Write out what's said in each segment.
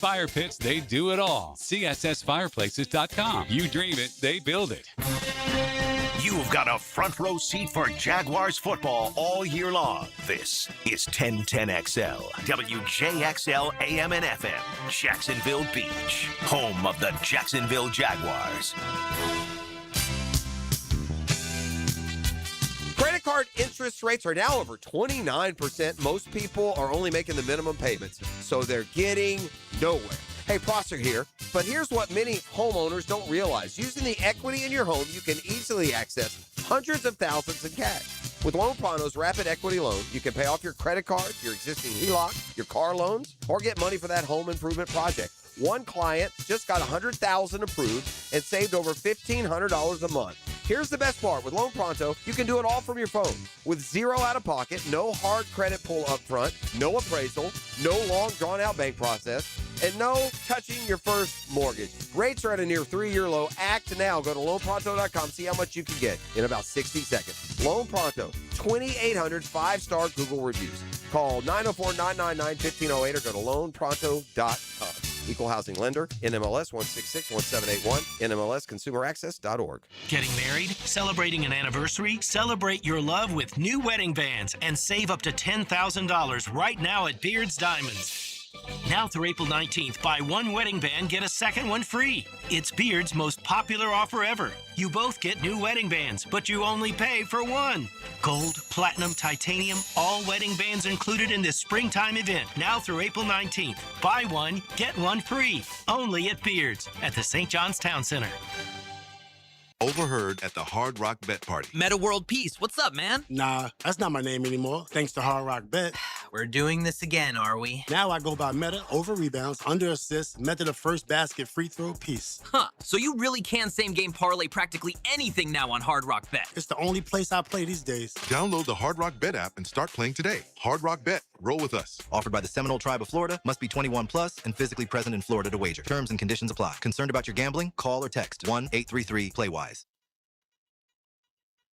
Fire pits, they do it all. CSSFireplaces.com. You dream it, they build it. You've got a front row seat for Jaguars football all year long. This is 1010XL, WJXL AM and FM, Jacksonville Beach, home of the Jacksonville Jaguars. Credit card interest rates are now over 29%. Most people are only making the minimum payments, so they're getting nowhere. Hey, Prosser here, but here's what many homeowners don't realize. Using the equity in your home, you can easily access hundreds of thousands in cash. With Loan Pronto's Rapid Equity Loan, you can pay off your credit card, your existing HELOC, your car loans, or get money for that home improvement project. One client just got $100,000 approved and saved over $1,500 a month. Here's the best part. With Loan Pronto, you can do it all from your phone. With zero out-of-pocket, no hard credit pull up front, no appraisal, no long, drawn-out bank process, and no touching your first mortgage. Rates are at a near 3-year low. Act now. Go to loanpronto.com. See how much you can get in about 60 seconds. Loan Pronto, 2,800 5-star Google reviews. Call 904-999-1508 or go to loanpronto.com. Equal housing lender, NMLS 1661781, NMLSconsumeraccess.org. Getting married? Celebrating an anniversary? Celebrate your love with new wedding bands and save up to $10,000 right now at Beard's Diamonds. Now through April 19th, buy one wedding band, get a second one free. It's Beard's most popular offer ever. You both get new wedding bands, but you only pay for one. Gold, platinum, titanium, all wedding bands included in this springtime event. Now through April 19th. Buy one, get one free. Only at Beard's at the St. John's Town Center. Overheard at the Hard Rock Bet Party. Meta World Peace, what's up, man? Nah, that's not my name anymore, thanks to Hard Rock Bet. We're doing this again, are we? Now I go by Meta over rebounds, under assists, method of first basket, free throw, piece. Huh, so you really can same-game parlay practically anything now on Hard Rock Bet. It's the only place I play these days. Download the Hard Rock Bet app and start playing today. Hard Rock Bet. Roll with us. Offered by the Seminole Tribe of Florida. Must be 21 plus and physically present in Florida to wager. Terms and conditions apply. Concerned about your gambling? Call or text 1-833-PLAY-WISE.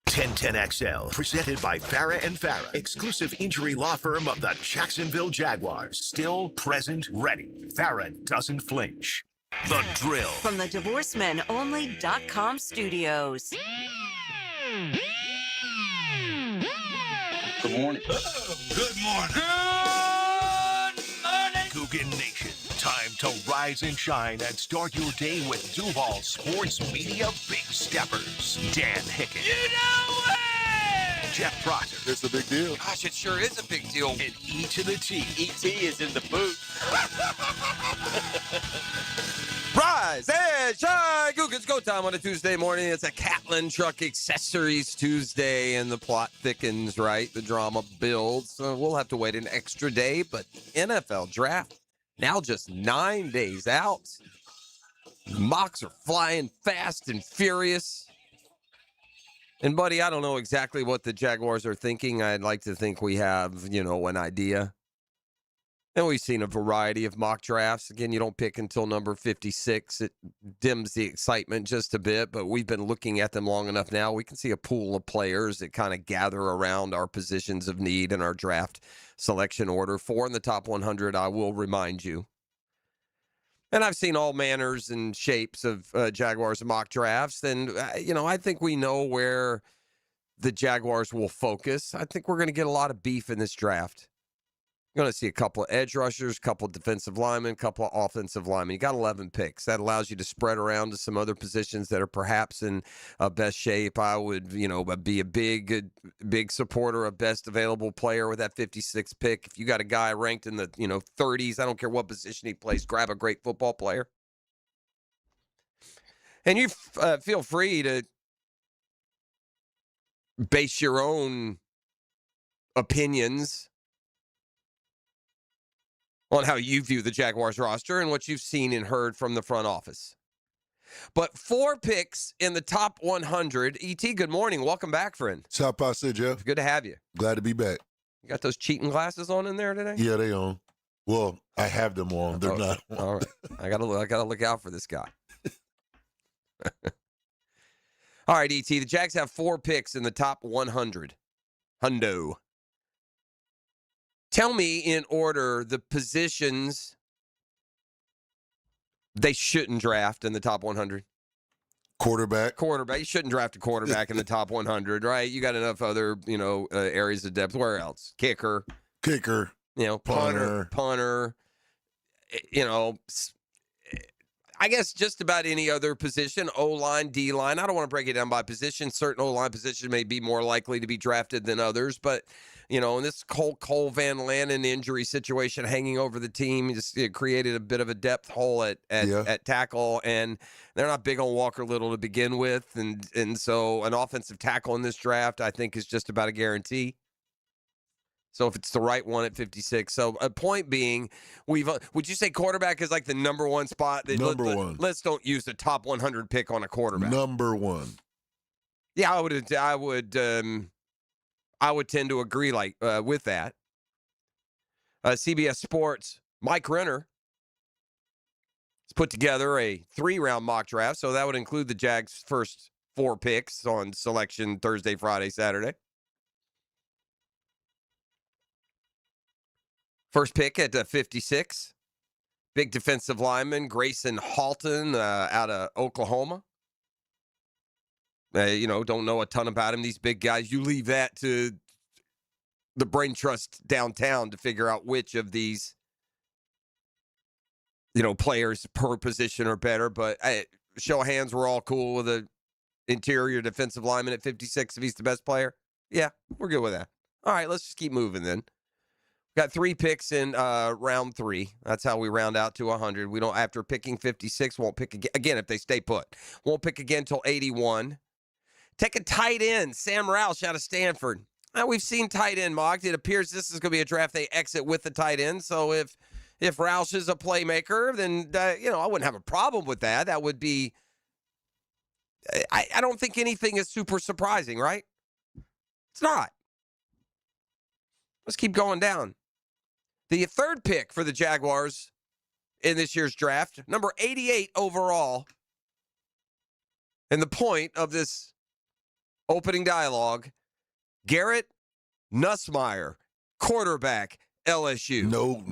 1010XL, presented by Farah and Farah, exclusive injury law firm of the Jacksonville Jaguars. Still present, ready. Farah doesn't flinch. The Drill. From the DivorceMenOnly.com studios. Good morning. Good morning. Coogan Nation. Time to rise and shine and start your day with Duval Sports Media Big Steppers. Dan Hicken. You know it! Jeff Prosser. It's a big deal. Gosh, it sure is a big deal. And E to the T. E.T. is in the booth. Rise and shine. Coogan's Go Time on a Tuesday morning. It's a Catlin Truck Accessories Tuesday, and the plot thickens, right? The drama builds. So we'll have to wait an extra day, but NFL draft now just 9 days out. Mocks are flying fast and furious. And, buddy, I don't know exactly what the Jaguars are thinking. I'd like to think we have, an idea. And we've seen a variety of mock drafts. Again, you don't pick until number 56. It dims the excitement just a bit, but we've been looking at them long enough now. We can see a pool of players that kind of gather around our positions of need in our draft selection order. 4 in the top 100, I will remind you. And I've seen all manners and shapes of Jaguars mock drafts. And, I think we know where the Jaguars will focus. I think we're going to get a lot of beef in this draft. You're going to see a couple of edge rushers, a couple of defensive linemen, a couple of offensive linemen. You got 11 picks. That allows you to spread around to some other positions that are perhaps in best shape. I would, be a big supporter of best available player with that 56th pick. If you got a guy ranked in the, 30s, I don't care what position he plays, grab a great football player. And you feel free to base your own opinions on how you view the Jaguars roster and what you've seen and heard from the front office. But 4 picks in the top 100. E.T., good morning. Welcome back, friend. What's up, Pastor Jeff? Good to have you. Glad to be back. You got those cheating glasses on in there today? Yeah, they on. Well, I have them on. They're not on. All right. I gotta look out for this guy. All right, E.T., the Jags have 4 picks in the top 100. Hundo. Tell me in order the positions they shouldn't draft in the top 100. Quarterback. You shouldn't draft a quarterback in the top 100, right? You got enough other, areas of depth. Where else? Kicker. Punter. I guess just about any other position, O-line, D-line. I don't want to break it down by position. Certain O-line positions may be more likely to be drafted than others, but, in this Cole Van Lanen injury situation hanging over the team, it created a bit of a depth hole at tackle, and they're not big on Walker Little to begin with, and so an offensive tackle in this draft, I think, is just about a guarantee. So if it's the right one at 56. So a point being, would you say quarterback is like the number one spot? Number one. Let's don't use the top 100 pick on a quarterback. Number one. Yeah, I would tend to agree with that. CBS Sports, Mike Renner has put together a 3-round mock draft. So that would include the Jags' first 4 picks on selection Thursday, Friday, Saturday. First pick at 56, big defensive lineman Grayson Halton out of Oklahoma. Don't know a ton about him. These big guys, you leave that to the brain trust downtown to figure out which of these, players per position are better. But show of hands, we're all cool with an interior defensive lineman at 56 if he's the best player. Yeah, we're good with that. All right, let's just keep moving then. Got 3 picks in round 3. That's how we round out to 100. We don't, after picking 56, won't pick again if they stay put. Won't pick again until 81. Take a tight end, Sam Roush out of Stanford. Now, we've seen tight end mocked. It appears this is going to be a draft they exit with the tight end. So if Roush is a playmaker, then, I wouldn't have a problem with that. That would be, I don't think anything is super surprising, right? It's not. Let's keep going down. The 3rd pick for the Jaguars in this year's draft, number 88 overall. And the point of this opening dialogue, Garrett Nussmeier, quarterback, LSU. No.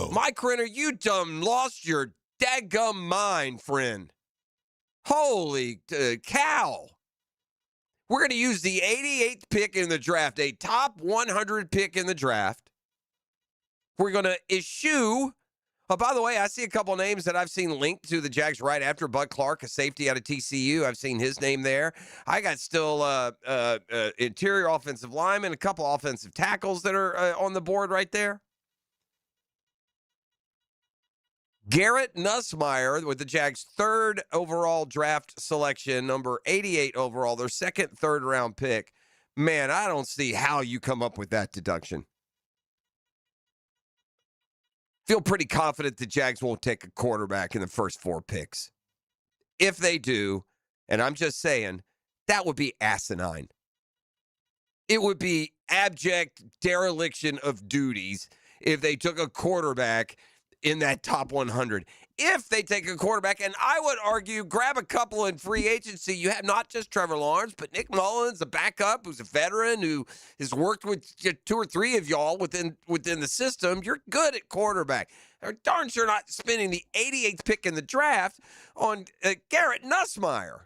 Mike Renner, you dumb lost your dadgum mind, friend. Holy cow. We're going to use the 88th pick in the draft, a top 100 pick in the draft. We're going to issue, by the way, I see a couple names that I've seen linked to the Jags right after. Bud Clark, a safety out of TCU. I've seen his name there. I got still interior offensive linemen, a couple offensive tackles that are on the board right there. Garrett Nussmeier with the Jags' 3rd overall draft selection, number 88 overall, their 2nd, 3rd round pick. Man, I don't see how you come up with that deduction. Feel pretty confident the Jags won't take a quarterback in the first 4 picks. If they do, and I'm just saying, that would be asinine. It would be abject dereliction of duties if they took a quarterback in that top 100. If they take a quarterback, and I would argue grab a couple in free agency. You have not just Trevor Lawrence, but Nick Mullins, a backup who's a veteran who has worked with 2 or 3 of y'all within the system. You're good at quarterback. They're darn sure not spending the 88th pick in the draft on Garrett Nussmeier.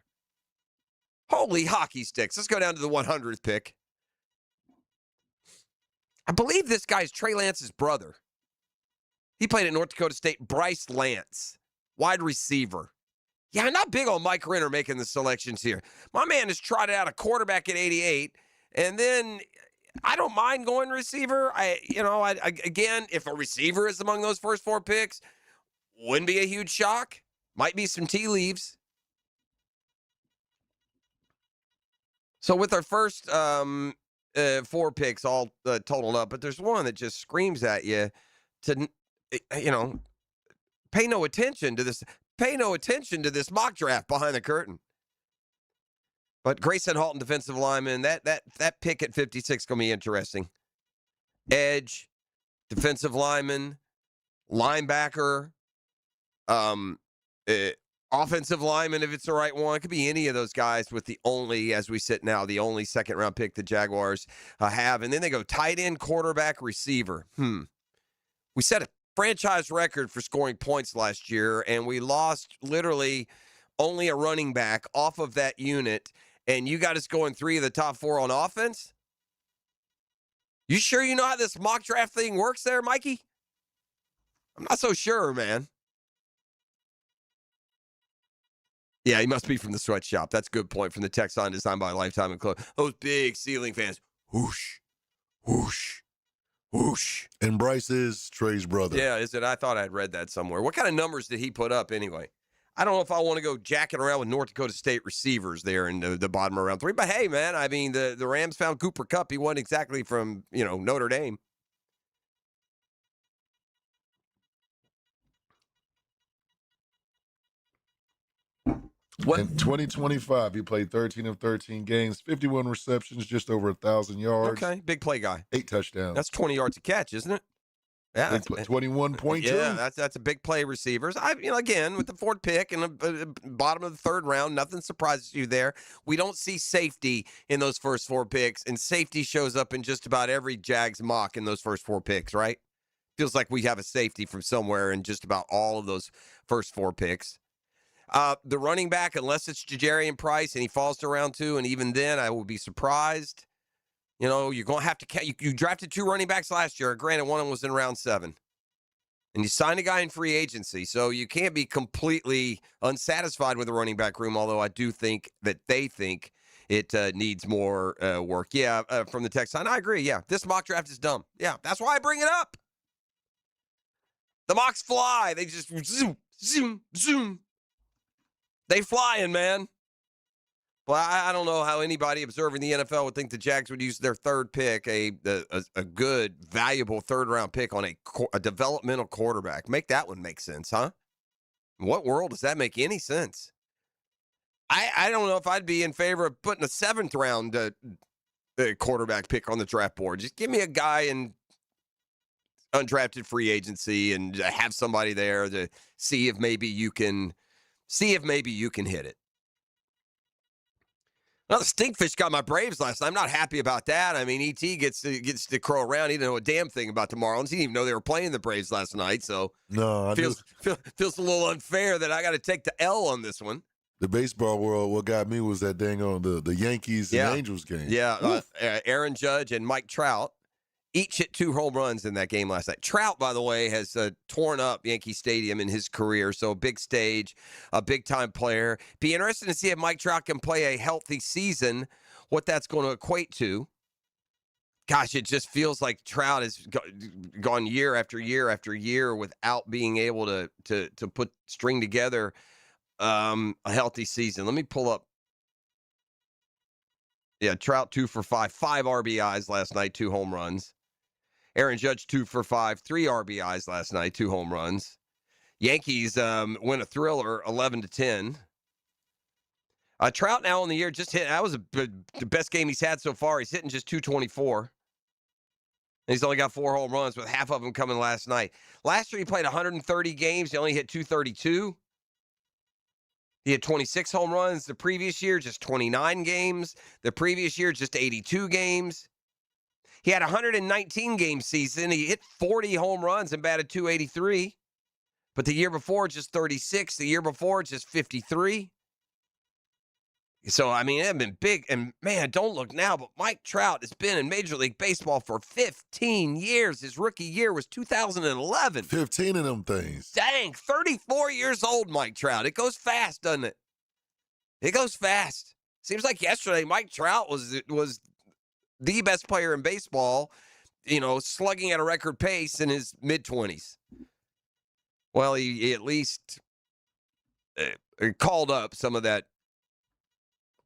Holy hockey sticks. Let's go down to the 100th pick. I believe this guy's Trey Lance's brother. He played at North Dakota State. Bryce Lance, wide receiver. Yeah, I'm not big on Mike Renner making the selections here. My man has trotted out a quarterback at 88, and then I don't mind going receiver. Again, if a receiver is among those first 4 picks, wouldn't be a huge shock. Might be some tea leaves. So with our first 4 picks all totaled up, but there's one that just screams at you to, pay no attention to this. Pay no attention to this mock draft behind the curtain. But Grayson Halton, defensive lineman, that pick at 56 going to be interesting. Edge, defensive lineman, linebacker, offensive lineman if it's the right one. It could be any of those guys with the only, as we sit now, the only 2nd round pick the Jaguars have. And then they go tight end, quarterback, receiver. We said franchise record for scoring points last year, and we lost literally only a running back off of that unit, and you got us going 3 of the top 4 on offense? You sure you know how this mock draft thing works there, Mikey? I'm not so sure, man. Yeah, he must be from the sweatshop. That's a good point from the Texan designed by Lifetime and Clothes. Those big ceiling fans. Whoosh, whoosh, whoosh. And Bryce is Trey's brother. Yeah, is it? I thought I'd read that somewhere. What kind of numbers did he put up anyway? I don't know if I want to go jacking around with North Dakota State receivers there in the bottom of round 3. But, hey, man, I mean, the Rams found Cooper Kupp. He wasn't exactly from, Notre Dame. What? In 2025, he played 13 of 13 games, 51 receptions, just over 1,000 yards. Okay, big play guy. 8 touchdowns. That's 20 yards a catch, isn't it? Yeah, 21.2. Yeah, that's a big play receivers. Again, with the 4th pick and the bottom of the 3rd round, nothing surprises you there. We don't see safety in those first 4 picks, and safety shows up in just about every Jags mock in those first 4 picks, right? Feels like we have a safety from somewhere in just about all of those first 4 picks. The running back, unless it's Ja'Jarian Price and he falls to round 2, and even then I will be surprised. You're going to have to – you drafted 2 running backs last year. Granted, one of them was in round 7. And you signed a guy in free agency, so you can't be completely unsatisfied with the running back room, although I do think that they think it needs more work. Yeah, from the Texan, I agree. Yeah, this mock draft is dumb. Yeah, that's why I bring it up. The mocks fly. They just zoom, zoom, zoom. They flying, man. Well, I don't know how anybody observing the NFL would think the Jags would use their 3rd pick, a good, valuable 3rd-round pick on a developmental quarterback. Make that one make sense, huh? In what world does that make any sense? I don't know if I'd be in favor of putting a 7th-round quarterback pick on the draft board. Just give me a guy in undrafted free agency and have somebody there to see if maybe you can hit it. Well, the Stinkfish got my Braves last night. I'm not happy about that. I mean, E.T. gets to crow around. He didn't know a damn thing about the Marlins. He didn't even know they were playing the Braves last night. So feels a little unfair that I got to take the L on this one. The baseball world, what got me was that dang on the Yankees and Angels game. Yeah, Aaron Judge and Mike Trout each hit 2 home runs in that game last night. Trout, by the way, has torn up Yankee Stadium in his career, so a big stage, a big-time player. Be interesting to see if Mike Trout can play a healthy season, what that's going to equate to. Gosh, it just feels like Trout has gone year after year after year without being able to string together a healthy season. Let me pull up. Yeah, Trout 2 for 5 RBIs last night, 2 home runs. Aaron Judge 2 for 5, 3 RBIs last night, 2 home runs. Yankees win a thriller 11-10. Trout now on the year just hit. That was the best game he's had so far. He's hitting just 224. And he's only got 4 home runs, with half of them coming last night. Last year he played 130 games. He only hit 232. He had 26 home runs. The previous year, just 29 games. The previous year, just 82 games. He had a 119-game season. He hit 40 home runs and batted .283. But the year before, just 36. The year before, just 53. So, I mean, it had been big. And, man, don't look now, but Mike Trout has been in Major League Baseball for 15 years. His rookie year was 2011. 15 of them things. Dang, 34 years old, Mike Trout. It goes fast, doesn't it? It goes fast. Seems like yesterday Mike Trout was the best player in baseball, slugging at a record pace in his mid-20s. Well, he at least called up some of that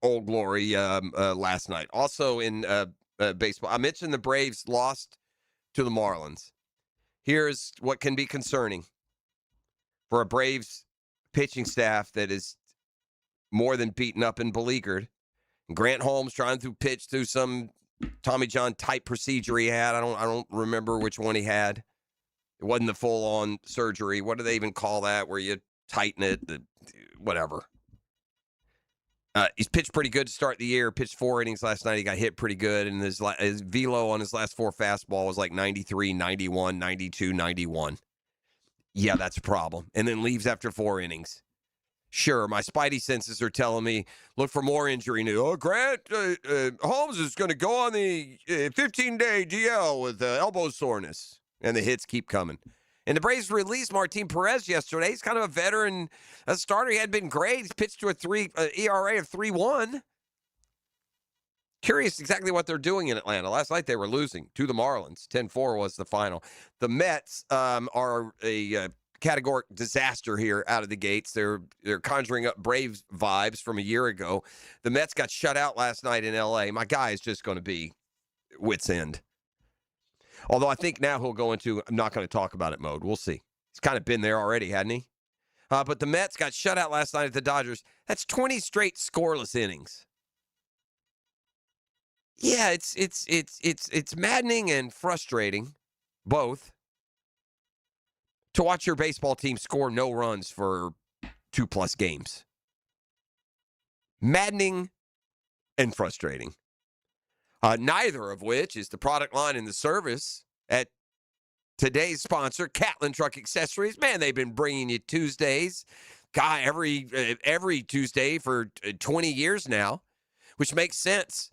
old glory last night. Also in baseball, I mentioned the Braves lost to the Marlins. Here's what can be concerning for a Braves pitching staff that is more than beaten up and beleaguered. Grant Holmes trying to pitch through some Tommy John type procedure he had. I don't remember which one he had. It wasn't the full-on surgery. What do they even call that, where you tighten it? Whatever. He's pitched pretty good to start the year. Pitched 4 innings last night. He got hit pretty good, and his velo on his last 4 fastball was like 93, 91, 92, 91. yeah, that's a problem. And then leaves after 4 innings. Sure, my spidey senses are telling me, look for more injury news. Oh, Grant Holmes is going to go on the 15-day DL with elbow soreness. And the hits keep coming. And the Braves released Martin Perez yesterday. He's kind of a veteran starter. He had been great. He's pitched to a ERA of 3.1. Curious exactly what they're doing in Atlanta. Last night they were losing to the Marlins. 10-4 was the final. The Mets are a categoric disaster here out of the gates. They're conjuring up Braves vibes from a year ago. The Mets got shut out last night in L.A. My guy is just going to be wit's end. Although I think now he'll go into I'm not going to talk about it mode. We'll see. He's kind of been there already, hadn't he? But the Mets got shut out last night at the Dodgers. That's 20 straight scoreless innings. Yeah, it's maddening and frustrating, both, to watch your baseball team score no runs for 2+ games. Maddening and frustrating. Neither of which is the product line and the service at today's sponsor, Catlin Truck Accessories. Man, they've been bringing you Tuesdays, every Tuesday for 20 years now, which makes sense.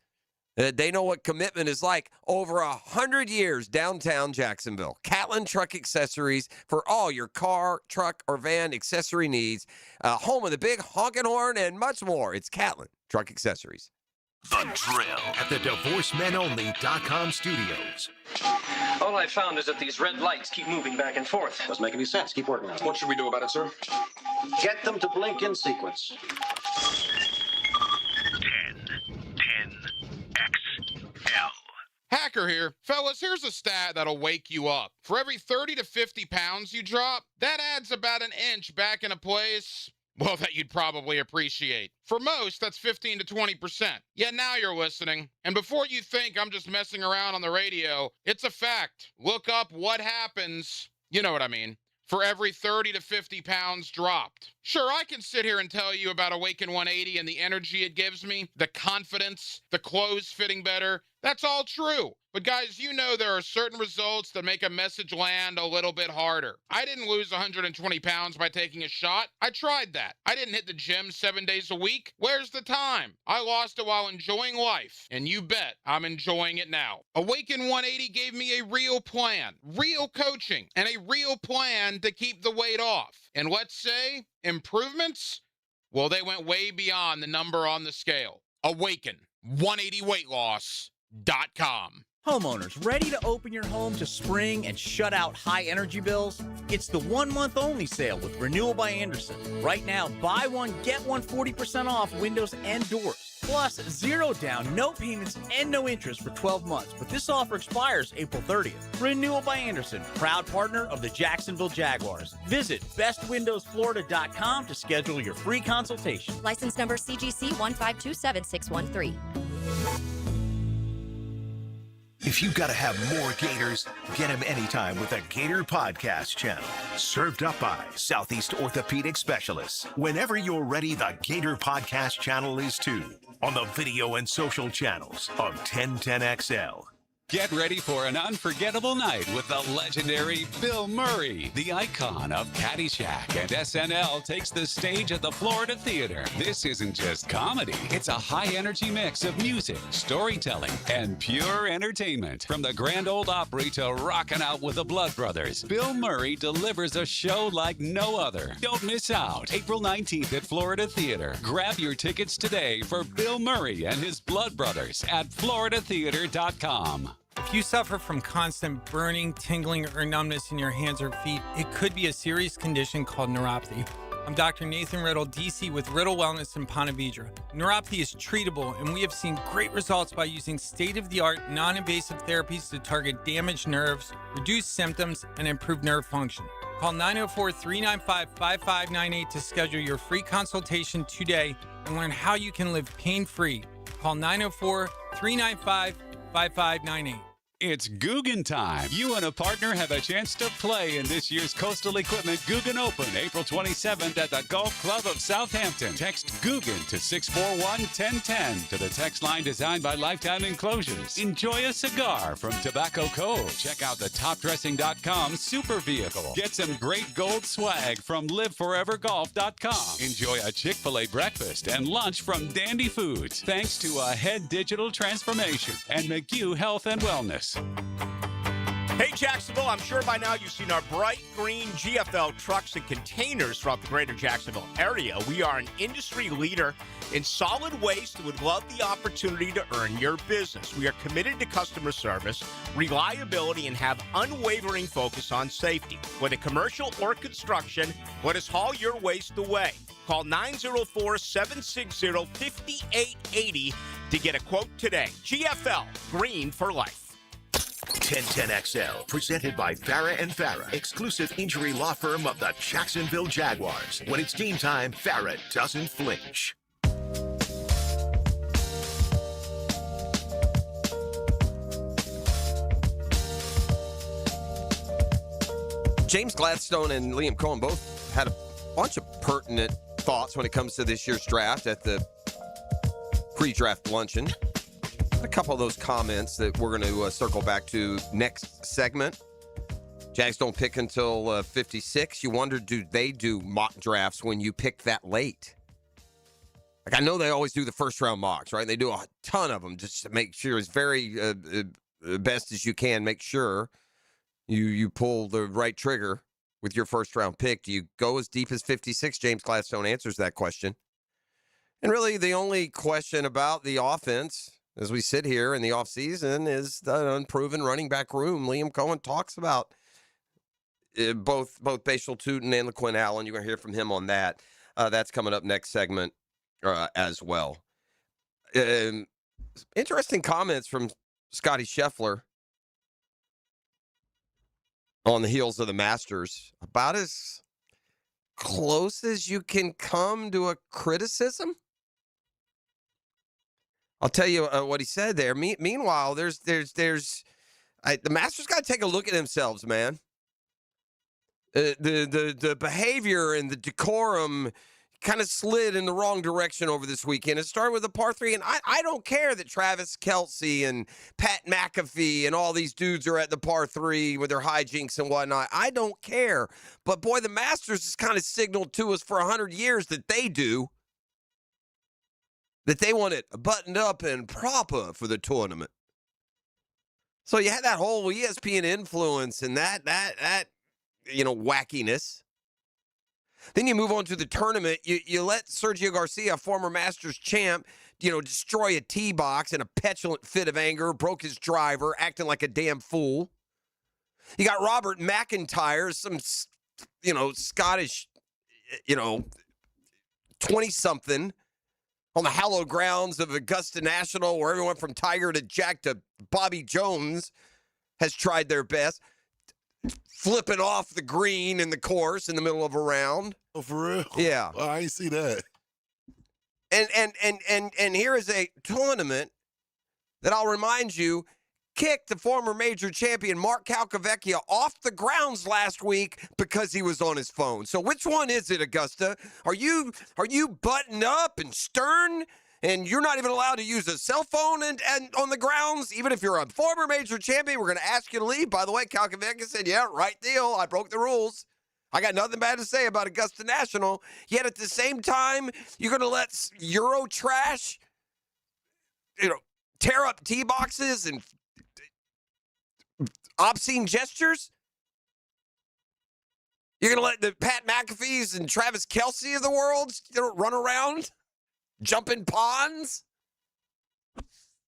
They know what commitment is like. Over 100 years downtown Jacksonville. Catlin Truck Accessories for all your car, truck, or van accessory needs. Home of the big honking horn and much more. It's Catlin Truck Accessories. The Drill at the DivorceMenOnly.com studios. All I found is that these red lights keep moving back and forth. Doesn't make any sense. Keep working on it. What should we do about it, sir? Get them to blink in sequence. 10XL. Hacker here. Fellas, here's a stat that'll wake you up. For every 30 to 50 pounds you drop, that adds about an inch back into place, well, that you'd probably appreciate. For most, that's 15 to 20%. Yeah, now you're listening. And before you think I'm just messing around on the radio, it's a fact. Look up what happens, you know what I mean, for every 30 to 50 pounds dropped. Sure, I can sit here and tell you about Awaken 180 and the energy it gives me, the confidence, the clothes fitting better. That's all true. But guys, you know there are certain results that make a message land a little bit harder. I didn't lose 120 pounds by taking a shot. I tried that. I didn't hit the gym 7 days a week. Where's the time? I lost it while enjoying life. And you bet I'm enjoying it now. Awaken 180 gave me a real plan, real coaching, and a real plan to keep the weight off. And let's say improvements? Well, they went way beyond the number on the scale. Awaken 180weightloss.com. Homeowners, ready to open your home to spring and shut out high energy bills? It's the 1 month only sale with Renewal by Andersen. Right now, buy one, get one 40% off windows and doors. Plus, 0 down, no payments, and no interest for 12 months. But this offer expires April 30th. Renewal by Andersen, proud partner of the Jacksonville Jaguars. Visit bestwindowsflorida.com to schedule your free consultation. License number CGC 1527613. If you've got to have more Gators, get them anytime with the Gator Podcast Channel. Served up by Southeast Orthopedic Specialists. Whenever you're ready, the Gator Podcast Channel is too. On the video and social channels of 1010XL. Get ready for an unforgettable night with the legendary Bill Murray. The icon of Caddyshack and SNL takes the stage at the Florida Theater. This isn't just comedy. It's a high-energy mix of music, storytelling, and pure entertainment. From the Grand Ole Opry to rocking out with the Blood Brothers, Bill Murray delivers a show like no other. Don't miss out. April 19th at Florida Theater. Grab your tickets today for Bill Murray and his Blood Brothers at floridatheater.com. If you suffer from constant burning, tingling, or numbness in your hands or feet, it could be a serious condition called neuropathy. I'm Dr. Nathan Riddle, DC with Riddle Wellness in Ponte Vedra. Neuropathy is treatable, and we have seen great results by using state-of-the-art, non-invasive therapies to target damaged nerves, reduce symptoms, and improve nerve function. Call 904-395-5598 to schedule your free consultation today and learn how you can live pain-free. Call 904-395-5598. It's Guggen time. You and a partner have a chance to play in this year's Coastal Equipment Guggen Open, April 27th at the Golf Club of Southampton. Text Guggen to 641-1010 to the text line designed by Lifetime Enclosures. Enjoy a cigar from Tobacco Cove. Check out the topdressing.com super vehicle. Get some great gold swag from liveforevergolf.com. Enjoy a Chick-fil-A breakfast and lunch from Dandy Foods, thanks to a head digital transformation and McHugh Health and Wellness. Hey, Jacksonville, I'm sure by now you've seen our bright green GFL trucks and containers throughout the greater Jacksonville area. We are an industry leader in solid waste and would love the opportunity to earn your business. We are committed to customer service, reliability, and have unwavering focus on safety. Whether commercial or construction, let us haul your waste away. Call 904-760-5880 to get a quote today. GFL, green for life. 1010XL, presented by Farah and Farah, exclusive injury law firm of the Jacksonville Jaguars. When it's game time, Farah doesn't flinch. James Gladstone and Liam Cohen both had a bunch of pertinent thoughts when it comes to this year's draft at the pre-draft luncheon. A couple of those comments that we're going to circle back to next segment. Jags don't pick until 56. You wonder, do they do mock drafts when you pick that late? Like, I know they always do the first-round mocks, right? They do a ton of them just to make sure as very best as you can. Make sure you pull the right trigger with your first-round pick. Do you go as deep as 56? James Gladstone answers that question. And really, the only question about the offense as we sit here in the offseason is the unproven running back room. Liam Cohen talks about both Bashal Tutin and LaQuinn Allen. You're going to hear from him on that. That's coming up next segment as well. Interesting comments from Scotty Scheffler on the heels of the Masters. About as close as you can come to a criticism. I'll tell you what he said there. Meanwhile, the Masters got to take a look at themselves, man. The behavior and the decorum kind of slid in the wrong direction over this weekend. It started with a par 3, and I don't care that Travis Kelce and Pat McAfee and all these dudes are at the par 3 with their hijinks and whatnot. I don't care. But, boy, the Masters has kind of signaled to us for 100 years that they do. That they want it buttoned up and proper for the tournament. So you had that whole ESPN influence and that wackiness. Then you move on to the tournament. You let Sergio Garcia, former Masters champ, destroy a tee box in a petulant fit of anger, broke his driver, acting like a damn fool. You got Robert McIntyre, some, Scottish, 20-something, on the hallowed grounds of Augusta National, where everyone from Tiger to Jack to Bobby Jones has tried their best, flipping off the green in the course in the middle of a round. Oh, for real? Yeah. Oh, I ain't see that. And here is a tournament that I'll remind you kicked the former major champion Mark Calcavecchia off the grounds last week because he was on his phone. So which one is it, Augusta? Are you buttoned up and stern and you're not even allowed to use a cell phone and on the grounds? Even if you're a former major champion, we're going to ask you to leave. By the way, Calcavecchia said, yeah, right deal. I broke the rules. I got nothing bad to say about Augusta National. Yet at the same time, you're going to let Euro trash, tear up tee boxes and obscene gestures? You're going to let the Pat McAfees and Travis Kelce of the world run around, jump in ponds?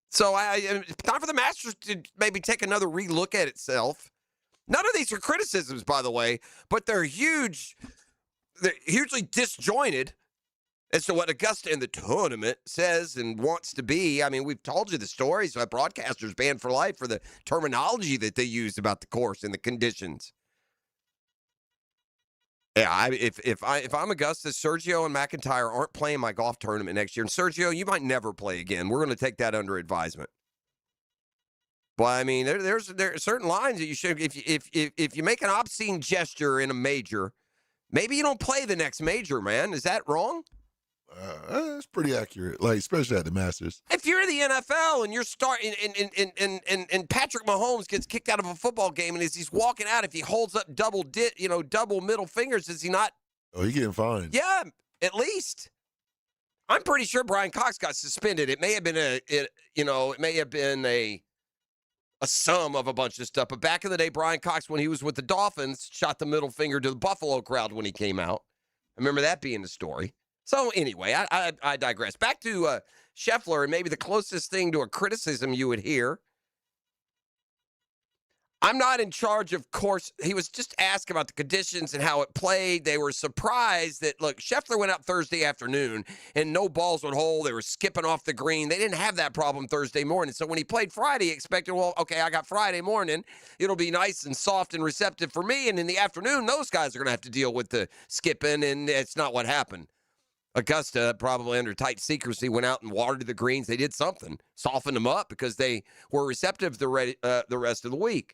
So it's time for the Masters to maybe take another relook at itself. None of these are criticisms, by the way, but they're hugely disjointed as to what Augusta in the tournament says and wants to be. I mean, we've told you the stories about broadcasters banned for life for the terminology that they use about the course and the conditions. Yeah, if I'm Augusta, Sergio and McIntyre aren't playing my golf tournament next year. And Sergio, you might never play again. We're going to take that under advisement. But I mean, there are certain lines that you should. If you make an obscene gesture in a major, maybe you don't play the next major, man. Is that wrong? That's pretty accurate, like especially at the Masters. If you're the NFL and you're starting and Patrick Mahomes gets kicked out of a football game, and as he's walking out, if he holds up double middle fingers, is he not? Oh, he getting fined. Yeah, at least. I'm pretty sure Brian Cox got suspended. It may have been a sum of a bunch of stuff. But back in the day, Brian Cox, when he was with the Dolphins, shot the middle finger to the Buffalo crowd when he came out. I remember that being the story. So anyway, I digress. Back to Scheffler, and maybe the closest thing to a criticism you would hear. I'm not in charge, of course. He was just asked about the conditions and how it played. They were surprised that, look, Scheffler went out Thursday afternoon and no balls would hold. They were skipping off the green. They didn't have that problem Thursday morning. So when he played Friday, he expected, well, okay, I got Friday morning. It'll be nice and soft and receptive for me. And in the afternoon, those guys are going to have to deal with the skipping, and it's not what happened. Augusta, probably under tight secrecy, went out and watered the greens. They did something, softened them up because they were receptive the rest of the week.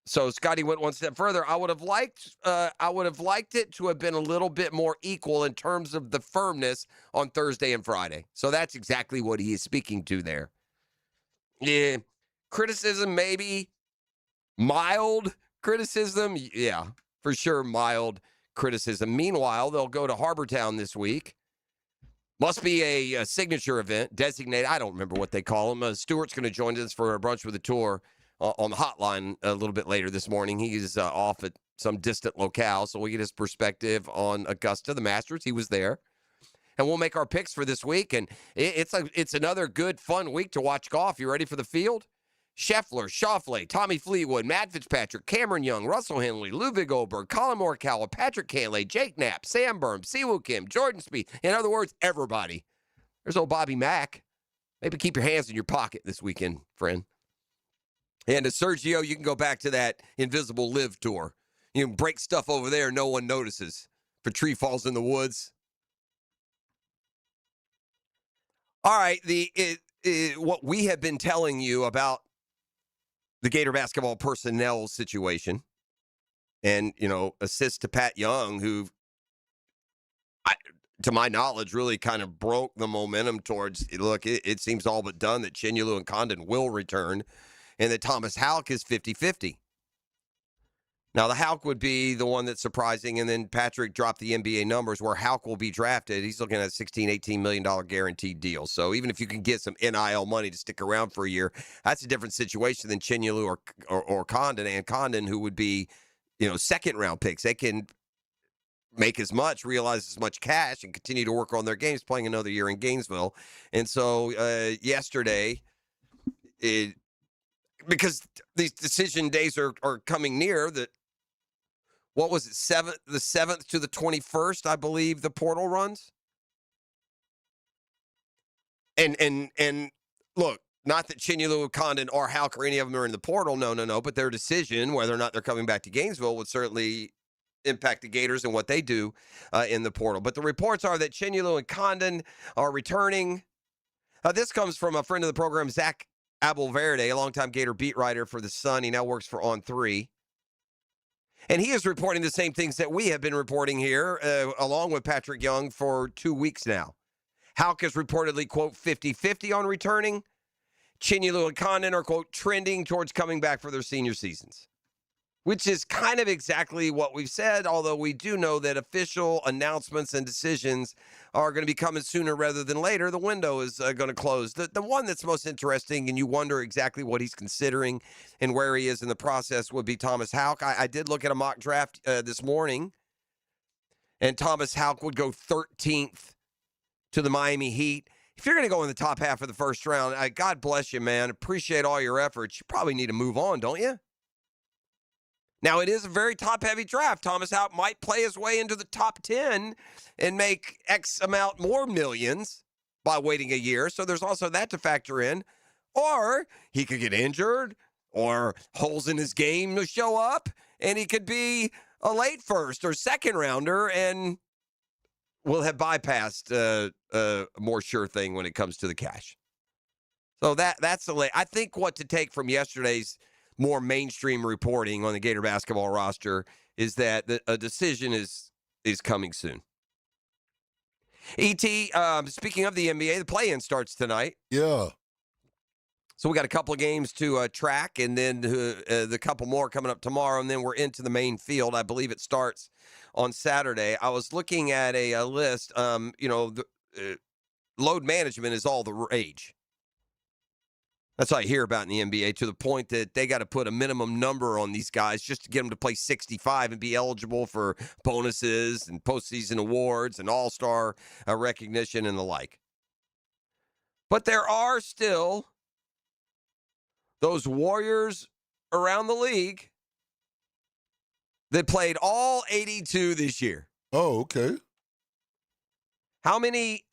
So Scotty went one step further. I would have liked it to have been a little bit more equal in terms of the firmness on Thursday and Friday. So that's exactly what he is speaking to there. Yeah, criticism maybe, mild criticism. Yeah, for sure, mild criticism. Meanwhile, they'll go to Harbortown this week. Must be a signature event, designated. I don't remember what they call them. Stuart's going to join us for a brunch with a tour on the hotline a little bit later this morning. He's off at some distant locale, so we get his perspective on Augusta, the Masters. He was there. And we'll make our picks for this week. And it's another good, fun week to watch golf. You ready for the field? Scheffler, Schauffele, Tommy Fleetwood, Matt Fitzpatrick, Cameron Young, Russell Henley, Ludwig Goldberg, Colin Morikawa, Patrick Cantlay, Jake Knapp, Sam Burns, Siwoo Kim, Jordan Spieth. In other words, everybody. There's old Bobby Mack. Maybe keep your hands in your pocket this weekend, friend. And to Sergio, you can go back to that Invisible Live tour. You can break stuff over there, no one notices. If a tree falls in the woods. All right, what we have been telling you about the Gator basketball personnel situation, and assist to Pat Young, who, to my knowledge, really kind of broke the momentum towards. Look, it seems all but done that Chinyelu and Condon will return, and that Thomas Houck is 50-50. Now, the Houck would be the one that's surprising, and then Patrick dropped the NBA numbers where Houck will be drafted. He's looking at a $16-18 million guaranteed deal. So even if you can get some NIL money to stick around for a year, that's a different situation than Chinyelu or Condon. And Condon, who would be, second-round picks. They can make as much, realize as much cash, and continue to work on their games, playing another year in Gainesville. And so yesterday, because these decision days are coming near, that what was it, the 7th to the 21st, I believe the portal runs. And look, not that Chinyelu, Condon, or Houck or any of them are in the portal, no, but their decision, whether or not they're coming back to Gainesville, would certainly impact the Gators and what they do in the portal. But the reports are that Chinyelu and Condon are returning. This comes from a friend of the program, Zach Abelverde, a longtime Gator beat writer for The Sun. He now works for On3. And he is reporting the same things that we have been reporting here, along with Patrick Young, for 2 weeks now. Houck is reportedly, quote, 50-50 on returning. Chinyelu and Condon are, quote, trending towards coming back for their senior seasons, which is kind of exactly what we've said, although we do know that official announcements and decisions are going to be coming sooner rather than later. The window is going to close. The one that's most interesting, and you wonder exactly what he's considering and where he is in the process, would be Thomas Houck. I did look at a mock draft this morning, and Thomas Houck would go 13th to the Miami Heat. If you're going to go in the top half of the first round, God bless you, man. Appreciate all your efforts. You probably need to move on, don't you? Now, it is a very top-heavy draft. Thomas Houck might play his way into the top 10 and make X amount more millions by waiting a year. So there's also that to factor in. Or he could get injured, or holes in his game to show up, and he could be a late first or second rounder, and we'll have bypassed a more sure thing when it comes to the cash. So that's the I think what to take from yesterday's more mainstream reporting on the Gator basketball roster is that a decision is coming soon. E.T., speaking of the NBA, the play-in starts tonight. Yeah. So we got a couple of games to track, and then the couple more coming up tomorrow, and then we're into the main field. I believe it starts on Saturday. I was looking at a list. Load management is all the rage. That's what I hear about in the NBA, to the point that they got to put a minimum number on these guys just to get them to play 65 and be eligible for bonuses and postseason awards and all-star recognition and the like. But there are still those warriors around the league that played all 82 this year. Oh, okay. How many?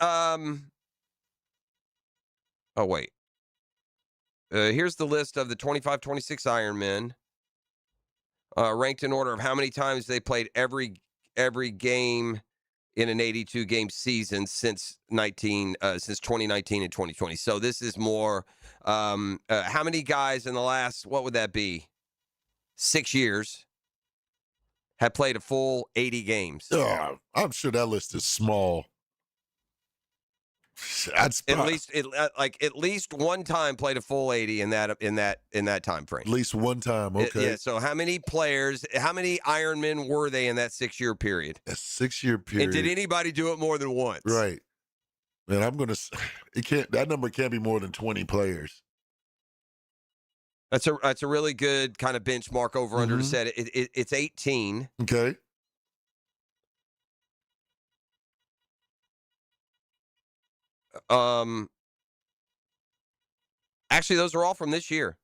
Wait. Here's the list of the 25-26 Ironmen, ranked in order of how many times they played every game in an 82-game season since 2019 and 2020. So this is more. How many guys in the last, what would that be, 6 years have played a full 80 games? Oh, I'm sure that list is small. At least one time played a full 80 in that time frame. At least one time, okay. Yeah. So how many Ironmen were they in that 6-year period? A 6-year period. And did anybody do it more than once? Right. Man, that number can't be more than 20 players. That's a really good kind of benchmark over under to set. It's 18. Okay. Actually, those are all from this year.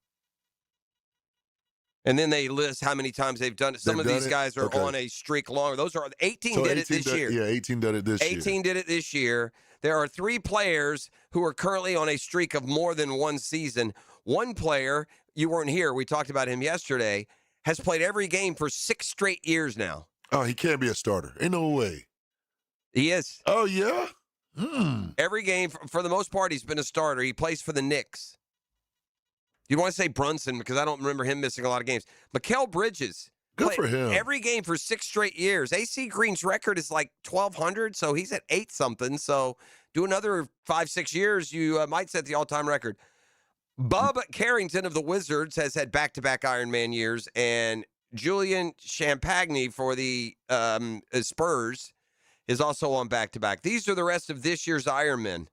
And then they list how many times they've done it. Some of these guys are on a streak longer. Those are 18 did it this year. Yeah, 18 did it this year. 18 did it this year. There are 3 players who are currently on a streak of more than one season. One player, you weren't here, we talked about him yesterday, has played every game for 6 straight years now. Oh, he can't be a starter. Ain't no way. He is. Oh, yeah? Every game, for the most part, he's been a starter. He plays for the Knicks. You want to say Brunson, because I don't remember him missing a lot of games. Mikal Bridges. Good for him. Every game for 6 straight years. AC Green's record is like 1,200, so he's at 8-something. So do another 5-6 years, you might set the all-time record. Bub Carrington of the Wizards has had back-to-back Ironman years, and Julian Champagny for the Spurs is also on back-to-back. These are the rest of this year's Ironmen.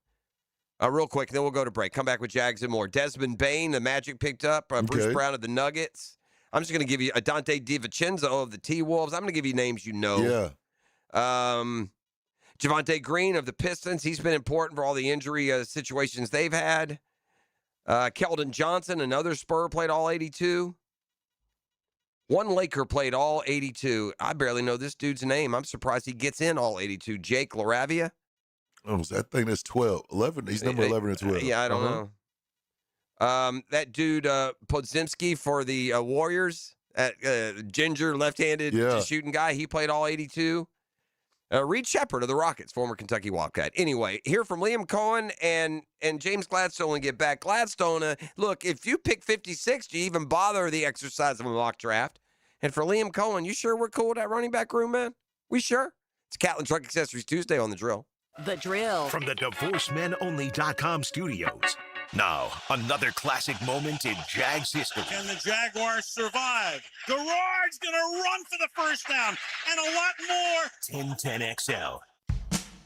Real quick, then we'll go to break. Come back with Jags and more. Desmond Bain, the Magic picked up. Bruce Brown of the Nuggets. I'm just going to give you Dante DiVincenzo of the T-Wolves. I'm going to give you names you know. Yeah. Javonte Green of the Pistons. He's been important for all the injury situations they've had. Keldon Johnson, another Spur, played all 82. One Laker played all 82. I barely know this dude's name. I'm surprised he gets in all 82. Jake LaRavia. Oh, I think that's 12. 11. He's number 11 or 12. Yeah, I don't know. That dude, Podziemski for the Warriors, ginger, left-handed shooting guy, he played all 82. Reed Shepard of the Rockets, former Kentucky Wildcat. Anyway, hear from Liam Cohen and James Gladstone and get back. Gladstone, look, if you pick 56, do you even bother the exercise of a mock draft? And for Liam Cohen, you sure we're cool with that running back room, man? We sure? It's Catlin Truck Accessories Tuesday on The Drill. The Drill. From the DivorceMenOnly.com studios. Now, another classic moment in Jags history. Can the Jaguars survive? Garrard's going to run for the first down and a lot more. 1010XL.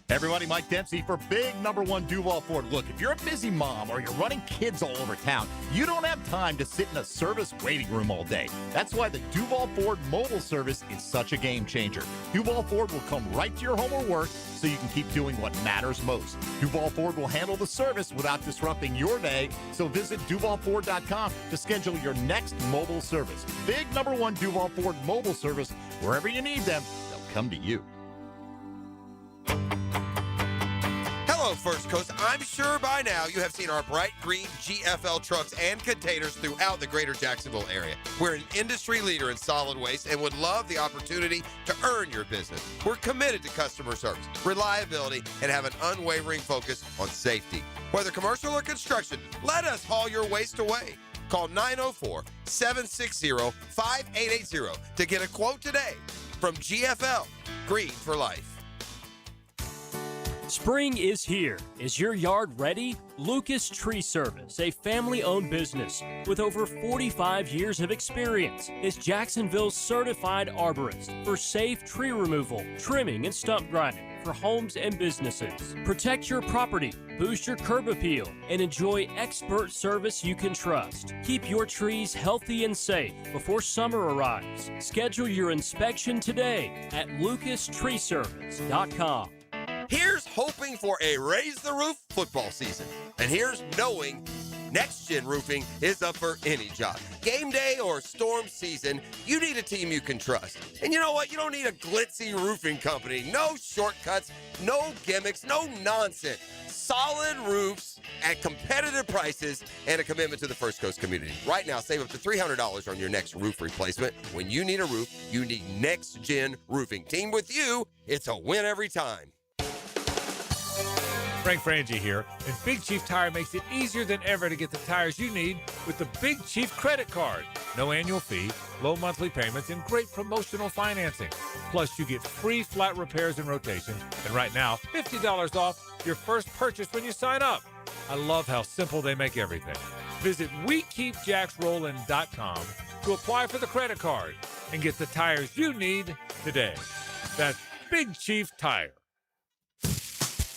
Everybody, Mike Dempsey for big #1 Duval Ford. Look, if you're a busy mom or you're running kids all over town, you don't have time to sit in a service waiting room all day. That's why the Duval Ford mobile service is such a game changer. Duval Ford will come right to your home or work so you can keep doing what matters most. Duval Ford will handle the service without disrupting your day, so visit DuvalFord.com to schedule your next mobile service. Big #1 Duval Ford mobile service. Wherever you need them, they'll come to you. Hello, First Coast. I'm sure by now you have seen our bright green GFL trucks and containers throughout the greater Jacksonville area. We're an industry leader in solid waste and would love the opportunity to earn your business. We're committed to customer service, reliability, and have an unwavering focus on safety. Whether commercial or construction, let us haul your waste away. Call 904-760-5880 to get a quote today from GFL, Green for Life. Spring is here. Is your yard ready? Lucas Tree Service, a family-owned business with over 45 years of experience, is Jacksonville's certified arborist for safe tree removal, trimming, and stump grinding for homes and businesses. Protect your property, boost your curb appeal, and enjoy expert service you can trust. Keep your trees healthy and safe before summer arrives. Schedule your inspection today at lucastreeservice.com. Here's hoping for a Raise the Roof football season. And here's knowing Next Gen Roofing is up for any job. Game day or storm season, you need a team you can trust. And you know what? You don't need a glitzy roofing company. No shortcuts, no gimmicks, no nonsense. Solid roofs at competitive prices and a commitment to the First Coast community. Right now, save up to $300 on your next roof replacement. When you need a roof, you need Next Gen Roofing. Team with you, it's a win every time. Frank Frangie here, and Big Chief Tire makes it easier than ever to get the tires you need with the Big Chief credit card. No annual fee, low monthly payments, and great promotional financing. Plus, you get free flat repairs and rotations, and right now, $50 off your first purchase when you sign up. I love how simple they make everything. Visit WeKeepJacksRollin.com to apply for the credit card and get the tires you need today. That's Big Chief Tire.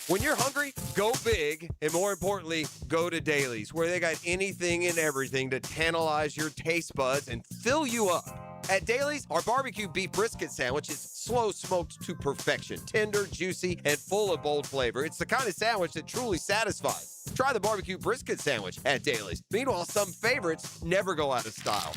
When you're hungry, go big, and more importantly, go to Dailies, where they got anything and everything to tantalize your taste buds and fill you up. At Dailies, our barbecue beef brisket sandwich is slow smoked to perfection, tender, juicy, and full of bold flavor. It's the kind of sandwich that truly satisfies. Try the barbecue brisket sandwich at Dailies. Meanwhile, some favorites never go out of style.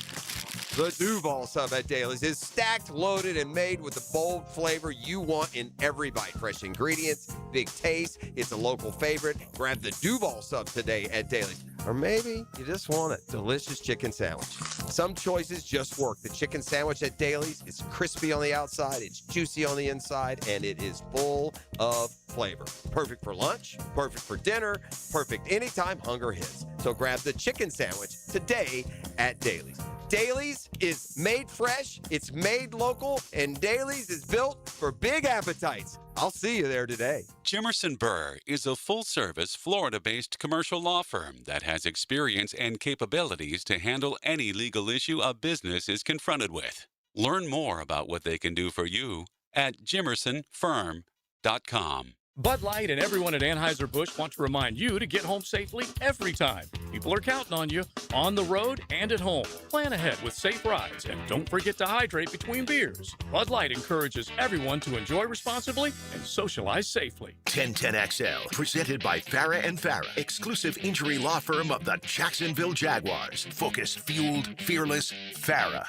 The Duval sub at Dailies is stacked, loaded, and made with the bold flavor you want in every bite. Fresh ingredients, big taste. It's a local favorite. Grab the Duval sub today at Dailies. Or maybe you just want a delicious chicken sandwich. Some choices just work. The chicken sandwich at Dailies is crispy on the outside, it's juicy on the inside, and it is full of flavor. Perfect for lunch, perfect for dinner, perfect anytime hunger hits. So grab the chicken sandwich today at Dailies. Dailies is made fresh, it's made local, and Dailies is built for big appetites. I'll see you there today. Jimerson Burr is a full-service, Florida-based commercial law firm that has experience and capabilities to handle any legal issue a business is confronted with. Learn more about what they can do for you at jimersonfirm.com. Bud Light and everyone at Anheuser-Busch want to remind you to get home safely every time. People are counting on you, on the road and at home. Plan ahead with safe rides, and don't forget to hydrate between beers. Bud Light encourages everyone to enjoy responsibly and socialize safely. 1010XL, presented by Farah and Farah, exclusive injury law firm of the Jacksonville Jaguars. Focused, fueled, fearless, Farah.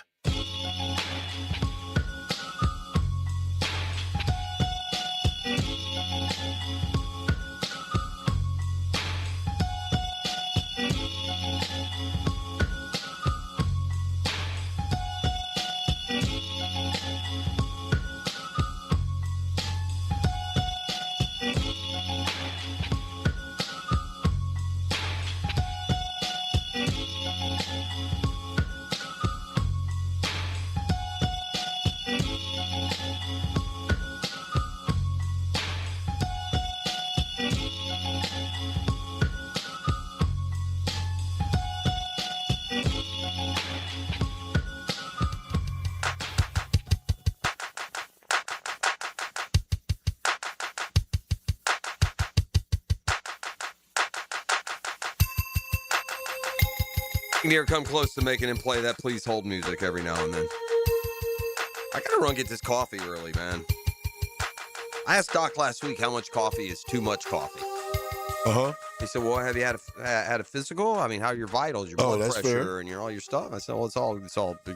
Near come close to making him play that Please Hold music every now and then. I gotta run get this coffee early, man. I asked Doc last week how much coffee is too much coffee. He said, "Well, have you had a physical? I mean, how are your vitals, your blood pressure, fair. and all your stuff?" I said, "Well, it's all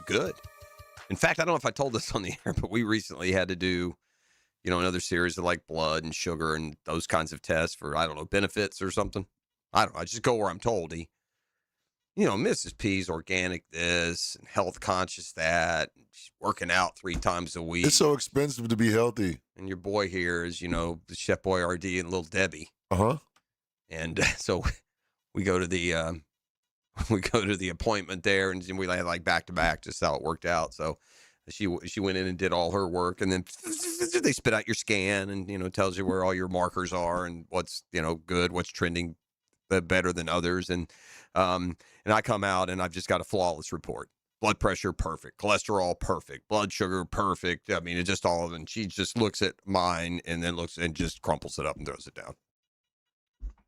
good." In fact, I don't know if I told this on the air, but we recently had to do, another series of like blood and sugar and those kinds of tests for, I don't know, benefits or something. I don't know. I just go where I'm told. Mrs. P's organic this and health conscious that. She's working out 3 times a week. It's so expensive to be healthy. And your boy here is, the Chef Boyardee and Little Debbie. And so we go to the appointment there, and we had like back to back, just how it worked out. So she went in and did all her work, and then they spit out your scan, and tells you where all your markers are and what's good, what's trending better than others, and I come out and I've just got a flawless report. Blood pressure perfect, cholesterol perfect, blood sugar perfect. I mean, it's just all of them. She just looks at mine and then looks and just crumples it up and throws it down.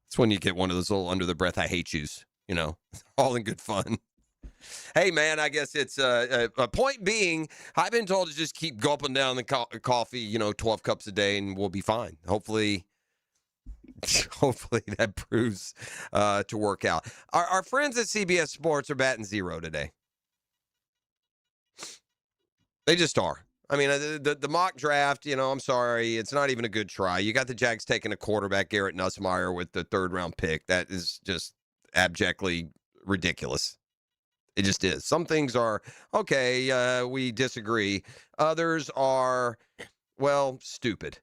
It's when you get one of those little under the breath I hate yous, all in good fun. Hey, man, I guess it's a point being, I've been told to just keep gulping down the coffee, 12 cups a day, and we'll be fine. Hopefully that proves to work out. Our friends at CBS Sports are batting zero today. They just are. I mean, the mock draft, I'm sorry, it's not even a good try. You got the Jags taking a quarterback, Garrett Nussmeier, with the third-round pick. That is just abjectly ridiculous. It just is. Some things are, okay, we disagree. Others are, well, stupid.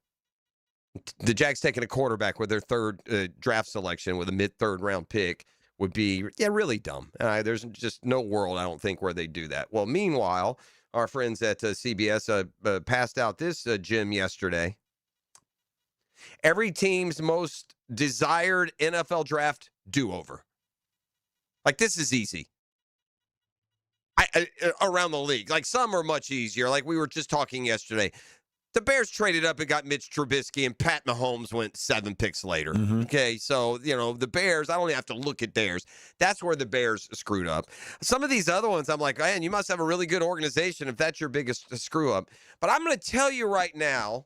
The Jags taking a quarterback with their third draft selection with a mid-third round pick would be, really dumb. There's just no world, I don't think, where they do that. Well, meanwhile, our friends at CBS passed out this gem yesterday. Every team's most desired NFL draft do-over. Like, this is easy. Around the league. Like, some are much easier. Like, we were just talking yesterday. The Bears traded up and got Mitch Trubisky, and Pat Mahomes went 7 picks later. Mm-hmm. Okay, so, the Bears, I don't even have to look at theirs. That's where the Bears screwed up. Some of these other ones, I'm like, man, you must have a really good organization if that's your biggest screw up. But I'm going to tell you right now,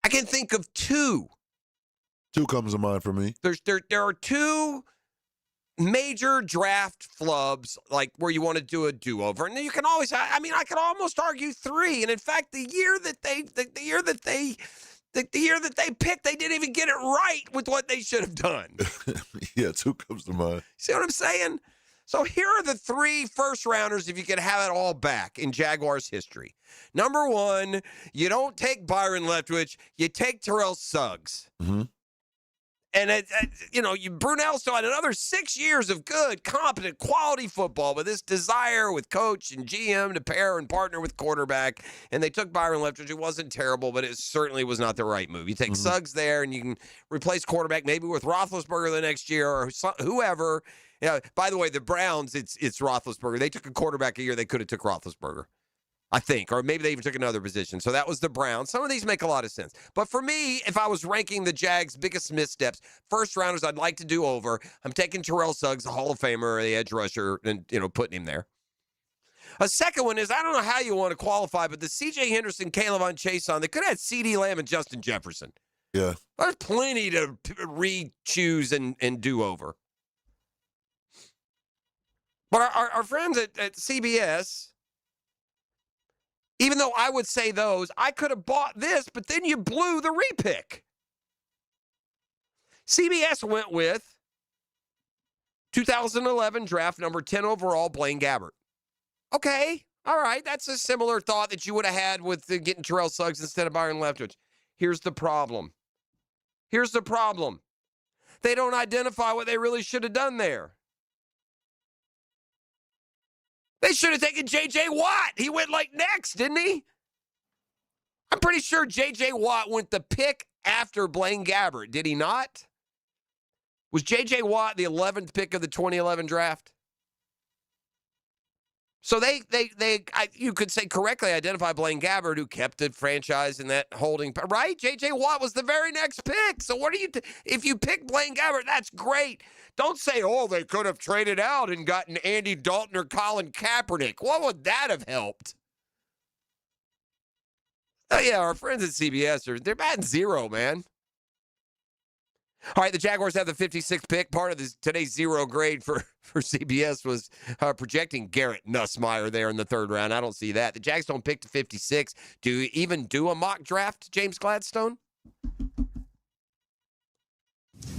I can think of 2. 2 comes to mind for me. There are 2 major draft flubs, like where you want to do a do-over, and you can always, I could almost argue 3. And in fact, the year that they picked, they didn't even get it right with what they should have done. Yeah, 2 comes to mind. See what I'm saying? So here are the 3 first-rounders if you could have it all back in Jaguars history. Number 1, you don't take Byron Leftwich, you take Terrell Suggs. Mm-hmm. And, Brunell still had another 6 years of good, competent, quality football, but this desire with coach and GM to pair and partner with quarterback. And they took Byron Leftwich. It wasn't terrible, but it certainly was not the right move. You take Suggs there, and you can replace quarterback maybe with Roethlisberger the next year or whoever. By the way, the Browns, it's Roethlisberger. They took a quarterback a year. They could have took Roethlisberger, I think, or maybe they even took another position. So that was the Browns. Some of these make a lot of sense. But for me, if I was ranking the Jags' biggest missteps, first rounders I'd like to do over, I'm taking Terrell Suggs, the Hall of Famer, the edge rusher, and, putting him there. A second one is, I don't know how you want to qualify, but the C.J. Henderson, K'Lavon Chaisson, they could have had C.D. Lamb and Justin Jefferson. Yeah. There's plenty to re-choose and do over. But our friends at CBS, even though I would say those, I could have bought this, but then you blew the repick. CBS went with 2011 draft number 10 overall, Blaine Gabbert. Okay, all right, that's a similar thought that you would have had with getting Terrell Suggs instead of Byron Leftwich. Here's the problem. They don't identify what they really should have done there. They should have taken J.J. Watt. He went next, didn't he? I'm pretty sure J.J. Watt went the pick after Blaine Gabbert. Did he not? Was J.J. Watt the 11th pick of the 2011 draft? So you could say correctly identify Blaine Gabbert, who kept the franchise in that holding, right? J.J. Watt was the very next pick. So what do you if you pick Blaine Gabbert, that's great. Don't say, they could have traded out and gotten Andy Dalton or Colin Kaepernick. What would that have helped? Oh, yeah, our friends at CBS, they're batting zero, man. All right, the Jaguars have the 56th pick. Part of today's zero grade for CBS was projecting Garrett Nussmeier there in the 3rd round. I don't see that. The Jags don't pick to 56. Do you even do a mock draft, James Gladstone?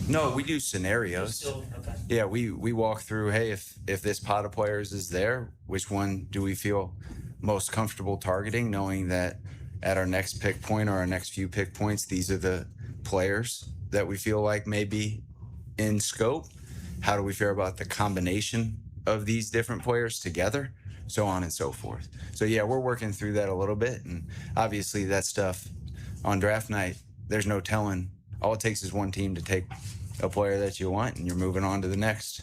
No, we do scenarios. Okay. Yeah, we walk through, hey, if this pot of players is there, which one do we feel most comfortable targeting, knowing that at our next pick point or our next few pick points, these are the players that we feel like may be in scope? How do we feel about the combination of these different players together? So on and so forth. So yeah, we're working through that a little bit. And obviously that stuff on draft night, there's no telling. All it takes is one team to take a player that you want and you're moving on to the next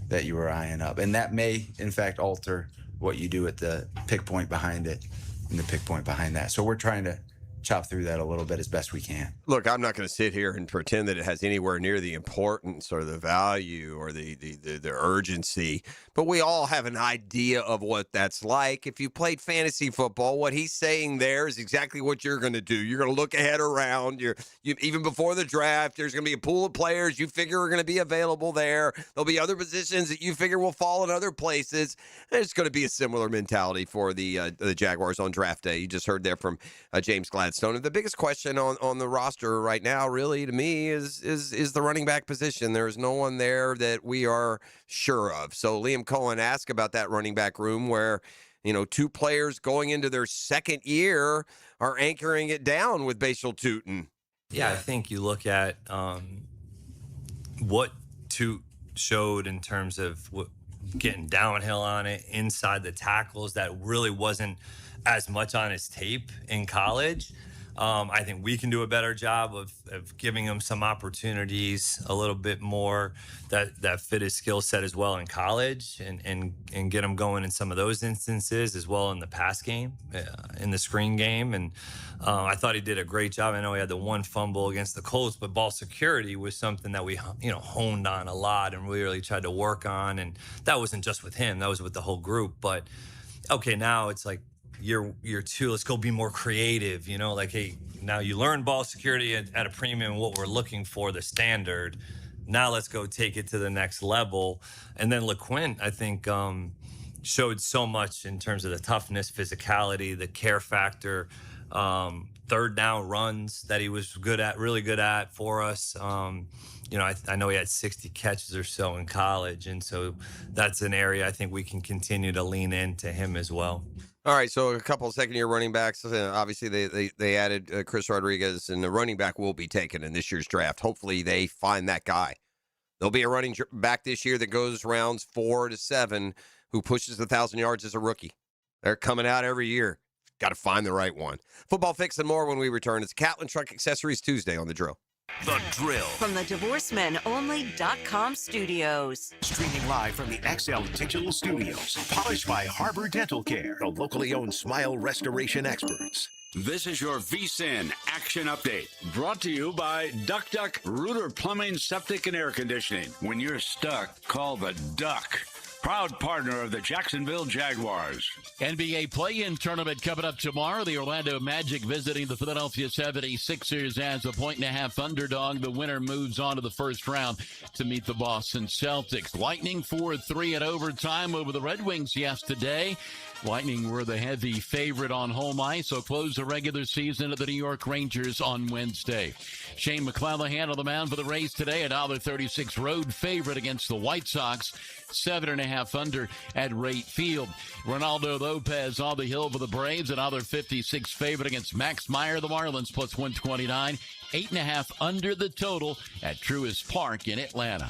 that you were eyeing up. And that may, in fact, alter what you do at the pick point behind it and the pick point behind that. So we're trying to chop through that a little bit as best we can. Look, I'm not going to sit here and pretend that it has anywhere near the importance or the value or the urgency, but we all have an idea of what that's like. If you played fantasy football, what he's saying there is exactly what you're going to do. You're going to look ahead around. You even before the draft, there's going to be a pool of players you figure are going to be available there. There'll be other positions that you figure will fall in other places. It's going to be a similar mentality for the Jaguars on draft day. You just heard there from James Gladstone. And the biggest question on the roster right now, really, to me, is the running back position. There is no one there that we are sure of. So Liam Cohen asked about that running back room where, two players going into their second year are anchoring it down with Bashal Tutin. Yeah, I think you look at what Toot showed in terms of getting downhill on it, inside the tackles, that really wasn't as much on his tape in college. I think we can do a better job of giving him some opportunities a little bit more that fit his skill set as well in college and get him going in some of those instances as well in the pass game, in the screen game. And I thought he did a great job. I know he had the one fumble against the Colts, but ball security was something that we honed on a lot and really tried to work on. And that wasn't just with him, that was with the whole group. But okay, now it's like, year two, let's go be more creative, like, hey, now you learn ball security at a premium, what we're looking for, the standard. Now let's go take it to the next level. And then LeQuint, I think, showed so much in terms of the toughness, physicality, the care factor, third down runs that he was really good at for us. I know he had 60 catches or so in college, and so that's an area I think we can continue to lean into him as well. All right, so a couple of second-year running backs. Obviously, they added Chris Rodriguez, and the running back will be taken in this year's draft. Hopefully, they find that guy. There'll be a running back this year that goes rounds 4 to 7 who pushes 1,000 yards as a rookie. They're coming out every year. Got to find the right one. Football Fix and more when we return. It's Catlin Truck Accessories Tuesday on The Drill. The Drill. From the DivorceMenOnly.com studios. Streaming live from the XL Digital Studios. Polished by Harbor Dental Care, the locally owned smile restoration experts. This is your VSIN Action Update, brought to you by Duck Duck Rooter Plumbing, Septic, and Air Conditioning. When you're stuck, call the Duck. Proud partner of the Jacksonville Jaguars. NBA play-in tournament coming up tomorrow. The Orlando Magic visiting the Philadelphia 76ers as a 1.5 underdog. The winner moves on to the first round to meet the Boston Celtics. Lightning 4-3 at overtime over the Red Wings yesterday. Lightning were the heavy favorite on home ice, so close the regular season at the New York Rangers on Wednesday. Shane McClanahan on the mound for the Rays today, $1.36 road favorite against the White Sox, 7.5 under at Rate Field. Ronaldo Lopez on the hill for the Braves, $1.56 favorite against Max Meyer, the Marlins, plus 129, 8.5 under the total at Truist Park in Atlanta.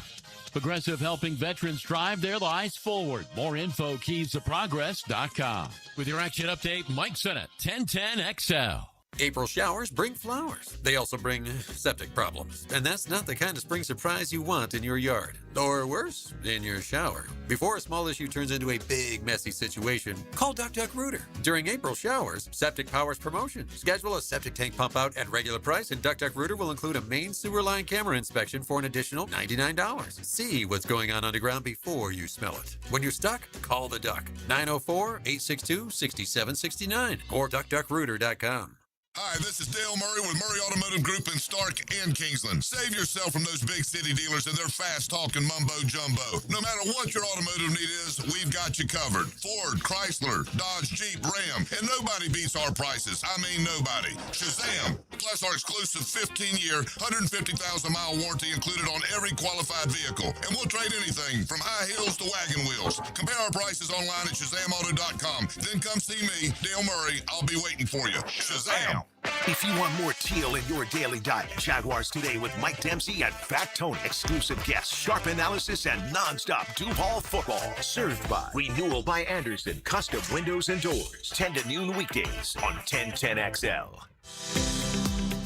Progressive helping veterans drive their lives forward. More info, keystoprogress.com. With your action update, Mike Sennett, 1010XL. April showers bring flowers. They also bring septic problems. And that's not the kind of spring surprise you want in your yard. Or worse, in your shower. Before a small issue turns into a big, messy situation, call Duck Duck Rooter. During April showers, Septic Powers promotion. Schedule a septic tank pump out at regular price, and Duck Duck Rooter will include a main sewer line camera inspection for an additional $99. See what's going on underground before you smell it. When you're stuck, call the Duck. 904-862-6769 or duckduckrooter.com. Hi, this is Dale Murray with Murray Automotive Group in Stark and Kingsland. Save yourself from those big city dealers and their fast-talking mumbo-jumbo. No matter what your automotive need is, we've got you covered. Ford, Chrysler, Dodge, Jeep, Ram, and nobody beats our prices. I mean nobody. Shazam! Plus our exclusive 15-year, 150,000-mile warranty included on every qualified vehicle. And we'll trade anything from high heels to wagon wheels. Compare our prices online at ShazamAuto.com. Then come see me, Dale Murray. I'll be waiting for you. Shazam! If you want more teal in your daily diet, Jaguars Today with Mike Dempsey and Fat Tony. Exclusive guests, sharp analysis, and nonstop Duval football. Served by Renewal by Anderson, custom windows and doors. 10 to noon weekdays on 1010XL.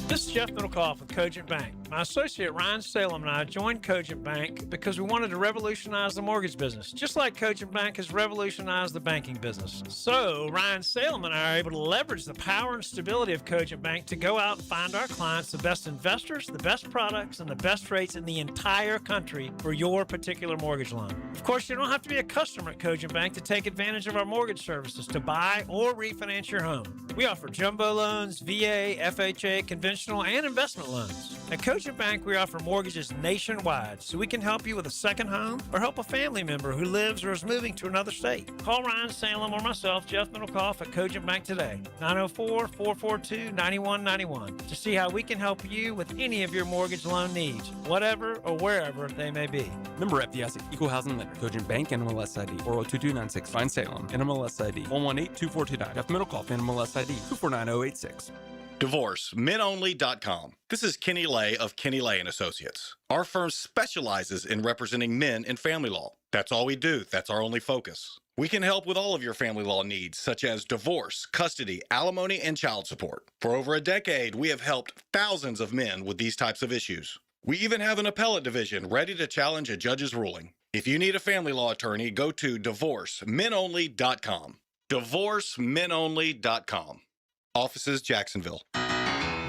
This is Jeff Middlecoff with Cogent Bank. My associate Ryan Salem and I joined Cogent Bank because we wanted to revolutionize the mortgage business, just like Cogent Bank has revolutionized the banking business. So Ryan Salem and I are able to leverage the power and stability of Cogent Bank to go out and find our clients the best investors, the best products, and the best rates in the entire country for your particular mortgage loan. Of course, you don't have to be a customer at Cogent Bank to take advantage of our mortgage services to buy or refinance your home. We offer jumbo loans, VA, FHA, conventional, and investment loans. At Cogent Bank, we offer mortgages nationwide, so we can help you with a second home or help a family member who lives or is moving to another state. Call Ryan Salem or myself, Jeff Middlecoff, at Cogent Bank today, 904-442-9191, to see how we can help you with any of your mortgage loan needs, whatever or wherever they may be. Member FDIC, Equal Housing Lender, Cogent Bank, NMLS ID 402296, Ryan Salem, NMLS ID 1182429, Jeff Middlecoff, NMLS ID 249086. DivorceMenOnly.com. This is Kenny Lay of Kenny Lay & Associates. Our firm specializes in representing men in family law. That's all we do. That's our only focus. We can help with all of your family law needs, such as divorce, custody, alimony, and child support. For over a decade, we have helped thousands of men with these types of issues. We even have an appellate division ready to challenge a judge's ruling. If you need a family law attorney, go to DivorceMenOnly.com. DivorceMenOnly.com. Offices, Jacksonville.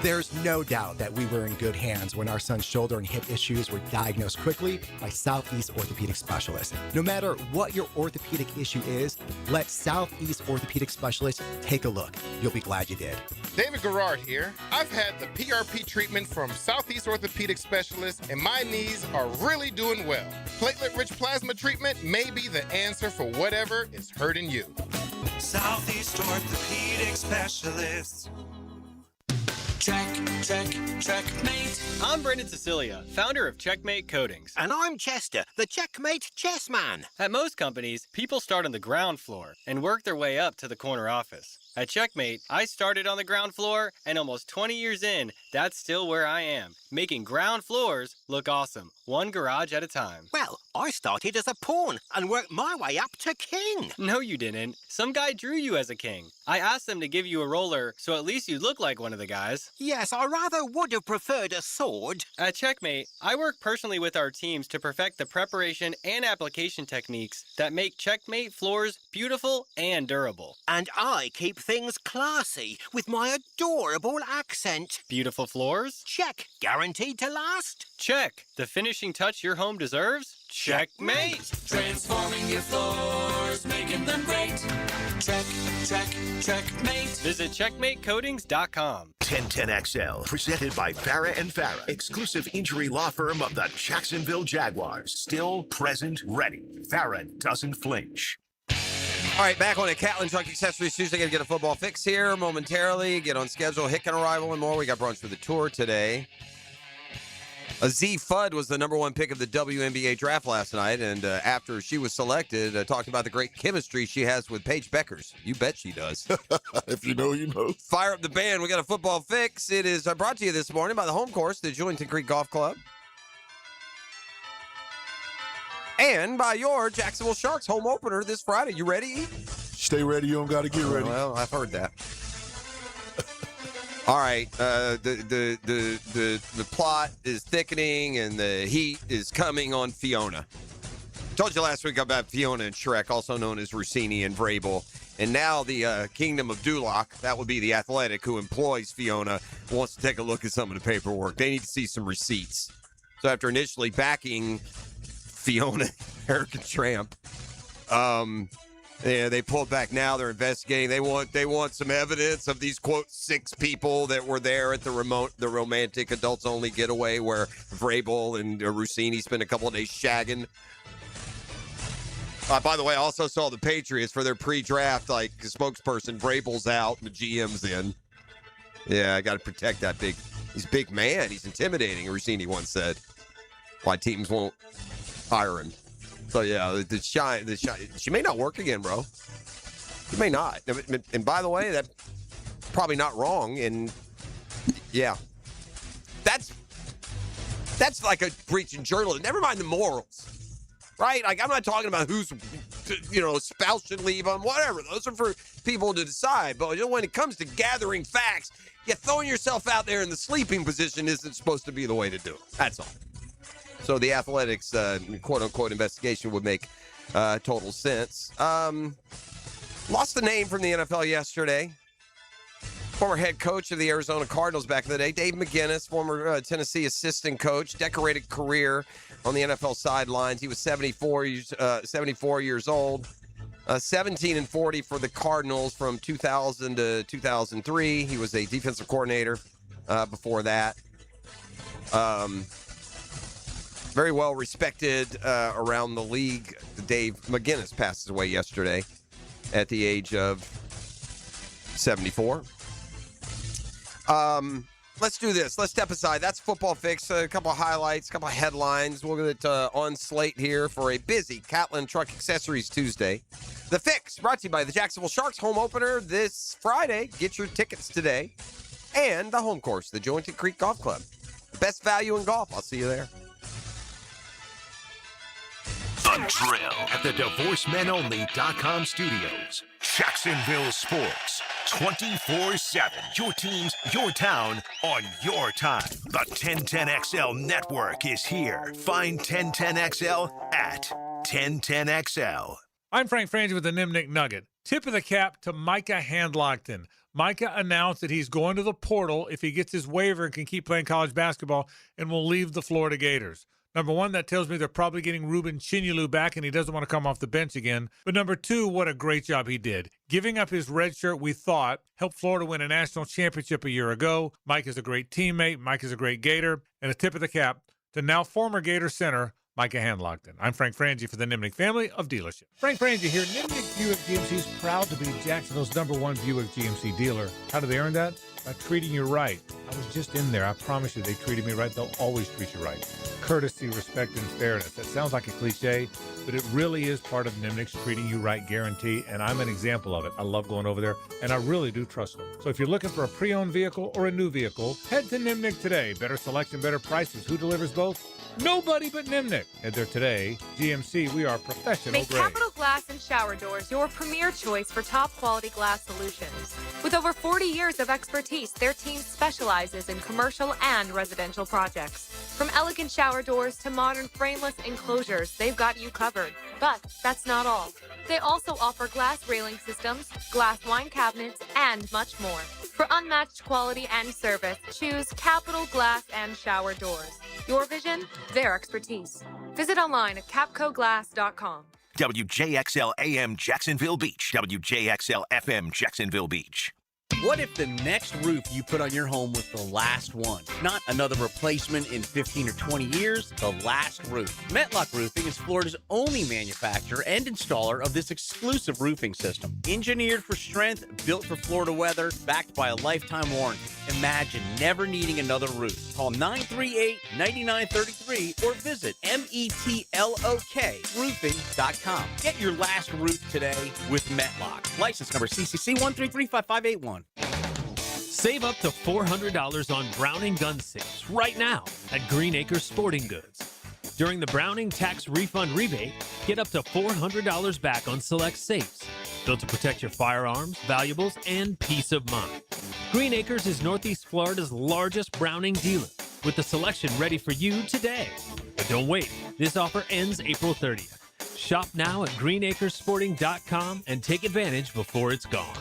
There's no doubt that we were in good hands when our son's shoulder and hip issues were diagnosed quickly by Southeast Orthopedic Specialists. No matter what your orthopedic issue is, let Southeast Orthopedic Specialists take a look. You'll be glad you did. David Garrard here. I've had the PRP treatment from Southeast Orthopedic Specialists, and my knees are really doing well. Platelet-rich plasma treatment may be the answer for whatever is hurting you. Southeast Orthopedic Specialists. Checkmate. I'm Brendan Cecilia, founder of Checkmate Coatings. And I'm Chester, the Checkmate chess man. At most companies, people start on the ground floor and work their way up to the corner office. At Checkmate, I started on the ground floor, and almost 20 years in, that's still where I am, making ground floors look awesome, one garage at a time. Well, I started as a pawn and worked my way up to king. No, you didn't. Some guy drew you as a king. I asked them to give you a roller, so at least you'd look like one of the guys. Yes, I rather would have preferred a sword. At Checkmate, I work personally with our teams to perfect the preparation and application techniques that make Checkmate floors beautiful and durable. And I keep things classy with my adorable accent. Beautiful floors? Check. Guaranteed to last? Check. The finishing touch your home deserves? Checkmate. Transforming your floors, making them great. Checkmate. Visit checkmatecoatings.com. 1010XL, presented by Farah and Farah, exclusive injury law firm of the Jacksonville Jaguars. Still present, ready. Farah doesn't flinch. All right, back on a Catlin Truck Accessories Tuesday. Going to get a football fix here momentarily. Get on schedule. Hicken arrival and more. We got brunch for the tour today. Aziz Fudd was the number one pick of the WNBA draft last night, and after she was selected, talked about the great chemistry she has with Paige Beckers. You bet she does. If you know, you know. Fire up the band. We got a football fix. It is brought to you this morning by the home course, the Julington Creek Golf Club. And by your Jacksonville Sharks home opener this Friday. You ready? Stay ready. You don't got to get ready. Well, I've heard that. All right. The plot is thickening and the heat is coming on Fiona. Told you last week about Fiona and Shrek, also known as Rossini and Vrabel. And now the Kingdom of Duloc, that would be the Athletic who employs Fiona, wants to take a look at some of the paperwork. They need to see some receipts. So after initially backing Fiona, American Tramp, they pulled back now. They're investigating. They want some evidence of these, quote, 6 people that were there at the romantic adults-only getaway where Vrabel and Rossini spent a couple of days shagging. By the way, I also saw the Patriots for their pre-draft, spokesperson. Vrabel's out, and the GM's in. Yeah, I got to protect that he's a big man. He's intimidating, Rossini once said. Why teams won't hire him. So, yeah, the shine, she may not work again, bro. She may not. And by the way, that's probably not wrong. And Yeah. That's like a breach in journalism. Never mind the morals, right? Like, I'm not talking about who's, spouse should leave on, whatever. Those are for people to decide. But when it comes to gathering facts, throwing yourself out there in the sleeping position isn't supposed to be the way to do it. That's all. So the Athletics, quote-unquote, investigation would make total sense. Lost the name from the NFL yesterday. Former head coach of the Arizona Cardinals back in the day, Dave McGinnis, former Tennessee assistant coach, decorated career on the NFL sidelines. He was 74 years old, 17-40 for the Cardinals from 2000 to 2003. He was a defensive coordinator before that. Very well respected around the league. Dave McGinnis passes away yesterday at the age of 74. Let's do this. Let's step aside. That's Football Fix. A couple of highlights, a couple of headlines. We'll get on slate here for a busy Catlin Truck Accessories Tuesday. The Fix, brought to you by the Jacksonville Sharks home opener this Friday. Get your tickets today. And the home course, the Jointed Creek Golf Club. The best value in golf. I'll see you there. The Drill at the DivorceMenOnly.com studios. Jacksonville Sports. 24/7. Your teams, your town, on your time. The 1010XL network is here. Find 1010XL at 1010XL. I'm Frank Frangie with the Nimnik Nugget. Tip of the cap to Micah Handlockton. Micah announced that he's going to the portal if he gets his waiver and can keep playing college basketball and will leave the Florida Gators. Number one, that tells me they're probably getting Ruben Chinyelu back and he doesn't want to come off the bench again. But number two, what a great job he did. Giving up his red shirt, we thought, helped Florida win a national championship a year ago. Mike is a great teammate. Mike is a great Gator. And a tip of the cap to now former Gator center, Micah Handlockton. I'm Frank Frangie for the Nimnik family of dealership. Frank Frangie here. Nimnik Buick GMC is proud to be Jacksonville's #1 Buick GMC dealer. How do they earn that? By treating you right. I was just in there. I promise you they treated me right. They'll always treat you right. Courtesy, respect, and fairness. That sounds like a cliche, but it really is part of Nimnik's treating you right guarantee, and I'm an example of it. I love going over there, and I really do trust them. So if you're looking for a pre-owned vehicle or a new vehicle, head to Nimnik today. Better selection, better prices. Who delivers both? Nobody but Nimnik. Head there today. GMC, we are professional Make grade. Capital Glass and Shower Doors your premier choice for top quality glass solutions. With over 40 years of expertise, their team specializes in commercial and residential projects. From elegant shower doors to modern frameless enclosures, they've got you covered. But that's not all. They also offer glass railing systems, glass wine cabinets, and much more. For unmatched quality and service, choose Capital Glass and Shower Doors. Your vision, their expertise. Visit online at capcoglass.com. WJXL AM Jacksonville Beach. WJXL FM Jacksonville Beach. What if the next roof you put on your home was the last one? Not another replacement in 15 or 20 years, the last roof. Metlock Roofing is Florida's only manufacturer and installer of this exclusive roofing system. Engineered for strength, built for Florida weather, backed by a lifetime warranty. Imagine never needing another roof. Call 938-9933 or visit metlokroofing.com. Get your last roof today with Metlock. License number CCC 1335581. Save up to $400 on Browning gun safes right now at Green Acres Sporting Goods. During the Browning tax refund rebate, get up to $400 back on select safes, built to protect your firearms, valuables, and peace of mind. Green Acres is Northeast Florida's largest Browning dealer, with the selection ready for you today. But don't wait. This offer ends April 30th. Shop now at greenacresporting.com and take advantage before it's gone.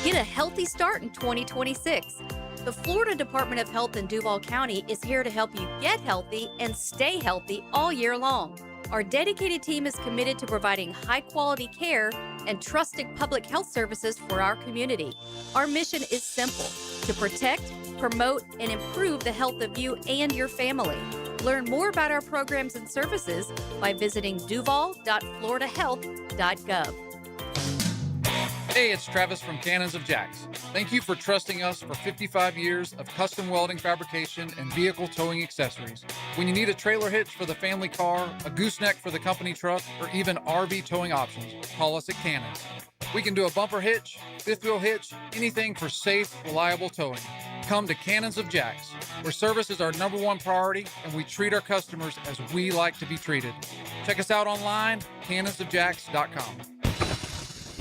Get a healthy start in 2026. The Florida Department of Health in Duval County is here to help you get healthy and stay healthy all year long. Our dedicated team is committed to providing high-quality care and trusted public health services for our community. Our mission is simple: to protect, promote, and improve the health of you and your family. Learn more about our programs and services by visiting duval.floridahealth.gov. Hey, it's Travis from Cannons of Jacks. Thank you for trusting us for 55 years of custom welding fabrication and vehicle towing accessories. When you need a trailer hitch for the family car, a gooseneck for the company truck, or even RV towing options, call us at Cannons. We can do a bumper hitch, fifth wheel hitch, anything for safe, reliable towing. Come to Cannons of Jacks, where service is our #1 priority and we treat our customers as we like to be treated. Check us out online, cannonsofjacks.com.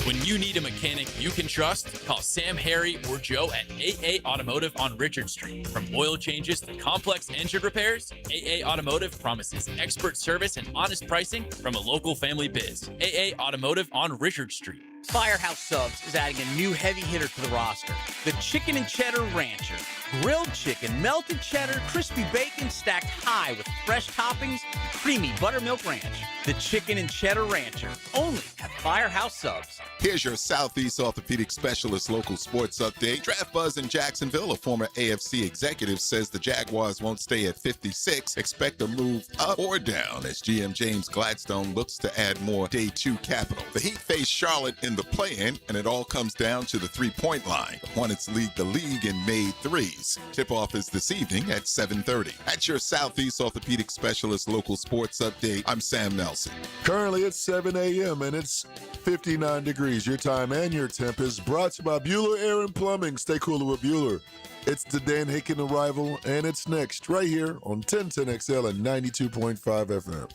When you need a mechanic you can trust, call Sam, Harry, or Joe at AA Automotive on Richard Street. From oil changes to complex engine repairs, AA Automotive promises expert service and honest pricing from a local family biz. AA Automotive on Richard Street. Firehouse Subs is adding a new heavy hitter to the roster, the Chicken and Cheddar Rancher. Grilled chicken, melted cheddar, crispy bacon stacked high with fresh toppings, creamy buttermilk ranch. The Chicken and Cheddar Rancher, only at Firehouse Subs. Here's your Southeast Orthopedic Specialist local sports update. Draft buzz in Jacksonville. A former AFC executive says the Jaguars won't stay at 56. Expect a move up or down as GM James Gladstone looks to add more Day 2 capital. The Heat face Charlotte in the play-in, and it all comes down to the three-point line. The Hornets lead the league in made threes. Tip-off is this evening at 7:30. At your Southeast Orthopedic Specialist local sports update, I'm Sam Nelson. Currently it's 7 a.m. and it's 59 degrees. Your time and your temp is brought to you by Bueller Air and Plumbing. Stay cooler with Bueller. It's the Dan Hicken Arrival, and it's next right here on 1010XL and 92.5 FM.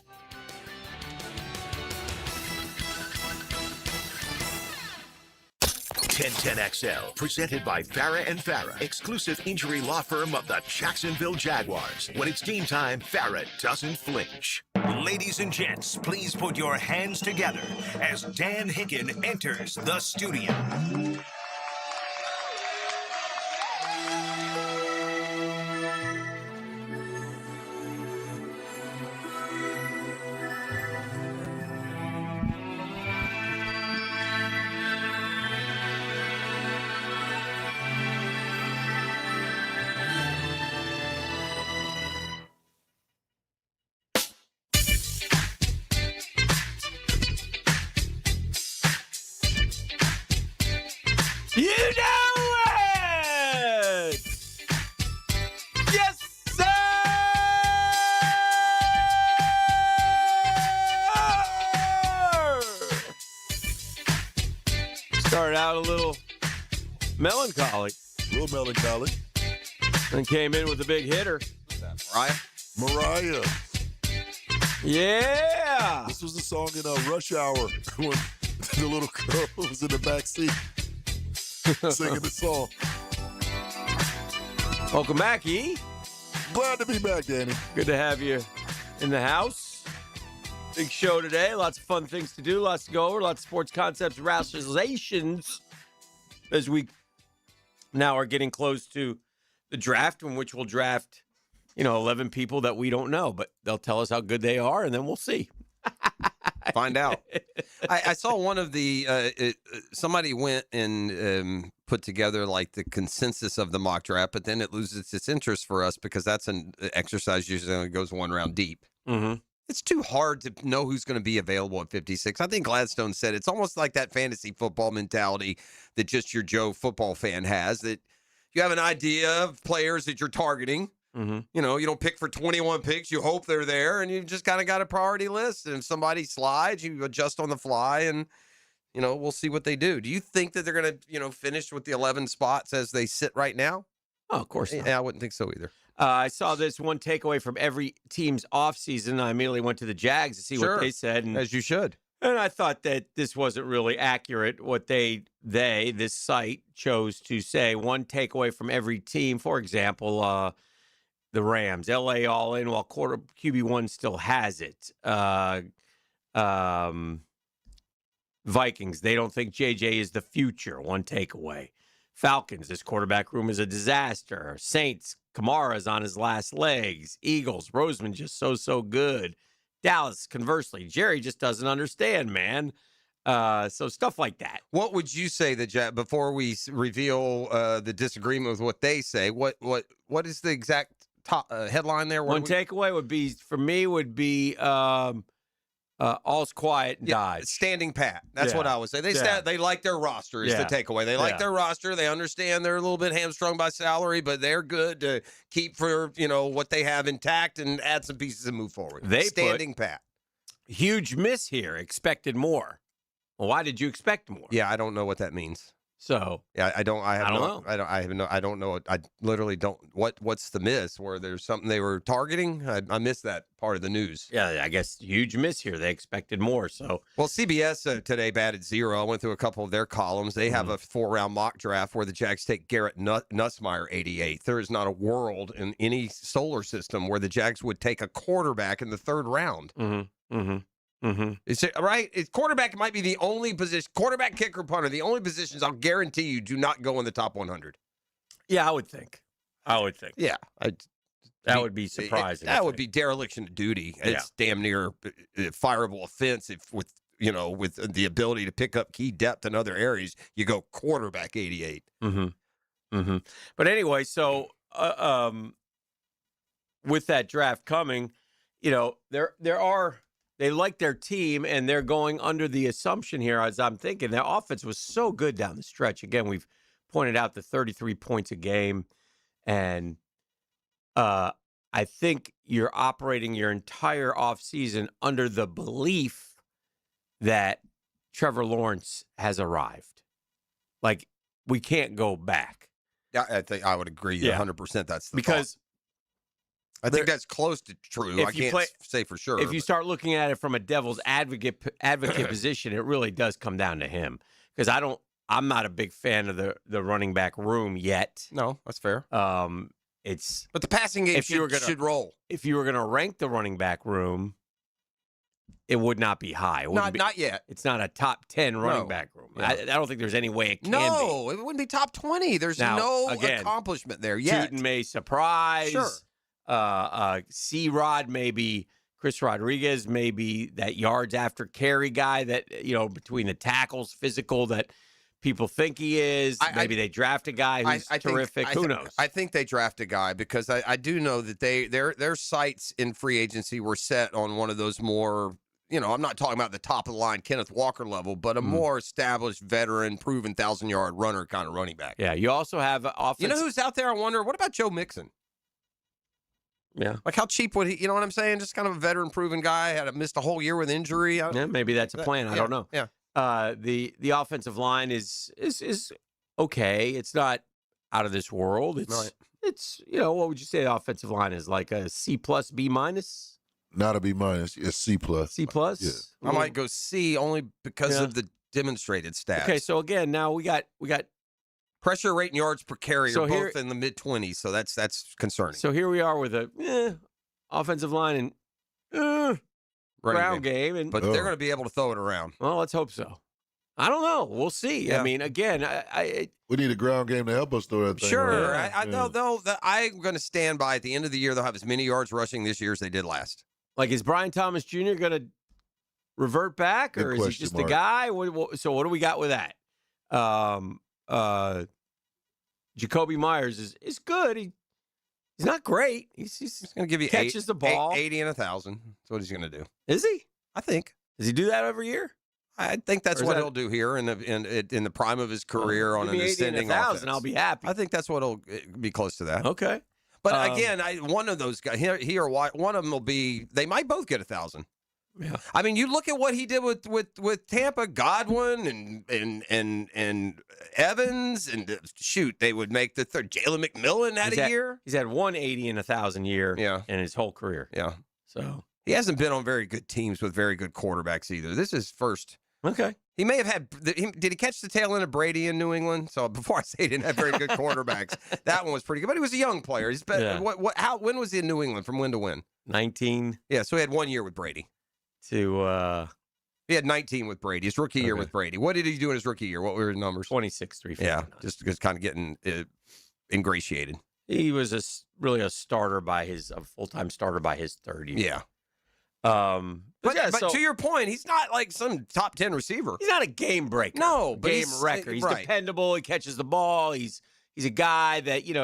1010XL, presented by Farah and Farah, exclusive injury law firm of the Jacksonville Jaguars. When it's team time, Farah doesn't flinch. Ladies and gents, please put your hands together as Dan Hicken enters the studio. You know it! Yes, sir! Started out a little melancholy. A little melancholy. And came in with a big hitter. Who's that, Mariah. Yeah! This was the song in Rush Hour when the little girl was in the back seat singing the song. Welcome back, E. Glad to be back, Danny. Good to have you in the house. Big show today. Lots of fun things to do. Lots to go over. Lots of sports concepts, rationalizations as we now are getting close to the draft, in which we'll draft, 11 people that we don't know, but they'll tell us how good they are, and then we'll see. Find out. I saw one of the somebody went and put together like the consensus of the mock draft, but then it loses its interest for us because that's an exercise usually only goes one round deep. Mm-hmm. It's too hard to know who's going to be available at 56. I think Gladstone said it's almost like that fantasy football mentality that just your Joe football fan has, that you have an idea of players that you're targeting. Mm-hmm. You don't pick for 21 picks. You hope they're there, and you've just kind of got a priority list. And if somebody slides, you adjust on the fly, and, we'll see what they do. Do you think that they're going to, finish with the 11 spots as they sit right now? Oh, of course not. Yeah, I wouldn't think so either. I saw this one takeaway from every team's offseason. I immediately went to the Jags to see what they said. And, as you should. And I thought that this wasn't really accurate, what this site chose to say. One takeaway from every team, for example, the Rams, LA all in while QB1 still has it. Vikings, they don't think JJ is the future. One takeaway. Falcons, this quarterback room is a disaster. Saints, Kamara's on his last legs. Eagles, Roseman just so good. Dallas, conversely, Jerry just doesn't understand, man. So stuff like that. What would you say that before we reveal the disagreement with what they say? What is the exact headline there? One takeaway would be all's quiet and dies. Standing pat. That's what I would say. They like their roster is the takeaway. They like their roster. They understand they're a little bit hamstrung by salary, but they're good to keep for, what they have intact and add some pieces and move forward. Standing pat. Huge miss here. Expected more. Well, why did you expect more? Yeah, I don't know what that means. So yeah, I don't know. I don't know. I literally don't. What's the miss? Where there's something they were targeting? I missed that part of the news. Yeah, I guess huge miss here. They expected more. So well, CBS today batted 0. I went through a couple of their columns. They have a 4-round mock draft where the Jags take Garrett Nussmeier 88th. There is not a world in any solar system where the Jags would take a quarterback in the 3rd round. Is it right? Quarterback might be the only position. Quarterback, kicker, punter, the only positions I'll guarantee you do not go in the top 100. Yeah, I would think. Yeah, that would be surprising. That would be dereliction of duty. It's damn near fireable offense with the ability to pick up key depth in other areas. You go quarterback 88. But anyway, so with that draft coming, they like their team, and they're going under the assumption here, as I'm thinking, their offense was so good down the stretch. Again, we've pointed out the 33 points a game, and I think you're operating your entire offseason under the belief that Trevor Lawrence has arrived. Like, we can't go back. Yeah, I think I would agree 100%. That's the because thought. I think that's close to true. I can't say for sure. If you start looking at it from a devil's advocate position, it really does come down to him. Because I'm not a big fan of the running back room yet. No, that's fair. But the passing game should roll. If you were going to rank the running back room, it would not be high. Not yet. It's not a top 10 running back room. Yeah. I don't think there's any way it can be. No, it wouldn't be top 20. There's no accomplishment there yet. Tootin may surprise. Sure. C-Rod, maybe Chris Rodriguez, maybe that yards after carry guy that, between the tackles, physical that people think he is. Maybe they draft a guy who's terrific. Who knows? I think they draft a guy because I do know that their sights in free agency were set on one of those more, I'm not talking about the top of the line Kenneth Walker level, but a more established veteran, proven 1,000-yard runner kind of running back. Yeah, you also have offense. You know who's out there? I wonder, what about Joe Mixon? Yeah. Like, how cheap would he, you know what I'm saying? Just kind of a veteran proven guy, missed a whole year with injury. Yeah, maybe that's a plan. I don't know. Yeah. The offensive line is okay. It's not out of this world. It's what would you say the offensive line is? Like a C+, B-? Not a B-, it's C+. C+? Yeah. I might go C only because of the demonstrated stats. Okay, so again, now we got pressure rate and yards per carry So are here- both in the mid-20s, so that's concerning. So here we are with a offensive line and ground game, and but they're going to be able to throw it around. Well, let's hope so. I don't know. We'll see. Yeah. I mean, again, we need a ground game to help us throw that thing. Sure. around. I'm going to stand by at the end of the year, they'll have as many yards rushing this year as they did last. Like, is Brian Thomas Jr. going to revert back, or Good is he question just mark. the guy? So what do we got with that? Jacoby Myers is good. He's not great. He's going to give you catches the ball. 80 and 1,000. That's what he's going to do. Is he? I think. Does he do that every year? I think that's Or is what that- he'll do here in the prime of his career on Give an me 80 and ascending 1,000, offense. I'll be happy. I think that's what he'll be close to that. Okay. But again, one of those guys, he or one of them will be. They might both get 1,000. Yeah. I mean, you look at what he did with Tampa, Godwin and Evans, and shoot, they would make the third. Jalen McMillan had a year. He's had 180 and 1,000 year Yeah. in his whole career. Yeah. So He hasn't been on very good teams with very good quarterbacks either. This is first. Okay. He may have had. Did he catch the tail end of Brady in New England? So before I say he didn't have very good quarterbacks, that one was pretty good. But he was a young player. He's been. Yeah. When was he in New England? From when to when? 19 Yeah. So he had 1 year with Brady. to He had 19 with Brady. His rookie year with Brady. What did he do in his rookie year? What were his numbers? 26, 359. Yeah. Just kind of getting ingratiated. He was really a full-time starter by his third year. Yeah. But But to your point, he's not like some top 10 receiver. he's not a game breaker. No, but game he's wrecker. He's right. dependable. He catches the ball. He's a guy that you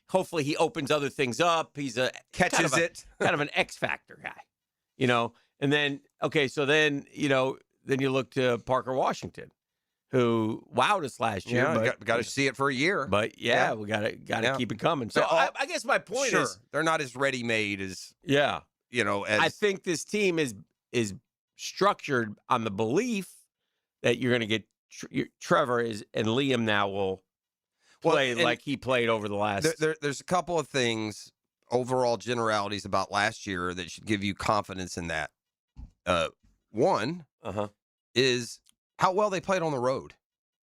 hopefully he opens other things up. He's a Catches it. kind of an X factor guy. And then then you look to Parker Washington, who wowed us last year. Yeah, but got to see it for a year. But Yeah. we got to Yeah. keep it coming. So They're all- I guess my point sure, is, they're not as ready-made as yeah, as I think this team is structured on the belief that you're going to get Trevor and Liam now will play like he played over the last. There's a couple of things, overall generalities about last year that should give you confidence in that. One is how well they played on the road.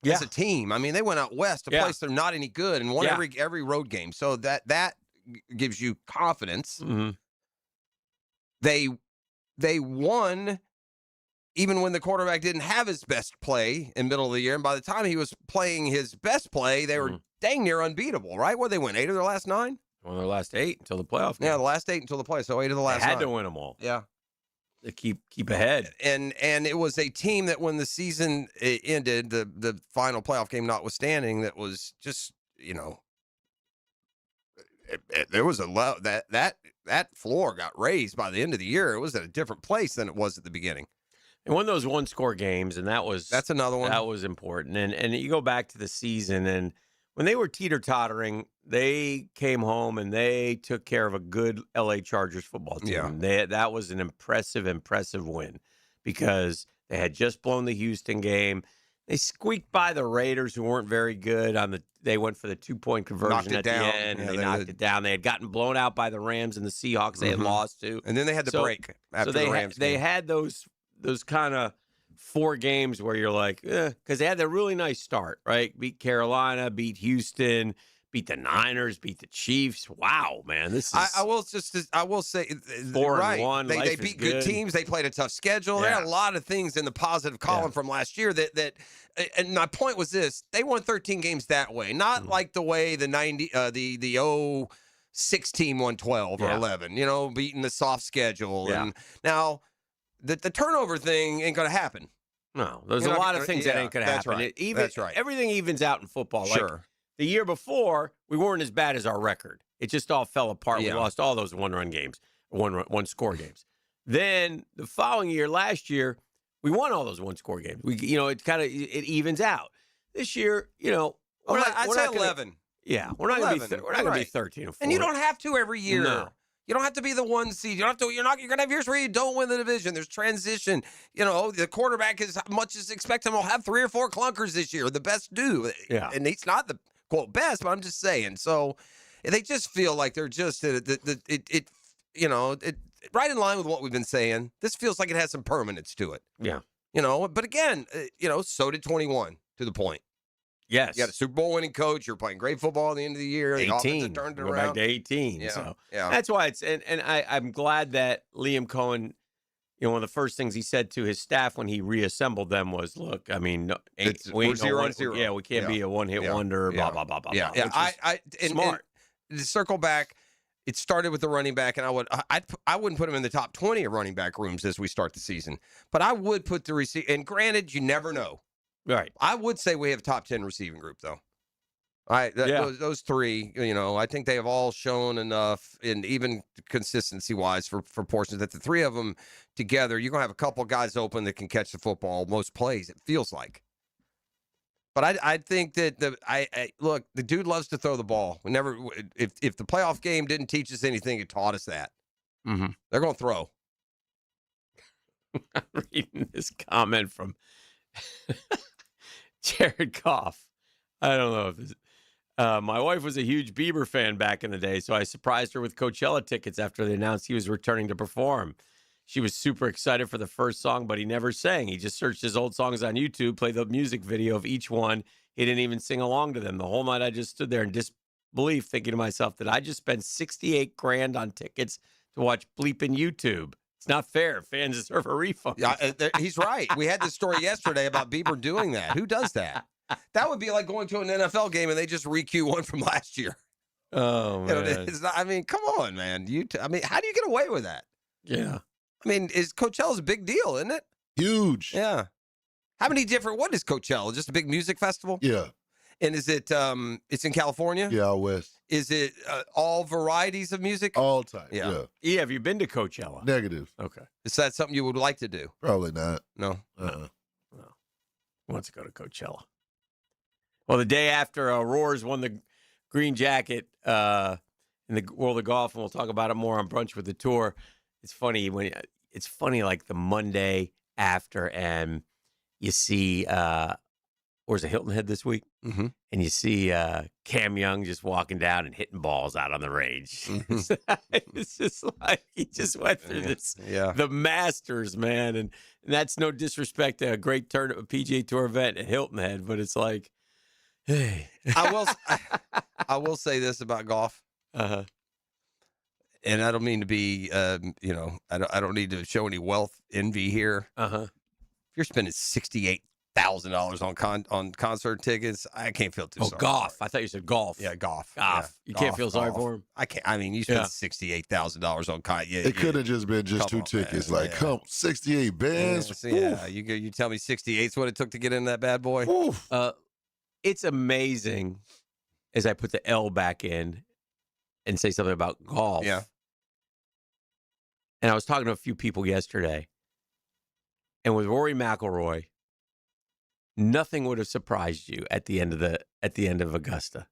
As a team. I mean, they went out west, a place they're not any good, and won every road game. So that gives you confidence. Mm-hmm. They won even when the quarterback didn't have his best play in the middle of the year. And by the time he was playing his best play, they were dang near unbeatable, right? Where they win 8 of their last 9? Well, their last 8 until the playoff game. Yeah, the last 8 until the playoff. So 8 of the last They had 9. to win them all. Yeah. To keep ahead. And it was a team that when the season ended, the final playoff game notwithstanding, that was just, there was that floor got raised by the end of the year. It was at a different place than it was at the beginning. And won those 1-score games, and that's another one. That was important. And you go back to the season, and when they were teeter-tottering, they came home and they took care of a good LA Chargers football team. Yeah. That was an impressive win because they had just blown the Houston game. They squeaked by the Raiders, who weren't very good. They went for the 2-point conversion at the end, and they knocked it down. They had gotten blown out by the Rams and the Seahawks. They had lost to, and then they had the break after the Rams. They had those kind of 4 games where you're like, because they had a really nice start, right? Beat Carolina, beat Houston, beat the Niners, beat the Chiefs. Wow, man, this is. I will say 4-1. They beat good teams. They played a tough schedule. Yeah. There are a lot of things in the positive column from last year that. And my point was this: they won 13 games that way, not like the way the 06 team won 12 or 11. Beating the soft schedule. Yeah. And now the turnover thing ain't going to happen. No, there's a lot of things that ain't going to happen. Right. That's right. Everything evens out in football. Sure. Like the year before, we weren't as bad as our record. It just all fell apart. Yeah. We lost all those one-run games, one-score games. Then the following year, last year, we won all those one-score games. It evens out. This year, I'd say 11. Yeah, we're not going to be 13 or 14. And you don't have to every year. No. You don't have to be the 1 seed. You don't have to. You're going to have years where you don't win the division. There's transition. The quarterback, as much as expect him, will have 3 or 4 clunkers this year. The best do. Yeah. And he's not the quote best, but I'm just saying. So they just feel like they're just right in line with what we've been saying. This feels like it has some permanence to it. Yeah. But again, so did 21 to the point. Yes. You got a Super Bowl winning coach. You're playing great football at the end of the year. The offense has turned it Go around. back to 18. Yeah. So Yeah. that's why I'm glad that Liam Cohen, one of the first things he said to his staff when he reassembled them was, look, I mean, we're 0-0. Yeah, we can't be a one-hit wonder, blah, blah, blah, blah, Yeah. blah. I smart. And to circle back, it started with the running back, and I wouldn't put him in the top 20 of running back rooms as we start the season. But I would put the receiver, and granted, you never know. Right. I would say we have a top 10 receiving group, though. Those 3, I think they have all shown enough, and even consistency-wise for portions, that the 3 of them together, you're going to have a couple guys open that can catch the football most plays, it feels like. But I think that look, the dude loves to throw the ball. We never, if the playoff game didn't teach us anything, it taught us that. Mm-hmm. They're going to throw. I'm reading this comment from Jared Goff. I don't know if this. My wife was a huge Bieber fan back in the day, so I surprised her with Coachella tickets after they announced he was returning to perform. She was super excited for the first song, but he never sang. He just searched his old songs on YouTube, played the music video of each one. He didn't even sing along to them. The whole night I just stood there in disbelief, thinking to myself that I just spent $68,000 on tickets to watch bleeping YouTube. It's not fair. Fans deserve a refund. Yeah, he's right. We had this story yesterday about Bieber doing that. Who does that? That would be like going to an NFL game and they just re-cue one from last year. Oh, man. It's not, come on, man. How do you get away with that? Yeah. Coachella's a big deal, isn't it? Huge. Yeah. What is Coachella? Just a big music festival? Yeah. And is it, it's in California? Yeah, out west. Is it all varieties of music? All types, yeah. Yeah, have you been to Coachella? Negative. Okay. Is that something you would like to do? Probably not. No? Uh-uh. Who wants to go to Coachella? Well, the day after Roars won the green jacket in the world of golf, and we'll talk about it more on Brunch with the Tour. It's funny like the Monday after, and you see, where's the Hilton Head this week? Mm-hmm. And you see Cam Young just walking down and hitting balls out on the range. It's just like he just went through this, the Masters, man. And that's no disrespect to a great PGA Tour event at Hilton Head, but it's like, hey. I will say this about golf. Uh-huh. And I don't mean to be, I don't need to show any wealth envy here. Uh-huh. If you're spending $68,000 on concert tickets, I can't feel too sorry. Golf. I thought you said golf. Yeah, golf. Yeah, you can't feel sorry golf. for him? I can't. I mean, you spend $68,000 on concert. It could have just been just two tickets. Man. Like, come, 68 bands. You tell me 68 is what it took to get in that bad boy? It's amazing as I put the L back in and say something about golf. Yeah. And I was talking to a few people yesterday. And with Rory McIlroy, nothing would have surprised you at the end of Augusta.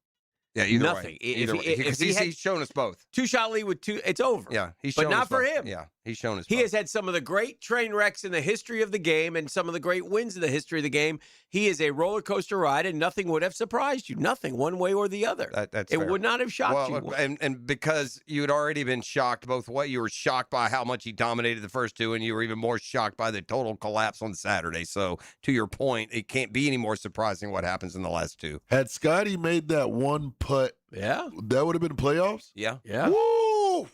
Yeah, either nothing. way. Either way. Because he's shown us both. Two-shot lead with two, it's over. Yeah, he's but shown not us for both. him. Yeah, he's shown us He both. has had some of the great train wrecks in the history of the game and some of the great wins in the history of the game. He is a roller coaster ride, and nothing would have surprised you. Nothing, one way or the other. That's it fair. would not have shocked you. And because you had already been shocked both ways, you were shocked by how much he dominated the first two, and you were even more shocked by the total collapse on Saturday. So, to your point, it can't be any more surprising what happens in the last two. Had Scotty made that one putt, that would have been playoffs? Yeah. Yeah. Woo!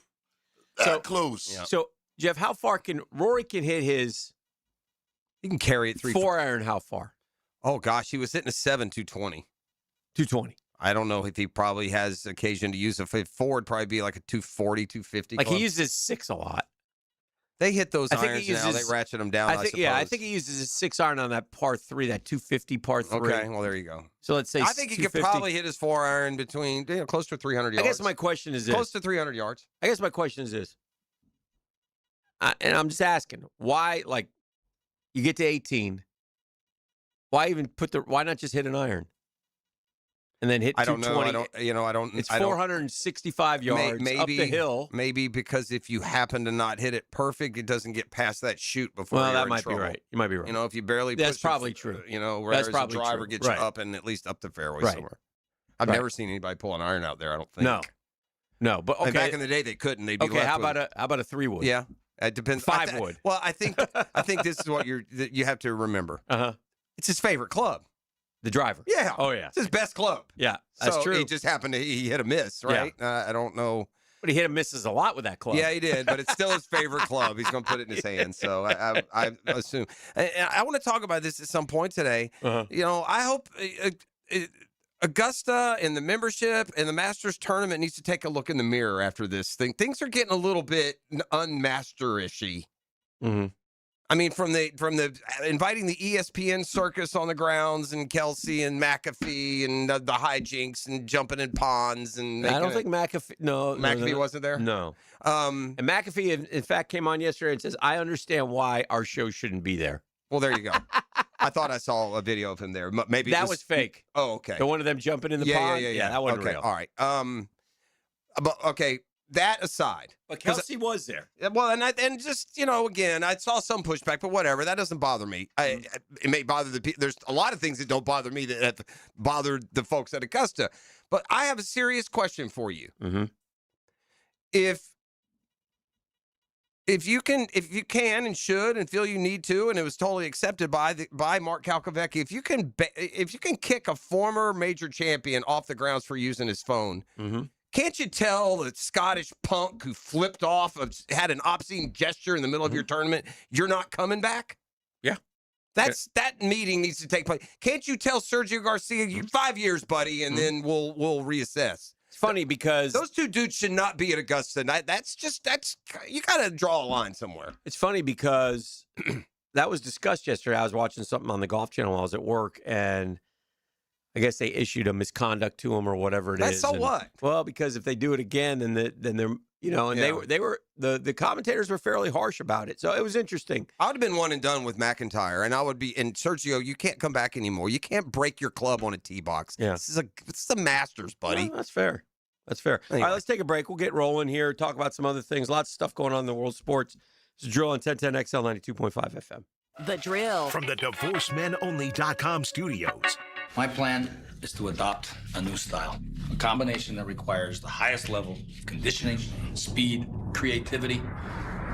That close. Yeah. So, Jeff, how far can Rory hit his? He can carry it 4 iron. How far? Oh gosh, he was hitting a 220. 220. I don't know if he probably has occasion to use it. If forward, probably be like a 240, 250. Like club. he uses 6 a lot. They hit those I think irons he uses, now. They ratchet them down. I think. suppose. Yeah, I think he uses his 6 iron on that par 3, that 250 par 3. Okay, well there you go. So let's say I think he could probably hit his 4 iron between close to 300 yards. I guess my question is this. Close to 300 yards. I guess my question is this. And I'm just asking, why, like, you get to 18, why not just hit an iron? And then hit 220? I don't. It's 465 yards up the hill. Maybe because if you happen to not hit it perfect, it doesn't get past that chute before well, you're that in might trouble. be right. You might be right. If you barely That's push probably it, true. Whereas the driver gets you up and at least up the fairway somewhere. I've never seen anybody pull an iron out there, I don't think. No, but okay. And back in the day, they couldn't. They'd be okay, left how with, about a 3 wood? Yeah, it depends. 5 wood. Well, I think this is what you have to remember. It's his favorite club. The driver. Yeah. Oh, yeah. It's his best club. Yeah, that's so true. He just happened to he hit a miss, right? I don't know. But he hit and misses a lot with that club. Yeah, he did, but it's still his favorite club. He's going to put it in his hand. So I assume. And I want to talk about this at some point today. I hope Augusta and the membership and the Masters tournament needs to take a look in the mirror after this thing. Things are getting a little bit unmaster-ishy. Mm-hmm. I mean, from the inviting the ESPN circus on the grounds and Kelsey and McAfee and the hijinks and jumping in ponds and I don't think McAfee. No, McAfee wasn't there. No. And McAfee, in fact, came on yesterday and says, "I understand why our show shouldn't be there." Well, there you go. I thought I saw a video of him there. Maybe that was fake. Oh, okay. The one of them jumping in the pond. Yeah, that wasn't okay. real. All right. But okay. That aside, but Kelsey was there. Well, and just again, I saw some pushback, but whatever. That doesn't bother me. It may bother the people. There's a lot of things that don't bother me that bother the folks at Augusta. But I have a serious question for you. Mm-hmm. If you can and should and feel you need to, and it was totally accepted by Mark Calcavecchi, if you can kick a former major champion off the grounds for using his phone. Mm-hmm. Can't you tell the Scottish punk who flipped off, had an obscene gesture in the middle of your tournament, you're not coming back? Yeah. That meeting needs to take place. Can't you tell Sergio Garcia, 5 years, buddy, and then we'll reassess? It's funny because those two dudes should not be at Augusta. That's you got to draw a line somewhere. It's funny because that was discussed yesterday. I was watching something on the Golf Channel while I was at work, and I guess they issued a misconduct to him or whatever it is. So what? Well, because if they do it again, then they're they were the commentators were fairly harsh about it. So it was interesting. I would have been one and done with McIntyre, and I would be. And Sergio, you can't come back anymore. You can't break your club on a tee box. Yeah, this is a Masters, buddy. Well, that's fair. That's fair. Anyway. All right, let's take a break. We'll get rolling here. Talk about some other things. Lots of stuff going on in the world of sports. It's a drill on 1010 XL 92.5 FM. The Drill. From the DivorceMenOnly.com studios. My plan is to adopt a new style, a combination that requires the highest level of conditioning, speed, creativity,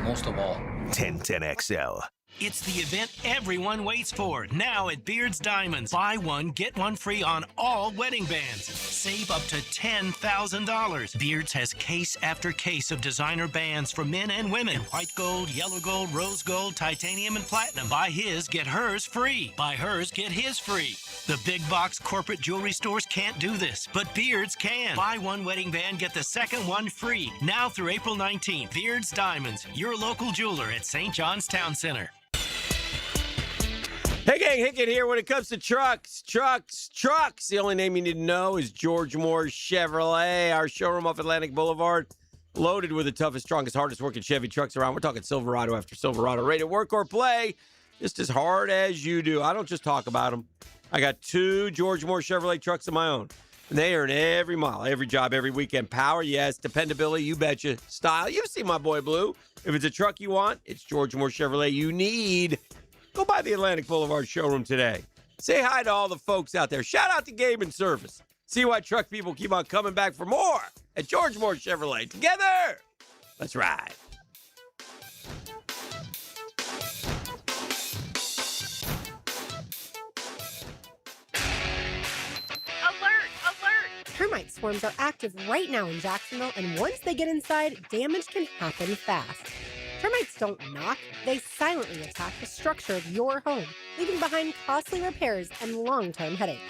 most of all, 1010XL. It's the event everyone waits for. Now at Beard's Diamonds. Buy one, get one free on all wedding bands. Save up to $10,000. Beard's has case after case of designer bands for men and women. White gold, yellow gold, rose gold, titanium, and platinum. Buy his, get hers free. Buy hers, get his free. The big box corporate jewelry stores can't do this, but Beard's can. Buy one wedding band, get the second one free. Now through April 19th. Beard's Diamonds, your local jeweler at St. John's Town Center. Hey, gang, Hickett here. When it comes to trucks, the only name you need to know is George Moore Chevrolet. Our showroom off Atlantic Boulevard, loaded with the toughest, strongest, hardest working Chevy trucks around. We're talking Silverado after Silverado, ready to work or play just as hard as you do. I don't just talk about them. I got 2 George Moore Chevrolet trucks of my own, and they earn every mile, every job, every weekend. Power, yes. Dependability, you betcha. Style, you've seen my boy Blue. If it's a truck you want, it's George Moore Chevrolet you need. Go by the Atlantic Boulevard showroom today. Say hi to all the folks out there. Shout out to Gabe and Service. See why truck people keep on coming back for more at George Moore Chevrolet. Together, let's ride. Termite swarms are active right now in Jacksonville, and once they get inside, damage can happen fast. Termites don't knock, they silently attack the structure of your home, leaving behind costly repairs and long-term headaches.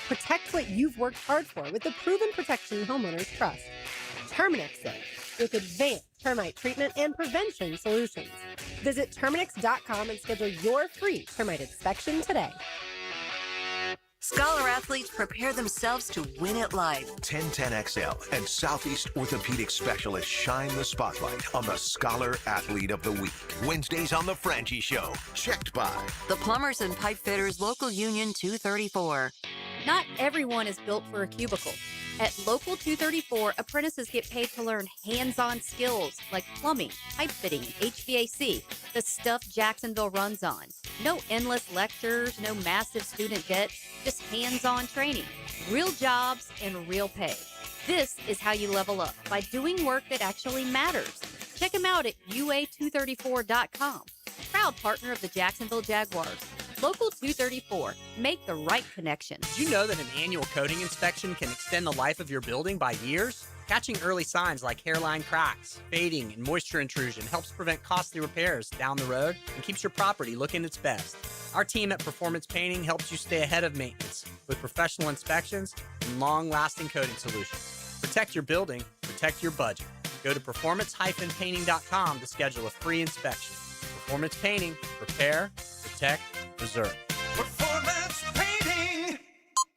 Protect what you've worked hard for with the proven protection homeowners trust. Terminix with advanced termite treatment and prevention solutions. Visit Terminix.com and schedule your free termite inspection today. Scholar athletes prepare themselves to win at life. 1010XL and Southeast Orthopedic Specialists shine the spotlight on the Scholar Athlete of the Week. Wednesdays on The Frangie Show. Checked by the Plumbers and Pipe Fitters Local Union 234. Not everyone is built for a cubicle. At Local 234, apprentices get paid to learn hands-on skills like plumbing, pipe fitting, HVAC, the stuff Jacksonville runs on. No endless lectures, no massive student debt, just hands-on training, real jobs, and real pay. This is how you level up, by doing work that actually matters. Check them out at UA234.com. Proud partner of the Jacksonville Jaguars. Local 234. Make the right connection. Did you know that an annual coating inspection can extend the life of your building by years? Catching early signs like hairline cracks, fading, and moisture intrusion helps prevent costly repairs down the road and keeps your property looking its best. Our team at Performance Painting helps you stay ahead of maintenance with professional inspections and long-lasting coating solutions. Protect your building, protect your budget. Go to performance-painting.com to schedule a free inspection. Performance Painting. Repair, protect, preserve. Performance Painting.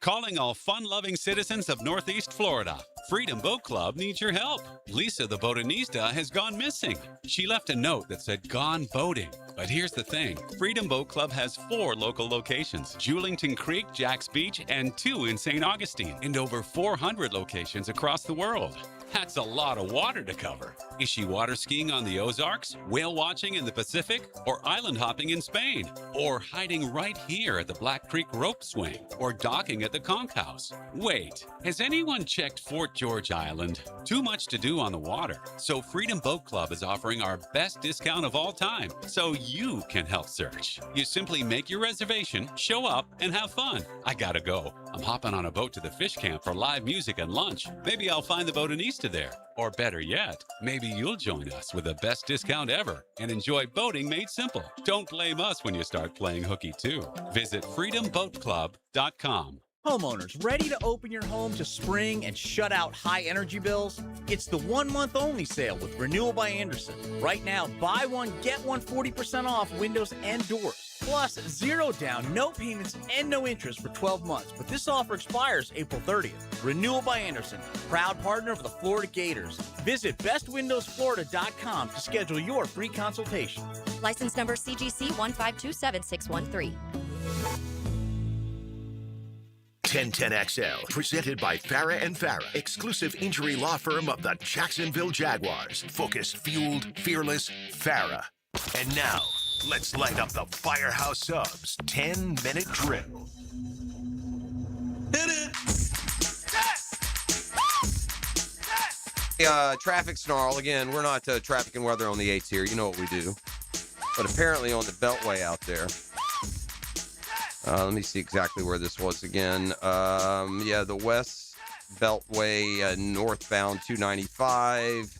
Calling all fun-loving citizens of Northeast Florida. Freedom Boat Club needs your help. Lisa the Botanista has gone missing. She left a note that said gone boating. But here's the thing. Freedom Boat Club has 4 local locations, Julington Creek, Jack's Beach, and 2 in St. Augustine, and over 400 locations across the world. That's a lot of water to cover. Is she water skiing on the Ozarks, whale watching in the Pacific, or island hopping in Spain? Or hiding right here at the Black Creek Rope Swing? Or docking at the Conch House? Wait, has anyone checked Fort George Island? Too much to do on the water, so Freedom Boat Club is offering our best discount of all time, so you can help search. You simply make your reservation, show up, and have fun. I gotta go. I'm hopping on a boat to the fish camp for live music and lunch. Maybe I'll find the Botanista there. Or better yet, maybe you'll join us with the best discount ever and enjoy boating made simple. Don't blame us when you start playing hooky too. Visit freedomboatclub.com. Homeowners, ready to open your home to spring and shut out high energy bills? It's the 1 month only sale with Renewal by Andersen. Right now, buy one, get one 40% off windows and doors. Plus, 0 down, no payments, and no interest for 12 months. But this offer expires April 30th. Renewal by Andersen, proud partner of the Florida Gators. Visit bestwindowsflorida.com to schedule your free consultation. License number CGC 1527613. 1010XL, presented by Farah and Farah, exclusive injury law firm of the Jacksonville Jaguars. Focused, fueled, fearless, Farah. And now, Let's light up the Firehouse Subs 10-minute drill. Traffic snarl. Again, we're not traffic and weather on the 8s here. You know what we do. But apparently on the Beltway out there. Let me see exactly where this was again. The West Beltway, northbound 295.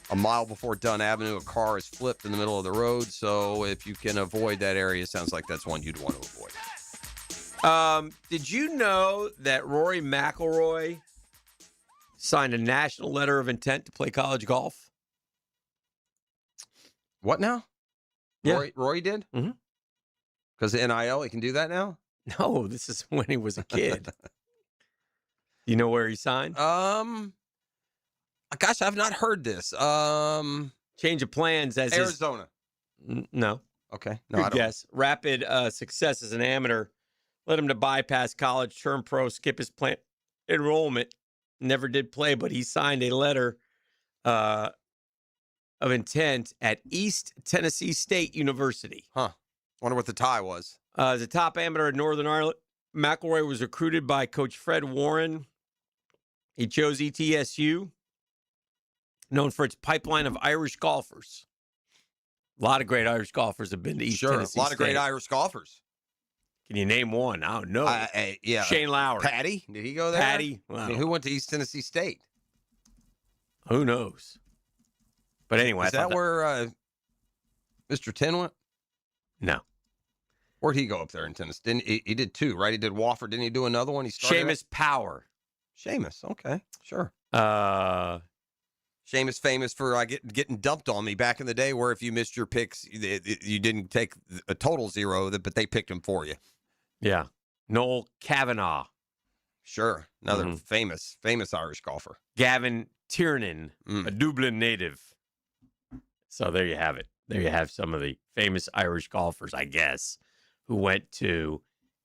A mile before Dunn Avenue, a car is flipped in the middle of the road. So if you can avoid that area, it sounds like that's one you'd want to avoid. Did you know that Rory McIlroy signed a national letter of intent to play college golf? What now? Yeah. Rory did? Mm-hmm. Because the NIL, he can do that now? No, this is when he was a kid. You know where he signed? Gosh, I've not heard this. Change of plans as Arizona. No. Okay. No, Good I don't. guess. Rapid success as an amateur led him to bypass college, turn pro, skip his enrollment. Never did play, but he signed a letter of intent at East Tennessee State University. Huh. Wonder what the tie was. As a top amateur in Northern Ireland, McIlroy was recruited by Coach Fred Warren. He chose ETSU, known for its pipeline of Irish golfers. A lot of great Irish golfers have been to East Tennessee State. A lot of great Irish golfers. Can you name one? I don't know. Yeah. Shane Lowry. Patty? Did he go there? Patty? I mean, who went to East Tennessee State? Who knows? But anyway. Is that where Mr. 10 went? No. Where'd he go up there in Tennessee? Didn't he did two, right? He did Wofford. Didn't he do another one? He started Seamus Power. Seamus. Okay. Sure. Seamus famous for getting dumped on me back in the day, where if you missed your picks, you didn't take a total zero, but they picked him for you. Yeah. Noel Kavanagh. Sure. Another famous Irish golfer. Gavin Tiernan, a Dublin native. So there you have it. There you have some of the famous Irish golfers, I guess, who went to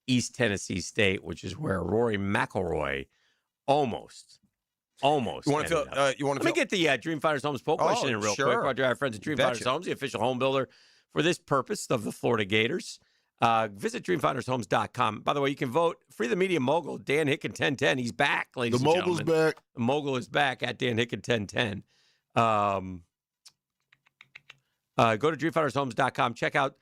East Tennessee State, which is where Rory McIlroy almost. You want to feel? Let me get the Dreamfighters Homes poll question in real quick. Brought to our friends at Dreamfighters Homes, the official home builder for this purpose of the Florida Gators. Visit dreamfindershomes.com. By the way, you can vote free the media mogul, Dan Hicken 1010. He's back, ladies and gentlemen. The mogul's back. The mogul is back at Dan Hicken 1010. Go to dreamfindershomes.com. Check out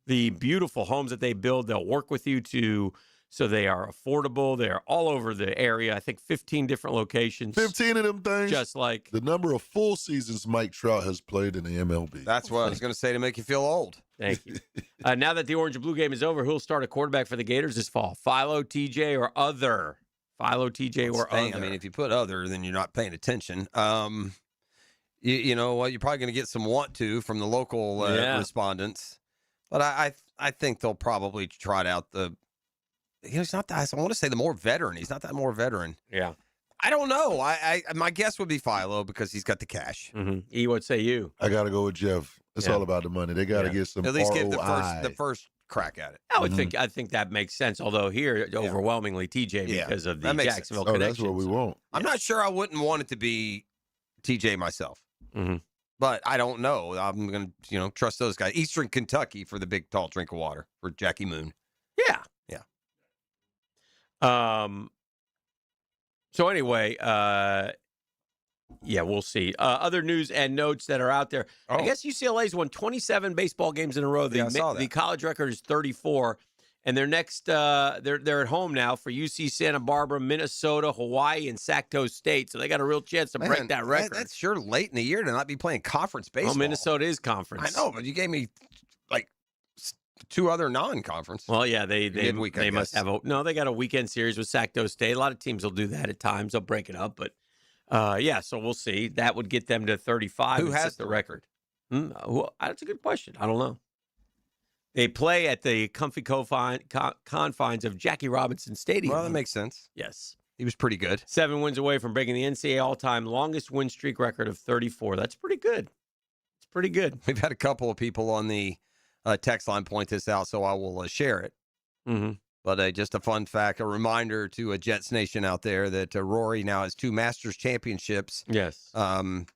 the beautiful homes that they build. They'll work with you so they are affordable. They're all over the area. I think 15 different locations. 15 of them things. Just like the number of full seasons Mike Trout has played in the MLB. That's what I was going to say to make you feel old. Thank you. Now that the Orange and Blue game is over, who'll start a quarterback for the Gators this fall? Philo, TJ, or other? Philo, TJ, or other? I mean, if you put other, then you're not paying attention. You know what? You're probably going to get some want to from the local respondents. But I think they'll probably trot out he's not that, I want to say the more veteran. He's not that more veteran. Yeah. I don't know. My guess would be Philo because he's got the cash. Mm-hmm. E, what say you? I got to go with Jeff. It's all about the money. They got to get some at least ROI. get the first crack at it. I think that makes sense. Although here, overwhelmingly TJ because of the Jacksonville connection. That's what we want. I'm not sure I wouldn't want it to be TJ myself. Mm-hmm. But I don't know. I'm going to, trust those guys. Eastern Kentucky for the big, tall drink of water for Jackie Moon. Yeah. So anyway, we'll see. Other news and notes that are out there. I guess UCLA's won 27 baseball games in a row. The college record is 34. And their next, they're at home now for UC Santa Barbara, Minnesota, Hawaii, and Sac-Tow State. So they got a real chance to break that record. That's sure late in the year to not be playing conference baseball. Well, Minnesota is conference. I know, but you gave me like two other non-conference. Well, yeah, they must have they got a weekend series with Sac-Tow State. A lot of teams will do that at times. They'll break it up, but so we'll see. That would get them to 35. Who has the record? That's a good question. I don't know. They play at the comfy confines of Jackie Robinson Stadium. Well, that makes sense. Yes. He was pretty good. 7 wins away from breaking the NCAA all-time longest win streak record of 34. That's pretty good. It's pretty good. We've had a couple of people on the text line point this out, so I will share it. Mm-hmm. But just a fun fact, a reminder to a Jets Nation out there that Rory now has 2 Masters championships. Yes. In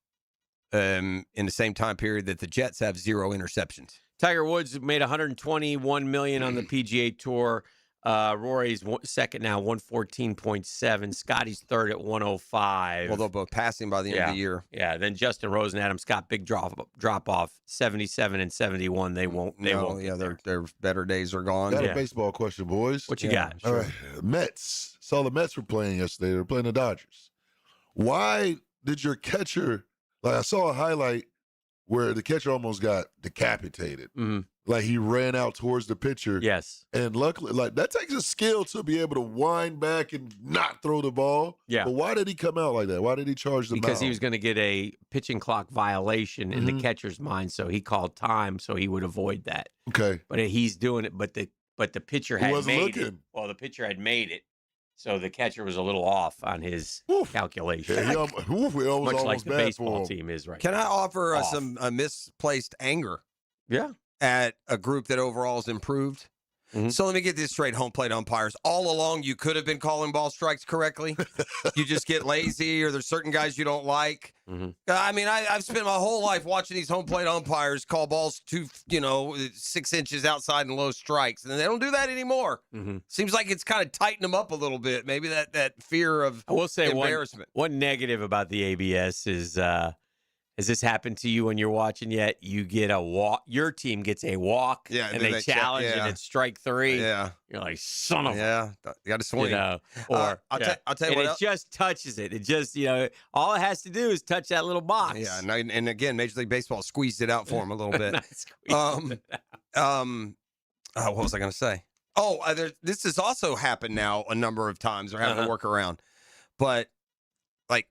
the same time period that the Jets have 0 interceptions. Tiger Woods made $121 million on the PGA Tour. Rory's second now, 114.7. Scotty's third at 105. Well, they'll both passing by the end of the year. Yeah. Then Justin Rose and Adam Scott, big drop off, 77 and 71. They won't. Yeah, their better days are gone. Got a baseball question, boys. What you got? All right, Mets. Saw the Mets were playing yesterday. They were playing the Dodgers. Why did your catcher? Like I saw a highlight where the catcher almost got decapitated. Mm-hmm. Like he ran out towards the pitcher. Yes. And luckily, like that takes a skill to be able to wind back and not throw the ball. Yeah. But why did he come out like that? Why did he charge the Because mound? he was going to get a pitching clock violation in the catcher's mind, so he called time so he would avoid that. Okay. But he's doing it, but the pitcher had wasn't made it. looking. Well, the pitcher had made it, so the catcher was a little off on his calculation. Yeah, he was Much like almost the bad for baseball him. team is right Can now. I offer Off. some misplaced anger? Yeah. At a group that overall has improved. So let me get this straight, home plate umpires. All along, you could have been calling ball strikes correctly. You just get lazy, or there's certain guys you don't like. I mean, I've spent my whole life watching these home plate umpires call balls 6 inches outside and low strikes, and they don't do that anymore. Seems like it's kind of tightened them up a little bit. Maybe that fear of I will say embarrassment. One negative about the ABS is, has this happened to you when you're watching yet? You get a walk. Your team gets a walk, and they challenge, and it's strike 3. Yeah, you're like, son of a. You got to swing. Or I'll tell you and what. it just touches it. It just all it has to do is touch that little box. Yeah, and again, Major League Baseball squeezed it out for him a little bit. What was I going to say? Oh, this has also happened now a number of times. They're having to work around, but like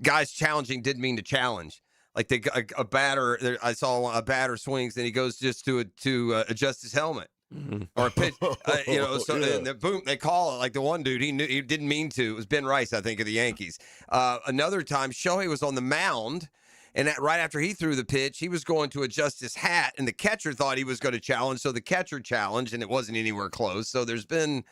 guys challenging didn't mean to challenge. Like a batter, I saw a batter swings, and he goes just to adjust his helmet. Or a pitch, boom, they call it. Like the one dude, he didn't mean to. It was Ben Rice, I think, of the Yankees. Another time, Shohei was on the mound, and right after he threw the pitch, he was going to adjust his hat, and the catcher thought he was going to challenge, so the catcher challenged, and it wasn't anywhere close. So there's been,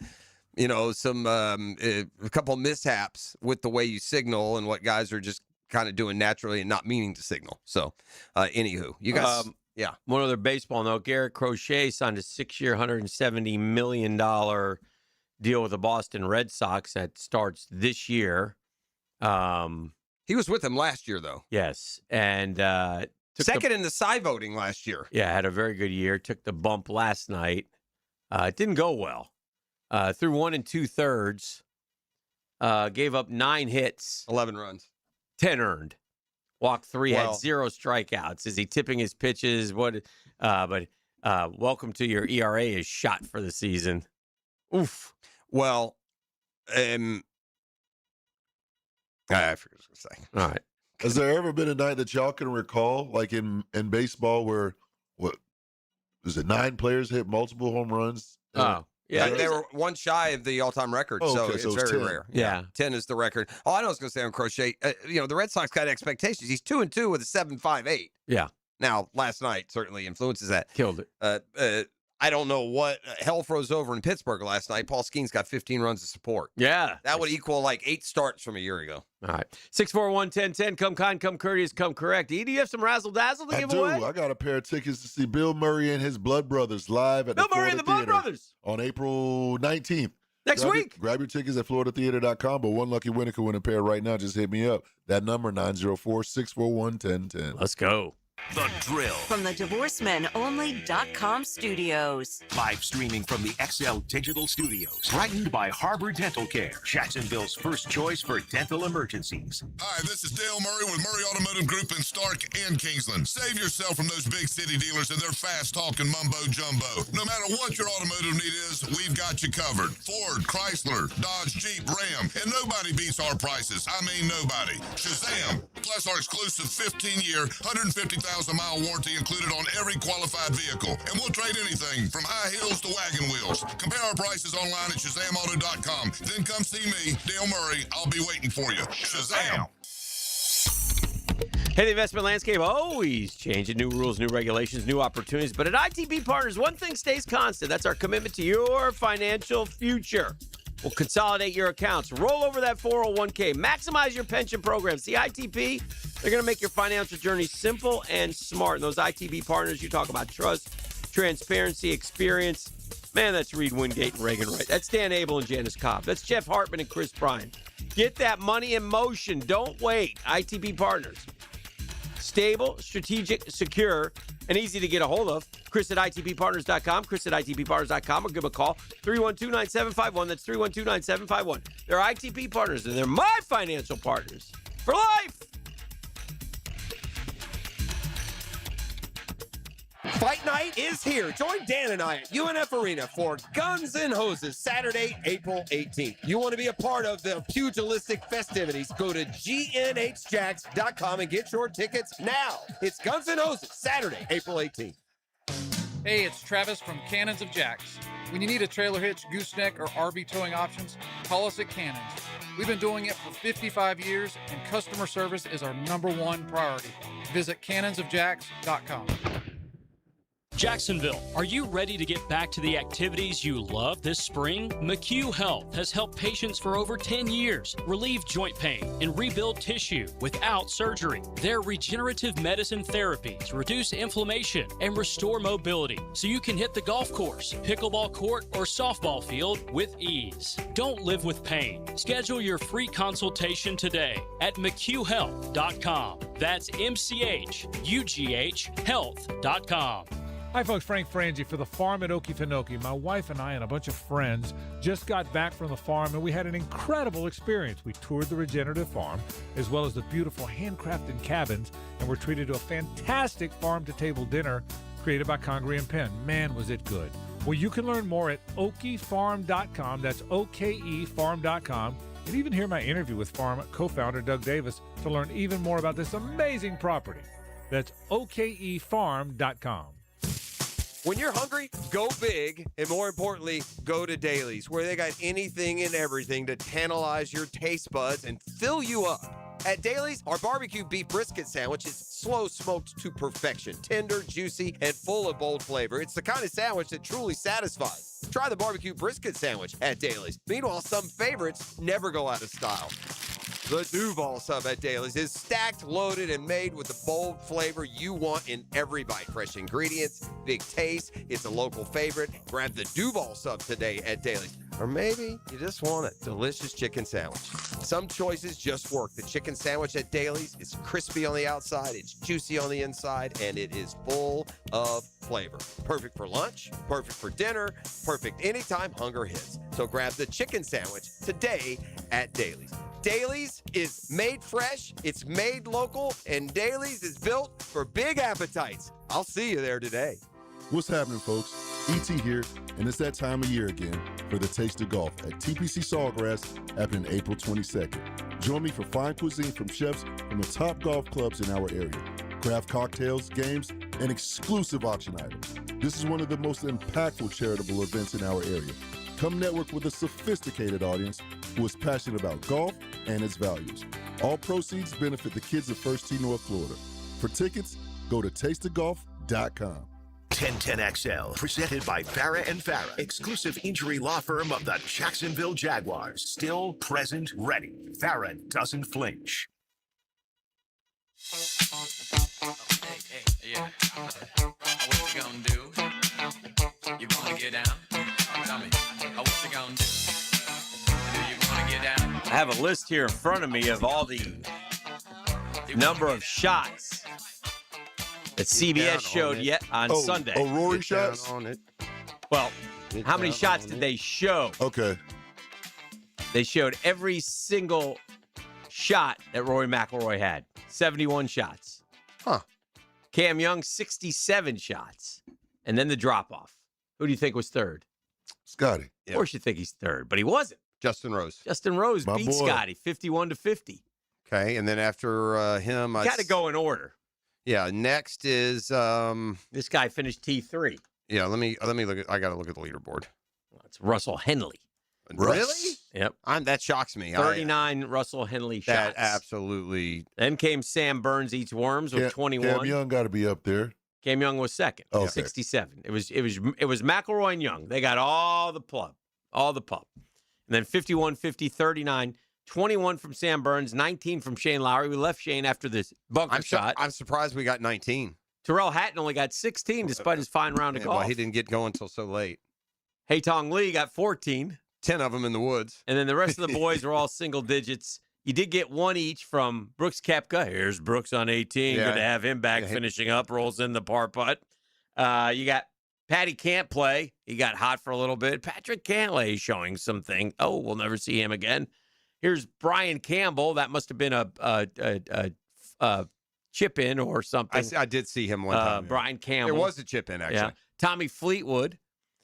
some a couple mishaps with the way you signal and what guys are just kind of doing naturally and not meaning to signal. So, anywho, you guys. Yeah. One other baseball note, Garrett Crochet signed a 6-year, $170 million deal with the Boston Red Sox that starts this year. He was with them last year, though. Yes. And second in the Cy voting last year. Yeah, had a very good year. Took the bump last night. It didn't go well. Threw 1 2/3. Gave up 9 hits. 11 runs. 10 earned. Walked 3, had 0 strikeouts. Is he tipping his pitches? But welcome to your ERA is shot for the season. Oof. Well, I forget what I was going to say. All right. Has there ever been a night that y'all can recall, like in baseball, where 9 players hit multiple home runs? Oh. Yeah, they were one shy of the all-time record, so it's very 10. rare. Yeah. 10 is the record. Oh, I know I was going to say on Crochet. The Red Sox got expectations. He's 2-2 with a 7.58. Yeah. Now, last night certainly influences that. Killed it. I don't know what hell froze over in Pittsburgh last night. Paul Skeens got 15 runs of support. Yeah. That would equal like 8 starts from a year ago. All right. 641-1010. Come kind, come courteous, come correct. E, do you have some razzle-dazzle to give away? I got a pair of tickets to see Bill Murray and his Blood Brothers live at the Bill Murray and the Blood Brothers on April 19th. Next week. Grab your tickets at floridatheater.com, but one lucky winner can win a pair right now. Just hit me up. That number, 904-641-1010. Let's go. The Drill. From the DivorceMenOnly.com studios. Live streaming from the XL Digital Studios. Brightened by Harbor Dental Care, Jacksonville's first choice for dental emergencies. Hi, this is Dale Murray with Murray Automotive Group in Stark and Kingsland. Save yourself from those big city dealers and their fast-talking mumbo-jumbo. No matter what your automotive need is, we've got you covered. Ford, Chrysler, Dodge, Jeep, Ram, and nobody beats our prices. I mean nobody. Shazam! Plus our exclusive 15-year, 150,000-mile warranty included on every qualified vehicle. And we'll trade anything from high heels to wagon wheels. Compare our prices online at ShazamAuto.com. Then come see me, Dale Murray. I'll be waiting for you. Shazam! Hey, the investment landscape always changing. New rules, new regulations, new opportunities. But at ITB Partners, one thing stays constant. That's our commitment to your financial future. will consolidate your accounts, roll over that 401k, maximize your pension program. See, ITB, they're going to make your financial journey simple and smart. And those ITB partners, you talk about trust, transparency, experience. Man, that's Reed Wingate and Reagan Wright. That's Dan Abel and Janice Cobb. That's Jeff Hartman and Chris Bryan. Get that money in motion. Don't wait. ITB partners. Stable, strategic, secure, and easy to get a hold of. Chris at ITBpartners.com, Chris at ITBpartners.com, or give him a call, 312-9751. That's 312-9751. They're ITB partners, and they're my financial partners for life. Fight night is here. Join Dan and I at UNF Arena for Guns N' Hoses, Saturday, April 18th. You want to be a part of the pugilistic festivities? Go to GNHJacks.com and get your tickets now. It's Guns N' Hoses, Saturday, April 18th. Hey, it's Travis from Cannons of Jacks. When you need a trailer hitch, gooseneck, or RV towing options, call us at Cannons. We've been doing it for 55 years, and customer service is our #1 priority. Visit cannonsofjacks.com. Jacksonville, are you ready to get back to the activities you love this spring? McHugh Health has helped patients for over 10 years relieve joint pain and rebuild tissue without surgery. Their regenerative medicine therapies reduce inflammation and restore mobility so you can hit the golf course, pickleball court, or softball field with ease. Don't live with pain. Schedule your free consultation today at McHughHealth.com. That's MCHUGH Health.com. Hi, folks. Frank Frangie for the farm at Okefenokee. My wife and I and a bunch of friends just got back from the farm, and we had an incredible experience. We toured the regenerative farm, as well as the beautiful handcrafted cabins, and were treated to a fantastic farm-to-table dinner created by Congreve and Penn. Man, was it good. Well, you can learn more at okefarm.com. That's OKEfarm.com. And even hear my interview with farm co-founder Doug Davis to learn even more about this amazing property. That's OKEfarm.com. When you're hungry, go big, and more importantly, go to Dailies, where they got anything and everything to tantalize your taste buds and fill you up. At Dailies, our barbecue beef brisket sandwich is slow smoked to perfection, tender, juicy, and full of bold flavor. It's the kind of sandwich that truly satisfies. Try the barbecue brisket sandwich at Dailies. Meanwhile, some favorites never go out of style. The Duval sub at Dailies is stacked, loaded, and made with the bold flavor you want in every bite. Fresh ingredients, big taste. It's a local favorite. Grab the Duval sub today at Dailies. Or maybe you just want a delicious chicken sandwich. Some choices just work. The chicken sandwich at Dailies is crispy on the outside, it's juicy on the inside, and it is full of flavor. Perfect for lunch, perfect for dinner, perfect anytime hunger hits. So grab the chicken sandwich today at Dailies. Dailies is made fresh, it's made local, and Dailies is built for big appetites. I'll see you there today. What's happening, folks? E.T. here, and it's that time of year again for the Taste of Golf at TPC Sawgrass happening April 22nd. Join me for fine cuisine from chefs from the top golf clubs in our area, craft cocktails, games, and exclusive auction items. This is one of the most impactful charitable events in our area. Come network with a sophisticated audience who is passionate about golf and its values. All proceeds benefit the kids of First Tee North Florida. For tickets, go to tasteofgolf.com. 1010XL, presented by Farah & Farah, exclusive injury law firm of the Jacksonville Jaguars. Still present, ready. Farah doesn't flinch. Yeah. What you gonna do? You gonna get down? Tell me, what you gonna do? You gonna get down? I have a list here in front of me of all the number of shots that CBS showed yet on Sunday. Oh, Rory shots? On it. Well, how many shots did they show? Okay. They showed every single shot that Rory McIlroy had. 71 shots. Huh. Cam Young, 67 shots. And then the drop-off. Who do you think was third? Scotty. Of course you think he's third, but he wasn't. Justin Rose. Justin Rose My beat boy. Scotty 51-50. Okay, and then after him, Got to go in order. Yeah, next is This guy finished T3. yeah. Let me look at. I got to look at the leaderboard. It's Russell Henley. Really? Yep. That shocks me. 39 Russell Henley That shots. absolutely. Then came Sam Burns Eats Worms with 21. Cam Young got to be up there. Cam Young was second, Okay. 67. It was McIlroy and Young. They got all the pub. And then 51, 50, 39, 21 from Sam Burns, 19 from Shane Lowry. We left Shane after this bunker shot. I'm surprised we got 19. Terrell Hatton only got 16 despite his fine round of golf. Well, he didn't get going until so late. Hae-Tong Lee got 14. 10 of them in the woods. And then the rest of the boys were all single digits. You did get one each from Brooks Koepka. Here's Brooks on 18. Yeah. Good to have him back finishing up. Rolls in the par putt. You got Patty can't play. He got hot for a little bit. Patrick Cantlay showing something. Oh, we'll never see him again. Here's Brian Campbell. That must have been a chip in or something. I did see him one time. Brian Campbell. It was a chip in, actually. Yeah. Tommy Fleetwood.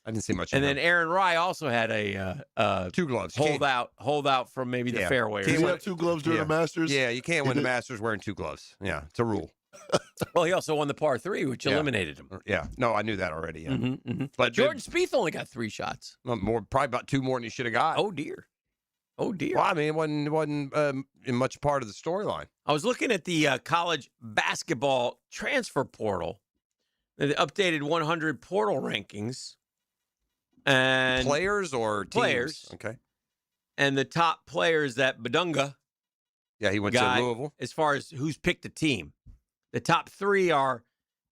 I didn't see much of And him. then Aaron Rye also had a 2 gloves. Hold out from maybe the fairway. Can you have 2 gloves during the Masters? Yeah, you can't win the Masters wearing 2 gloves. Yeah, it's a rule. Well, he also won the par 3, which eliminated him. Yeah, no, I knew that already. Yeah. But Jordan Spieth only got 3 shots. Probably about 2 more than he should have got. Oh dear. Well, I mean, it wasn't in much part of the storyline. I was looking at the college basketball transfer portal, the updated 100 portal rankings, and players or teams? Players. Okay. And the top players that Badunga. Yeah, he went to Louisville. As far as who's picked a team, the top 3 are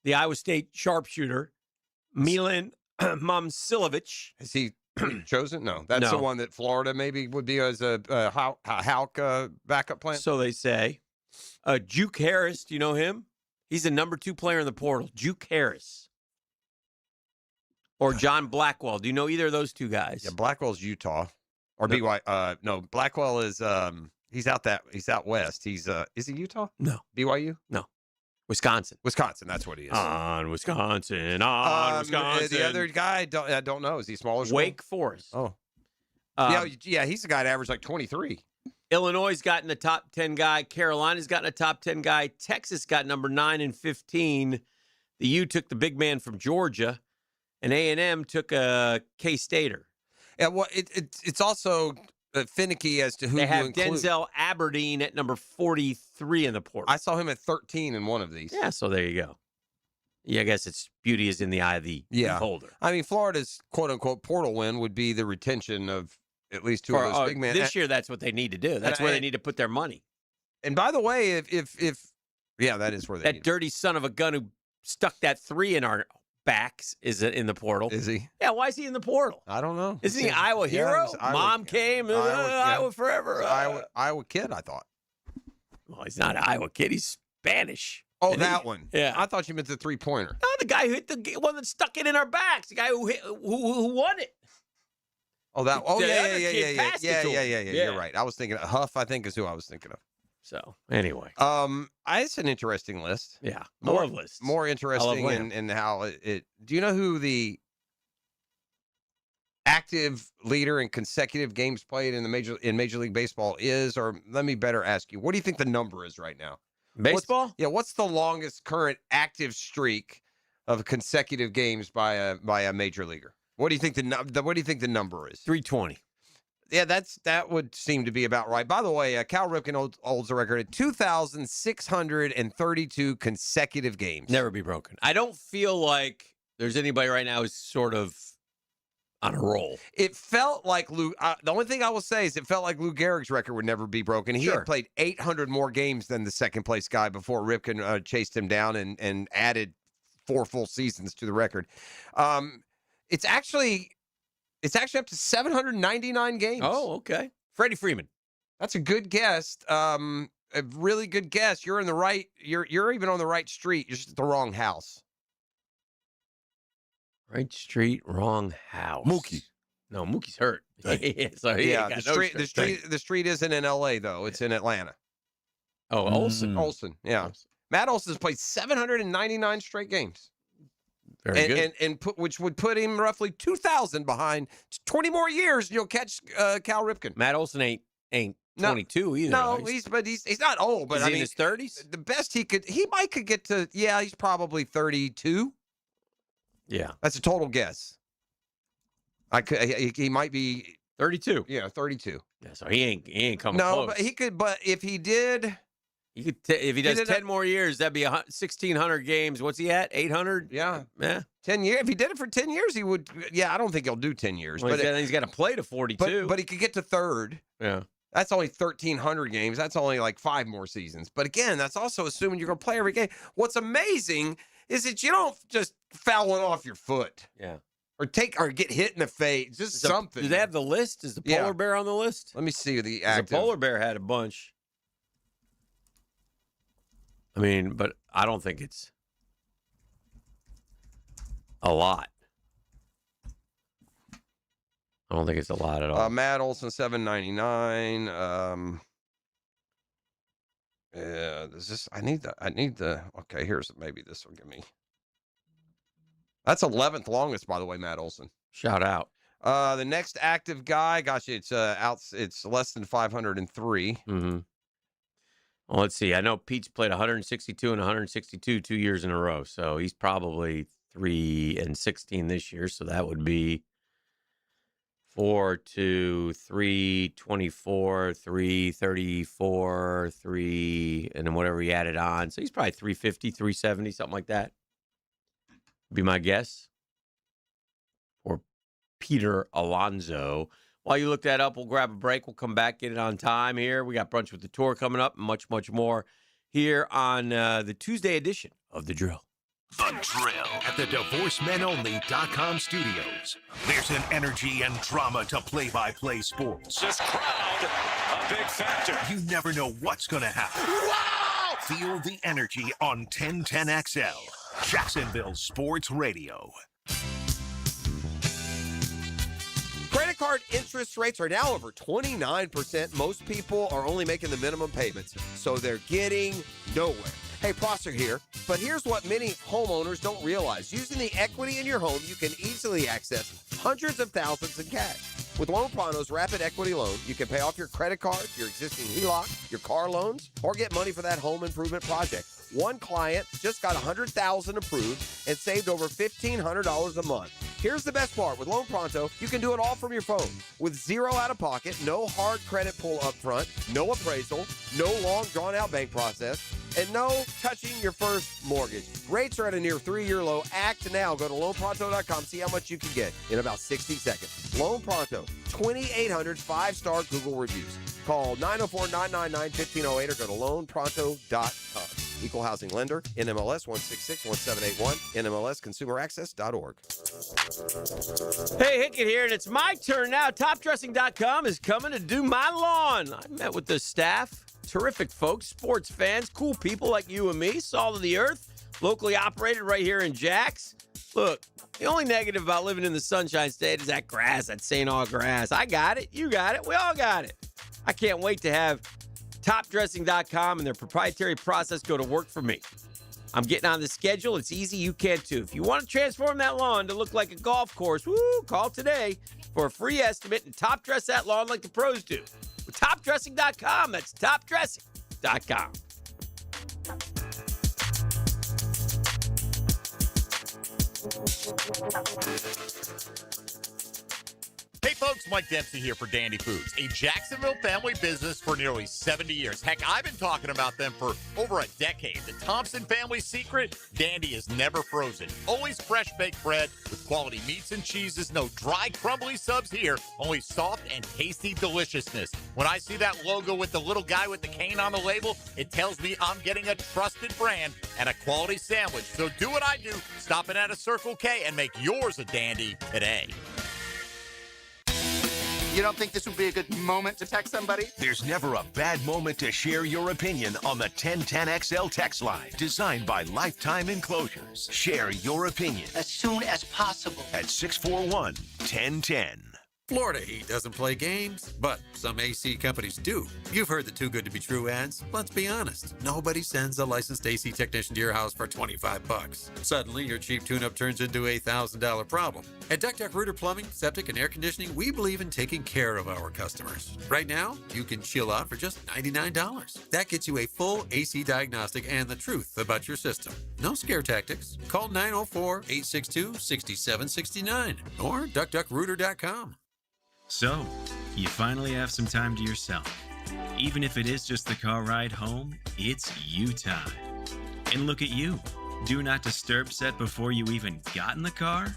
the Iowa State sharpshooter, Milan Momcilovic. Is he chosen? No, that's the one that Florida maybe would be as a Houck backup plan. So they say. Juke Harris, do you know him? He's the number 2 player in the portal. Juke Harris. Or John Blackwell. Do you know either of those 2 guys? Yeah, Blackwell's Utah. Or BYU. No, Blackwell is he's out west. He's is he Utah? No. BYU? No. Wisconsin. Wisconsin, that's what he is. On Wisconsin. Wisconsin. The other guy, I don't know. Is he smaller? Wake Forest. Oh. Yeah, he's the guy that averaged like 23. Illinois has gotten a top 10 guy. Carolina's gotten a top 10 guy. Texas got number 9 and 15. The U took the big man from Georgia. And A&M took a K-Stater. Yeah, well, it's also finicky as to who they you have include. Denzel Aberdeen at number 43 in the portal. I saw him at 13 in one of these. Yeah, so there you go. Yeah, I guess it's beauty is in the eye of the beholder. I mean, Florida's quote-unquote portal win would be the retention of at least 2 of those big men. This year, that's what they need to do. That's where they need to put their money. And by the way, if that is where they that dirty son of a gun who stuck that 3 in our backs is in the portal. Is he? Yeah, why is he in the portal? I don't know. Isn't he an Iowa hero? Mom came, Iowa forever. Iowa kid, I thought. Well, he's not an Iowa kid. He's Spanish. Oh, that one. Yeah. I thought you meant the 3-pointer. No, the guy who hit the one that stuck it in our backs. The guy who won it. Oh, that. Oh, The yeah. other kid passed it to him. You're right. I was thinking Huff. I think is who I was thinking of. So anyway, it's an interesting list. Yeah, more I love lists. More interesting in how it. Do you know who the active leader in consecutive games played in Major League Baseball is? Or let me better ask you, what do you think the number is right now? Baseball? What's the longest current active streak of consecutive games by a major leaguer? What do you think the number is? 320. Yeah, that would seem to be about right. By the way, Cal Ripken holds the record at 2,632 consecutive games. Never be broken. I don't feel like there's anybody right now who's sort of on a roll. It felt like Lou. The only thing I will say is it felt like Lou Gehrig's record would never be broken. He had played 800 more games than the second place guy before Ripken chased him down and added 4 full seasons to the record. It's actually up to 799 games. Oh, okay. Freddie Freeman. That's a good guess. A really good guess. You're in the right. You're even on the right street. You're just at the wrong house. Right street, wrong house. Mookie. No, Mookie's hurt. So he ain't got the street isn't in L.A. though. It's in Atlanta. Oh, Olsen. Olsen. Yeah. Matt Olson's played 799 straight games. Very good. Which would put him roughly 2,000 behind. 20 more years, and you'll catch Cal Ripken. Matt Olson ain't 22 either. No, he's not old, but is he in his 30s? The best he could get to. Yeah, he's probably 32. Yeah, that's a total guess. He might be 32. Yeah, 32. Yeah, so he ain't coming close. close. But he could. But if he did, You could if he does did 10 more years, that'd be 1,600 games. What's he at? 800? Yeah. Yeah. 10 years. If he did it for 10 years, he would. Yeah, I don't think he'll do 10 years. Well, but he's got to play to 42. But he could get to third. Yeah. That's only 1,300 games. That's only like 5 more seasons. But again, that's also assuming you're going to play every game. What's amazing is that you don't just foul one off your foot. Yeah. Or get hit in the face. Just something. Do they have the list? Is the polar bear on the list? Let me see the 'Cause active. The polar bear had a bunch. I mean, but I don't think it's a lot. I don't think it's a lot at all. Matt Olson, $7.99. Yeah, I need the. Okay, maybe this will give me. That's 11th longest, by the way, Matt Olson. Shout out. The next active guy, gosh, it's less than 503. Mm-hmm. Well, let's see. I know Pete's played 162 and 162 2 years in a row, so he's probably 3-16 this year. So that would be 4 to 324, 334, 3, and then whatever he added on. So he's probably 350, 370, something like that. Be my guess. Or Peter Alonso. While you look that up, we'll grab a break. We'll come back, get it on time here. We got Brunch with the Tour coming up and much, much more here on the Tuesday edition of The Drill. The Drill at the DivorceMenOnly.com studios. There's an energy and drama to play-by-play sports. This crowd, a big factor. You never know what's going to happen. Wow! Feel the energy on 1010XL, Jacksonville Sports Radio. Credit card interest rates are now over 29%. Most people are only making the minimum payments, so they're getting nowhere. Hey, Prosser here, but here's what many homeowners don't realize. Using the equity in your home, you can easily access hundreds of thousands in cash. With Loan Pronto's Rapid Equity Loan, you can pay off your credit card, your existing HELOC, your car loans, or get money for that home improvement project. One client just got $100,000 approved and saved over $1,500 a month. Here's the best part. With Loan Pronto, you can do it all from your phone. With zero out-of-pocket, no hard credit pull up front, no appraisal, no long drawn-out bank process, and no touching your first mortgage. Rates are at a near 3-year low. Act now. Go to loanpronto.com. See how much you can get in about 60 seconds. Loan Pronto, 2,800 5-star Google reviews. Call 904-999-1508 or go to loanpronto.com. Equal housing lender, NMLS 1661781, NMLSconsumeraccess.org. Hey, Hickett here, and it's my turn now. TopDressing.com is coming to do my lawn. I met with the staff. Terrific folks, sports fans, cool people like you and me, salt of the earth, locally operated right here in Jax. Look, the only negative about living in the Sunshine State is that grass, that St. Aug grass. I got it. You got it. We all got it. I can't wait to have TopDressing.com and their proprietary process go to work for me. I'm getting on the schedule. It's easy. You can too. If you want to transform that lawn to look like a golf course, call today for a free estimate and top dress that lawn like the pros do. With TopDressing.com, that's TopDressing.com. Hey folks, Mike Dempsey here for Dandy Foods, a Jacksonville family business for nearly 70 years. Heck, I've been talking about them for over a decade. The Thompson family's secret, Dandy is never frozen. Always fresh baked bread with quality meats and cheeses. No dry, crumbly subs here, only soft and tasty deliciousness. When I see that logo with the little guy with the cane on the label, it tells me I'm getting a trusted brand and a quality sandwich. So do what I do, stop in at a Circle K and make yours a Dandy today. You don't think this would be a good moment to text somebody? There's never a bad moment to share your opinion on the 1010XL text line, designed by Lifetime Enclosures. Share your opinion As soon as possible. at 641-1010. Florida Heat doesn't play games, but some AC companies do. You've heard the too good to be true ads. Let's be honest. Nobody sends a licensed AC technician to your house for $25. Suddenly, your cheap tune-up turns into a $1,000 problem. At Duck Duck Rooter Plumbing, Septic, and Air Conditioning, we believe in taking care of our customers. Right now, you can chill out for just $99. That gets you a full AC diagnostic and the truth about your system. No scare tactics. Call 904-862-6769 or duckduckrooter.com. So, you finally have some time to yourself. Even if it is just the car ride home, it's you time. And look at you. Do not disturb set before you even got in the car?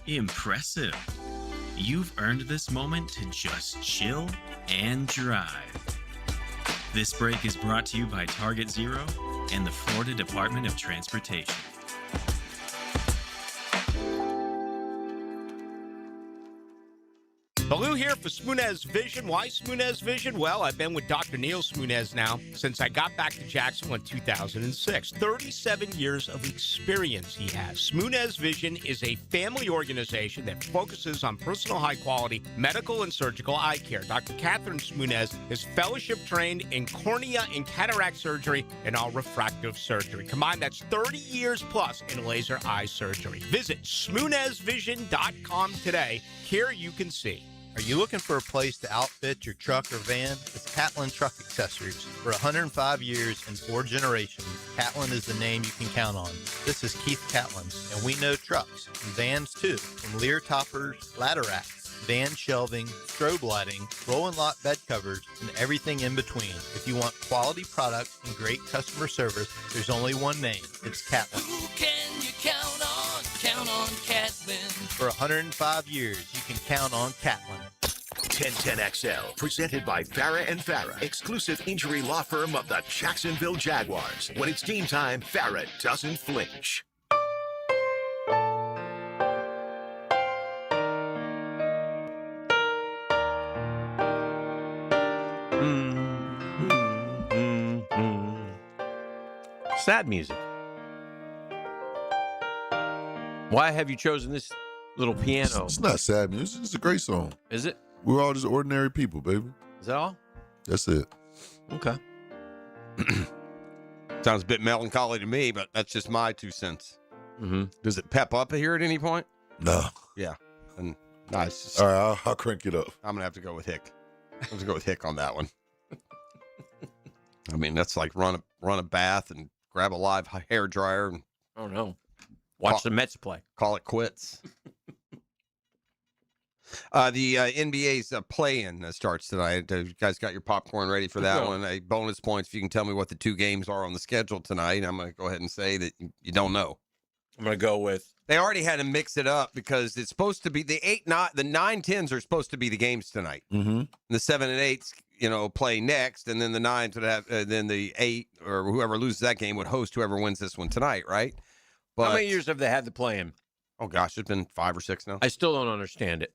Impressive. You've earned this moment to just chill and drive. This break is brought to you by Target Zero and the Florida Department of Transportation. Baloo here for Smoonez Vision. Why Smoonez Vision? Well, I've been with Dr. Neil Smoonez now since I got back to Jacksonville in 2006. 37 years of experience he has. Smoonez Vision is a family organization that focuses on personal high-quality medical and surgical eye care. Dr. Catherine Smoonez is fellowship-trained in cornea and cataract surgery and all refractive surgery. Combined, that's 30 years plus in laser eye surgery. Visit SmoonezVision.com today. Here you can see. Are you looking for a place to outfit your truck or van? It's Catlin Truck Accessories. For 105 years and 4 generations, Catlin is the name you can count on. This is Keith Catlin, and we know trucks and vans too, from Lear toppers, ladder racks, van shelving, strobe lighting, roll and lock bed covers, and everything in between. If you want quality products and great customer service, there's only one name. It's Catlin. Who can you count on? Count on Catlin. For 105 years, you can count on Catlin. 1010XL, presented by Farah and Farah, exclusive injury law firm of the Jacksonville Jaguars. When it's game time, Farah doesn't flinch. Sad music. Why have you chosen this little piano? It's not sad music. It's a great song. Is it? We're all just ordinary people, baby. Is that all? That's it. Okay. Sounds a bit melancholy to me, but that's just my 2 cents. Mm-hmm. Does it pep up here at any point? No. Yeah. And nice. All right, I'll crank it up. I'm gonna have to go with Hick. I'm gonna go with Hick on that one. I mean, that's like run a bath and grab a live hair dryer and oh no, watch the Mets play. Call it quits. The NBA's play-in starts tonight. You guys got your popcorn ready for that one? Bonus points if you can tell me what the 2 games are on the schedule tonight. I'm going to go ahead and say that you don't know. I'm going to go with. They already had to mix it up because it's supposed to be the 9-10s are supposed to be the games tonight. Mm-hmm. The 7 and 8s, play next, and then the 9s would have. Then the 8 or whoever loses that game would host whoever wins this one tonight, right? But how many years have they had the play-in? Oh gosh, it's been 5 or 6 now. I still don't understand it.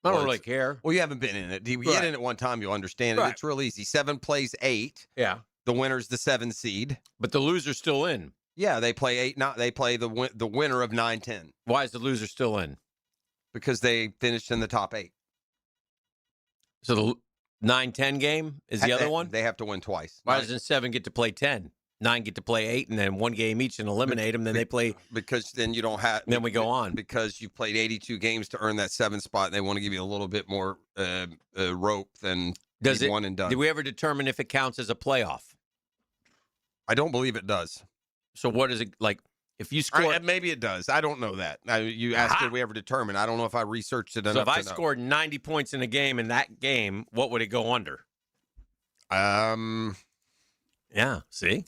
I don't really care. Well, you haven't been in it. You get in it one time, you'll understand it. Right. It's real easy. 7 plays 8. Yeah. The winner's the 7 seed. But the loser's still in. Yeah, they play 8. They play the winner of 9-10. Why is the loser still in? Because they finished in the top 8. So the 9-10 game is the other one? They have to win twice. Why doesn't 7 get to play 10? 9 get to play 8, and then 1 game each and eliminate them. Then they play. Because then you don't have. Then we go on. Because you played 82 games to earn that 7 spot, and they want to give you a little bit more rope than one and done. Did we ever determine if it counts as a playoff? I don't believe it does. So what is it like? If you score, maybe it does. I don't know that. You asked, did we ever determine? I don't know if I researched it enough. So if I to know. scored 90 points in a game in that game, what would it go under? Yeah. See.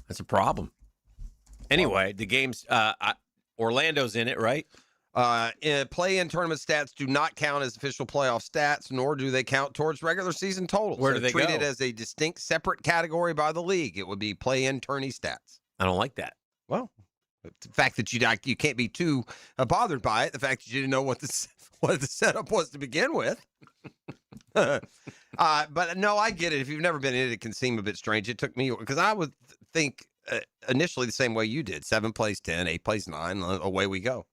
That's a problem. Anyway, the game's Orlando's in it, right? Play-in tournament stats do not count as official playoff stats, nor do they count towards regular season totals. Where do they treated go? as a distinct, separate category by the league. It would be play-in tourney stats. I don't like that. Well, the fact that you can't be too bothered by it. The fact that you didn't know what the setup was to begin with. But no, I get it. If you've never been in it, it can seem a bit strange. It took me because I would think initially the same way you did. 7 plays 10, 8 plays 9. Away we go.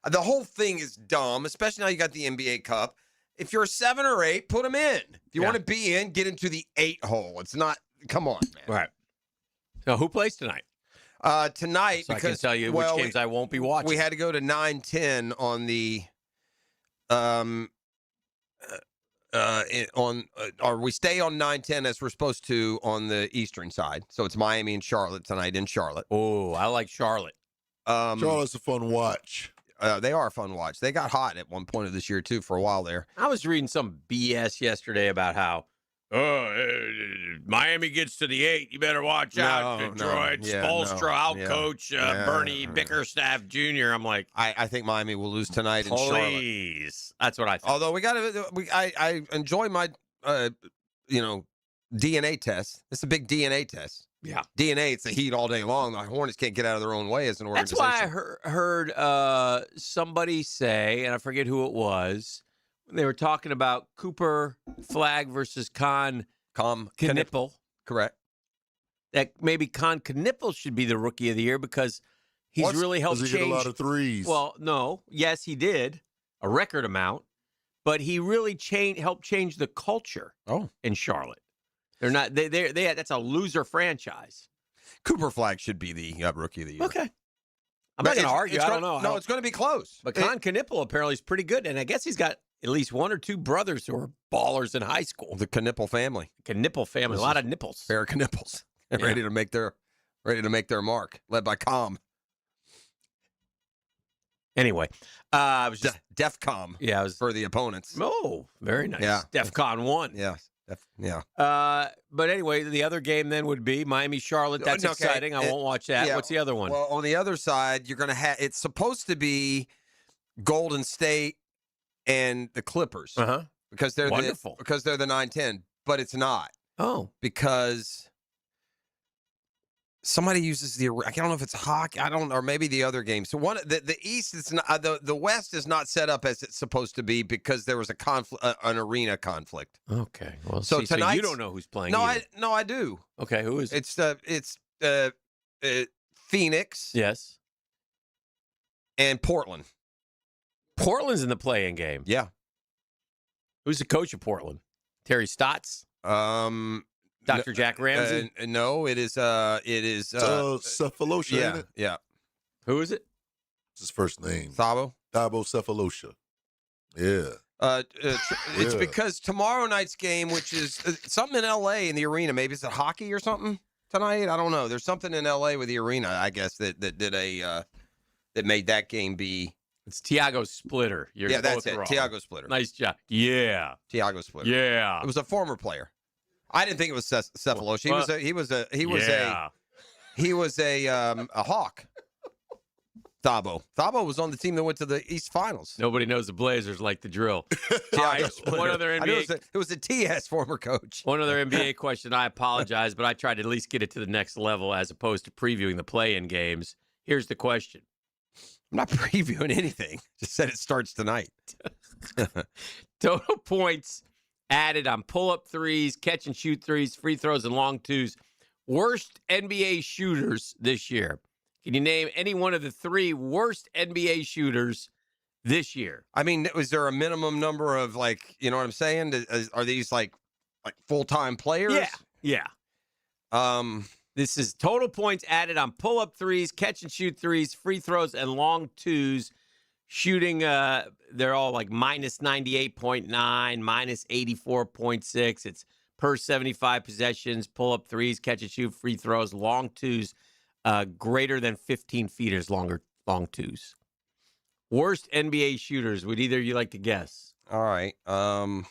The whole thing is dumb, especially now you got the NBA Cup. If you're 7 or 8, put them in. If you want to be in, get into the 8 hole. It's not. Come on, man. Right. So who plays tonight? Tonight, so because I can tell you which games I won't be watching. We had to go to 9-10 on the or we stay on 9-10 as we're supposed to on the eastern side. So it's Miami and Charlotte tonight in Charlotte. Oh, I like Charlotte. Charlotte's a fun watch. They are a fun watch. They got hot at one point of this year too for a while there. I was reading some BS yesterday about how Miami gets to the 8. You better watch out, Detroit. Spoelstra outcoach Bernie Bickerstaff Jr. I'm like, I think Miami will lose tonight in Charlotte. Please, that's what I think. Although I enjoy my DNA test. It's a big DNA test. Yeah, DNA. It's the Heat all day long. The Hornets can't get out of their own way as an organization. That's why I heard somebody say, and I forget who it was. They were talking about Cooper Flag versus Con Knippel. Correct. That maybe Con Knippel should be the Rookie of the Year because he's really helped change. Does he hit a lot of threes? Well, no. Yes, he did. A record amount. But he really helped change the culture in Charlotte. They're not. They that's a loser franchise. Cooper Flag should be the Rookie of the Year. Okay. I'm not going to argue. I don't know. No, it's going to be close. But Con Knippel apparently is pretty good, and I guess he's got at least 1 or 2 brothers who are ballers in high school. The Knippel family. Knippel family. A lot of nipples. Pair of Knippels. Ready to make their mark. Led by Com. Anyway, I was just DEFCON. Yeah, I was for the opponents. Oh, very nice. Yeah, DEFCON 1. Yeah. But anyway, the other game then would be Miami-Charlotte. That's exciting. I won't watch that. Yeah, What's the other one? Well, on the other side, you're going to have. It's supposed to be Golden State and the Clippers. Because they're wonderful. Because they're the 9-10, but it's not. Oh, because somebody uses I don't know if it's hockey. Or maybe the other game. So the East is not the West is not set up as it's supposed to be because there was a conflict, an arena conflict. Okay. Well, so tonight you don't know who's playing. I do. Okay, who is it? It's Phoenix. Yes. And Portland. Portland's in the play-in game. Yeah. Who's the coach of Portland? Terry Stotts? Dr. Jack Ramsey? No, it is Cephalosha, ain't it? Yeah. Who is it? It's his first name. Thabo Cephalosha. Yeah. It's because tomorrow night's game, which is something in L.A. in the arena, maybe it's a hockey or something tonight. I don't know. There's something in L.A. with the arena, I guess, that made that game be. It's Tiago Splitter. That's it. Tiago Splitter. Nice job. Yeah. Tiago Splitter. Yeah. It was a former player. I didn't think it was Cephalosha. He was a Hawk. Thabo was on the team that went to the East Finals. Nobody knows the Blazers like the drill. One other NBA. It was a TS former coach. One other NBA question. I apologize, but I tried to at least get it to the next level as opposed to previewing the play-in games. Here's the question. I'm not previewing anything. Just said it starts tonight. Total points added on pull-up threes, catch-and-shoot threes, free throws, and long twos. Worst NBA shooters this year. Can you name any one of the 3 worst NBA shooters this year? I mean, was there a minimum number of, you know what I'm saying? Are these like full-time players? Yeah. This is total points added on pull-up threes, catch-and-shoot threes, free throws, and long twos. Shooting, they're all like minus 98.9, minus 84.6. It's per 75 possessions, pull-up threes, catch-and-shoot, free throws, long twos, greater than 15 feet is long twos. Worst NBA shooters, would either of you like to guess? All right. How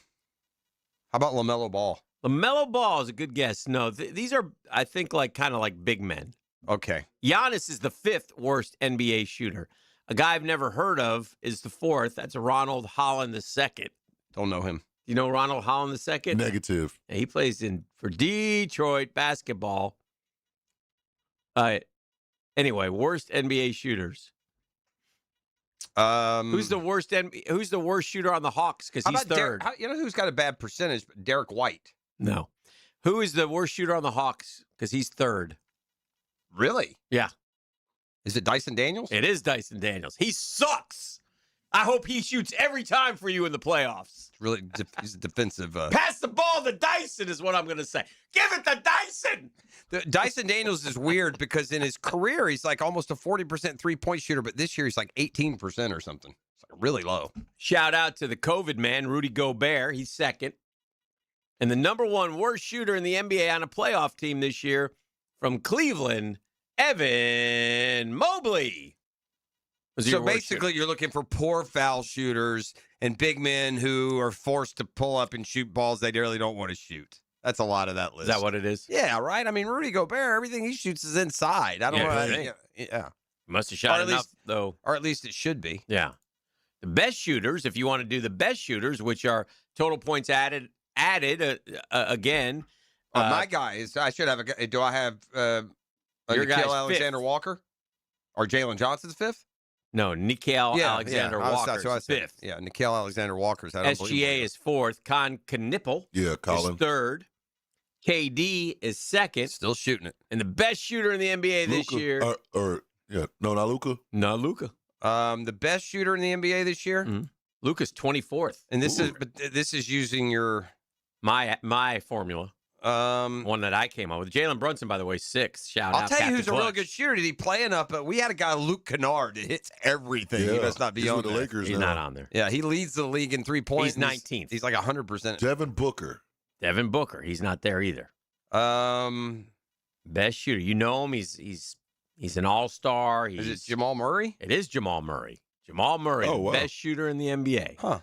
about LaMelo Ball? LaMelo Ball is a good guess. No, these are, I think, kind of like big men. Okay. Giannis is the 5th worst NBA shooter. A guy I've never heard of is the 4th. That's Ronald Holland II. Don't know him. You know Ronald Holland II? Negative. Yeah, he plays for Detroit basketball. Anyway, worst NBA shooters. Who's the worst shooter on the Hawks? Because he's 3rd. You know who's got a bad percentage? Derek White. No. Who is the worst shooter on the Hawks? Because he's 3rd. Really? Yeah. Is it Dyson Daniels? It is Dyson Daniels. He sucks. I hope he shoots every time for you in the playoffs. Really, he's a defensive. Pass the ball to Dyson is what I'm going to say. Give it to Dyson. Dyson Daniels is weird because in his career, he's like almost a 40% three-point shooter, but this year he's like 18% or something. It's like really low. Shout out to the COVID man, Rudy Gobert. He's 2nd. And the number 1 worst shooter in the NBA on a playoff team this year from Cleveland, Evan Mobley. So basically, you're looking for poor foul shooters and big men who are forced to pull up and shoot balls they really don't want to shoot. That's a lot of that list. Is that what it is? Yeah, right. I mean, Rudy Gobert, everything he shoots is inside. I don't know. Yeah. Must have shot Or at enough, least- though. Or at least it should be. Yeah. The best shooters, if you want to do the best shooters, which are total points added again. My guy is. I should have a guy. Do I have Your guy's Nickeil Alexander Walker or Jalen Johnson's fifth? No, Nickeil Alexander Walker is fifth. Yeah, Nickeil Alexander Walker's had SGA is fourth. Con Knipple is third. KD is second. Still shooting it. And the best shooter in the NBA this year. Not Luka. Not Luka. The best shooter in the NBA this year. Mm-hmm. Luka's 24th. And this is using your my formula. One that I came up with. Jalen Brunson, by the way, 6th. Shout out. I'll tell you who's Captain a real Clutch. good shooter. Did he play enough? But we had a guy, Luke Kennard, that hits everything. He must not be He's on with the there. Lakers He's now. not on there. Yeah, he leads the league in 3 points. He's 19th. He's like 100%. Devin Booker. Devin Booker. He's not there either. Best shooter. You know him. He's an all-star. Is it Jamal Murray? It is Jamal Murray. Jamal Murray, Oh, wow. best shooter in the NBA. Huh.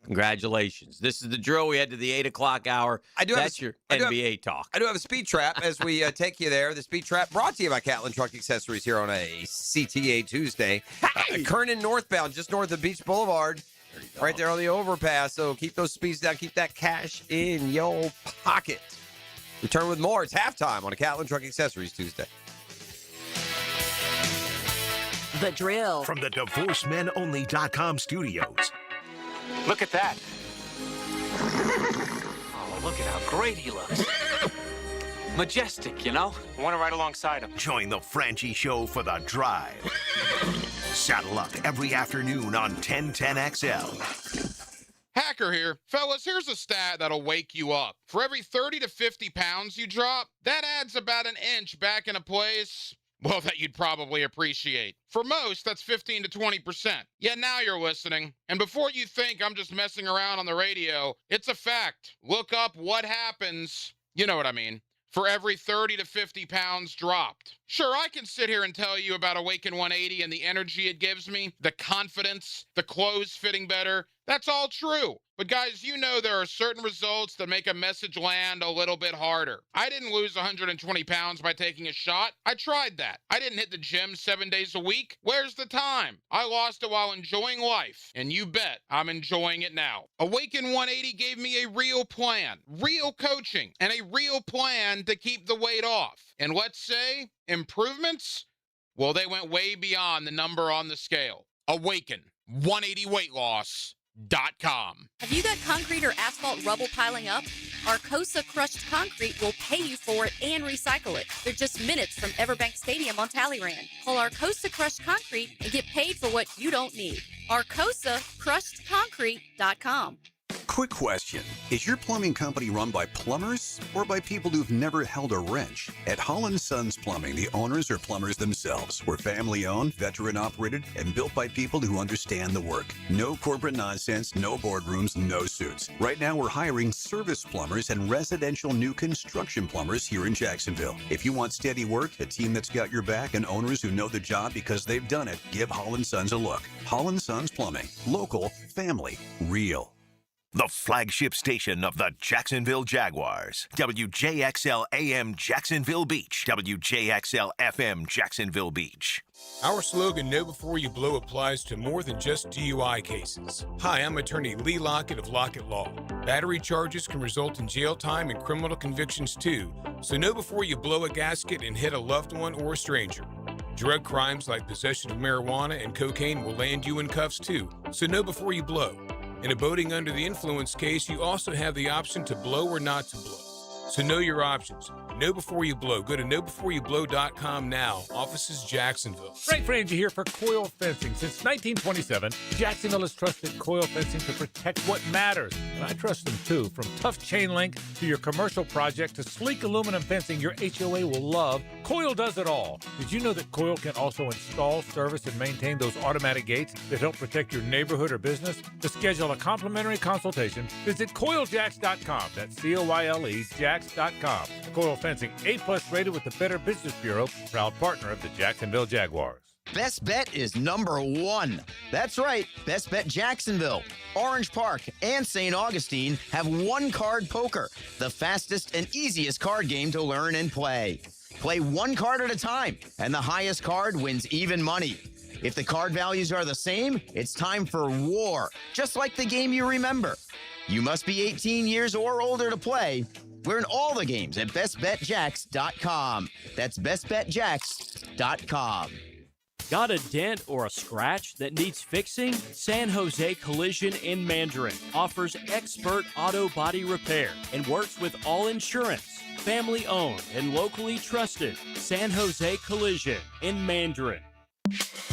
Congratulations. This is the drill. We head to the 8 o'clock hour. That's your NBA talk. I do have a speed trap as we take you there. The speed trap brought to you by Catlin Truck Accessories here on a CTA Tuesday. Kernan northbound, just north of Beach Boulevard. Right there on the overpass. So keep those speeds down. Keep that cash in your pocket. Return with more. It's halftime on a Catlin Truck Accessories Tuesday. The drill. From the DivorceMenOnly.com studios. Look at that. Oh, look at how great he looks. Majestic, you know? I want to ride alongside him. Join the Franchi Show for the drive. Saddle up every afternoon on 1010XL. Hacker here. Fellas, here's a stat that'll wake you up. For every 30 to 50 pounds you drop, that adds about an inch back into place, well, that you'd probably appreciate. For most, that's 15 to 20%. Yeah, now you're listening. And before you think I'm just messing around on the radio, it's a fact. Look up what happens, you know what I mean, for every 30 to 50 pounds dropped. Sure, I can sit here and tell you about Awaken 180 and the energy it gives me, the confidence, the clothes fitting better. That's all true. But guys, you know there are certain results that make a message land a little bit harder. I didn't lose 120 pounds by taking a shot. I tried that. I didn't hit the gym 7 days a week. Where's the time? I lost it while enjoying life. And you bet I'm enjoying it now. Awaken 180 gave me a real plan, real coaching, and a real plan to keep the weight off. And let's say improvements? Well, they went way beyond the number on the scale. Awaken 180 weight loss. .com. Have you got concrete or asphalt rubble piling up? Arcosa Crushed Concrete will pay you for it and recycle it. They're just minutes from Everbank Stadium on Talleyrand. Call Arcosa Crushed Concrete and get paid for what you don't need. ArcosaCrushedConcrete.com. Quick question. Is your plumbing company run by plumbers or by people who've never held a wrench? At Holland Sons Plumbing, the owners are plumbers themselves. We're family-owned, veteran-operated, and built by people who understand the work. No corporate nonsense, no boardrooms, no suits. Right now, we're hiring service plumbers and residential new construction plumbers here in Jacksonville. If you want steady work, a team that's got your back, and owners who know the job because they've done it, give Holland Sons a look. Holland Sons Plumbing. Local, family, real. The flagship station of the Jacksonville Jaguars. WJXL AM Jacksonville Beach. WJXL FM Jacksonville Beach. Our slogan, Know Before You Blow, applies to more than just DUI cases. Hi, I'm attorney Lee Lockett of Lockett Law. Battery charges can result in jail time and criminal convictions too, so know before you blow a gasket and hit a loved one or a stranger. Drug crimes like possession of marijuana and cocaine will land you in cuffs too, so know before you blow. In a boating under the influence case, you also have the option to blow or not to blow. So know your options. Know before you blow. Go to knowbeforeyouBlow.com now. Offices Jacksonville. Frank Frangie here for Coil Fencing. Since 1927, Jacksonville has trusted Coil Fencing to protect what matters. And I trust them too. From tough chain link to your commercial project to sleek aluminum fencing your HOA will love, Coil does it all. Did you know that Coil can also install, service, and maintain those automatic gates that help protect your neighborhood or business? To schedule a complimentary consultation, visit CoilJacks.com. That's COYLE Jacks.com. Coil Fencing, A+ rated with the Better Business Bureau, proud partner of the Jacksonville Jaguars. Best Bet is number one. That's right, Best Bet Jacksonville, Orange Park, and St. Augustine have one-card poker, the fastest and easiest card game to learn and play. Play one card at a time, and the highest card wins even money. If the card values are the same, it's time for war, just like the game you remember. You must be 18 years or older to play. Learn all the games at bestbetjacks.com. That's bestbetjacks.com. Got a dent or a scratch that needs fixing? San Jose Collision in Mandarin offers expert auto body repair and works with all insurance. Family owned and locally trusted. San Jose Collision in Mandarin.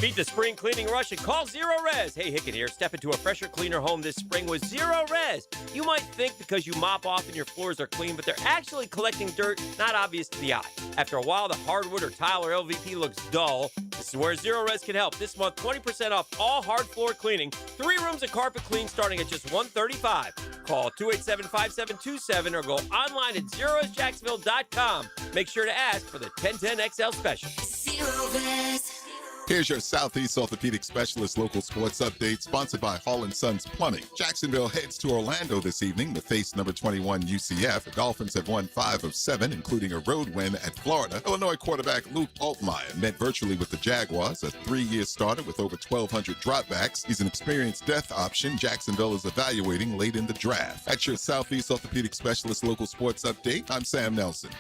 Beat the spring cleaning rush and call Zero Res. Hey, Hicken here. Step into a fresher, cleaner home this spring with Zero Res. You might think because you mop off and your floors are clean, but they're actually collecting dirt not obvious to the eye. After a while, the hardwood or tile or LVP looks dull. This is where Zero Res can help. This month, 20% off all hard floor cleaning. 3 rooms of carpet clean starting at just $135. Call 287-5727 or go online at ZeroResJacksonville.com. Make sure to ask for the 1010XL special. Zero Res. Here's your Southeast Orthopedic Specialist local sports update, sponsored by Hall & Sons Plumbing. Jacksonville heads to Orlando this evening to face number 21 UCF. The Dolphins have won 5 of 7, including a road win at Florida. Illinois quarterback Luke Altmaier met virtually with the Jaguars, a 3-year starter with over 1,200 dropbacks. He's an experienced depth option Jacksonville is evaluating late in the draft. That's your Southeast Orthopedic Specialist local sports update. I'm Sam Nelson.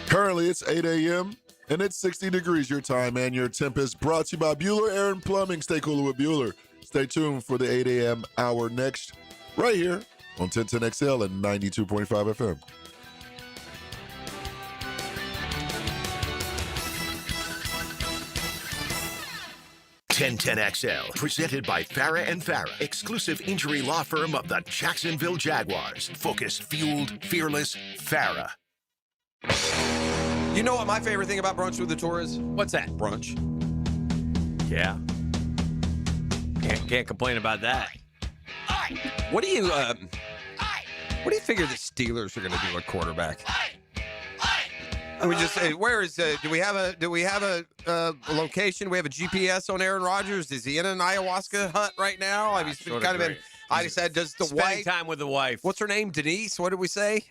Currently, it's 8 a.m. and it's 60 degrees. Your time and your temp is brought to you by Bueller Aaron Plumbing. Stay cooler with Bueller. Stay tuned for the 8 a.m. hour next, right here on 1010XL and 92.5 FM. XL, presented by Farah and Farah, exclusive injury law firm of the Jacksonville Jaguars. Focused, fueled, fearless, Farah. You know what my favorite thing about Brunch with the Tour is? What's that? Brunch. Yeah. Can't complain about that. What do you figure the Steelers are going to do at quarterback? We just where is do we have a location? Do we have a GPS on Aaron Rodgers? Is he in an ayahuasca hunt right now? I mean, he's kind of been. I just said, does the Spending wife time with the wife? What's her name? Denise? What did we say?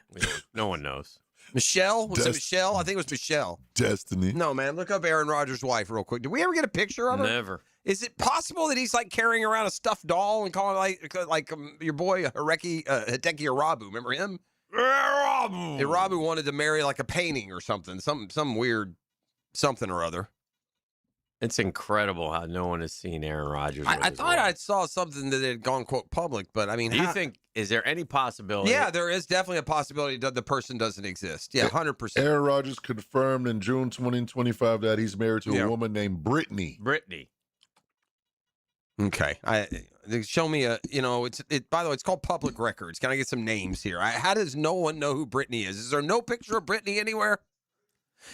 No one knows. Michelle? Was it Michelle? I think it was Michelle. Destiny. No, man. Look up Aaron Rodgers' wife real quick. Did we ever get a picture of her? Never. Is it possible that he's like carrying around a stuffed doll and calling like your boy Hideki Irabu? Remember him? Irabu wanted to marry like a painting or something. Some weird something or other. It's incredible how no one has seen Aaron Rodgers. I thought I saw something that had gone, quote, public, but I mean, do you think, is there any possibility? Yeah, there is definitely a possibility that the person doesn't exist. Yeah, 100%. Aaron Rodgers confirmed in June 2025 that he's married to a woman named Brittany. Okay. Show me by the way, it's called public records. Can I get some names here? How does no one know who Brittany is? Is there no picture of Brittany anywhere?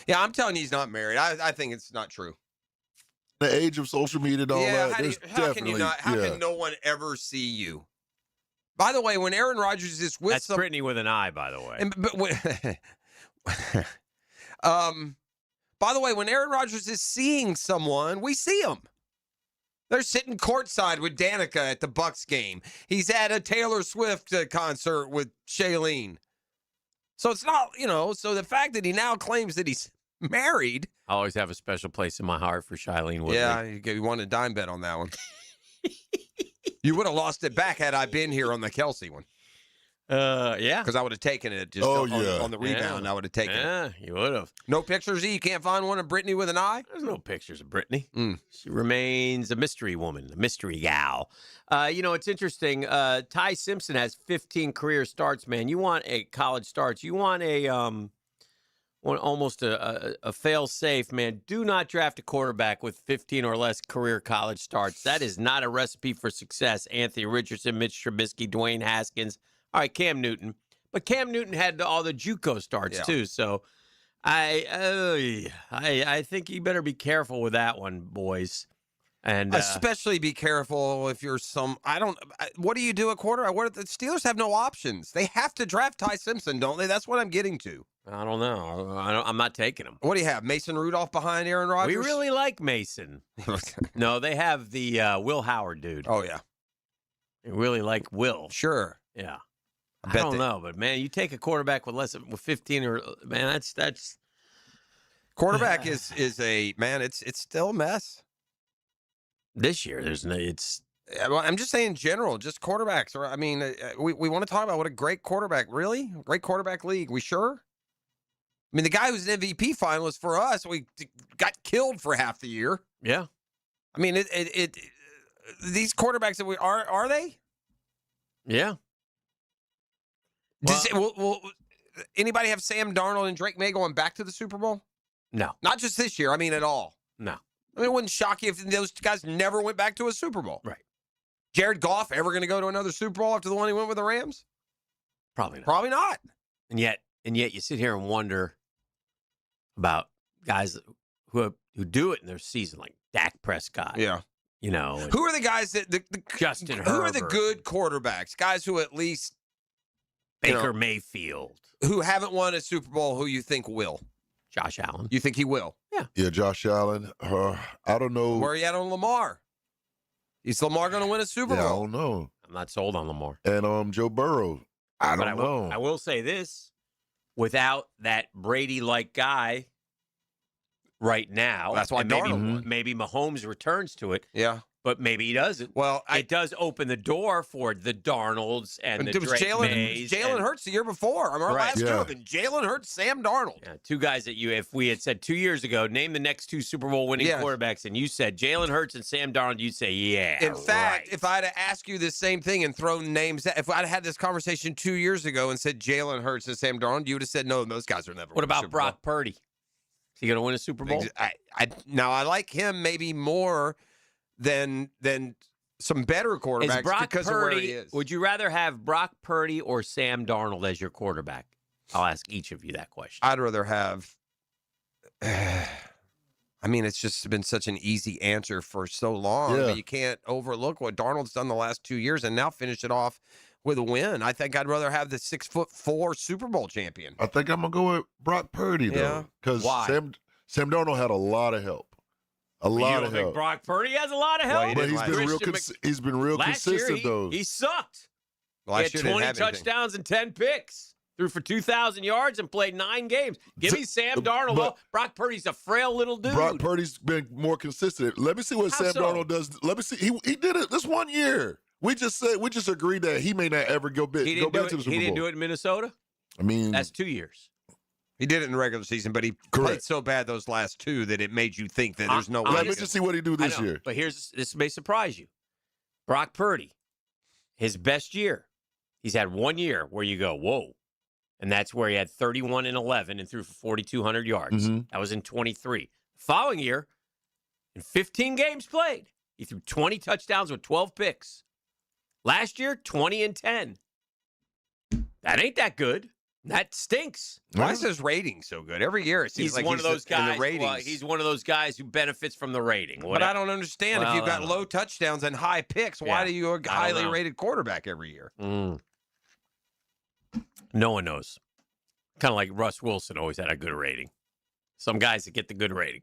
Yeah, I'm telling you he's not married. I think it's not true. The age of social media and all that. How can you not? How can no one ever see you? By the way, when Aaron Rodgers is with That's Brittany with an I, by the way. By the way, when Aaron Rodgers is seeing someone, we see him. They're sitting courtside with Danica at the Bucks game. He's at a Taylor Swift concert with Shailene. So it's not, so the fact that he now claims that he's married. I always have a special place in my heart for Shailene Woodley. Yeah, you won a dime bet on that one. You would have lost it back had I been here on the Kelsey one. Yeah. Because I would have taken it just on the rebound. Yeah. I would have taken it. Yeah, you would have. No pictures, You can't find one of Brittany with an eye? There's no pictures of Brittany. She remains a mystery woman, a mystery gal. It's interesting. Ty Simpson has 15 career starts, man. You want a college starts. You want almost a fail-safe, man. Do not draft a quarterback with 15 or less career college starts. That is not a recipe for success. Anthony Richardson, Mitch Trubisky, Dwayne Haskins. All right, Cam Newton. But Cam Newton had all the JUCO starts, too. So I think you better be careful with that one, boys. And especially be careful if you're what do you do at quarterback? The Steelers have no options. They have to draft Ty Simpson, don't they? That's what I'm getting to. I don't know. I'm not taking him. What do you have? Mason Rudolph behind Aaron Rodgers? We really like Mason. No, they have the Will Howard dude. Oh, yeah. They really like Will. Sure. Yeah. I bet don't they- know, but man, you take a quarterback with 15 or man, that's Quarterback is a man. It's still a mess. This year. It's. Well, I'm just saying, in general, just quarterbacks. I mean, we want to talk about what a great quarterback. Really, great quarterback league. We sure? I mean, the guy who's an MVP finalist for us, we got killed for half the year. Yeah. I mean, these quarterbacks that we are they? Yeah. Will anybody have Sam Darnold and Drake May going back to the Super Bowl? No. Not just this year. I mean, at all. No. I mean, it wouldn't shock you if those guys never went back to a Super Bowl. Right. Jared Goff ever going to go to another Super Bowl after the one he went with the Rams? Probably not. Probably not. And yet you sit here and wonder about guys who do it in their season, like Dak Prescott. Yeah. You know. Who are the guys that Justin Who are the Herbert. good quarterbacks? Guys who at least Baker Mayfield. who haven't won a Super Bowl who you think will? Josh Allen. You think he will? Yeah, Josh Allen. I don't know. Where are you at on Lamar? Is Lamar going to win a Super Yeah, I Bowl? don't know. I'm not sold on Lamar. And Joe Burrow. I But don't know. I will say this: without that Brady-like guy right now, That's why and maybe Darnold won. maybe Mahomes returns to it. Yeah. But maybe he doesn't. Well, it does open the door for the Darnolds and the it was Drake Mays Jalen and- Hurts the year before. I remember last year. Yeah. Then Jalen Hurts, Sam Darnold. Yeah, two guys that if we had said 2 years ago, name the next two Super Bowl winning Yeah. quarterbacks, and you said Jalen Hurts and Sam Darnold, you'd say, yeah. In fact, right. if I'd have asked you the same thing and thrown names, if I'd had this conversation 2 years ago and said Jalen Hurts and Sam Darnold, you would have said no. Those guys are never. What win a about Super Brock Bowl. Purdy? Is he going to win a Super Bowl? Now I like him maybe more than some better quarterbacks Is Brock because Purdy, of where he is. Would you rather have Brock Purdy or Sam Darnold as your quarterback? I'll ask each of you that question. I'd rather have. I mean, it's just been such an easy answer for so long. Yeah. But you can't overlook what Darnold's done the last 2 years and now finish it off with a win. I think I'd rather have the 6'4" Super Bowl champion. I think I'm gonna go with Brock Purdy Yeah. though, because Why? Sam Darnold had a lot of help. A You lot don't of think help. Brock Purdy has a lot of help? Well, But he's been real. Christian He's been real Last year, consistent though. he sucked. Last He year had didn't 20 have anything. touchdowns and 10 picks. Threw for 2,000 yards and played 9 games. Give me Sam Darnold. but- Brock Purdy's a frail little dude. Brock Purdy's been more consistent. Let me see what How Sam so? Darnold does. Let me see. He did it this 1 year. We just agreed that he may not ever go he back didn't, to do the it, Super he didn't Bowl. do it in Minnesota. I mean, That's 2 years. He did it in the regular season, but he played Correct. so bad those last two that it made you think that there's no way. let he me could- just see what he do this I know, year. But this may surprise you. Brock Purdy, his best year. He's had 1 year where you go, whoa. And that's where he had 31-11 and threw for 4,200 yards. Mhm. That was in 23. The following year, in 15 games played, he threw 20 touchdowns with 12 picks. Last year, 20-10. That ain't that good. That stinks. Why is his rating so good? Every year it seems He's like one he's of those in the guys. ratings. Well, he's one of those guys who benefits from the rating. But I don't understand. If Well, you've I got don't low touchdowns and high picks, why Yeah, do you a don't highly know. rated quarterback every year? No one knows. Kind of like Russ Wilson always had a good rating. Some guys that get the good rating.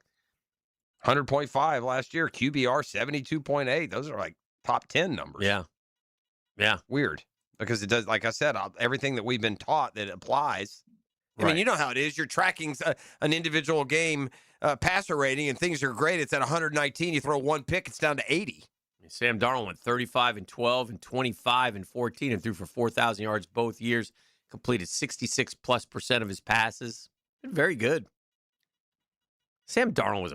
100.5 last year, QBR 72.8. Those are like top 10 numbers. Yeah. Yeah. Weird. Because it does, like I said, everything that we've been taught that applies. I mean, Right. you know how it is. You're tracking an individual game passer rating and things are great. It's at 119. You throw one pick, it's down to 80. Sam Darnold went 35-12 and 25-14 and threw for 4,000 yards both years. Completed 66+% of his passes. Very good. Sam Darnold was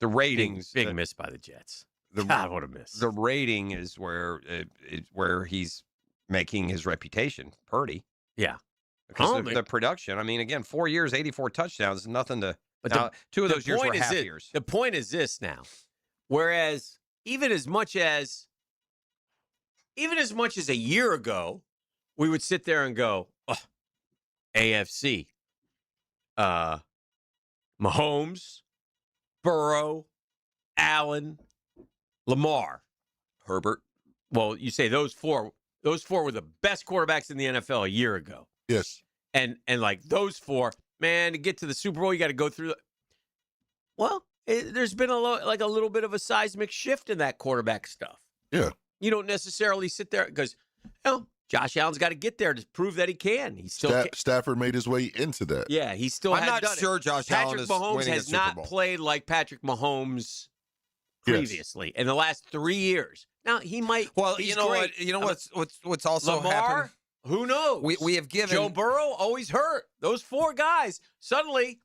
The ratings. big miss by the Jets. The, God, what a miss. The rating is where he's making his reputation. Purdy. Yeah. Because Oh, the production. I mean, again, 4 years, 84 touchdowns is nothing to. But Now, two of the those years were point is half this- years. The point is this now. Whereas even as much as a year ago, we would sit there and go, oh, AFC, Mahomes, Burrow, Allen, Lamar, Herbert. Well, you say those four were the best quarterbacks in the NFL a year ago. Yes. And like those four, man, to get to the Super Bowl, you got to go through. Well, there's been a little bit of a seismic shift in that quarterback stuff. Yeah. You don't necessarily sit there because, Josh Allen's got to get there to prove that he can. He's still Stafford made his way into that. Yeah, he's still. I'm not sure Josh Allen Patrick is Mahomes winning a has Super not Bowl. played like Patrick Mahomes previously in the last 3 years. Now he might. Well, he's you know great. what? You know what's also Lamar, happened? who knows? We have given Joe Burrow always hurt. Those four guys suddenly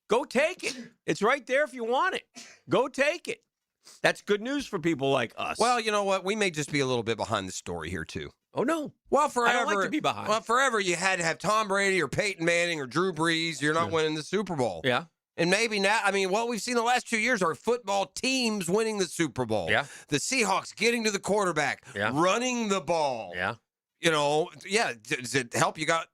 go take it. It's right there if you want it. Go take it. That's good news for people like us. Well, you know what? We may just be a little bit behind the story here too. Oh no. Well, I forever don't like to be behind. Well, forever you had to have Tom Brady or Peyton Manning or Drew Brees. You're not winning the Super Bowl. Yeah. And maybe now, I mean, what we've seen the last 2 years are football teams winning the Super Bowl. Yeah. The Seahawks getting to the quarterback, running the ball. Yeah. You know, does it help? You got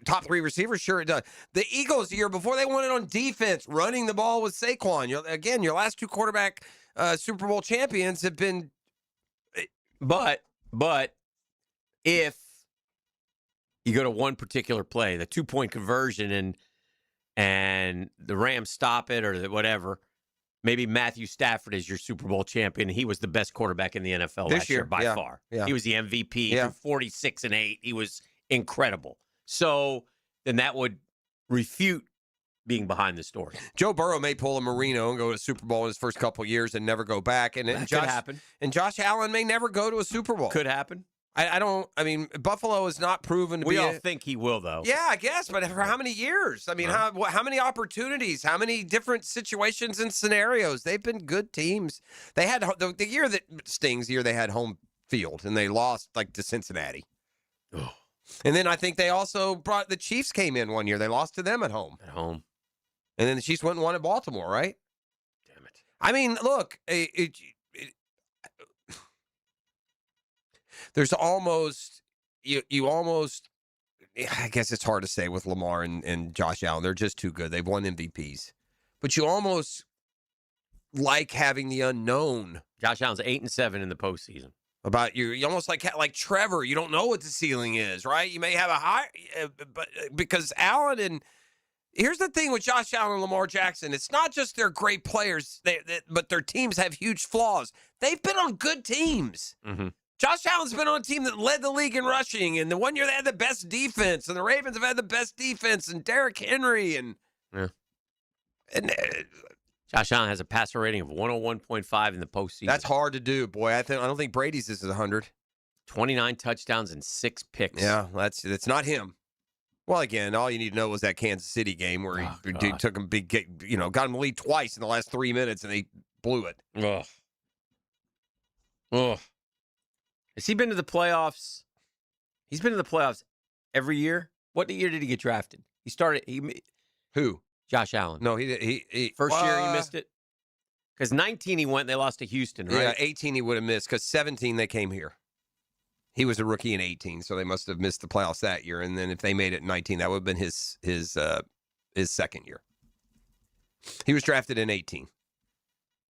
top 3 receivers? Sure it does. The Eagles, the year before, they won it on defense, running the ball with Saquon. Again, your last 2 quarterback Super Bowl champions have been. But if you go to one particular play, the 2-point conversion, and the Rams stop it or whatever, maybe Matthew Stafford is your Super Bowl champion. He was the best quarterback in the NFL This last year by yeah, far. yeah. He was the MVP. Yeah. 46-8. He was incredible. So then that would refute being behind the story. Joe Burrow may pull a Marino and go to a Super Bowl in his first couple years and never go back. And That could happen. And Josh Allen may never go to a Super Bowl. Could happen. I mean, Buffalo is not proven to We be. all think he will, though. Yeah, I guess, but for how many years? I mean, how many opportunities? How many different situations and scenarios? They've been good teams. They had the year that stings. The year they had home field and they lost like to Cincinnati. Oh. And then I think they also brought the Chiefs came in one year. They lost to them at home. And then the Chiefs went and won at Baltimore, right? Damn it. I mean, look, there's almost you almost. I guess it's hard to say with Lamar and Josh Allen. They're just too good. They've won MVPs, but you almost like having the unknown. Josh Allen's 8-7 in the postseason. About you almost like Trevor. You don't know what the ceiling is, right? You may have a high, but because Allen and. Here's the thing with Josh Allen and Lamar Jackson. It's not just they're great players, but their teams have huge flaws. They've been on good teams. Mm-hmm. Josh Allen's been on a team that led the league in rushing, and the one year they had the best defense, and the Ravens have had the best defense, and Derrick Henry, and Josh Allen has a passer rating of 101.5 in the postseason. That's hard to do, boy. I don't think Brady's is 100. 29 touchdowns and 6 picks. Yeah, that's not him. Well, again, all you need to know was that Kansas City game where he took him got him the lead twice in the last 3 minutes, and they blew it. Ugh. Has he been to the playoffs? He's been to the playoffs every year. What year did he get drafted? He started. Who? Josh Allen. No, he First year he missed it. Because 19 he went. And they lost to Houston, right? Yeah, 18 he would have missed because 17 they came here. He was a rookie in 18, so they must have missed the playoffs that year. And then if they made it in 19, that would have been his second year. He was drafted in 18.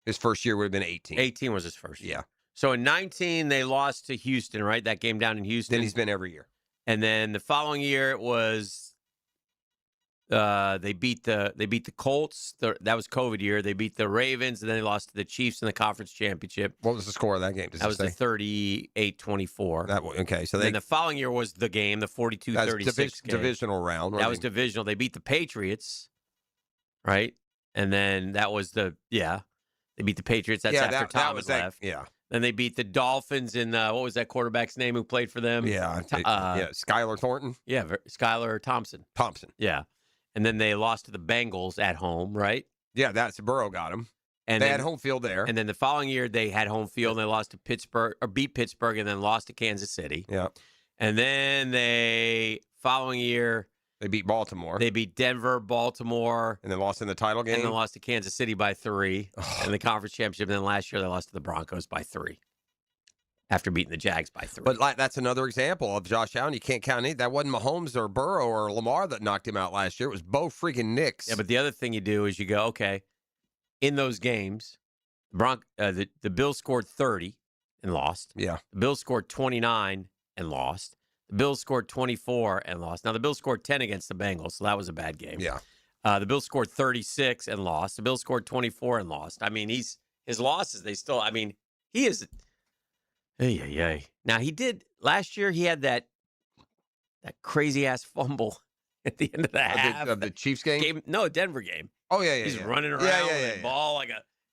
His first year would have been 18. 18 was his first year. Yeah. So in 19 they lost to Houston, right? That game down in Houston. Then he's been every year. And then the following year it was they beat the Colts. That was COVID year. They beat the Ravens, and then they lost to the Chiefs in the conference championship. What was the score of that game? That was the 38-24. Okay, so then the following year was the game, the 42-36 game. Divisional round. That was divisional. They beat the Patriots, right? And then that was they beat the Patriots. That's after Thomas left. Yeah. Then they beat the Dolphins in what was that quarterback's name who played for them? Skylar Thornton. Yeah, Skylar Thompson. Yeah. And then they lost to the Bengals at home, right? Yeah, that's Burrow got them. And they had home field there. And then the following year they had home field and they lost to Pittsburgh, or beat Pittsburgh, and then lost to Kansas City. Yeah. And then following year they beat Baltimore. They beat Denver, Baltimore. And then lost in the title game. And then lost to Kansas City by 3 in the conference championship. And then last year they lost to the Broncos by 3. After beating the Jags by 3. But that's another example of Josh Allen. You can't count it. That wasn't Mahomes or Burrow or Lamar that knocked him out last year. It was Bo freaking Nix. Yeah, but the other thing you do is you go, okay, in those games, the Bills scored 30 and lost. Yeah. The Bills scored 29 and lost. The Bills scored 24 and lost. Now, the Bills scored 10 against the Bengals, so that was a bad game. Yeah. The Bills scored 36 and lost. The Bills scored 24 and lost. I mean, his losses, he is. Now, he did, last year, he had that crazy-ass fumble at the end of the half. Of the Chiefs game? No, Denver game. Oh, yeah. He's running around with the ball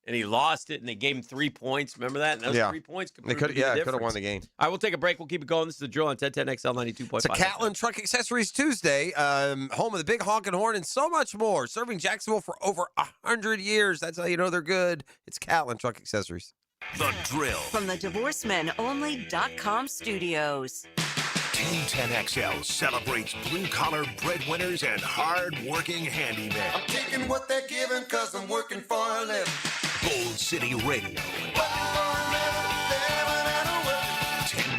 and he lost it, and they gave him 3 points. Remember that? And those 3 points could have won the game. All right, we'll take a break. We'll keep it going. This is the Drill on 1010XL 92.5. It's a Catlin Truck Accessories Tuesday, home of the Big Honkin' Horn and so much more. Serving Jacksonville for over 100 years. That's how you know they're good. It's Catlin Truck Accessories. The Drill. From the DivorceMenOnly.com studios. 1010XL celebrates blue-collar breadwinners and hard-working handymen. I'm taking what they're giving because I'm working for a living. Gold City Radio.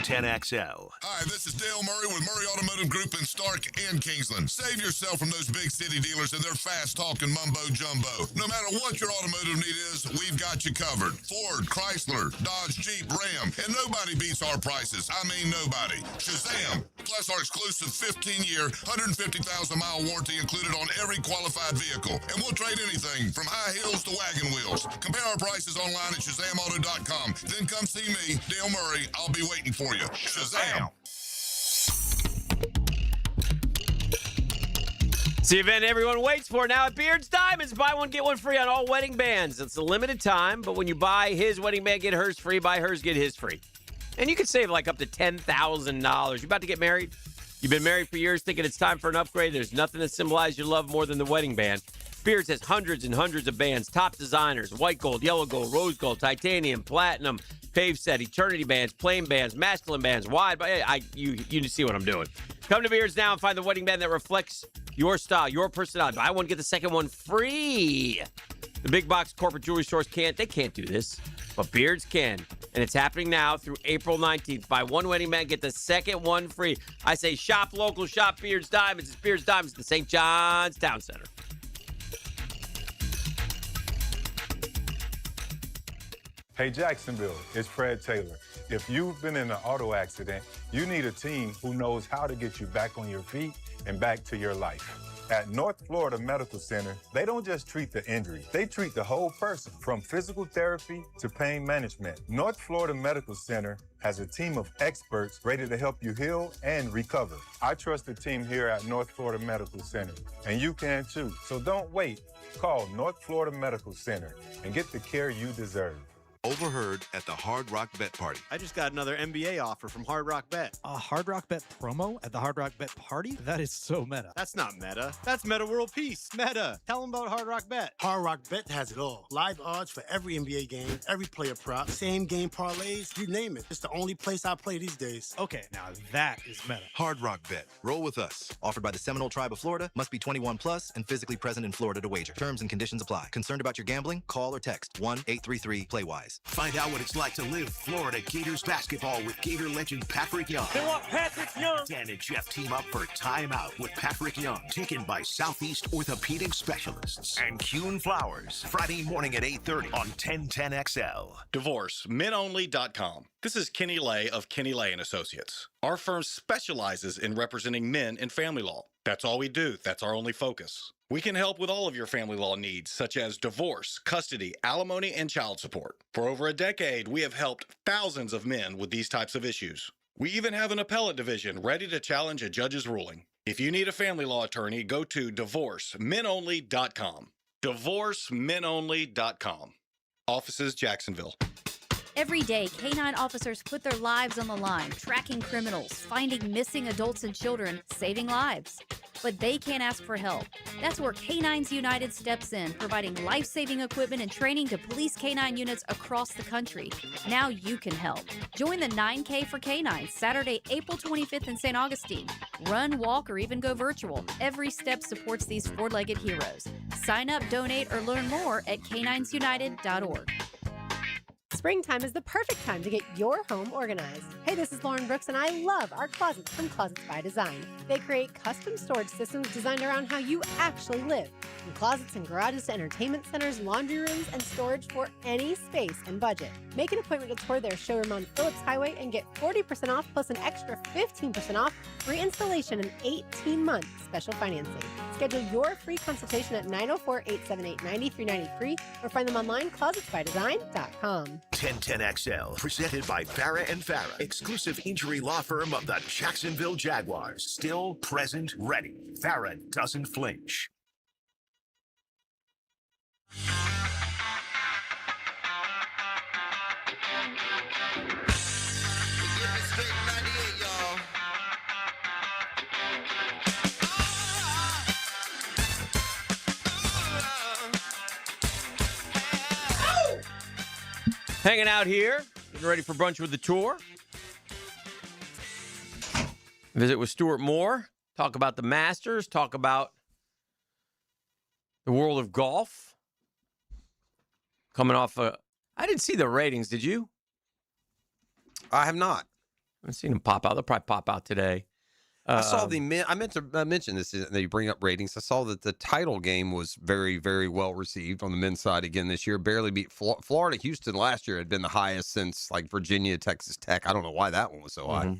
1010XL. Hi, this is Dale Murray with Murray Automotive Group in Stark and Kingsland. Save yourself from those big city dealers and their fast-talking mumbo-jumbo. No matter what your automotive need is, we've got you covered. Ford, Chrysler, Dodge, Jeep, Ram, and nobody beats our prices. I mean nobody. Shazam! Plus our exclusive 15-year, 150,000-mile warranty included on every qualified vehicle. And we'll trade anything from high heels to wagon wheels. Compare our prices online at ShazamAuto.com. Then come see me, Dale Murray. I'll be waiting for you. Shazam! It's the event everyone waits for now at Beard's Diamonds. Buy one, get one free on all wedding bands. It's a limited time, but when you buy his wedding band, get hers free. Buy hers, get his free. And you can save like up to $10,000. You about to get married? You've been married for years thinking it's time for an upgrade. There's nothing that symbolizes your love more than the wedding band. Beards has hundreds and hundreds of bands, top designers, white gold, yellow gold, rose gold, titanium, platinum, pave set, eternity bands, plain bands, masculine bands, wide. You see what I'm doing. Come to Beards now and find the wedding band that reflects your style, your personality. Buy one, get the second one free. The big box corporate jewelry stores can't do this, but Beards can. And it's happening now through April 19th. Buy one wedding band, get the second one free. I say shop local, shop Beards Diamonds. It's Beards Diamonds at the St. John's Town Center. Hey Jacksonville, it's Fred Taylor. If you've been in an auto accident, you need a team who knows how to get you back on your feet and back to your life. At North Florida Medical Center, they don't just treat the injury, they treat the whole person, from physical therapy to pain management. North Florida Medical Center has a team of experts ready to help you heal and recover. I trust the team here at North Florida Medical Center, and you can too. So don't wait. Call North Florida Medical Center and get the care you deserve. Overheard at the Hard Rock Bet Party. I just got another NBA offer from Hard Rock Bet. A Hard Rock Bet promo at the Hard Rock Bet Party? That is so meta. That's not meta. That's Meta World Peace. Meta. Tell them about Hard Rock Bet. Hard Rock Bet has it all. Live odds for every NBA game, every player prop, same game parlays, you name it. It's the only place I play these days. Okay, now that is meta. Hard Rock Bet. Roll with us. Offered by the Seminole Tribe of Florida. Must be 21 plus and physically present in Florida to wager. Terms and conditions apply. Concerned about your gambling? Call or text 1-833-PLAY-WISE. Find out what it's like to live Florida Gators basketball with Gator legend Patrick Young. They want Patrick Young. Dan and Jeff team up for Time Out with Patrick Young, taken by Southeast Orthopedic Specialists and Kuhn Flowers. Friday morning at 8:30 on 1010XL. DivorceMenOnly.com. This is Kenny Lay of Kenny Lay & Associates. Our firm specializes in representing men in family law. That's all we do. That's our only focus. We can help with all of your family law needs, such as divorce, custody, alimony, and child support. For over a decade, we have helped thousands of men with these types of issues. We even have an appellate division ready to challenge a judge's ruling. If you need a family law attorney, go to DivorceMenOnly.com. DivorceMenOnly.com. Offices, Jacksonville. Every day, K-9 officers put their lives on the line, tracking criminals, finding missing adults and children, saving lives. But they can't ask for help. That's where K-9s United steps in, providing life-saving equipment and training to police K-9 units across the country. Now you can help. Join the 9K for K-9, Saturday, April 25th in St. Augustine. Run, walk, or even go virtual. Every step supports these four-legged heroes. Sign up, donate, or learn more at K9sunited.org. Springtime is the perfect time to get your home organized. Hey, this is Lauren Brooks, and I love our closets from Closets by Design. They create custom storage systems designed around how you actually live. From closets and garages to entertainment centers, laundry rooms, and storage for any space and budget. Make an appointment to tour their showroom on Phillips Highway and get 40% off plus an extra 15% off free installation and 18-month special financing. Schedule your free consultation at 904-878-9393 or find them online, closetsbydesign.com. 1010XL, presented by Farah and Farah, exclusive injury law firm of the Jacksonville Jaguars. Still present, ready. Farah doesn't flinch. Hanging out here, getting ready for brunch with the tour. Visit with Stuart Moore. Talk about the Masters. Talk about the world of golf. Coming off I didn't see the ratings. Did you? I have not. I haven't seen them pop out. They'll probably pop out today. I saw I meant to mention this. They bring up ratings. I saw that the title game was very, very well received on the men's side again this year. Barely beat Florida. Houston last year had been the highest since like Virginia, Texas Tech. I don't know why that one was so high.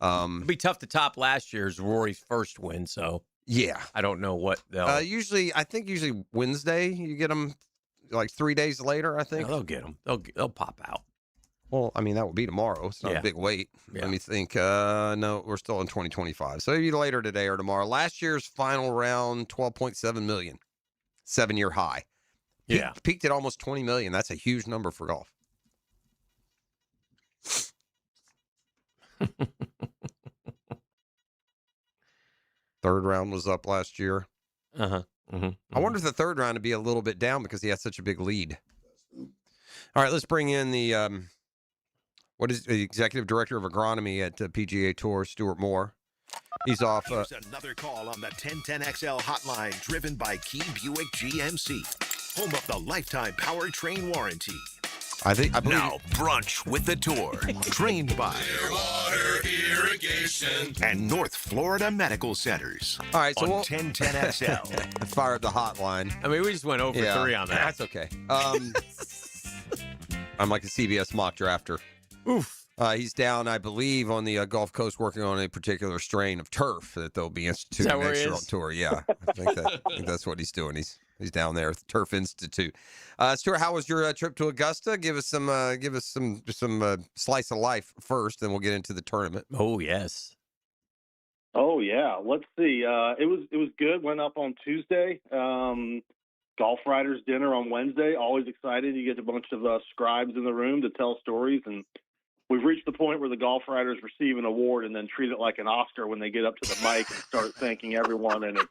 It'd be tough to top last year's Rory's first win. So yeah, I don't know what they'll. Usually Wednesday you get them like 3 days later. I think they'll get them. They'll pop out. Well, I mean, that will be tomorrow. It's not a big wait. Yeah. Let me think. No, we're still in 2025. So maybe later today or tomorrow. Last year's final round, 12.7 million. 7-year high. Peaked at almost 20 million. That's a huge number for golf. Third round was up last year. I wonder if the third round would be a little bit down because he had such a big lead. All right, let's bring in the what is the executive director of agronomy at PGA Tour, Stuart Moore. He's off. Here's another call on the 1010XL hotline, driven by Key Buick GMC, home of the lifetime powertrain warranty. I believe now brunch with the tour, trained by Clearwater Irrigation and North Florida Medical Centers. All right, so on we'll 1010XL. fire up the hotline. I mean, we just went over 3 on that. That's okay. I'm like a CBS mock drafter. Oof. He's down, I believe, on the Gulf Coast working on a particular strain of turf that they'll be instituting next year on tour. Yeah, I think that's what he's doing. He's down there at the Turf Institute. Stuart, how was your trip to Augusta? Give us some slice of life first, then we'll get into the tournament. Oh yes. Oh yeah. Let's see. It was good. Went up on Tuesday. Golf Writers Dinner on Wednesday. Always excited. You get a bunch of scribes in the room to tell stories, and we've reached the point where the golf writers receive an award and then treat it like an Oscar when they get up to the mic and start thanking everyone, and it's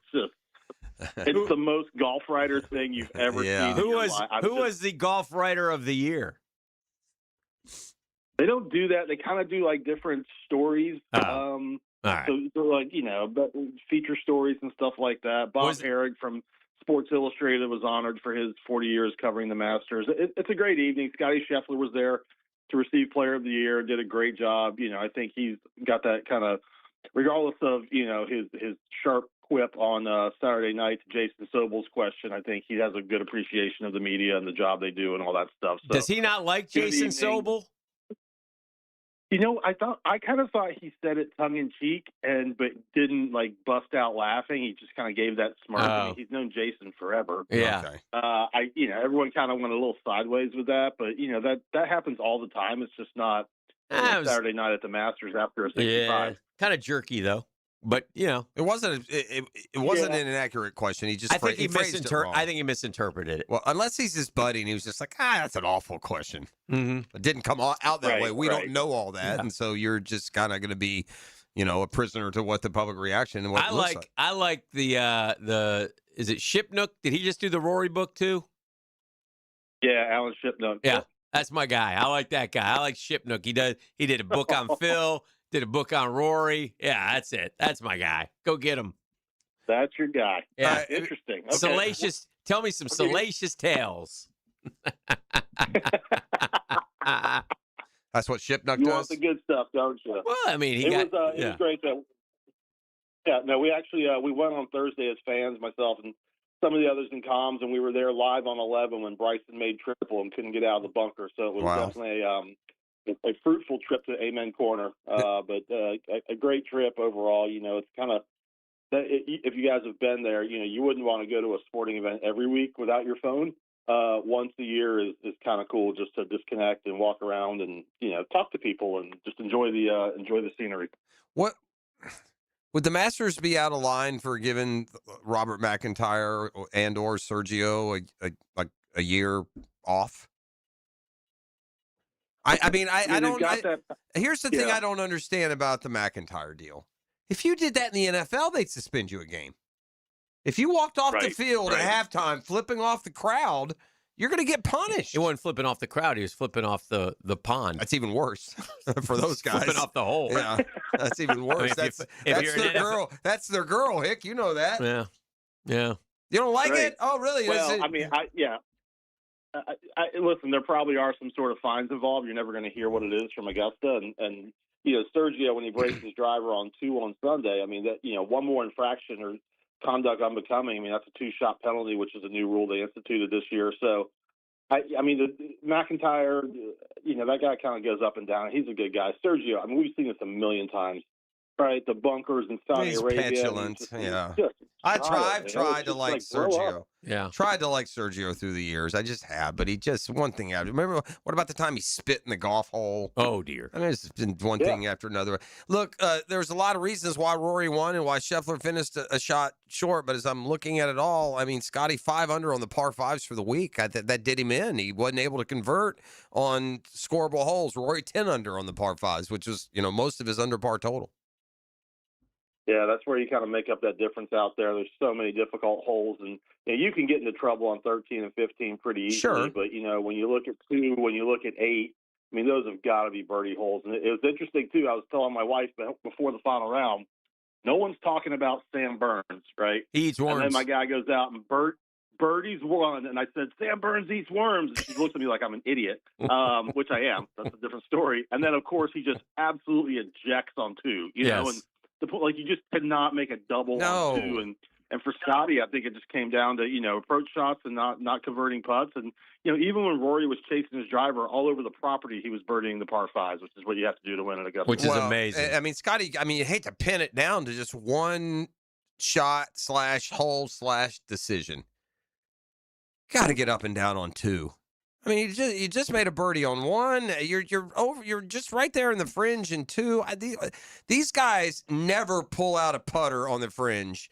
the most golf writer thing you've ever seen. Who was the golf writer of the year? They don't do that. They kind of do like different stories. All right. So like, feature stories and stuff like that. Bob Herrig from Sports Illustrated was honored for his 40 years covering the Masters. It's a great evening. Scotty Scheffler was there to receive Player of the Year, did a great job. I think he's got that kind of, regardless of, his sharp quip on Saturday night to Jason Sobel's question, I think he has a good appreciation of the media and the job they do and all that stuff. So, does he not like Jason Sobel? I kind of thought he said it tongue in cheek but didn't like bust out laughing. He just kind of gave that smirk. I mean, he's known Jason forever. Yeah. Okay. Everyone kind of went a little sideways with that, but that happens all the time. It's just not Saturday night at the Masters after a 65. Yeah, kind of jerky though. But it wasn't an inaccurate question. He just I think he misinterpreted it. Well, unless he's his buddy and he was just like, that's an awful question. Mm-hmm. It didn't come out that way. We don't know all that, and so you're just kind of going to be, a prisoner to what the public reaction and what it looks like. I like the is it Shipnook? Did he just do the Rory book too? Yeah, Alan Shipnook. Yeah, that's my guy. I like that guy. I like Shipnook. He did a book on Phil. Did a book on Rory. Yeah, that's it. That's my guy. Go get him. That's your guy. Yeah. Interesting. Okay. Salacious. Tell me some salacious tales. That's what Shipnuck You does. want the good stuff, don't you? Well, I mean, it was great. Yeah, no, we actually we went on Thursday as fans, myself and some of the others in comms, and we were there live on 11 when Bryson made triple and couldn't get out of the bunker. So it was definitely a fruitful trip to Amen Corner, but a great trip overall. You know, it's kind of if you guys have been there, you know, you wouldn't want to go to a sporting event every week without your phone. Once a year is kind of cool, just to disconnect and walk around and, you know, talk to people and just enjoy the scenery. What would the Masters be out of line for giving Robert McIntyre and or Sergio a year off? I mean, I don't. Here's the thing I don't understand about the McIntyre deal. If you did that in the NFL, they'd suspend you a game. If you walked off the field at halftime flipping off the crowd, you're going to get punished. He wasn't flipping off the crowd. He was flipping off the pond. That's even worse for those guys. Flipping off the hole. Yeah, that's even worse. I mean, that's their girl. That's their girl, Hick. You know that. Yeah. You don't like it? Oh, really? Well, I mean, listen, there probably are some sort of fines involved. You're never going to hear what it is from Augusta. And you know, Sergio, when he breaks his driver on 2 on Sunday, I mean, that, you know, one more infraction or conduct unbecoming, I mean, that's a 2-shot penalty, which is a new rule they instituted this year. So, I mean, McIntyre, you know, that guy kind of goes up and down. He's a good guy. Sergio, I mean, we've seen this a million times, right? The bunkers in Saudi Arabia. Petulant, I tried to like Sergio. Yeah. Tried to like Sergio through the years. I just have, but he just one thing after. Remember what about the time he spit in the golf hole? Oh dear. I mean, it's been one thing after another. Look, there's a lot of reasons why Rory won and why Scheffler finished a shot short. But as I'm looking at it all, I mean, Scotty 5 under on the par 5s for the week. That did him in. He wasn't able to convert on scoreable holes. Rory 10 under on the par 5s, which was, you know, most of his under par total. Yeah, that's where you kind of make up that difference out there. There's so many difficult holes, and you know, you can get into trouble on 13 and 15 pretty easily. Sure. But, you know, when you look at 2, when you look at 8, I mean, those have got to be birdie holes. And it was interesting, too. I was telling my wife before the final round, no one's talking about Sam Burns, right? He eats worms. And then my guy goes out and birdies won. And I said, Sam Burns eats worms. And she looks at me like I'm an idiot, which I am. That's a different story. And then, of course, he just absolutely ejects on 2, you know, and you just cannot make a double on 2, and for Scotty, I think it just came down to, you know, approach shots and not converting putts, and you know, even when Rory was chasing his driver all over the property, he was birdieing the par 5s, which is what you have to do to win at Augusta. Which is amazing. I mean, Scotty, I mean, you hate to pin it down to just one shot / hole / decision. Got to get up and down on 2. I mean, you just made a birdie on 1. You're just right there in the fringe in 2. These guys never pull out a putter on the fringe.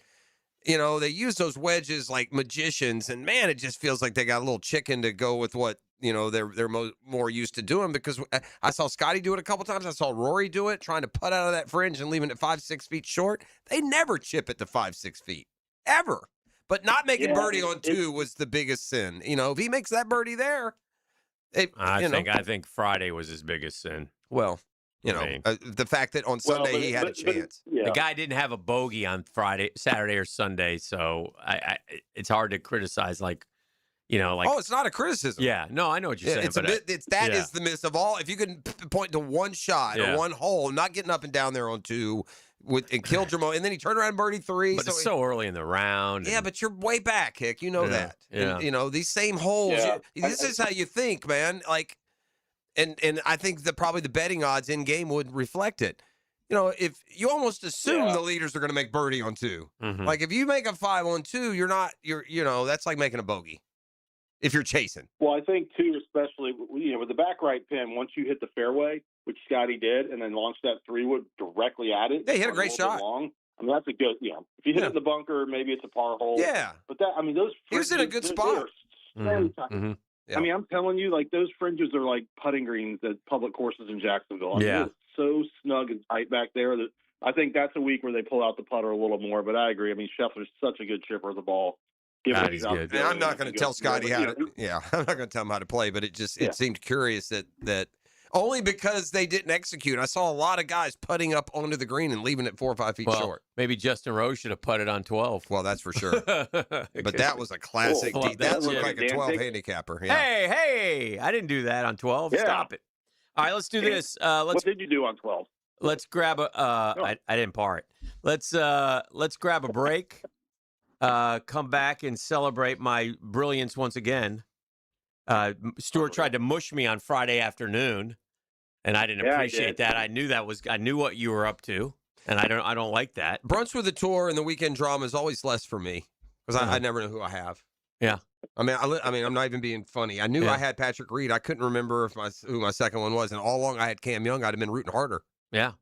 You know, they use those wedges like magicians, and man, it just feels like they got a little chicken to go with what, you know, they're more used to doing. Because I saw Scotty do it a couple times. I saw Rory do it, trying to putt out of that fringe and leaving it 5-6 feet short. They never chip it to 5-6 feet ever. But not making birdie on 2 was the biggest sin. You know, if he makes that birdie there, I think Friday was his biggest sin. Well, you know, the fact that on Sunday he had a chance. The guy didn't have a bogey on Saturday or Sunday, so it's hard to criticize. Like, you know, like it's not a criticism. Yeah, no, I know what you're saying. That is the miss of all. If you can point to one shot or one hole, not getting up and down there on 2. And killed Jermo, and then he turned around and birdie 3. But it's so early in the round. Yeah, but you're way back, Hick. You know that. Yeah. And, you know, these same holes. Yeah. This is how you think, man. Like, and I think that probably the betting odds in game would reflect it. You know, if you almost assume the leaders are going to make birdie on 2. Mm-hmm. Like, if you make a 5 on 2, you know, that's like making a bogey if you're chasing. Well, I think, too, especially, you know, with the back right pin, once you hit the fairway, which Scotty did, and then launched that 3-wood directly at it. Yeah, he hit a great shot. Long. I mean, that's a good, you know, if you hit it in the bunker, maybe it's a par hole. Yeah. But that, I mean, those he was in a good spot. I mean, I'm telling you, like, those fringes are like putting greens at public courses in Jacksonville. I mean, it's so snug and tight back there that I think that's a week where they pull out the putter a little more. But I agree. I mean, Scheffler's such a good chipper of the ball. God, he's good. And I'm not going to tell Scotty how to. Yeah, I'm not going to tell him how to play. But it just it seemed curious that only because they didn't execute. I saw a lot of guys putting up onto the green and leaving it 4 or 5 feet short. Maybe Justin Rose should have putted on 12. Well, that's for sure. But that was a classic. That looked like a 12 handicapper. Yeah. Hey, I didn't do that on 12. Stop it. All right, let's do this. What did you do on 12? Let's grab a. I didn't part. Let's grab a break. Come back and celebrate my brilliance once again. Stuart tried to mush me on Friday afternoon, and I didn't appreciate that. I knew what you were up to, and I don't like that. Brunch with the tour and the weekend drama is always less for me because I never know who I have. Yeah. I mean, I'm not even being funny. I knew I had Patrick Reed. I couldn't remember who my second one was, and all along I had Cam Young. I'd have been rooting harder. Yeah.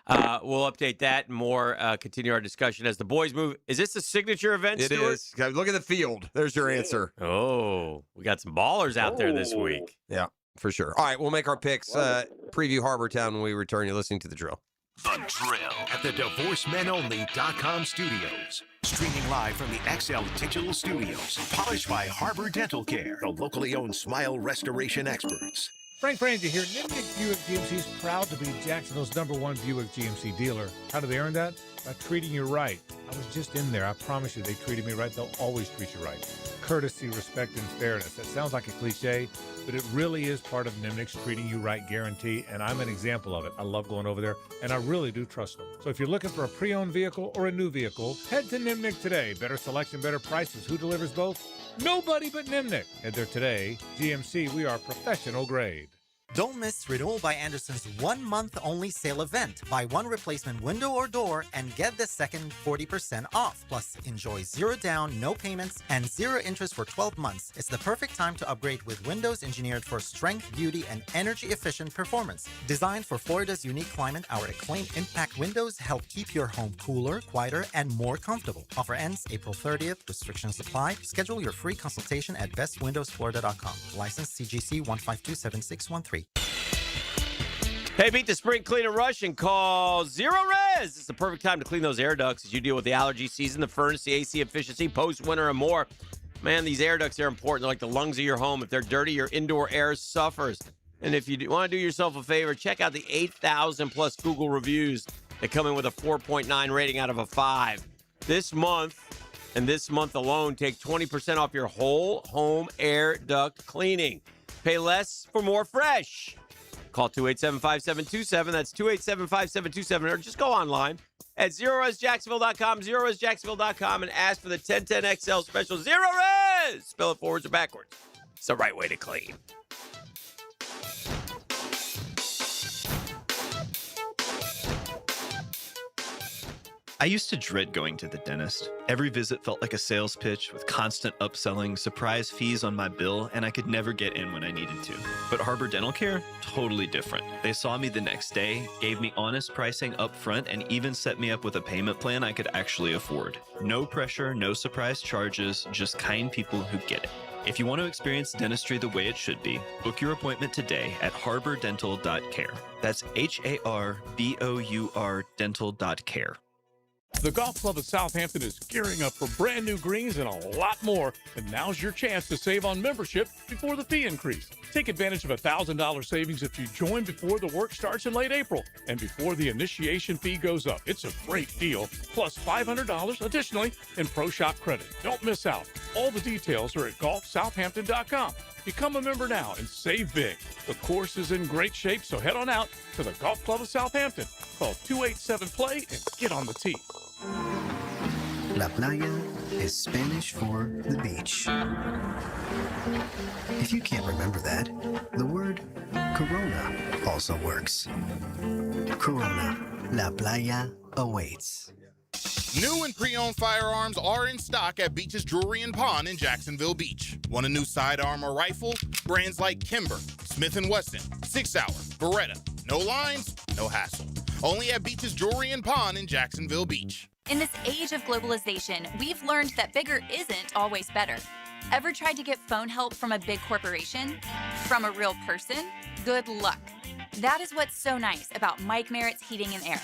We'll update that and more. Continue our discussion as the boys move. Is this a signature event, It Stuart? is. Look at the field. There's your answer. Oh, we got some ballers out there this week. Yeah, for sure. All right, we'll make our picks. Preview Harbortown when we return. You're listening to The Drill. The Drill at the DivorceMenOnly.com studios. Streaming live from the XL Digital Studios. Polished by Harbor Dental Care, the locally owned smile restoration experts. Frank Frangie here. Nimnicht Buick GMC is proud to be Jacksonville's #1 Buick GMC dealer. How do they earn that? By treating you right. I was just in there. I promise you they treated me right. They'll always treat you right. Courtesy, respect, and fairness. That sounds like a cliche, but it really is part of Nimnicht's treating you right guarantee, and I'm an example of it. I love going over there, and I really do trust them. So if you're looking for a pre-owned vehicle or a new vehicle, head to Nimnicht today. Better selection, better prices. Who delivers both? Nobody but Nimnicht. Head there today. GMC, we are professional grade. Don't miss Renewal by Anderson's 1 month only sale event. Buy one replacement window or door and get the second 40% off. Plus, enjoy 0 down, no payments, and 0 interest for 12 months. It's the perfect time to upgrade with windows engineered for strength, beauty, and energy-efficient performance. Designed for Florida's unique climate, our acclaimed impact windows help keep your home cooler, quieter, and more comfortable. Offer ends April 30th. Restrictions apply. Schedule your free consultation at bestwindowsflorida.com. License CGC 1527613. Hey, beat the spring clean and rush and call Zero Res. It's the perfect time to clean those air ducts as you deal with the allergy season, the furnace, the AC efficiency, post-winter, and more. Man, these air ducts are important. They're like the lungs of your home. If they're dirty, your indoor air suffers. And if you want to do yourself a favor, check out the 8,000-plus Google reviews that come in with a 4.9 rating out of a 5. This month, and this month alone, take 20% off your whole home air duct cleaning. Pay less for more fresh. Call 287-5727. That's 287-5727. Or just go online at ZeroResJacksonville.com, ZeroResJacksonville.com, and ask for the 1010XL special Zero Res. Spell it forwards or backwards. It's the right way to clean. I used to dread going to the dentist. Every visit felt like a sales pitch with constant upselling, surprise fees on my bill, and I could never get in when I needed to. But Harbor Dental Care? Totally different. They saw me the next day, gave me honest pricing up front, and even set me up with a payment plan I could actually afford. No pressure, no surprise charges, just kind people who get it. If you want to experience dentistry the way it should be, book your appointment today at harbordental.care. That's HARBOUR dental.care. The Golf Club of Southampton is gearing up for brand new greens and a lot more, and now's your chance to save on membership before the fee increase. Take advantage of $1,000 savings if you join before the work starts in late April and before the initiation fee goes up. It's a great deal, plus $500 additionally in Pro Shop credit. Don't miss out. All the details are at golfsouthampton.com. Become a member now and save big. The course is in great shape, so head on out to the Golf Club of Southampton. Call 287-PLAY and get on the tee. La playa is Spanish for the beach. If you can't remember that, the word Corona also works. Corona, La Playa awaits. New and pre-owned firearms are in stock at Beach's Jewelry and Pawn in Jacksonville Beach. Want a new sidearm or rifle? Brands like Kimber, Smith & Wesson, 6 Hour, Beretta. No lines, no hassle. Only at Beach's Jewelry and Pawn in Jacksonville Beach. In this age of globalization, we've learned that bigger isn't always better. Ever tried to get phone help from a big corporation? From a real person? Good luck. That is what's so nice about Mike Merritt's Heating and Air.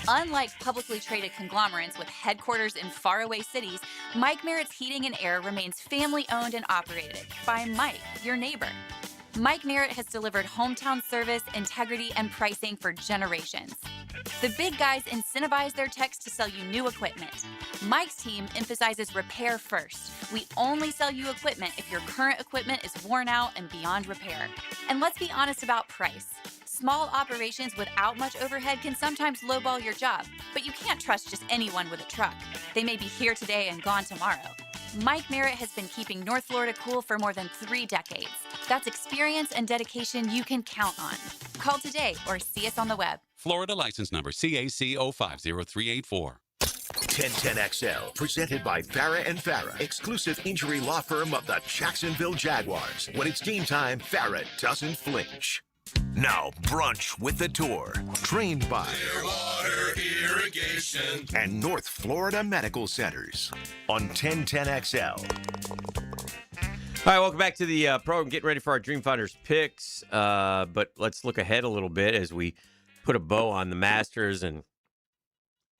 Unlike publicly traded conglomerates with headquarters in faraway cities, Mike Merritt's Heating and Air remains family-owned and operated by Mike, your neighbor. Mike Merritt has delivered hometown service, integrity, and pricing for generations. The big guys incentivize their techs to sell you new equipment. Mike's team emphasizes repair first. We only sell you equipment if your current equipment is worn out and beyond repair. And let's be honest about price. Small operations without much overhead can sometimes lowball your job, but you can't trust just anyone with a truck. They may be here today and gone tomorrow. Mike Merritt has been keeping North Florida cool for more than 3 decades. That's experience and dedication you can count on. Call today or see us on the web. Florida license number CAC 050384. 1010XL, presented by Farah and Farah, exclusive injury law firm of the Jacksonville Jaguars. When it's game time, Farah doesn't flinch. Now, brunch with the tour, trained by Clearwater Irrigation and North Florida Medical Centers on 1010XL. All right, welcome back to the program. Getting ready for our Dreamfinders picks, but let's look ahead a little bit as we put a bow on the Masters. And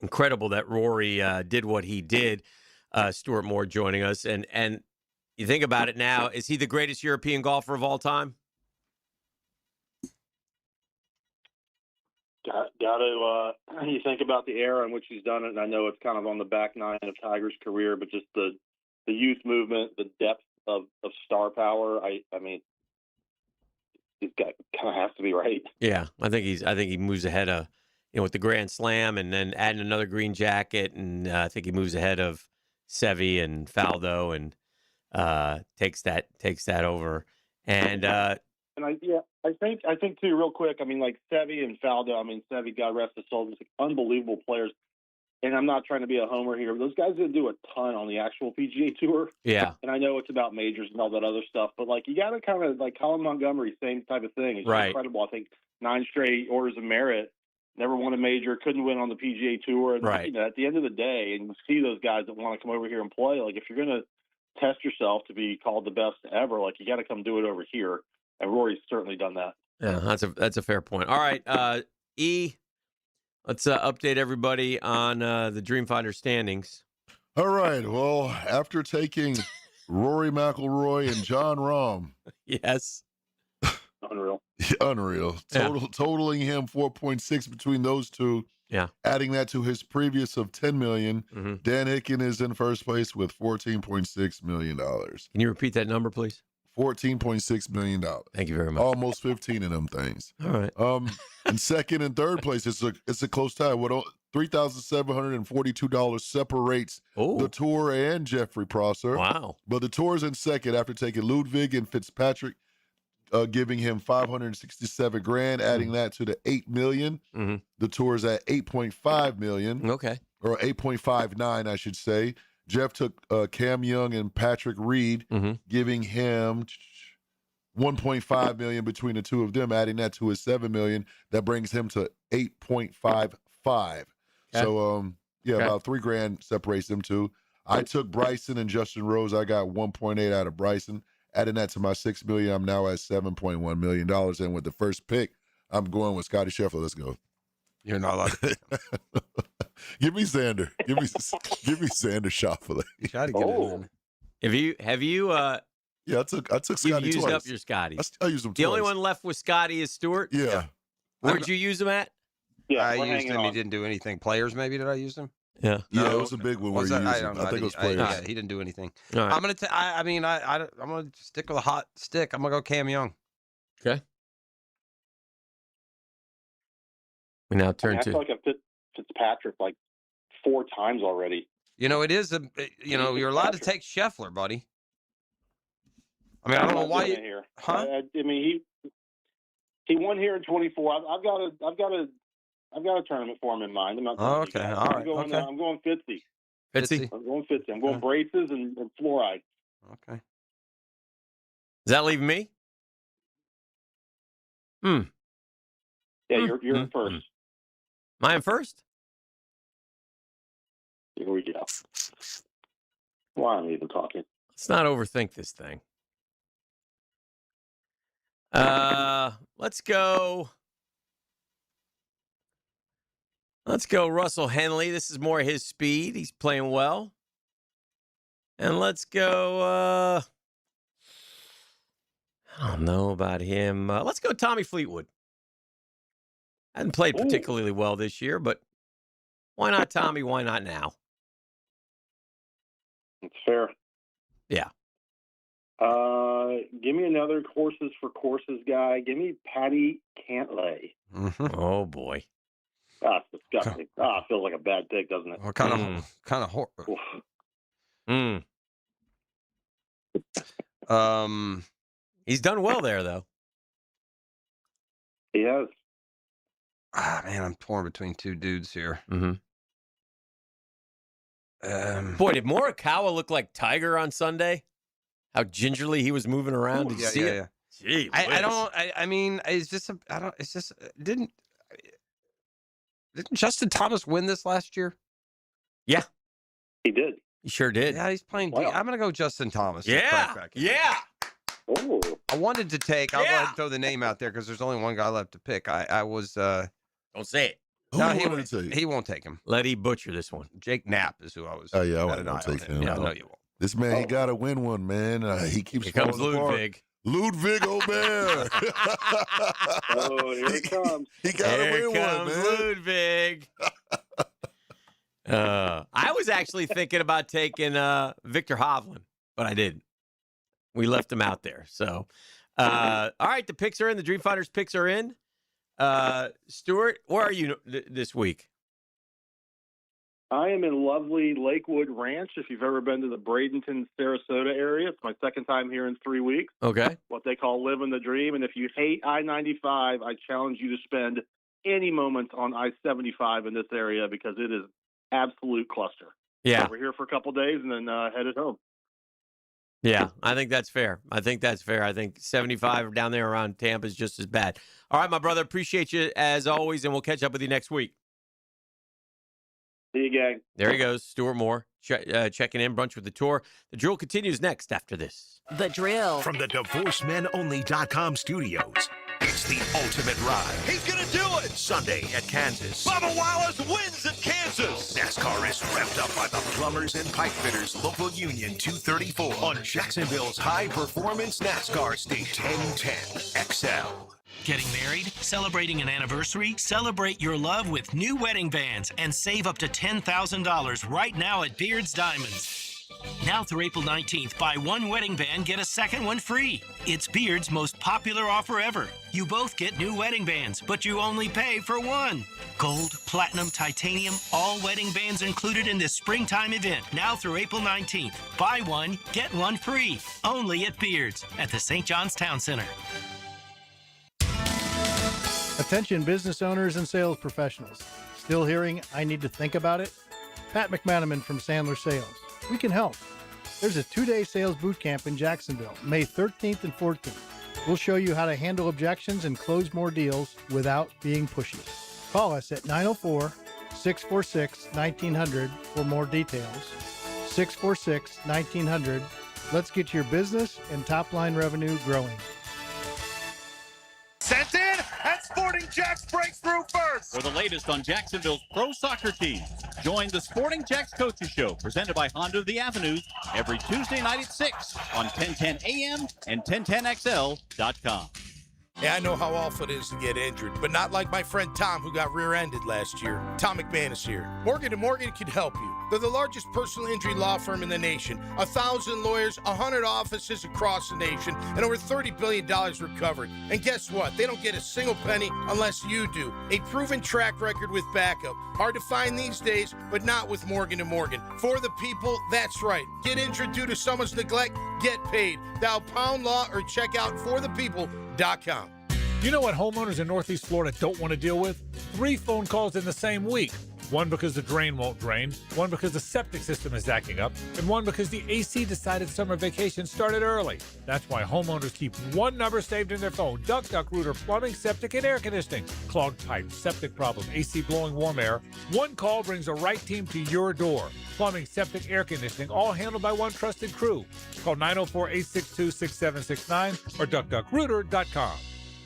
incredible that Rory did what he did. Stuart Moore joining us, and you think about it now, is he the greatest European golfer of all time? Got to. You think about the era in which he's done it, and I know it's kind of on the back nine of Tiger's career, but just the youth movement, the depth of star power. I mean, he's got kind of has to be right. Yeah, I think he moves ahead of, with the Grand Slam and then adding another green jacket, and I think he moves ahead of Seve and Faldo and takes that over. And I think too, real quick. I mean, like Seve and Faldo. I mean, Seve, God rest his soul, just unbelievable players. And I'm not trying to be a homer here, but those guys didn't do a ton on the actual PGA Tour. Yeah. And I know it's about majors and all that other stuff, but like you got to kind of like Colin Montgomery, same type of thing. It's right. Incredible. I think 9 straight orders of merit. Never won a major, couldn't win on the PGA Tour. And, right. At the end of the day, and you see those guys that want to come over here and play, like if you're going to test yourself to be called the best ever, like you got to come do it over here. And Rory's certainly done that. Yeah, that's a fair point. All right, E, let's update everybody on the Dreamfinder standings. All right. Well, after taking Rory McIlroy and John Rahm. Yes. Unreal. Totaling him 4.6 between those two. Yeah. Adding that to his previous of $10 million, Mm-hmm. Dan Hicken is in first place with $14.6 million. Can you repeat that number, please? $14.6 million. Thank you very much. Almost 15 of them things. All right. In second and third place, it's a close tie. What $3,742 separates the Tour and Jeffrey Prosser. Wow. But the Tour's in second after taking Ludwig and Fitzpatrick, giving him $567,000, adding that to the $8 million. Mm-hmm. The Tour's at $8.5 million. Okay. Or $8.59, I should say. Jeff took Cam Young and Patrick Reed, giving him $1.5 million between the two of them, adding that to his $7 million. That brings him to $8.55. Okay. So, about $3,000 separates them two. I took Bryson and Justin Rose. I got 1.8 out of Bryson. Adding that to my $6 million, I'm now at $7.1 million. And with the first pick, I'm going with Scotty Scheffler. Let's go. You're not allowed to. Give me Xander. Give me Xander Schauffele. Try to get it in. Have you Yeah, I took Scotty used twice. up your Scotties. I used them The twice. only one left with Scotty is Stewart? Yeah. Where'd you use them at? Yeah, I we're used hanging him. on. He didn't do anything. Players, maybe did I use him? Yeah. Yeah, it was a big one where Was you that- used I them. don't know. I think it was didn't- players. yeah, he didn't do anything. All right. I'm gonna. I'm gonna stick with a hot stick. I'm gonna go Cam Young. Okay. We now I turn feel to. like I've hit Fitzpatrick like 4 times already. You know, it is you're allowed to take Scheffler, buddy. I mean, I don't know why you. Here. Huh? I mean, he won here in 24. I've got a tournament for him in mind. I'm not. Oh, okay. All right. I'm going Fitzy. Fitzy? I'm going Fitzy. I'm going braces and fluoride. Okay. Does that leave me? Yeah, you're in first. Am I in first? Here we go. Why am I even talking? Let's not overthink this thing. Let's go. Russell Henley. This is more his speed. He's playing well. And let's go. I don't know about him. Let's go Tommy Fleetwood. Hasn't played particularly well this year, but why not Tommy? Why not now? It's fair. Yeah. Give me another horses for courses guy. Give me Patty Cantlay. Oh boy, that's disgusting. It feels like a bad pick, doesn't it? What kind of He's done well there, though. He has. Man, I'm torn between two dudes here. Boy, did Morikawa look like Tiger on Sunday? How gingerly he was moving around. Did you see it? Gee, I mean, it's just didn't Justin Thomas win this last year? Yeah, he did. He sure did. Yeah, he's playing. Wow. I'm gonna go Justin Thomas. Yeah, yeah. Oh, I wanted to take. I'll go ahead and throw the name out there because there's only one guy left to pick. I was. Don't say it. No, he won't take him. Let he butcher this one. Jake Knapp is who I was. Oh yeah, I had an won't eye take on him. Yeah, no, you won't. This man, he got to win one, man. He keeps. Here comes falling apart. Ludwig. Ludwig Aubert. Oh, here it comes. He got to win one, man. Ludwig. I was actually thinking about taking Victor Hovland, but I didn't. We left him out there. So, all right, the picks are in. The Dream Fighters picks are in. Stuart, where are you this week? I am in lovely Lakewood Ranch. If you've ever been to the Bradenton, Sarasota area, it's my second time here in 3 weeks. Okay. What they call living the dream. And if you hate I-95, I challenge you to spend any moment on I-75 in this area because it is absolute cluster. Yeah. So we're here for a couple days and then headed home. Yeah, I think that's fair. I think 75 down there around Tampa is just as bad. All right, my brother, appreciate you as always, and we'll catch up with you next week. See you, gang. There he goes, Stuart Moore, checking in, Brunch with the Tour. The drill continues next after this. The Drill. From the DivorceMenOnly.com studios, it's the ultimate ride. He's going to do it! Sunday at Kansas. Bubba Wallace wins at Kansas. NASCAR is revved up by the Plumbers and Pipe Fitters Local Union 234 on Jacksonville's high-performance NASCAR station, 1010 XL. Getting married? Celebrating an anniversary? Celebrate your love with new wedding bands and save up to $10,000 right now at Beard's Diamonds. Now through April 19th, buy one wedding band, get a second one free. It's Beard's most popular offer ever. You both get new wedding bands, but you only pay for one. Gold, platinum, titanium, all wedding bands included in this springtime event. Now through April 19th. Buy one, get one free. Only at Beard's at the St. John's Town Center. Attention business owners and sales professionals. Still hearing, I need to think about it? Pat McManaman from Sandler Sales. We can help. There's a 2-day sales boot camp in Jacksonville, May 13th and 14th. We'll show you how to handle objections and close more deals without being pushy. Call us at 904-646-1900 for more details. 646-1900. Let's get your business and top-line revenue growing. Sent in, and Sporting Jacks breaks through first. For the latest on Jacksonville's pro soccer team, join the Sporting Jacks Coaches Show, presented by Honda of the Avenues, every Tuesday night at 6 on 1010 AM and 1010XL.com. Yeah, I know how awful it is to get injured, but not like my friend Tom, who got rear-ended last year. Tom McManus here. Morgan & Morgan can help you. They're the largest personal injury law firm in the nation. 1,000 lawyers, 100 offices across the nation, and over $30 billion recovered. And guess what? They don't get a single penny unless you do. A proven track record with backup. Hard to find these days, but not with Morgan & Morgan. For the people, that's right. Get injured due to someone's neglect, get paid. Dial Pound Law or check out forthepeople.com. You know what homeowners in Northeast Florida don't want to deal with? 3 phone calls in the same week. One because the drain won't drain, one because the septic system is acting up, and one because the AC decided summer vacation started early. That's why homeowners keep one number saved in their phone: Duck Rooter Plumbing, Septic, and Air Conditioning. Clogged pipes, septic problem, AC blowing warm air. One call brings the right team to your door. Plumbing, septic, air conditioning, all handled by one trusted crew. Call 904-862-6769 or duckduckrooter.com.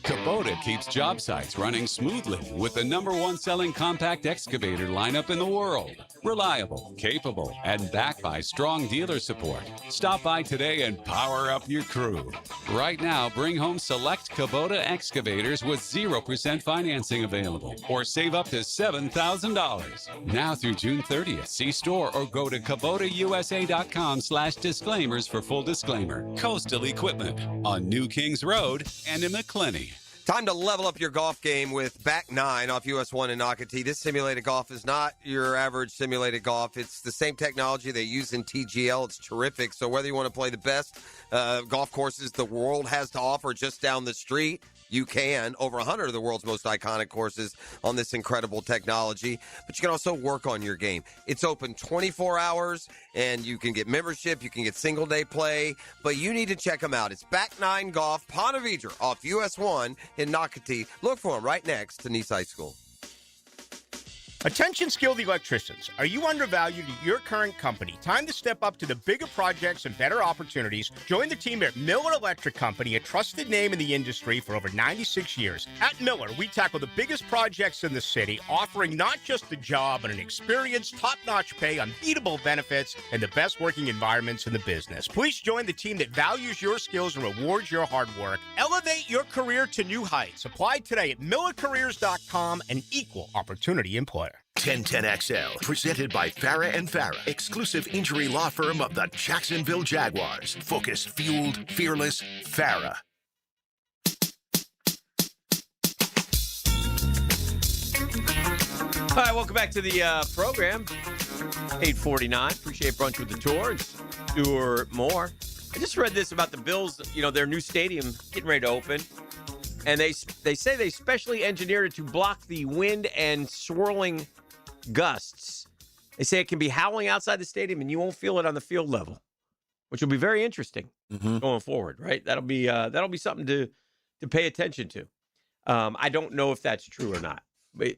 Kubota keeps job sites running smoothly with the #1 selling compact excavator lineup in the world. Reliable, capable, and backed by strong dealer support. Stop by today and power up your crew. Right now, bring home select Kubota excavators with 0% financing available or save up to $7,000. Now through June 30th, see store or go to KubotaUSA.com/disclaimers for full disclaimer. Coastal Equipment on New Kings Road and in McClenny. Time to level up your golf game with Back 9 off US 1 in Nocatee. This simulated golf is not your average simulated golf. It's the same technology they use in TGL. It's terrific. So whether you want to play the best golf courses the world has to offer just down the street, you can. Over 100 of the world's most iconic courses on this incredible technology. But you can also work on your game. It's open 24 hours, and you can get membership. You can get single-day play. But you need to check them out. It's Back 9 Golf, Ponte Vedra off US 1 in Nocatee. Look for them right next to Nice High School. Attention skilled electricians. Are you undervalued at your current company? Time to step up to the bigger projects and better opportunities. Join the team at Miller Electric Company, a trusted name in the industry for over 96 years. At Miller, we tackle the biggest projects in the city, offering not just the job, but an experienced, top-notch pay, unbeatable benefits, and the best working environments in the business. Please join the team that values your skills and rewards your hard work. Elevate your career to new heights. Apply today at millercareers.com, an equal opportunity employer. 1010XL, presented by Farah and Farah, exclusive injury law firm of the Jacksonville Jaguars. Focused, fueled, fearless, Farah. All right, welcome back to the program. 8:49. Appreciate Brunch with the Tour and Stuart Moore. I just read this about the Bills, their new stadium getting ready to open. And they say they specially engineered it to block the wind and swirling gusts. They say it can be howling outside the stadium and you won't feel it on the field level, which will be very interesting going forward, right? That'll be something to pay attention to. I don't know if that's true or not, but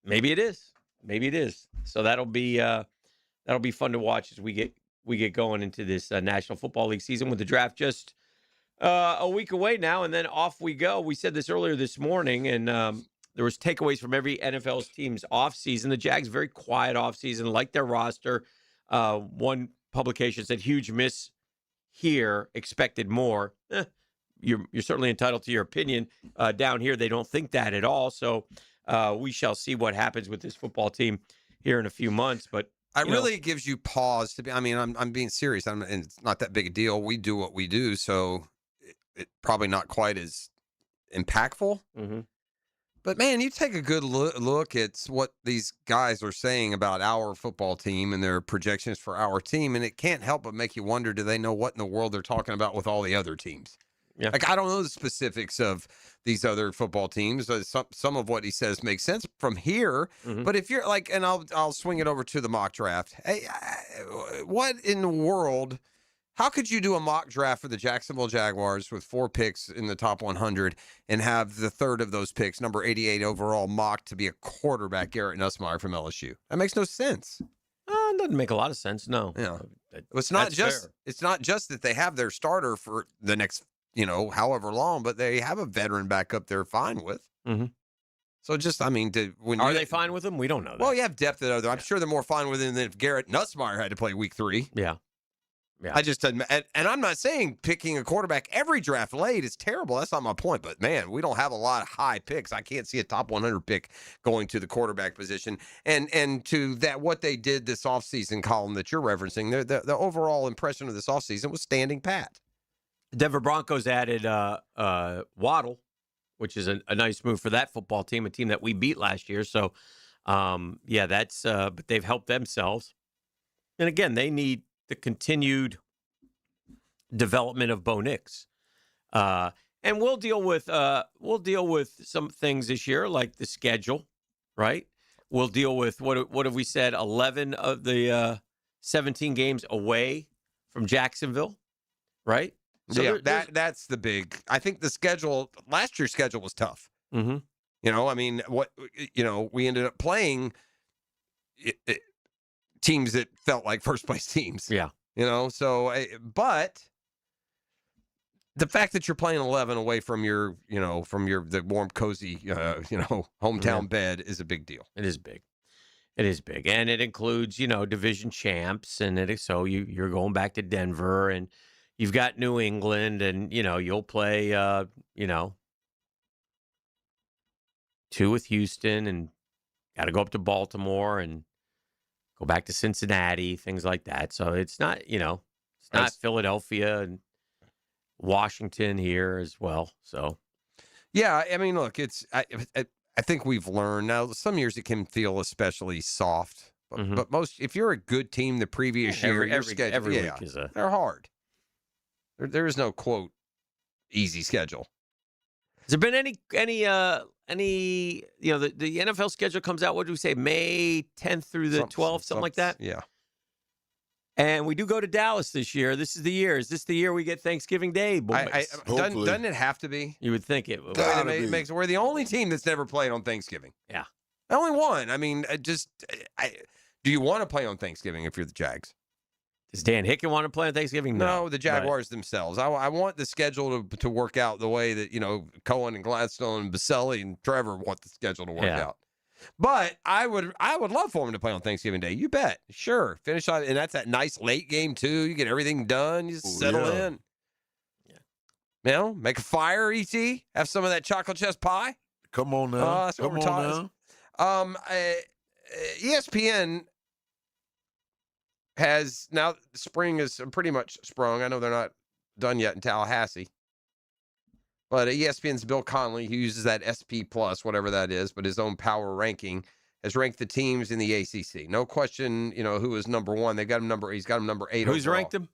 maybe it is. Maybe it is. So that'll be fun to watch as we get going into this National Football League season with the draft just a week away now, and then off we go. We said this earlier this morning, and there was takeaways from every NFL's team's offseason. The Jags, very quiet offseason, like their roster. One publication said, huge miss here, expected more. You're certainly entitled to your opinion. Down here, they don't think that at all. So we shall see what happens with this football team here in a few months. But It really gives you pause to be. I mean, I'm being serious. And it's not that big a deal. We do what we do, so it's probably not quite as impactful. Mm-hmm. But man, you take a good look at what these guys are saying about our football team and their projections for our team, and it can't help but make you wonder: do they know what in the world they're talking about with all the other teams? Yeah. Like, I don't know the specifics of these other football teams. Some of what he says makes sense from here. Mm-hmm. But if you're like, and I'll swing it over to the mock draft. Hey, what in the world? How could you do a mock draft for the Jacksonville Jaguars with 4 picks in the top 100 and have the third of those picks, number 88 overall, mocked to be a quarterback, Garrett Nussmeier from LSU? That makes no sense. It doesn't make a lot of sense. No. Yeah. It's not just that they have their starter for the next, however long, but they have a veteran backup they're fine with. Mm-hmm. So just, are they fine with him? We don't know that. Well, you have depth at other. I'm sure they're more fine with him than if Garrett Nussmeier had to play week 3. Yeah. I just, and I'm not saying picking a quarterback every draft late is terrible. That's not my point. But man, we don't have a lot of high picks. I can't see a top 100 pick going to the quarterback position. And to that, what they did this offseason column that you're referencing, the overall impression of this offseason was standing pat. Denver Broncos added Waddle, which is a nice move for that football team, a team that we beat last year. So, that's but they've helped themselves. And again, they need the continued development of Bo Nix. And we'll deal with some things this year, like the schedule, right? We'll deal with what have we said? 11 of the 17 games away from Jacksonville, right? So yeah, that's the big. I think the schedule, last year's schedule was tough. Mm-hmm. We ended up playing teams that felt like first place teams. Yeah. But the fact that you're playing 11 away from the warm, cozy, hometown bed is a big deal. It is big. It is big, and it includes division champs, and you're going back to Denver, and you've got New England, and you'll play 2 with Houston, and got to go up to Baltimore and go back to Cincinnati, things like that. So it's not it's not Philadelphia and Washington here as well. So yeah, I mean, look, it's I think we've learned now. Some years it can feel especially soft, but most, if you're a good team the previous year, every week is they're hard. There is no quote easy schedule. Has there been any the NFL schedule comes out? What do we say? May 10th through the 12th, something like that. Yeah. And we do go to Dallas this year. This is the year. Is this the year we get Thanksgiving Day, boys? Doesn't it have to be? You would think it would. We're the only team that's never played on Thanksgiving. Yeah. Only one. I mean, do you want to play on Thanksgiving if you're the Jags? Does Dan Hicken want to play on Thanksgiving? No, the Jaguars themselves. I want the schedule to work out the way that, Cohen and Gladstone and Baselli and Trevor want the schedule to work out. But I would love for him to play on Thanksgiving Day. You bet. Sure. Finish on, and that's that nice late game too. You get everything done. You just settle in. Yeah. Make a fire, ET. Have some of that chocolate chess pie. Come on now. That's what we're talking. ESPN has now, spring is pretty much sprung. I know they're not done yet in Tallahassee. But ESPN's Bill Connelly, who uses that SP Plus, whatever that is, but his own power ranking, has ranked the teams in the ACC. No question, who is number one. He's got him number 8. Who's overall. ranked him?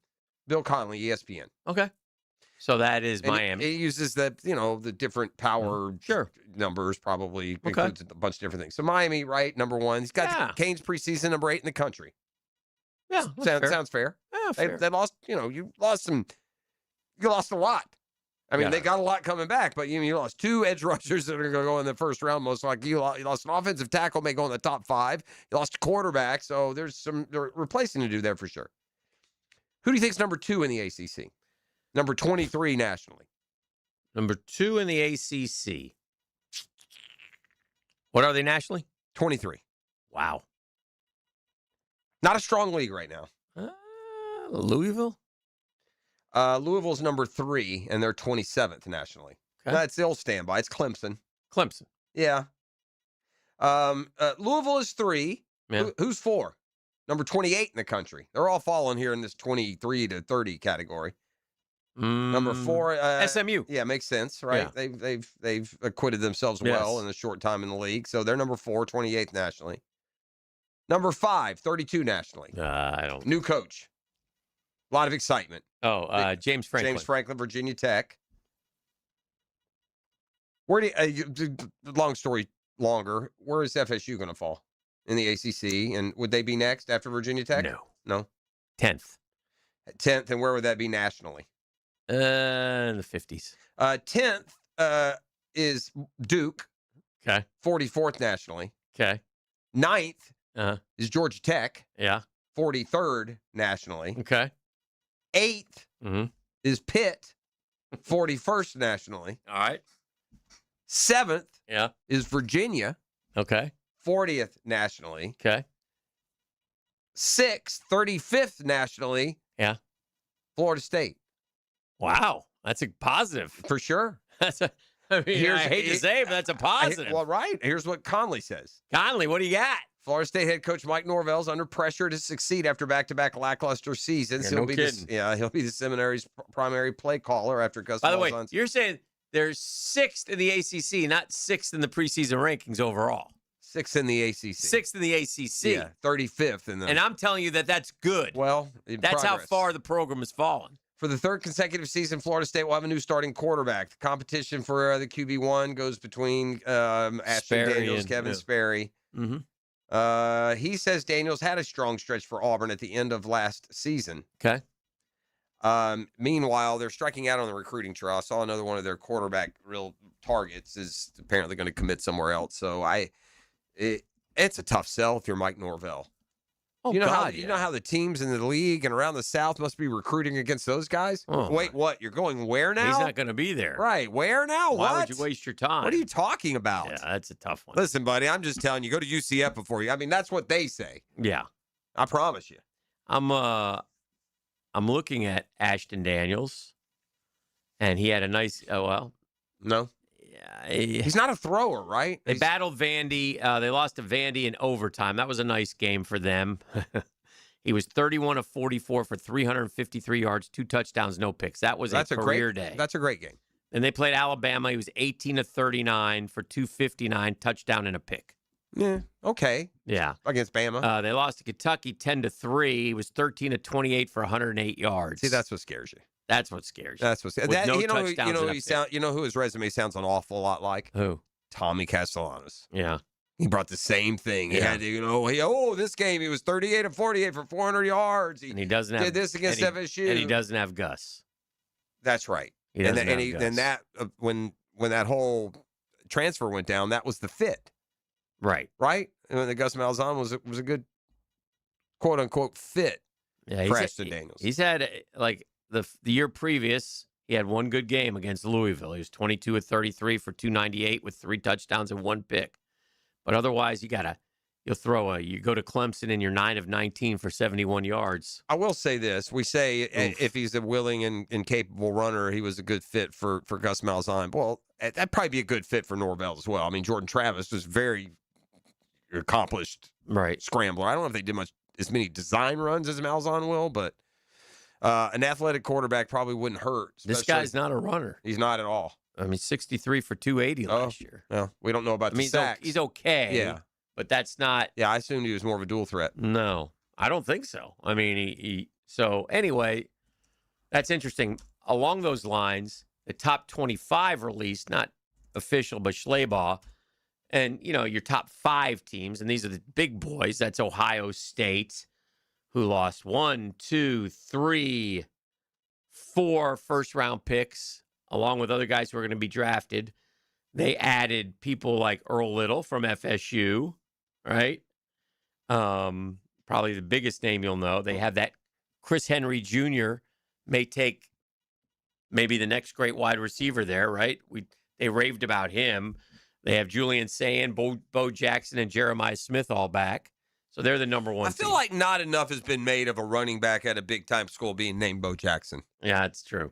Bill Connelly, ESPN. Okay. So that is Miami. He uses the different power numbers, probably includes a bunch of different things. So Miami, right, number 1. He's got Canes preseason number 8 in the country. Yeah, sounds fair. Yeah, fair. They lost, you lost a lot. I mean, they got a lot coming back, but you lost 2 edge rushers that are going to go in the first round, most likely. You lost an offensive tackle, may go in the top 5. You lost a quarterback, so there's some replacing to do there for sure. Who do you think is number 2 in the ACC? Number 23 nationally. Number 2 in the ACC. What are they nationally? 23. Wow. Not a strong league right now. Louisville? Louisville's number 3, and they're 27th nationally. Okay. That's the old standby. It's Clemson. Clemson. Yeah. Louisville is 3. Yeah. Who's 4? Number 28 in the country. They're all falling here in this 23 to 30 category. Number 4, SMU. Yeah, makes sense, right? Yeah. They've acquitted themselves well in a short time in the league, so they're number 4, 28th nationally. Number 5, 32 nationally. I don't. New coach. A lot of excitement. Oh, James Franklin. James Franklin, Virginia Tech. Where do you, long story longer, where is FSU going to fall in the ACC? And would they be next after Virginia Tech? No. 10th. 10th, and where would that be nationally? In the 50s. 10th is Duke. Okay. 44th nationally. Okay. 9th is Georgia Tech. Yeah. 43rd nationally. Okay. 8th is Pitt. 41st nationally. All right. 7th Yeah. is Virginia. Okay. 40th nationally. Okay. 6th, 35th nationally. Yeah. Florida State. Wow. That's a positive. For sure. That's a, I hate to say it, but that's a positive. Well, right. Here's what Conley says. Conley, what do you got? Florida State head coach Mike Norvell's under pressure to succeed after back-to-back lackluster seasons. Yeah, no kidding. He'll be the seminary's primary play caller after Gus By the way, Malzahn's. you're saying they're 6th in the ACC, not 6th in the preseason rankings overall. 6th in the ACC. 6th in the ACC. Yeah, 35th in the. And I'm telling you that's good. Well, that's how far the program has fallen. For the 3rd consecutive season, Florida State will have a new starting quarterback. The competition for the QB1 goes between Ashton Daniels, Kevin Sperry. Mm-hmm. He says Daniels had a strong stretch for Auburn at the end of last season. Okay. Meanwhile, they're striking out on the recruiting trail. I saw another one of their quarterback real targets is apparently going to commit somewhere else. So it's a tough sell if you're Mike Norvell. Oh, you know God, you know how the teams in the league and around the South must be recruiting against those guys? Oh, Wait, what? You're going where now? He's not going to be there. Right. Where now? Why what? would you waste your time? What are you talking about? Yeah, that's a tough one. Listen, buddy, I'm just telling you, go to UCF before you. I mean, that's what they say. Yeah. I promise you. I'm looking at Ashton Daniels, and he had a nice. No. Yeah, he's not a thrower, right? They battled Vandy. They lost to Vandy in overtime. That was a nice game for them. He was 31 of 44 for 353 yards, 2 touchdowns, no picks. That was a career day. That's a great game. And they played Alabama. He was 18 of 39 for 259, touchdown and a pick. Yeah. Okay. Yeah. Against Bama. They lost to Kentucky 10-3. He was 13 of 28 for 108 yards. See, that's what scares you. That's what scares you. That's what With that, no you know, touchdowns you know, and a he pick. you know who his resume sounds an awful lot like? Who? Tommy Castellanos. Yeah. He brought the same thing. He Yeah. had to, this game he was 38 of 48 for 400 yards. And he doesn't have did this against FSU. And he doesn't have Gus. That's right. He doesn't have Gus. And that when that whole transfer went down, that was the fit. Right. Right? And when the Gus Malzahn was a good quote unquote fit Yeah, for Ashton Daniels. He's had like the year previous, he had one good game against Louisville. He was 22 of 33 for 298 with 3 touchdowns and 1 pick. But otherwise, you go to Clemson and you're 9 of 19 for 71 yards. I will say this. We say if he's a willing and capable runner, he was a good fit for Gus Malzahn. Well, that'd probably be a good fit for Norvell as well. I mean, Jordan Travis was very accomplished scrambler. I don't know if they did as many design runs as Malzahn will, but an athletic quarterback probably wouldn't hurt. This guy's not a runner. He's not at all. I mean, 63 for 280 last year. No, we don't know about the sacks. He's okay. Yeah. But that's not. Yeah, I assumed he was more of a dual threat. No, I don't think so. I mean, so anyway, that's interesting. Along those lines, the top 25 released, not official, but Schleybaugh, and, your top 5 teams, and these are the big boys. That's Ohio State, who lost 1, 2, 3, 4 first-round picks, along with other guys who are going to be drafted. They added people like Earl Little from FSU, right? Probably the biggest name you'll know. They have that Chris Henry Jr. may take maybe the next great wide receiver there, right? They raved about him. They have Julian Sayin, Bo Jackson, and Jeremiah Smith all back. So they're the number one I feel team. like not enough has been made of a running back at a big-time school being named Bo Jackson. Yeah, it's true.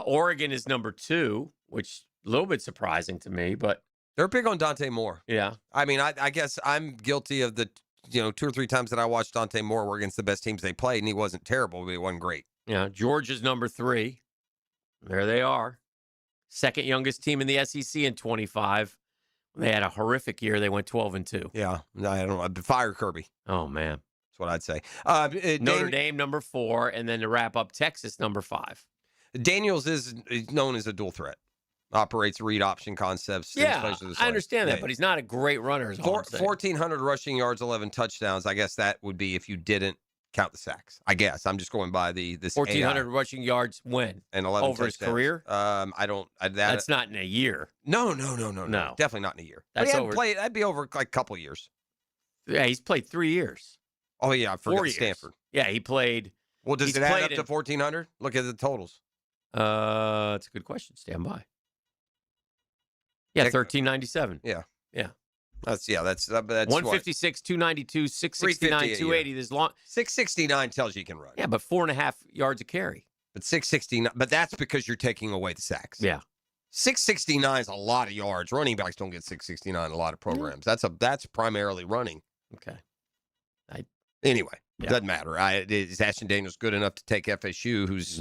Oregon is number 2, which a little bit surprising to me, but they're big on Dante Moore. Yeah. I mean, I guess I'm guilty of the 2 or 3 times that I watched Dante Moore work against the best teams they played, and he wasn't terrible, but he wasn't great. Yeah, Georgia's number 3. There they are. Second youngest team in the SEC in 25. They had a horrific year. They went 12-2. Yeah, I don't know. Fire Kirby. Oh, man. That's what I'd say. Notre Dame, number 4, and then to wrap up, Texas, number 5. Daniels is known as a dual threat. Operates read option concepts. Yeah, I understand that, but he's not a great runner. 1,400 rushing yards, 11 touchdowns. I guess that would be if you didn't count the sacks. I guess I'm just going by this 1,400 rushing yards when and 11 over touchdowns. His career. I don't. That's not in a year. No. Definitely not in a year. That's over. That'd be over like a couple years. Yeah, he's played 3 years. Oh yeah, I forgot 4 years. Stanford. Yeah, he played. Well, does it add up to 1,400? Look at the totals. That's a good question. Stand by. Yeah, 1,397. Yeah. That's 156, 292, 669, 280. There's long 669 tells you can run. Yeah, but 4.5 yards a carry. But 669. But that's because you're taking away the sacks. Yeah. 669 is a lot of yards. Running backs don't get 669 in a lot of programs. That's primarily running. Okay. Anyway, doesn't matter. Is Ashton Daniels good enough to take FSU, who's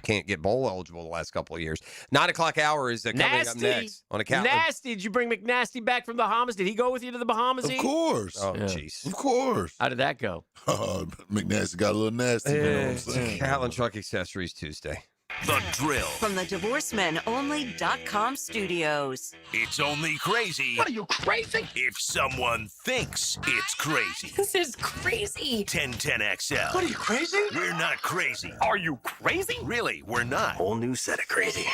can't get bowl eligible the last couple of years? 9 o'clock hour is coming up next on a Catlin. Nasty. Did you bring McNasty back from the Bahamas? Did he go with you to the Bahamas? Of course. Oh, jeez. Of course. How did that go? McNasty got a little nasty. You know what I'm saying? Catlin Truck Accessories Tuesday. The Drill. From the DivorceMenOnly.com studios. It's only crazy. What are you, crazy? If someone thinks it's crazy. This is crazy. 1010XL. What are you, crazy? We're not crazy. Are you crazy? Really, we're not. Whole new set of crazy.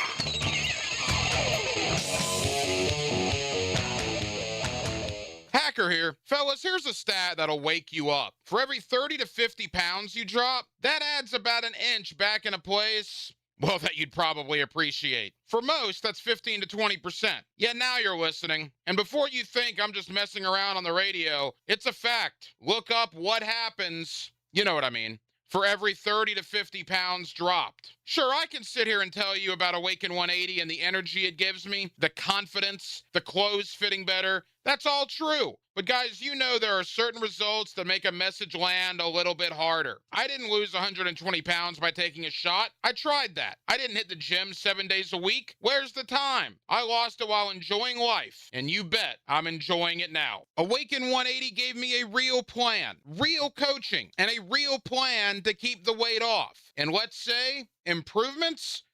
Hacker here. Fellas, here's a stat that'll wake you up. For every 30 to 50 pounds you drop, that adds about an inch back into place, well, that you'd probably appreciate. For most, that's 15 to 20%. Yeah, now you're listening. And before you think I'm just messing around on the radio, it's a fact. Look up what happens, you know what I mean, for every 30 to 50 pounds dropped. Sure, I can sit here and tell you about Awaken 180 and the energy it gives me, the confidence, the clothes fitting better. That's all true. But guys, you know there are certain results that make a message land a little bit harder. I didn't lose 120 pounds by taking a shot. I tried that. I didn't hit the gym 7 days a week. Where's the time? I lost it while enjoying life. And you bet I'm enjoying it now. Awaken 180 gave me a real plan, real coaching, and a real plan to keep the weight off. And let's say improvements,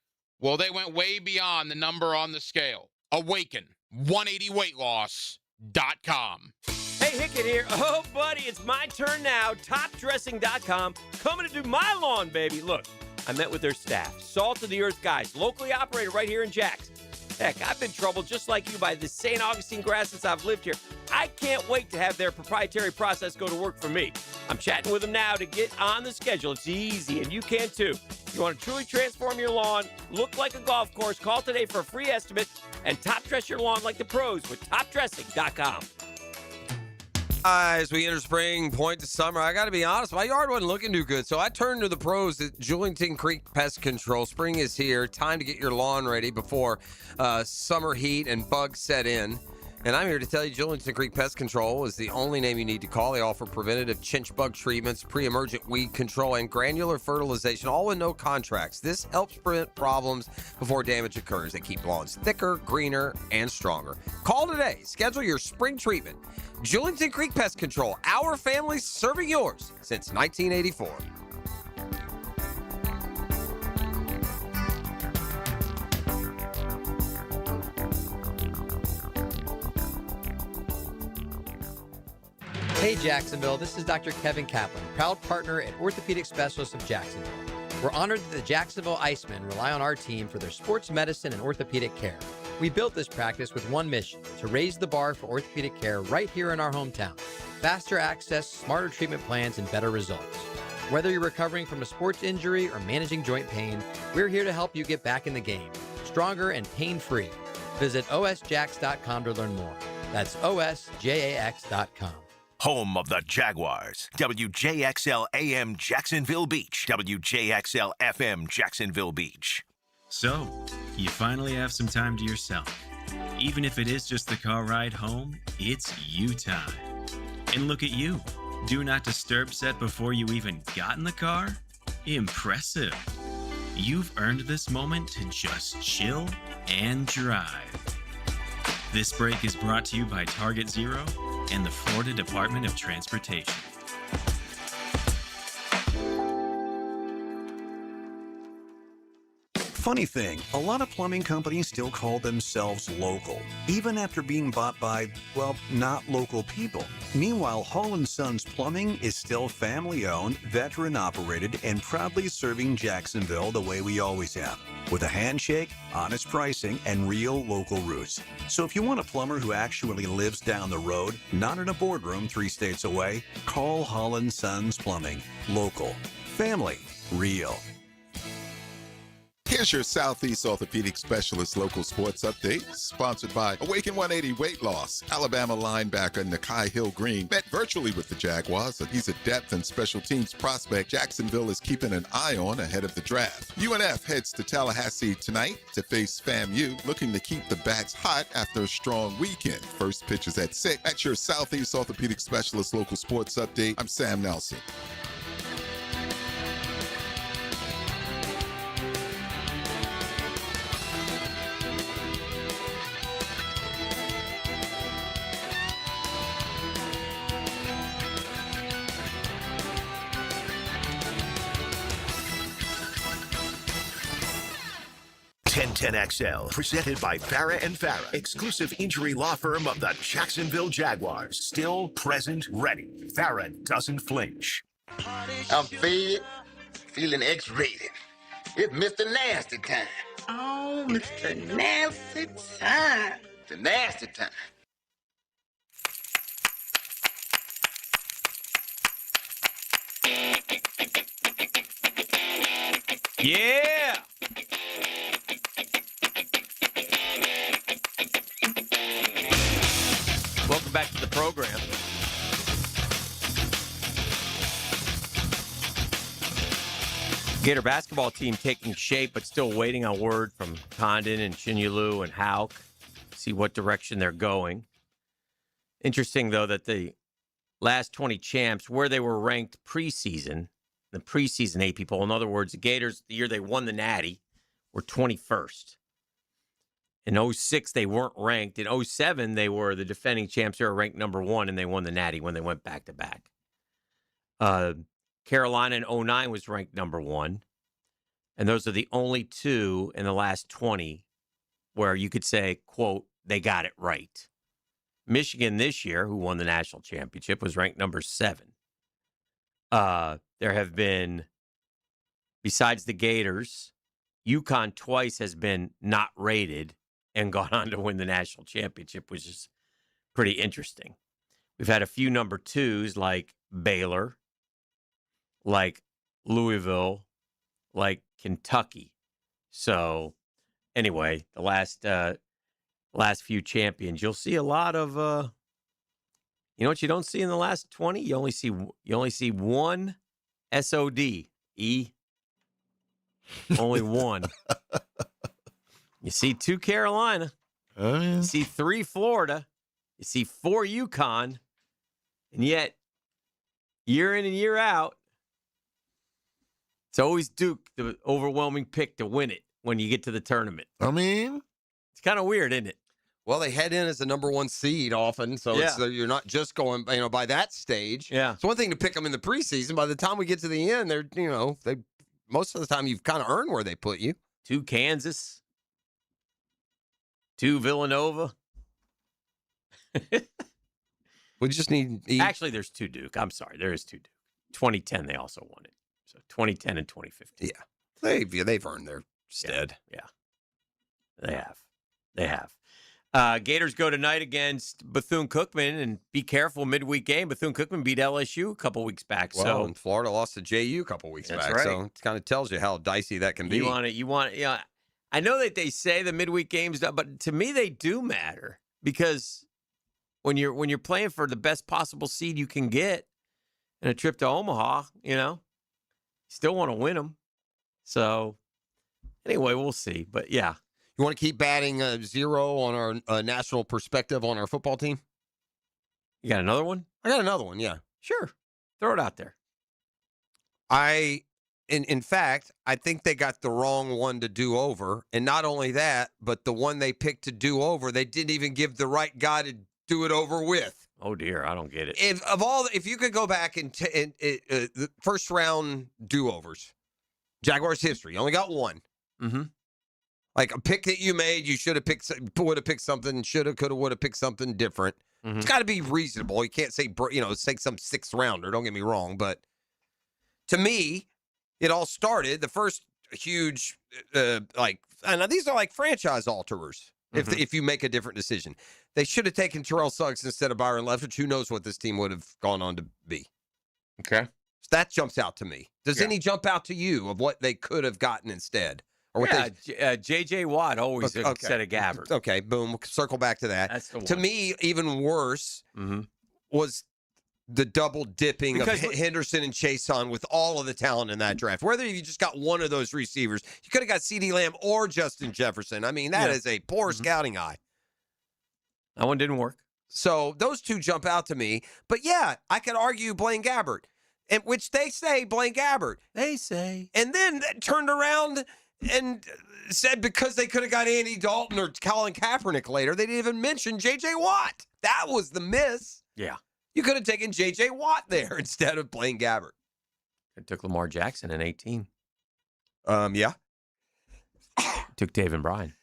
well, they went way beyond the number on the scale. Awaken 180weightloss.com. Hey, Hickett here. Oh, buddy, it's my turn now. Topdressing.com coming to do my lawn, baby. Look, I met with their staff, Salt of the Earth guys, locally operated right here in Jackson. Heck, I've been troubled just like you by the St. Augustine grass since I've lived here. I can't wait to have their proprietary process go to work for me. I'm chatting with them now to get on the schedule. It's easy, and you can too. You want to truly transform your lawn, look like a golf course, call today for a free estimate, and top dress your lawn like the pros with topdressing.com. As we enter spring, point to summer, I got to be honest, my yard wasn't looking too good, so I turned to the pros at Julington Creek Pest Control. Spring is here. Time to get your lawn ready before summer heat and bugs set in. And I'm here to tell you Julington Creek Pest Control is the only name you need to call. They offer preventative chinch bug treatments, pre-emergent weed control, and granular fertilization, all with no contracts. This helps prevent problems before damage occurs. They keep lawns thicker, greener, and stronger. Call today. Schedule your spring treatment. Julington Creek Pest Control, our family serving yours since 1984. Hey Jacksonville, this is Dr. Kevin Kaplan, proud partner and orthopedic specialist of Jacksonville. We're honored that the Jacksonville Icemen rely on our team for their sports medicine and orthopedic care. We built this practice with one mission, to raise the bar for orthopedic care right here in our hometown. Faster access, smarter treatment plans, and better results. Whether you're recovering from a sports injury or managing joint pain, we're here to help you get back in the game, stronger and pain-free. Visit osjax.com to learn more. That's osjax.com. Home of the Jaguars. WJXL AM Jacksonville Beach. WJXL FM Jacksonville Beach. So, you finally have some time to yourself. Even if it is just the car ride home, it's you time. And look at you. Do not disturb set before you even got in the car? Impressive. You've earned this moment to just chill and drive. This break is brought to you by Target Zero and the Florida Department of Transportation. Funny thing, a lot of plumbing companies still call themselves local, even after being bought by, well, not local people. Meanwhile, Hall & Sons Plumbing is still family-owned, veteran-operated, and proudly serving Jacksonville the way we always have, with a handshake, honest pricing, and real local roots. So if you want a plumber who actually lives down the road, not in a boardroom 3 states away, call Hall & Sons Plumbing. Local. Family. Real. Here's your Southeast Orthopedic Specialist local sports update, sponsored by Awaken 180 Weight Loss. Alabama linebacker Nakai Hill-Green met virtually with the Jaguars. He's a depth and special teams prospect Jacksonville is keeping an eye on ahead of the draft. UNF heads to Tallahassee tonight to face FAMU, looking to keep the bats hot after a strong weekend. First pitch is at 6. That's your Southeast Orthopedic Specialist local sports update. I'm Sam Nelson. XL, presented by Farah and Farah, exclusive injury law firm of the Jacksonville Jaguars. Still present, ready. Farah doesn't flinch. I'm faded, feeling X-rated. It's Mr. Nasty time. Oh, Mr. Nasty time. The nasty time. Yeah. Welcome back to the program. Gator basketball team taking shape, but still waiting on word from Condon and Shinyulu and Hauk. See what direction they're going. Interesting, though, that the last 20 champs, where they were ranked preseason, the preseason AP poll, in other words, the Gators, the year they won the Natty, were 21st. In 06, they weren't ranked. In 07, they were the defending champs. They were ranked number 1, and they won the Natty when they went back-to-back. Carolina in 09 was ranked number 1. And those are the only two in the last 20 where you could say, quote, they got it right. Michigan this year, who won the national championship, was ranked number 7. There have been, besides the Gators, UConn twice has been not rated and gone on to win the national championship, which is pretty interesting. We've had a few number 2s like Baylor, like Louisville, like Kentucky. So anyway, the last few champions, you'll see a lot of you know what you don't see in the last 20? You only see one SOD. Only one. You see 2 Carolina. You see 3 Florida. You see 4 UConn. And yet, year in and year out, it's always Duke, the overwhelming pick to win it when you get to the tournament. I mean, it's kind of weird, isn't it? Well, they head in as the number 1 seed often, so you're not just going, by that stage. Yeah, it's one thing to pick them in the preseason. By the time we get to the end, they're, they most of the time you've kind of earned where they put you. 2 Kansas, 2 Villanova. We just need. Actually, there's 2 Duke. I'm sorry, there is 2 Duke. 2010, they also won it. So 2010 and 2015. Yeah, they've earned their stead. Yeah, they have. Gators go tonight against Bethune-Cookman, and be careful, midweek game. Bethune-Cookman beat LSU a couple weeks back. Well, and Florida lost to JU a couple weeks back. Right. So it kind of tells you how dicey that can be. You want it. I know that they say the midweek games, but to me they do matter because when you're playing for the best possible seed you can get in a trip to Omaha, you still want to win them. So anyway, we'll see. But yeah. You want to keep batting 0 on our national perspective on our football team? You got another one? I got another one, yeah. Sure. Throw it out there. In fact, I think they got the wrong one to do over. And not only that, but the one they picked to do over, they didn't even give the right guy to do it over with. Oh, dear. I don't get it. If you could go back and the first round do-overs, Jaguars history, you only got one. Mm-hmm. Like a pick that you made, you would have picked something, should have, could have, would have picked something different. Mm-hmm. It's got to be reasonable. You can't say, take some 6th rounder. Don't get me wrong. But to me, it all started, the first huge, and these are like franchise alterers. Mm-hmm. If you make a different decision, they should have taken Terrell Suggs instead of Byron Leftwich. Who knows what this team would have gone on to be? Okay. So that jumps out to me. Does any jump out to you of what they could have gotten instead? Or what J.J. Watt always said a Gabbert. Okay, boom. Circle back to that. That's the one. To me, even worse was the double dipping of Henderson and Chason with all of the talent in that draft. Whether you just got one of those receivers, you could have got CeeDee Lamb or Justin Jefferson. I mean, that is a poor scouting eye. That one didn't work. So those two jump out to me. But yeah, I could argue Blaine Gabbert, in which they say Blaine Gabbert. They say. And then turned around and said because they could have got Andy Dalton or Colin Kaepernick later, they didn't even mention J.J. Watt. That was the miss. Yeah. You could have taken J.J. Watt there instead of Blaine Gabbert. It took Lamar Jackson in 18. Yeah. Took Taven Bryan.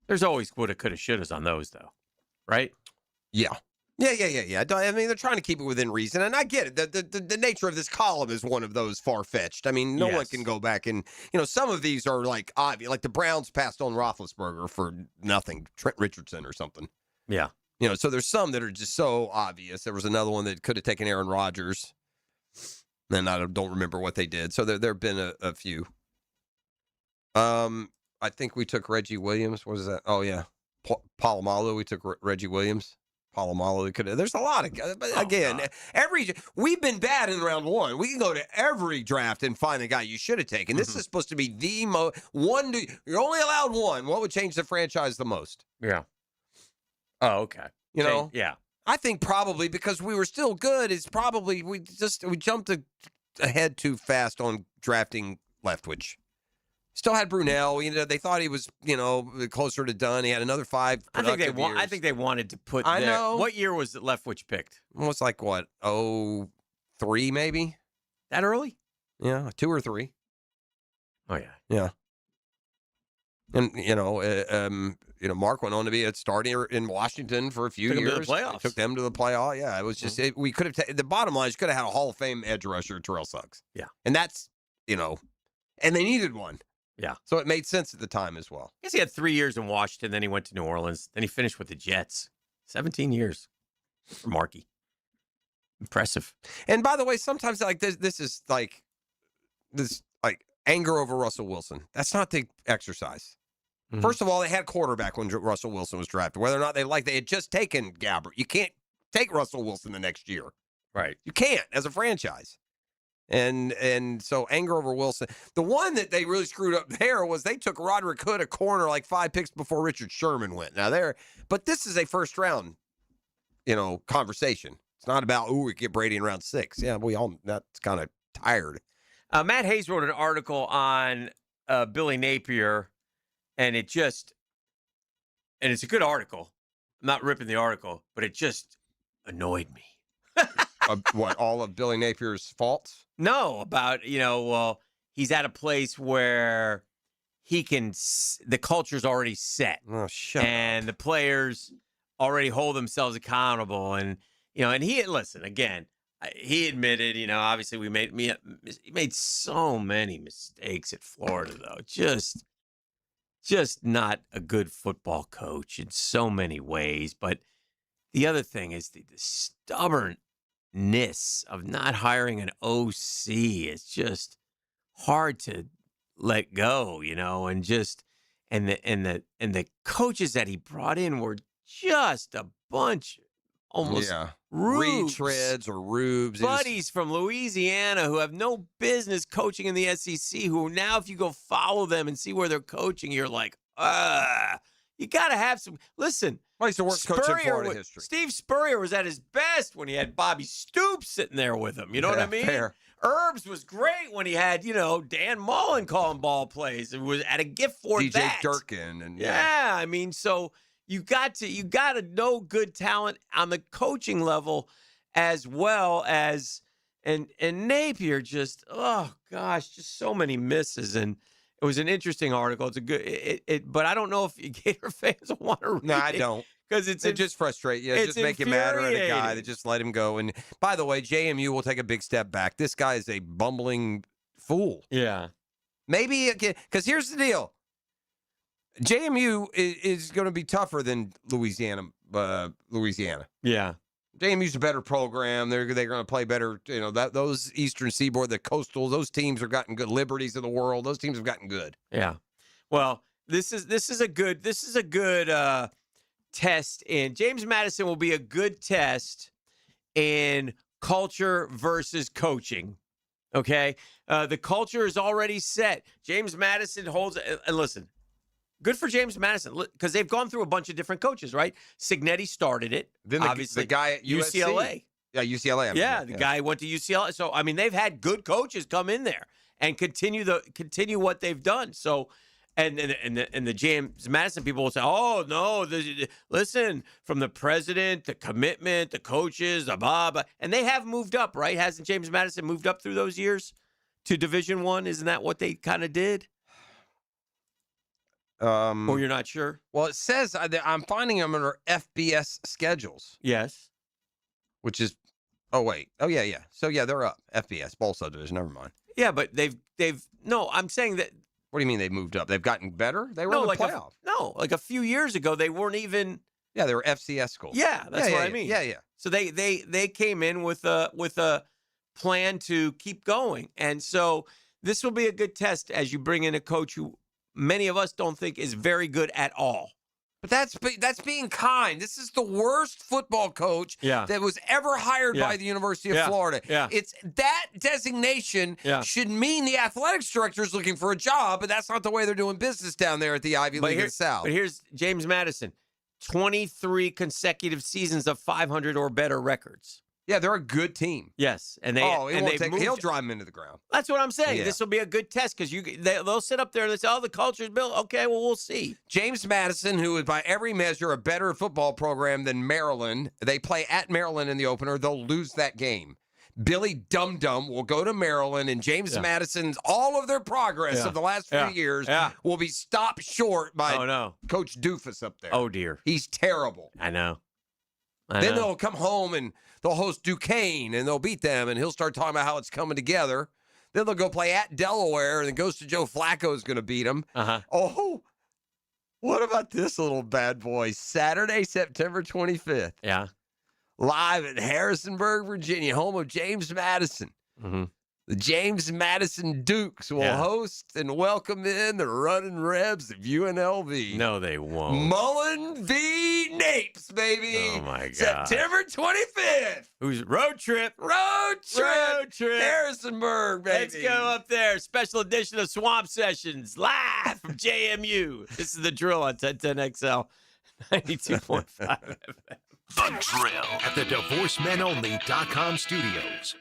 There's always woulda, coulda, shouldas on those, though. Right? Yeah. Yeah. I mean, they're trying to keep it within reason, and I get it. The nature of this column is one of those far-fetched. I mean, no one can go back and, some of these are like obvious. Like the Browns passed on Roethlisberger for nothing, Trent Richardson or something. Yeah. So there's some that are just so obvious. There was another one that could have taken Aaron Rodgers, and I don't remember what they did. So there have been a few. I think we took Reggie Williams. What is that? Oh, yeah. Palomalu. We took Reggie Williams. Palomalu. There's a lot of, but again, we've been bad in round one. We can go to every draft and find a guy you should have taken. This is supposed to be the one. You're only allowed one. What would change the franchise the most? Yeah. Oh, okay. You know? Yeah. I think probably because we were still good is probably we jumped ahead too fast on drafting Leftwich. Still had Brunell. They thought he was, closer to done. He had another 5 productive years. I think they wanted to put. I know. What year was it Leftwich picked? It was like what? 03 maybe. That early? Yeah, 2 or 3. Oh yeah. Yeah. And Mark went on to be a starter in Washington for a few years. Took them to the playoffs. Took them to the playoff. Yeah, it was just we could have. The bottom line is, could have had a Hall of Fame edge rusher, Terrell Suggs. Yeah, and that's and they needed one. Yeah, so it made sense at the time as well. I guess he had 3 years in Washington, then he went to New Orleans, then he finished with the Jets. 17 years for Markey. Impressive. And by the way, sometimes like this is like anger over Russell Wilson. That's not the exercise. Mm-hmm. First of all, they had quarterback when Russell Wilson was drafted. Whether or not they had just taken Gabbert. You can't take Russell Wilson the next year. Right. You can't as a franchise. And so anger over Wilson. The one that they really screwed up there was they took Roderick Hood a corner like 5 picks before Richard Sherman went. But this is a first round, conversation. It's not about, we get Brady in round 6. Yeah, that's kind of tired. Matt Hayes wrote an article on Billy Napier, and it's a good article. I'm not ripping the article, but it just annoyed me. What, all of Billy Napier's faults? No, about, he's at a place where the culture's already set. Oh, shut up. And the players already hold themselves accountable. And, and he admitted, obviously he made so many mistakes at Florida, though. Just not a good football coach in so many ways. But the other thing is the stubbornness of not hiring an OC. It's just hard to let go, and the coaches that he brought in were just a bunch almost retreads or rubes. Buddies from Louisiana who have no business coaching in the SEC, who now if you go follow them and see where they're coaching, you're like, you got to have some. Listen, he's the worst coach in Florida history. Steve Spurrier was at his best when he had Bobby Stoops sitting there with him. You know what I mean? Fair. Herbs was great when he had, Dan Mullen calling ball plays. It was at a gift for DJ that. Durkin and I mean, so you got to know good talent on the coaching level as well as and Napier just just so many misses. And it was an interesting article. It's a good but I don't know if Gator fans want to read it. No, I don't. Because it just frustrates you. Just make you madder at a guy that just let him go. And by the way, JMU will take a big step back. This guy is a bumbling fool. Yeah. Maybe because here's the deal. JMU is going to be tougher than Louisiana. Yeah. JMU's a better program. They're going to play better. Those Eastern Seaboard, the Coastal, those teams have gotten good. Liberties of the world, those teams have gotten good. Yeah. Well, this is a good test in James Madison will be a good test in culture versus coaching. Okay. The culture is already set. James Madison holds, and listen, good for James Madison because they've gone through a bunch of different coaches, right? Signetti started it. Then obviously, the guy at UCLA. Yeah, UCLA. The guy went to UCLA. So, I mean, they've had good coaches come in there and continue what they've done. So, and the James Madison people will say, oh, no, listen, from the president, the commitment, the coaches, the blah. And they have moved up, right? Hasn't James Madison moved up through those years to Division I? Isn't that what they kind of did? Or you're not sure? Well, it says I'm finding them under FBS schedules. Yes. Which is, oh, yeah. So, yeah, they're up. FBS, Bowl Subdivision, never mind. Yeah, but no, I'm saying that. What do you mean they moved up? They've gotten better? They were in the playoff. Like a few years ago, they weren't even. Yeah, they were FCS schools. Yeah, that's what I mean. Yeah. So they came in with a plan to keep going. And so this will be a good test as you bring in a coach who many of us don't think is very good at all. But that's being kind. This is the worst football coach that was ever hired by the University of Florida. It's that designation should mean the athletics director is looking for a job, but that's not the way they're doing business down there at the Ivy League of the South. But here's James Madison, 23 consecutive seasons of 500 or better records. Yeah, they're a good team. Yes, and he'll drive them into the ground. That's what I'm saying. Yeah. This will be a good test because they'll sit up there and they say, "Oh, the culture's built." Okay, well, we'll see. James Madison, who is by every measure a better football program than Maryland, they play at Maryland in the opener. They'll lose that game. Billy Dum Dum will go to Maryland, and James Madison's all of their progress of the last few years will be stopped short by Coach Doofus up there. Oh dear, he's terrible. I know. Then they'll come home and they'll host Duquesne, and they'll beat them, and he'll start talking about how it's coming together. Then they'll go play at Delaware, and then Ghost of Joe Flacco is going to beat them. Oh, what about this little bad boy? Saturday, September 25th. Yeah. Live at Harrisonburg, Virginia, home of James Madison. The James Madison Dukes will host and welcome in the Running Rebs of UNLV. No, they won't. Mullen v. Napes, baby. Oh, my God. September 25th. Who's road trip? Road trip. Harrisonburg, baby. Let's go up there. Special edition of Swamp Sessions, live from JMU. This is the drill on 1010XL 92.5 FM. The Drill at the DivorceMenOnly.com studios.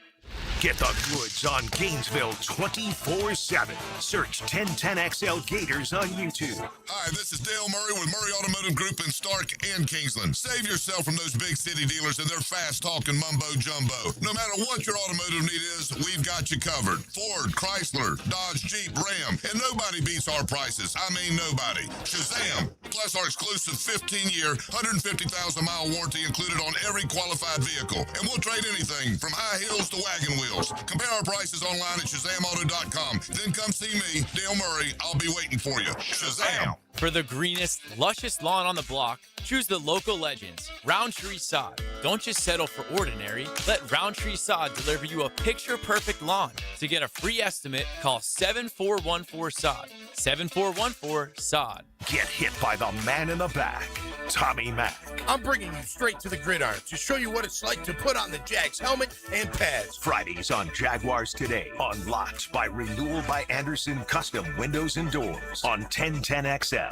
Get the goods on Gainesville 24/7. Search 1010XL Gators on YouTube. Hi, this is Dale Murray with Murray Automotive Group in Stark and Kingsland. Save yourself from those big city dealers and their fast-talking mumbo-jumbo. No matter what your automotive need is, we've got you covered. Ford, Chrysler, Dodge, Jeep, Ram, and nobody beats our prices. I mean nobody. Shazam! Plus our exclusive 15-year, 150,000-mile warranty included on every qualified vehicle. And we'll trade anything from high heels to wagon wheels. Compare our prices online at ShazamAuto.com. Then come see me, Dale Murray. I'll be waiting for you. Shazam! For the greenest, lushest lawn on the block, choose the local legends, Roundtree Sod. Don't just settle for ordinary. Let Roundtree Sod deliver you a picture-perfect lawn. To get a free estimate, call 7414-SOD. 7414-SOD. Get hit by the man in the back, Tommy Mack. I'm bringing you straight to the gridiron to show you what it's like to put on the Jags helmet and pads. Fridays on Jaguars Today. Unlocked by Renewal by Anderson Custom Windows and Doors on 1010XL.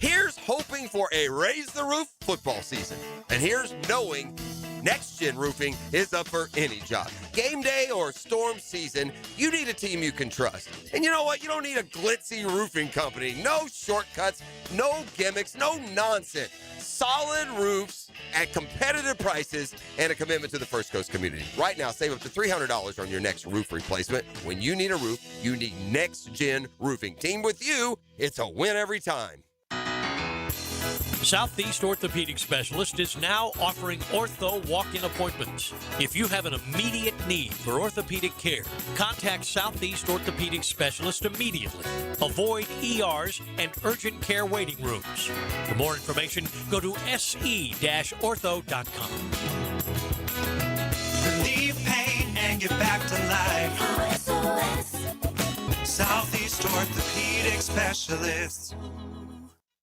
Here's hoping for a raise the roof football season. And here's knowing Next Gen Roofing is up for any job. Game day or storm season, you need a team you can trust. And you know what? You don't need a glitzy roofing company. No shortcuts, no gimmicks, no nonsense. Solid roofs at competitive prices and a commitment to the First Coast community. Right now, save up to $300 on your next roof replacement. When you need a roof, you need Next Gen Roofing. Team with you, it's a win every time. Southeast Orthopedic Specialist is now offering ortho walk-in appointments. If you have an immediate need for orthopedic care, contact Southeast Orthopedic Specialist immediately. Avoid ERs and urgent care waiting rooms. For more information, go to se-ortho.com. Relieve pain and get back to life. Southeast Orthopedic Specialist.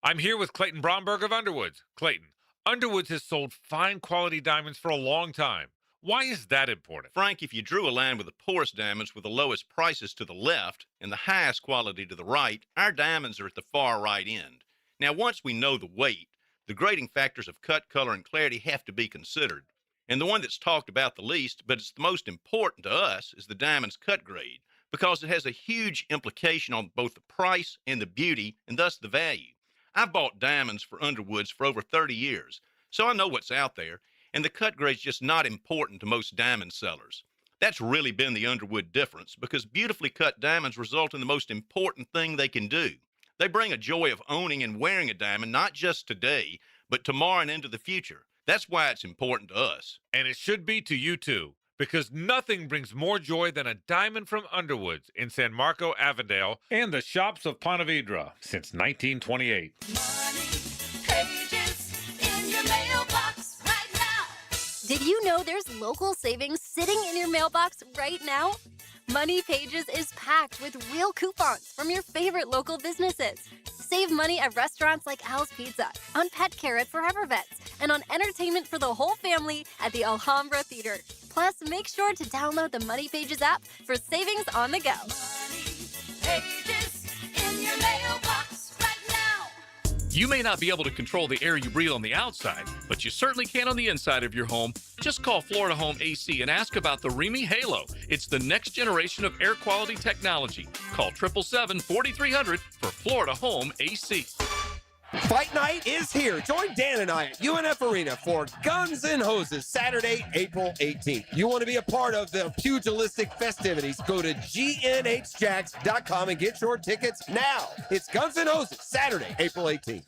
I'm here with Clayton Bromberg of Underwoods. Clayton, Underwoods has sold fine quality diamonds for a long time. Why is that important? Frank, if you drew a line with the poorest diamonds with the lowest prices to the left and the highest quality to the right, our diamonds are at the far right end. Now, once we know the weight, the grading factors of cut, color, and clarity have to be considered. And the one that's talked about the least, but it's the most important to us, is the diamond's cut grade, because it has a huge implication on both the price and the beauty, and thus the value. I've bought diamonds for Underwoods for over 30 years, so I know what's out there, and the cut grade's just not important to most diamond sellers. That's really been the Underwood difference, because beautifully cut diamonds result in the most important thing they can do. They bring a joy of owning and wearing a diamond, not just today, but tomorrow and into the future. That's why it's important to us. And it should be to you too, because nothing brings more joy than a diamond from Underwoods in San Marco, Avondale, and the shops of Ponte Vedra since 1928. In your mailbox right now. Did you know there's local savings sitting in your mailbox right now? Money Pages is packed with real coupons from your favorite local businesses. Save money at restaurants like Al's Pizza, on pet care at Forever Vets, and on entertainment for the whole family at the Alhambra Theater. Plus, make sure to download the Money Pages app for savings on the go. Pages in your mailbox right now. You may not be able to control the air you breathe on the outside, but you certainly can on the inside of your home. Just call Florida Home AC and ask about the Remy Halo. It's the next generation of air quality technology. Call 777-4300 for Florida Home AC. Fight night is here. Join Dan and I at UNF Arena for Guns N' Hoses, Saturday, April 18th. You want to be a part of the pugilistic festivities? Go to GNHJacks.com and get your tickets now. It's Guns N' Hoses, Saturday, April 18th.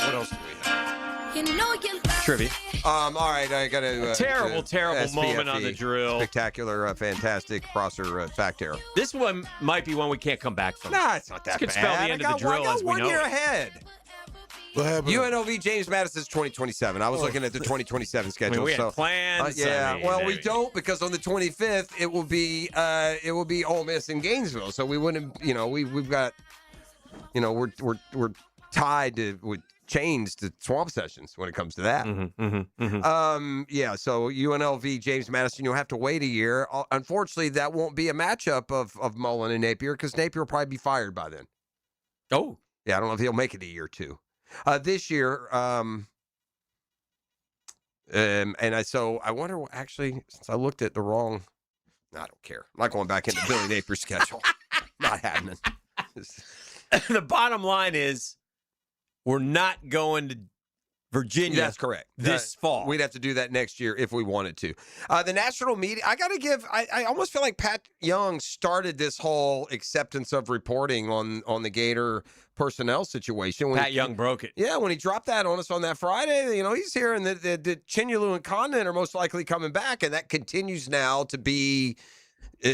What else do we have? You know you Trivia. All right, I got to... terrible moment on the drill. Spectacular, fantastic, Prosser fact error. This one might be one we can't come back from. Nah, it's not that This could bad. spell the end of the drill as we one know year it. ahead. What happened? UNLV James Madison's 2027. I was looking at the 2027 schedule. we had so plans. yeah. I mean, well, there we you go. don't because on the 25th it will be Ole Miss in Gainesville. So we wouldn't. We've got. We're tied to with chains to swamp sessions when it comes to that. Yeah. So UNLV James Madison, you'll have to wait a year. Unfortunately, that won't be a matchup of Mullen and Napier because Napier will probably be fired by then. Oh. Yeah. I don't know if he'll make it a year or two. This year, so I wonder, actually, since I looked at the wrong, I don't care. I'm not going back into Billy Napier's schedule. Not happening. The bottom line is we're not going to Virginia. That's correct. This fall. We'd have to do that next year if we wanted to. The national media, I got to give, I almost feel like Pat Young started this whole acceptance of reporting on the Gator personnel situation. Pat Young broke it. Yeah, when he dropped that on us on that Friday, he's here, and the Chinyalu and Condon are most likely coming back, and that continues now to be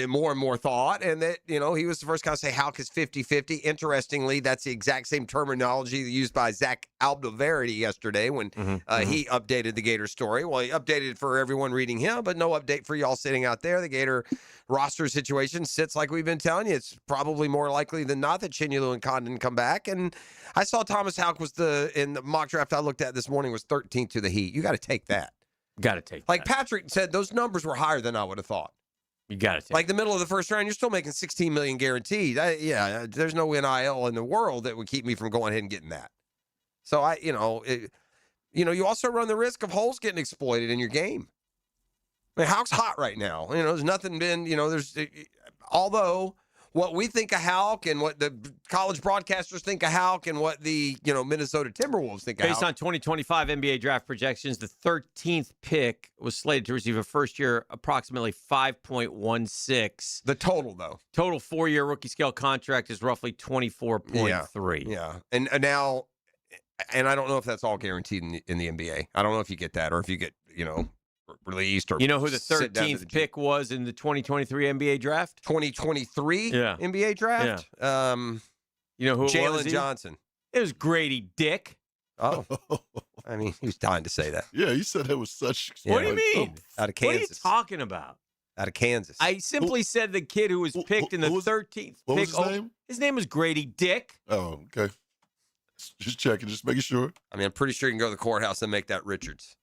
more and more thought, and that, he was the first guy to say Houck is 50-50. Interestingly, that's the exact same terminology used by Zach Aldoverity yesterday when he updated the Gator story. Well, he updated it for everyone reading him, but no update for y'all sitting out there. The Gator roster situation sits like we've been telling you. It's probably more likely than not that Chinyalu and Condon come back, and I saw Thomas Houck was in the mock draft I looked at this morning was 13th to the Heat. You got to take that. Got to take Like Patrick said, those numbers were higher than I would have thought. You got to take Like the middle of the first round, you're still making $16 million guaranteed. There's no NIL in the world that would keep me from going ahead and getting that. So you also run the risk of holes getting exploited in your game. I mean, Houck's hot right now. There's nothing been. Although what we think of Houck and what the college broadcasters think of Houck and what the Minnesota Timberwolves think of Based Houck. on 2025 NBA draft projections, the 13th pick was slated to receive a first-year approximately 5.16. The total, though. Total four-year rookie scale contract is roughly 24.3. Yeah. And now, and I don't know if that's all guaranteed in the NBA. I don't know if you get that or if you get, released or You know who the sit down to 13th pick was in the 2023 NBA draft? 2023 Yeah. NBA draft? You know who it was? Jalen Ian? Johnson. It was Grady Dick. Oh. I mean, he was dying to say that. Yeah, you said that was such. What do you mean? Out of What are you Kansas. talking about? Out of Kansas. I simply said the kid who was picked in the 13th what pick. was his name? His name was Grady Dick. Oh, okay. Just checking, just making sure. I mean, I'm pretty sure you can go to the courthouse and make that Richards.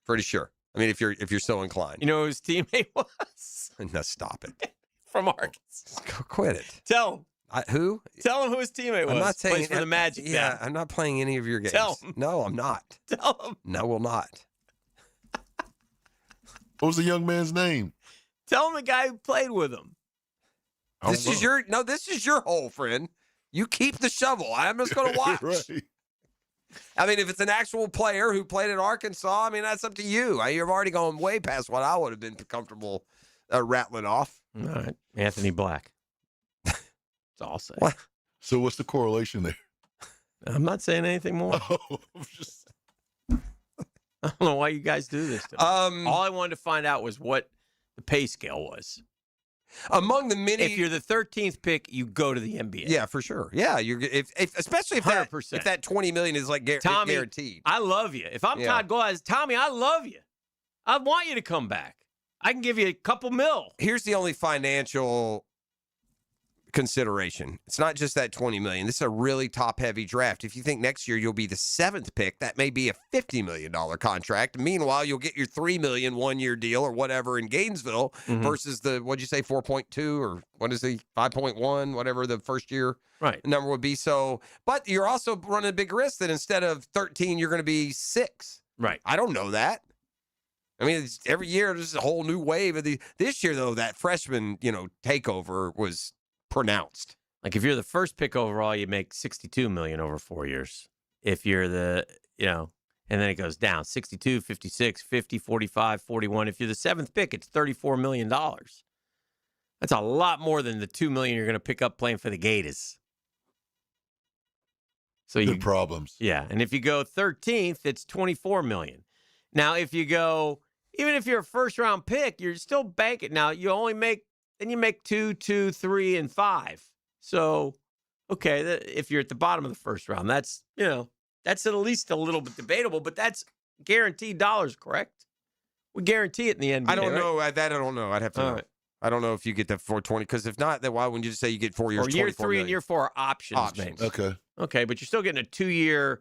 Pretty sure. I mean, if you're so inclined. You know who his teammate was? No, stop it. From Arkansas. Quit it. Tell him. Who? Tell him who his teammate was. I'm not saying Plays for the Magic. Yeah, now. I'm not playing any of your games. Tell him. No, I'm not. Tell him. No, will not. What was the young man's name? Tell him the guy who played with him. This is your hole, friend. You keep the shovel. I'm just going to watch. Right. I mean, if it's an actual player who played at Arkansas, I mean, that's up to you. You've already gone way past what I would have been comfortable rattling off. All right. Anthony Black. That's all I'll say. What? So what's the correlation there? I'm not saying anything more. I don't know why you guys do this to me. All I wanted to find out was what The pay scale was. Among the many, if you're the 13th pick, you go to the NBA. Yeah, for sure. Yeah, especially if that 100%. if that $20 million is like Tommy, guaranteed. I love you. If I'm Todd Glass, Tommy, I love you. I want you to come back. I can give you a couple mil. Here's the only financial consideration. It's not just that $20 million. This is a really top-heavy draft. If you think next year you'll be the 7th pick, that may be a $50 million contract. Meanwhile, you'll get your $3 million one-year deal or whatever in Gainesville versus the, what'd you say, 4.2 or what is the 5.1, whatever the first year number would be. So, but you're also running a big risk that instead of 13, you're going to be 6. Right. I don't know that. I mean, every year there's a whole new wave of this year, though, that freshman, takeover was pronounced. Like if you're the first pick overall, you make $62 million over 4 years. If you're the, and then it goes down 62, 56, 50, 45, 41. If you're the 7th pick, it's $34 million. That's a lot more than the $2 million you're going to pick up playing for the Gators. So Good problems. Yeah. And if you go 13th, it's $24 million. Now, if you go, even if you're a first round pick, you're still banking. Now, you only make, then you make 2, 2, 3, and 5. So, okay, if you're at the bottom of the first round, that's, that's at least a little bit debatable, but that's guaranteed dollars, correct? We guarantee it in the NBA. I don't know. Right? That I don't know. I'd have to know. Right. I don't know if you get the 420, because if not, then why wouldn't you just say you get 4 years? Or year 3 million? and year 4 are options. Maybe. Okay, but you're still getting a 2-year.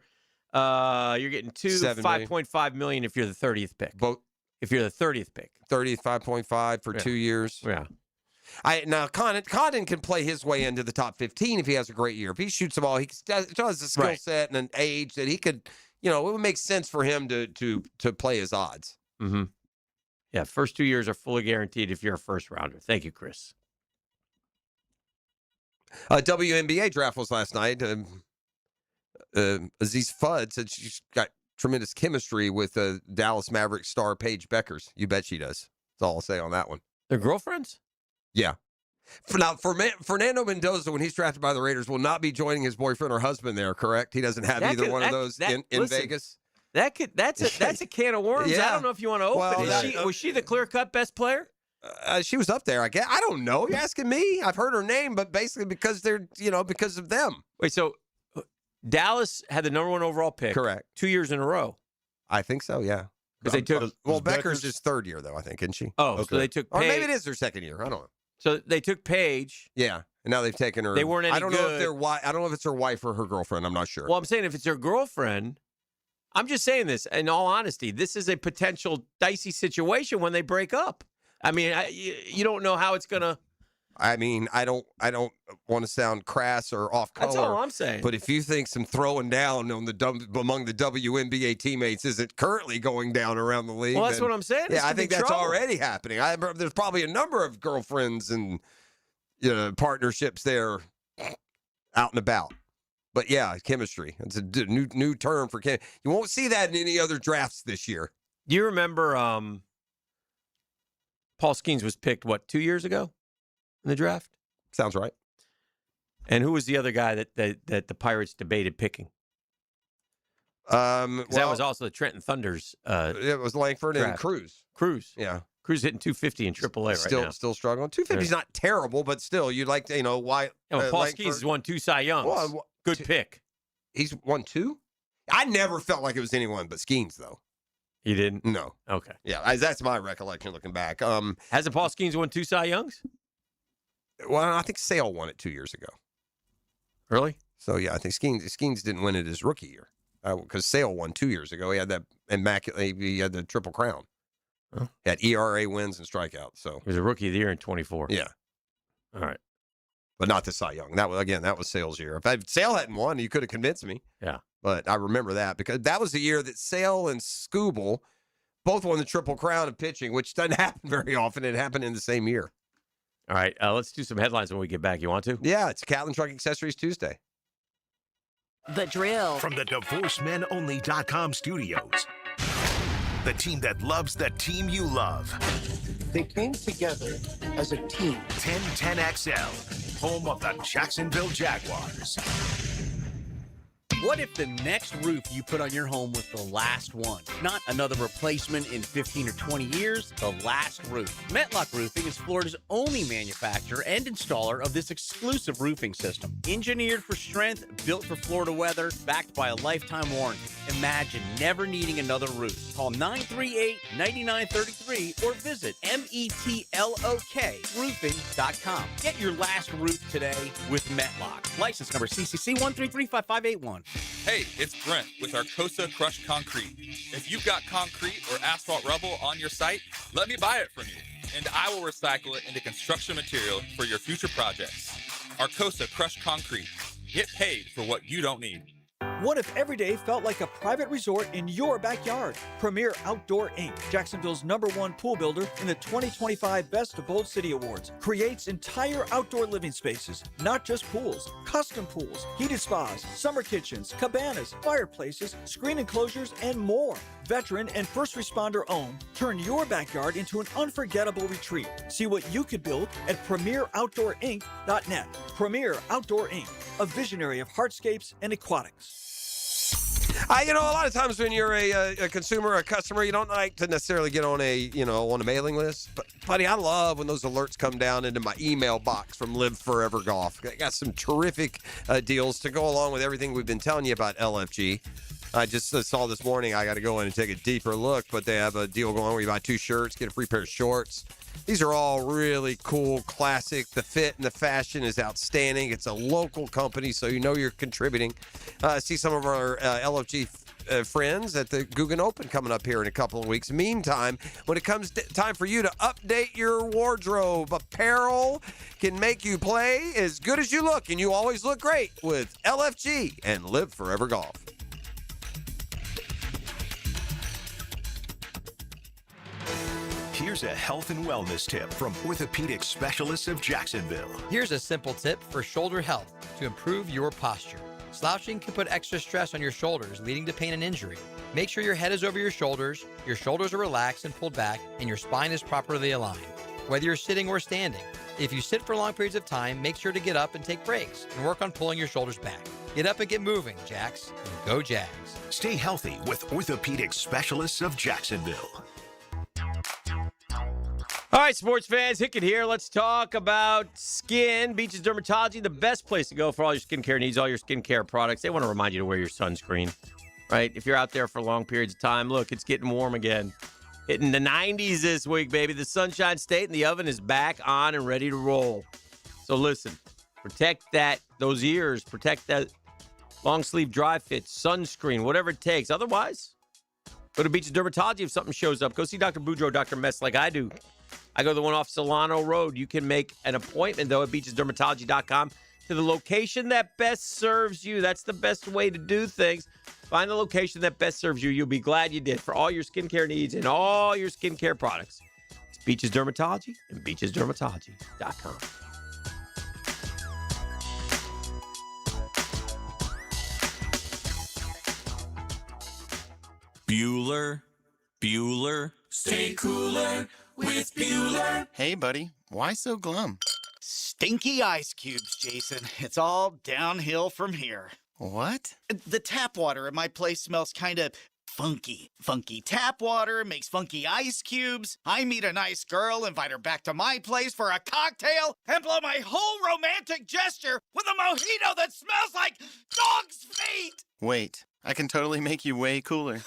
You're getting $5.5 million if you're the 30th pick. Both. If you're the 30th pick, 30th, 5.5 for 2 years. Yeah. Now Condon can play his way into the top 15 if he has a great year. If he shoots the ball, he does a skill set and an age that he could, it would make sense for him to play his odds. Mm-hmm. Yeah, first 2 years are fully guaranteed if you're a first rounder. Thank you, Chris. WNBA draft was last night. Aziz Fudd said she's got tremendous chemistry with Dallas Mavericks star Paige Beckers. You bet she does. That's all I'll say on that one. They're girlfriends? Yeah. Fernando Mendoza, when he's drafted by the Raiders, will not be joining his boyfriend or husband there, correct? He doesn't have either one of those in Vegas? That's a can of worms. Yeah. I don't know if you want to open it. Was she the clear-cut best player? She was up there, I guess. I don't know. You're asking me? I've heard her name, but basically because they're, because of them. Wait, so Dallas had the number 1 overall pick. Correct. 2 years in a row. I think so, yeah. Because they took. Beckers is 3rd year, though, I think, isn't she? Oh, okay. So they took Paige. Or maybe it is their 2nd year. I don't know. So they took Paige. Yeah, and now they've taken her. They weren't any I don't good. know if they're I don't know if it's her wife or her girlfriend. I'm not sure. Well, I'm saying if it's her girlfriend, I'm just saying this in all honesty. This is a potential dicey situation when they break up. I mean, you don't know how it's gonna. I mean, I don't want to sound crass or off color. That's all I'm saying. But if you think some throwing down on among the WNBA teammates isn't currently going down around the league, well, that's what I'm saying. Yeah, I think that's already happening. There's probably a number of girlfriends and partnerships there out and about. But yeah, chemistry. It's a new term for chemistry. You won't see that in any other drafts this year. Do you remember Paul Skeens was picked, 2 years ago in the draft? Sounds right. And who was the other guy that the Pirates debated picking? That was also the Trenton Thunder's. It was Langford draft. and Cruz. Cruz. Yeah. Cruz hitting 250 in AAA right now. Still struggling. 250 is not terrible, but still, you'd like to, why. Yeah, Paul Skeens has won 2 Cy Youngs. Well, good pick. He's won 2? I never felt like it was anyone but Skeens, though. You didn't? No. Okay. Yeah, that's my recollection looking back. Hasn't Paul Skeens won 2 Cy Youngs? Well, I think Sale won it 2 years ago. Really? So, yeah, I think Skeens didn't win it his rookie year. Because Sale won 2 years ago. He had that immaculate, he had the Triple Crown. Oh. He had ERA wins and strikeouts. So he was a rookie of the year in 24. Yeah. All right. But not the Cy Young. That was Sale's year. If Sale hadn't won, you could have convinced me. Yeah. But I remember that because that was the year that Sale and Skubal both won the Triple Crown of pitching, which doesn't happen very often. It happened in the same year. All right. Let's do some headlines when we get back. You want to? Yeah. It's Catlin Truck Accessories Tuesday. The Drill. From the DivorceMenOnly.com studios. The team that loves the team you love. They came together as a team. 1010XL, home of the Jacksonville Jaguars. What if the next roof you put on your home was the last one? Not another replacement in 15 or 20 years, the last roof. Metlock Roofing is Florida's only manufacturer and installer of this exclusive roofing system. Engineered for strength, built for Florida weather, backed by a lifetime warranty. Imagine never needing another roof. Call 938-9933 or visit metlokroofing.com. Get your last roof today with Metlock. License number CCC 1335581. Hey, it's Brent with Arcosa Crushed Concrete. If you've got concrete or asphalt rubble on your site, let me buy it from you, and I will recycle it into construction material for your future projects. Arcosa Crushed Concrete. Get paid for what you don't need. What if every day felt like a private resort in your backyard? Premier Outdoor Inc., Jacksonville's #1 pool builder in the 2025 Best of Bold City Awards, creates entire outdoor living spaces, not just pools, custom pools, heated spas, summer kitchens, cabanas, fireplaces, screen enclosures, and more. Veteran and first responder owned, turn your backyard into an unforgettable retreat. See what you could build at premieroutdoorinc.net. Premier Outdoor Inc., a visionary of hardscapes and aquatics. A lot of times when you're a consumer, a customer, you don't like to necessarily get on a mailing list. But, buddy, I love when those alerts come down into my email box from Live Forever Golf. They got some terrific deals to go along with everything we've been telling you about LFG. I just saw this morning, I got to go in and take a deeper look, but they have a deal going where you buy 2 shirts, get a free pair of shorts. These are all really cool, classic. The fit and the fashion is outstanding. It's a local company, so you know you're contributing. See some of our LFG friends at the Guggen Open coming up here in a couple of weeks. Meantime, when it comes time for you to update your wardrobe, apparel can make you play as good as you look, and you always look great with LFG and Live Forever Golf. Here's a health and wellness tip from orthopedic specialists of Jacksonville. Here's a simple tip for shoulder health to improve your posture. Slouching can put extra stress on your shoulders, leading to pain and injury. Make sure your head is over your shoulders are relaxed and pulled back, and your spine is properly aligned, whether you're sitting or standing. If you sit for long periods of time, make sure to get up and take breaks and work on pulling your shoulders back. Get up and get moving, Jax, and go Jags. Stay healthy with orthopedic specialists of Jacksonville. All right, sports fans, Hickett here. Let's talk about skin. Beaches Dermatology, the best place to go for all your skincare needs, all your skincare products. They want to remind you to wear your sunscreen, right? If you're out there for long periods of time, look, it's getting warm again. Hitting the 90s this week, baby. The Sunshine State and the oven is back on and ready to roll. So listen, protect those ears, protect that long sleeve dry fit, sunscreen, whatever it takes. Otherwise, go to Beaches Dermatology if something shows up. Go see Dr. Boudreaux, Dr. Mess like I do. I go to the one off Solano Road. You can make an appointment, though, at beachesdermatology.com to the location that best serves you. That's the best way to do things. Find the location that best serves you. You'll be glad you did for all your skincare needs and all your skincare products. It's Beaches Dermatology and beachesdermatology.com. Bueller. Stay cooler with Bueller. Hey, buddy. Why so glum? Stinky ice cubes, Jason. It's all downhill from here. What? The tap water at my place smells kind of funky. Funky tap water makes funky ice cubes. I meet a nice girl, invite her back to my place for a cocktail, and blow my whole romantic gesture with a mojito that smells like dog's feet. Wait. I can totally make you way cooler.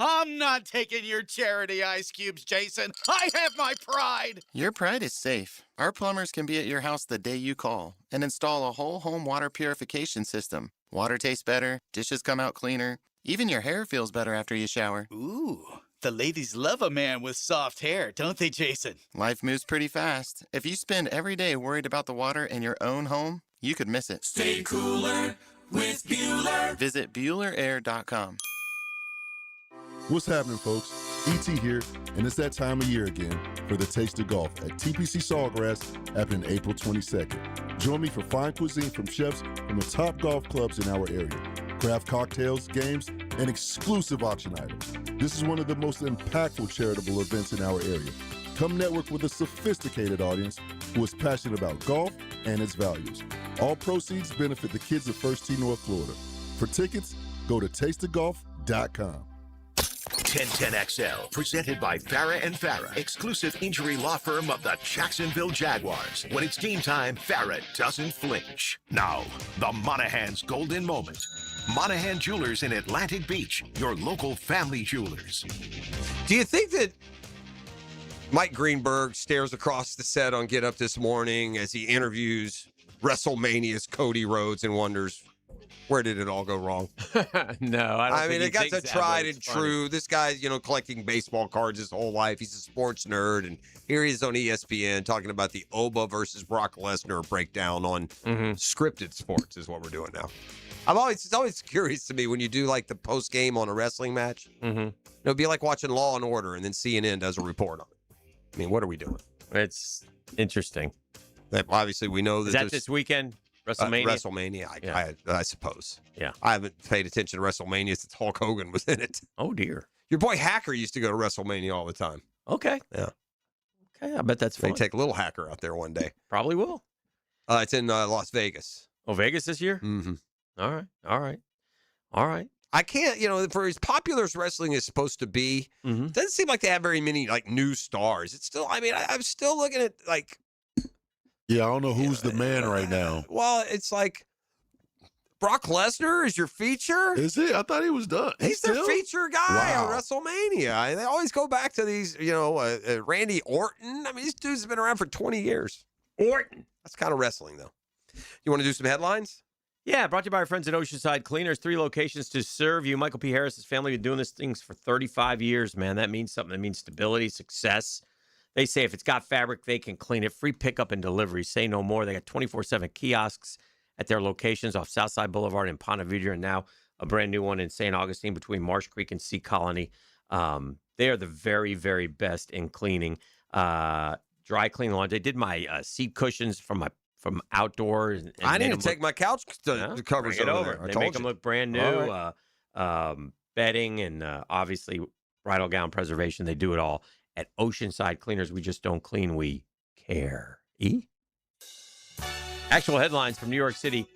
I'm not taking your charity ice cubes, Jason. I have my pride. Your pride is safe. Our plumbers can be at your house the day you call and install a whole home water purification system. Water tastes better, dishes come out cleaner, even your hair feels better after you shower. Ooh, the ladies love a man with soft hair, don't they, Jason? Life moves pretty fast. If you spend every day worried about the water in your own home, you could miss it. Stay cooler with Bueller. Visit BuellerAir.com. What's happening, folks? E.T. here, and it's that time of year again for the Taste of Golf at TPC Sawgrass happening April 22nd. Join me for fine cuisine from chefs from the top golf clubs in our area, craft cocktails, games, and exclusive auction items. This is one of the most impactful charitable events in our area. Come network with a sophisticated audience who is passionate about golf and its values. All proceeds benefit the kids of First Tee North Florida. For tickets, go to tasteofgolf.com. 1010XL, presented by Farrah and Farrah, exclusive injury law firm of the Jacksonville Jaguars. When it's game time, Farrah doesn't flinch. Now, the Monahan's golden moment. Monahan Jewelers in Atlantic Beach, your local family jewelers. Do you think that Mike Greenberg stares across the set on Get Up This Morning as he interviews WrestleMania's Cody Rhodes and wonders, where did it all go wrong? No, I mean, it got a tried and true. This guy's, collecting baseball cards his whole life. He's a sports nerd, and here he is on ESPN talking about the Oba versus Brock Lesnar breakdown on scripted sports is what we're doing now. It's always curious to me when you do like the post game on a wrestling match. It'd be like watching Law and Order, and then CNN does a report on it. I mean, what are we doing? It's interesting. Obviously, we know that is that this weekend. WrestleMania? WrestleMania, I suppose. Yeah. I haven't paid attention to WrestleMania since Hulk Hogan was in it. Oh, dear. Your boy Hacker used to go to WrestleMania all the time. Okay. Yeah. Okay, I bet that's fun. They take little Hacker out there one day. Probably will. It's in Las Vegas. Oh, Vegas this year? Mm-hmm. All right. I can't, for as popular as wrestling is supposed to be, it doesn't seem like they have very many, new stars. It's still, I'm still looking at, Yeah, I don't know who's the man right now. Well, it's like Brock Lesnar is your feature. Is it? I thought he was done. He's their feature guy on WrestleMania. They always go back to these, Randy Orton. I mean, these dudes have been around for 20 years. Orton. That's kind of wrestling, though. You want to do some headlines? Yeah, brought to you by our friends at Oceanside Cleaners. 3 locations to serve you. Michael P. Harris's family been doing these things for 35 years, man. That means something. That means stability, success. They say if it's got fabric, they can clean it. Free pickup and delivery. Say no more. They got 24/7 kiosks at their locations off Southside Boulevard in Ponte Vedra, and now a brand new one in St. Augustine between Marsh Creek and Sea Colony. They are the very, very best in cleaning. Dry clean laundry. They did my seat cushions from outdoors. And I need to take my couch covers over there. They make them look brand new. Right. Bedding and obviously bridal gown preservation. They do it all. At Oceanside Cleaners, we just don't clean, we care. Actual headlines from New York City.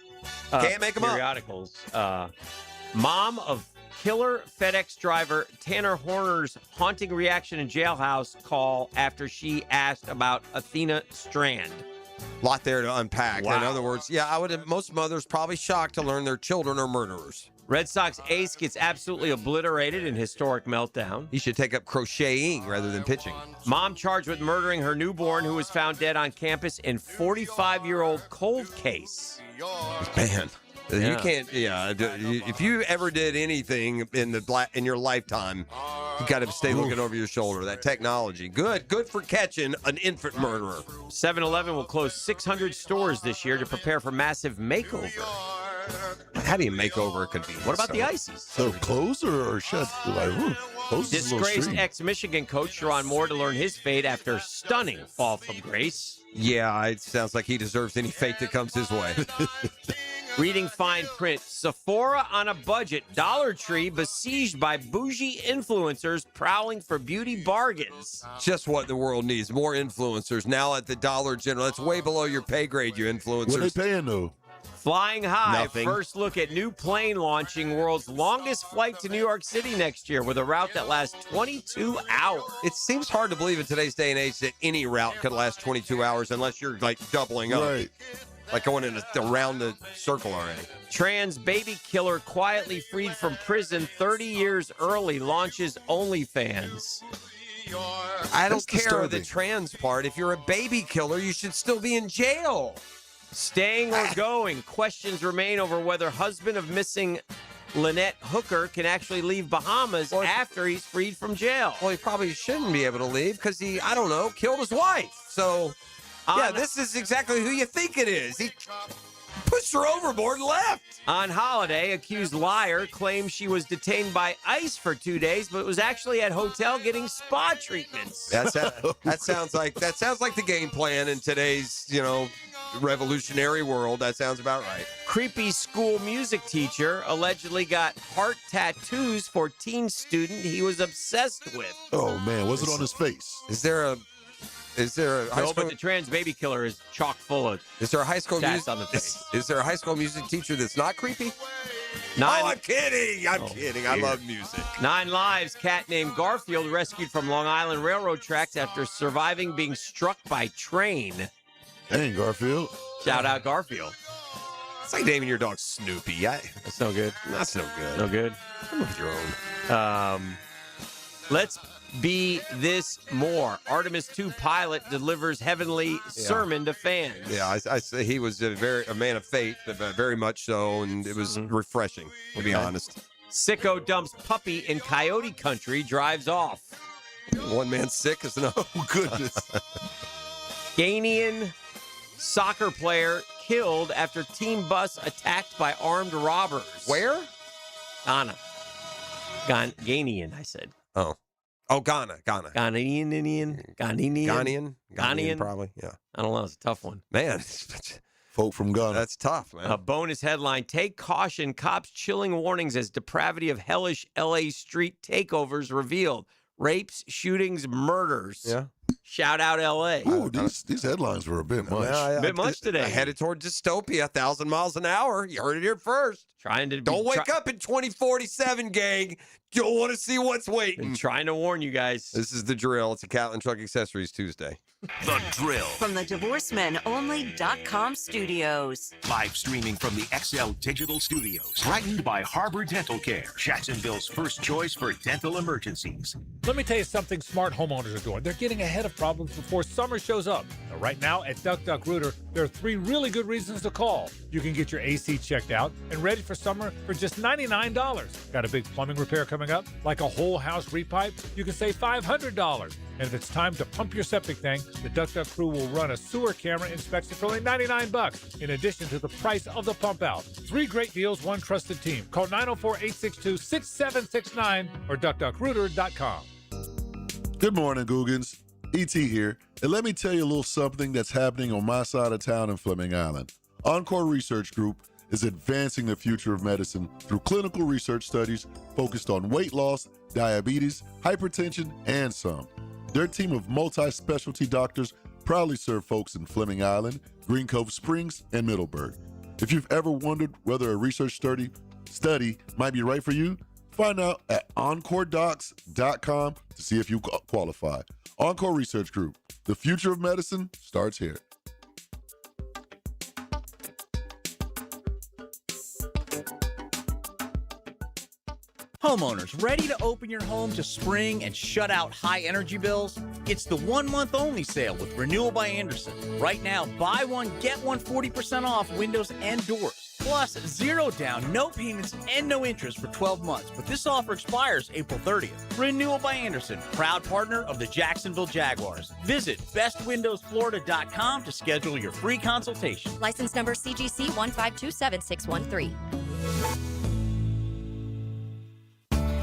Can't make them periodicals. Mom of killer FedEx driver Tanner Horner's haunting reaction in jailhouse call after she asked about Athena Strand. A lot there to unpack. Wow. In other words, most mothers probably shocked to learn their children are murderers. Red Sox ace gets absolutely obliterated in historic meltdown. He should take up crocheting rather than pitching. Mom charged with murdering her newborn who was found dead on campus in 45-year-old cold case. Man, you can't. Yeah, if you ever did anything in your lifetime, you got to stay looking over your shoulder. That technology, good for catching an infant murderer. 7-Eleven will close 600 stores this year to prepare for massive makeover. How do you make over a convenience? What about the Ices? So closed or shut? Disgraced ex-Michigan coach Sharon Moore to learn his fate after stunning fall from grace. Yeah, it sounds like he deserves any fate that comes his way. Reading fine print, Sephora on a budget, Dollar Tree besieged by bougie influencers prowling for beauty bargains. Just what the world needs, more influencers. Now at the Dollar General, that's way below your pay grade, you influencers. What are they paying, though? Flying high, Nothing. First look at new plane launching world's longest flight to New York City next year with a route that lasts 22 hours. It seems hard to believe in today's day and age that any route could last 22 hours unless you're doubling up. Right. Like going around the circle already. Trans baby killer quietly freed from prison 30 years early launches OnlyFans. I don't care the trans part. If you're a baby killer, you should still be in jail. Staying or going? Questions remain over whether husband of missing Lynette Hooker can actually leave Bahamas after he's freed from jail. Well, he probably shouldn't be able to leave because he, killed his wife. So, this is exactly who you think it is. He pushed her overboard and left. On holiday, accused liar claims she was detained by ICE for 2 days, but was actually at hotel getting spa treatments. That sounds like the game plan in today's, revolutionary world. That sounds about right. Creepy school music teacher allegedly got heart tattoos for teen student he was obsessed with. Oh man, was it on his face? Is there a no, but the trans baby killer is chock full of Is there a high school tats on the face. Is there a high school music teacher that's not creepy? I'm kidding. I'm kidding. I love music. 9 lives. Cat named Garfield rescued from Long Island Railroad tracks after surviving being struck by train. Dang, Garfield. Shout out Garfield. It's like naming your dog Snoopy. That's no good. That's no good. No good. Come up with your own. Let's be this more. Artemis 2 pilot delivers heavenly sermon to fans. Yeah, I say he was a man of faith, very much so, and it was refreshing, to be honest. Sicko dumps puppy in coyote country, drives off. One man sick is no goodness. Ghanaian soccer player killed after team bus attacked by armed robbers. Where? Ghana. Ghanaian, I said. Oh, Ghana. Ghanaian, probably. Yeah. I don't know. It's a tough one. Man, folk from Ghana. That's tough, man. A bonus headline: take caution. Cops chilling warnings as depravity of hellish L.A. street takeovers revealed. Rapes, shootings, murders. Yeah. Shout out L.A. Ooh, these headlines were a bit much. Bit much today. Headed toward dystopia, 1,000 miles an hour. You heard it here first. Don't wake up in 2047, gang. You don't want to see what's waiting. Been trying to warn you guys. This is The Drill. It's a Catlin Truck Accessories Tuesday. The Drill. From the DivorceMenOnly.com studios. Live streaming from the XL Digital Studios. Brightened by Harbor Dental Care. Jacksonville's first choice for dental emergencies. Let me tell you something smart homeowners are doing. They're getting ahead of problems before summer shows up. Now, right now at Duck Duck Rooter, there are 3 really good reasons to call. You can get your AC checked out and ready for summer for just $99. Got a big plumbing repair coming up, like a whole house repipe? You can save $500. And if it's time to pump your septic tank, the Duck Duck crew will run a sewer camera inspection for only $99, in addition to the price of the pump out. 3 great deals, 1 trusted team. Call 904-862-6769 or duckduckrooter.com. Good morning, Googans. E.T. here, and let me tell you a little something that's happening on my side of town in Fleming Island. Encore Research Group is advancing the future of medicine through clinical research studies focused on weight loss, diabetes, hypertension, and some. Their team of multi-specialty doctors proudly serve folks in Fleming Island, Green Cove Springs, and Middleburg. If you've ever wondered whether a research study might be right for you, find out at EncoreDocs.com to see if you qualify. Encore Research Group. The future of medicine starts here. Homeowners, ready to open your home to spring and shut out high energy bills? It's the 1-month only sale with Renewal by Anderson. Right now, buy one, get one 40% off windows and doors. Plus, 0 down, no payments, and no interest for 12 months. But this offer expires April 30th. Renewal by Anderson, proud partner of the Jacksonville Jaguars. Visit bestwindowsflorida.com to schedule your free consultation. License number CGC 1527613.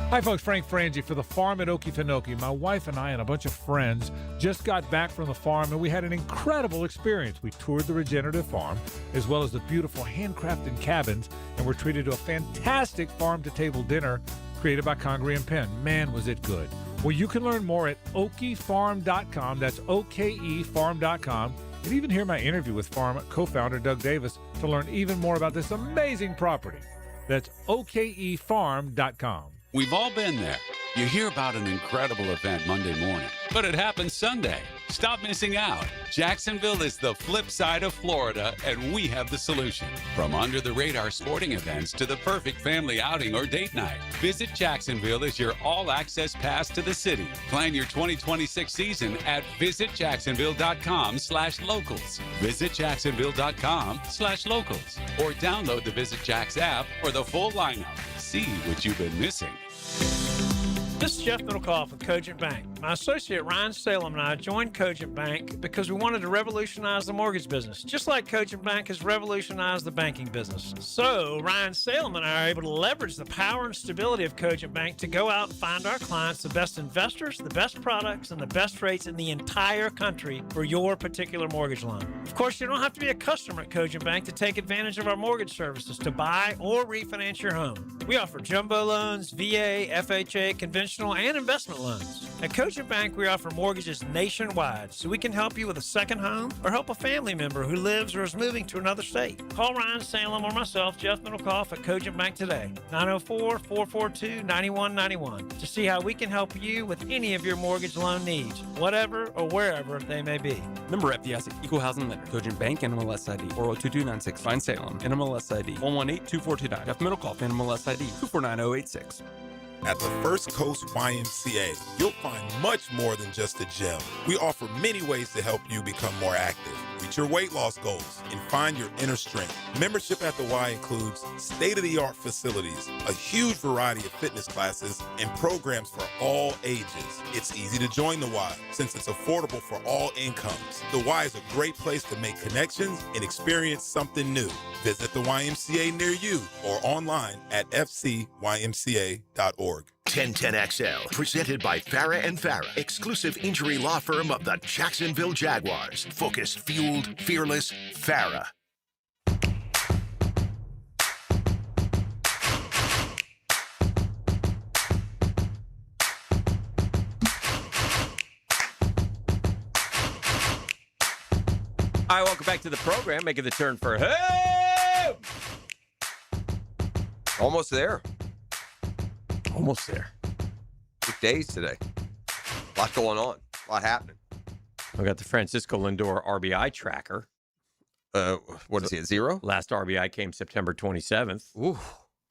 Hi, folks. Frank Frangie for the farm at Okefenokee. My wife and I and a bunch of friends just got back from the farm, and we had an incredible experience. We toured the regenerative farm, as well as the beautiful handcrafted cabins, and were treated to a fantastic farm-to-table dinner created by Congreve and Penn. Man, was it good. Well, you can learn more at okefarm.com. That's okefarm.com. And even hear my interview with farm co-founder Doug Davis to learn even more about this amazing property. That's okefarm.com. We've all been there. You hear about an incredible event Monday morning, but it happens Sunday. Stop missing out. Jacksonville is the flip side of Florida, and we have the solution. From under-the-radar sporting events to the perfect family outing or date night, Visit Jacksonville is your all-access pass to the city. Plan your 2026 season at visitjacksonville.com/locals. visitjacksonville.com/locals. Or download the Visit Jax app for the full lineup. See what you've been missing. This is Jeff Middlecoff with Cogent Bank. My associate Ryan Salem and I joined Cogent Bank because we wanted to revolutionize the mortgage business, just like Cogent Bank has revolutionized the banking business. So Ryan Salem and I are able to leverage the power and stability of Cogent Bank to go out and find our clients the best investors, the best products, and the best rates in the entire country for your particular mortgage loan. Of course, you don't have to be a customer at Cogent Bank to take advantage of our mortgage services to buy or refinance your home. We offer jumbo loans, VA, FHA, conventional, and investment loans. At Cogent Bank, we offer mortgages nationwide, so we can help you with a second home or help a family member who lives or is moving to another state. Call Ryan Salem or myself, Jeff Middlecoff, at Cogent Bank today, 904-442-9191, to see how we can help you with any of your mortgage loan needs, whatever or wherever they may be. Member FDIC, Equal Housing Lender, Cogent Bank, NMLS ID 402296, Ryan Salem, NMLS ID 1182429, Jeff Middlecoff, NMLS ID 249086. At the First Coast YMCA, you'll find much more than just a gym. We offer many ways to help you become more active, reach your weight loss goals, and find your inner strength. Membership at the Y includes state-of-the-art facilities, a huge variety of fitness classes, and programs for all ages. It's easy to join the Y since it's affordable for all incomes. The Y is a great place to make connections and experience something new. Visit the YMCA near you or online at fcymca.org. 1010XL, presented by Farah and Farah, exclusive injury law firm of the Jacksonville Jaguars. Focused, fueled, fearless, Farah. All right, welcome back to the program. Making the turn for hey! Almost there. Almost there. Big days today. A lot going on. A lot happening. We got the Francisco Lindor RBI tracker. What is he, at 0? Last RBI came September 27th. Ooh.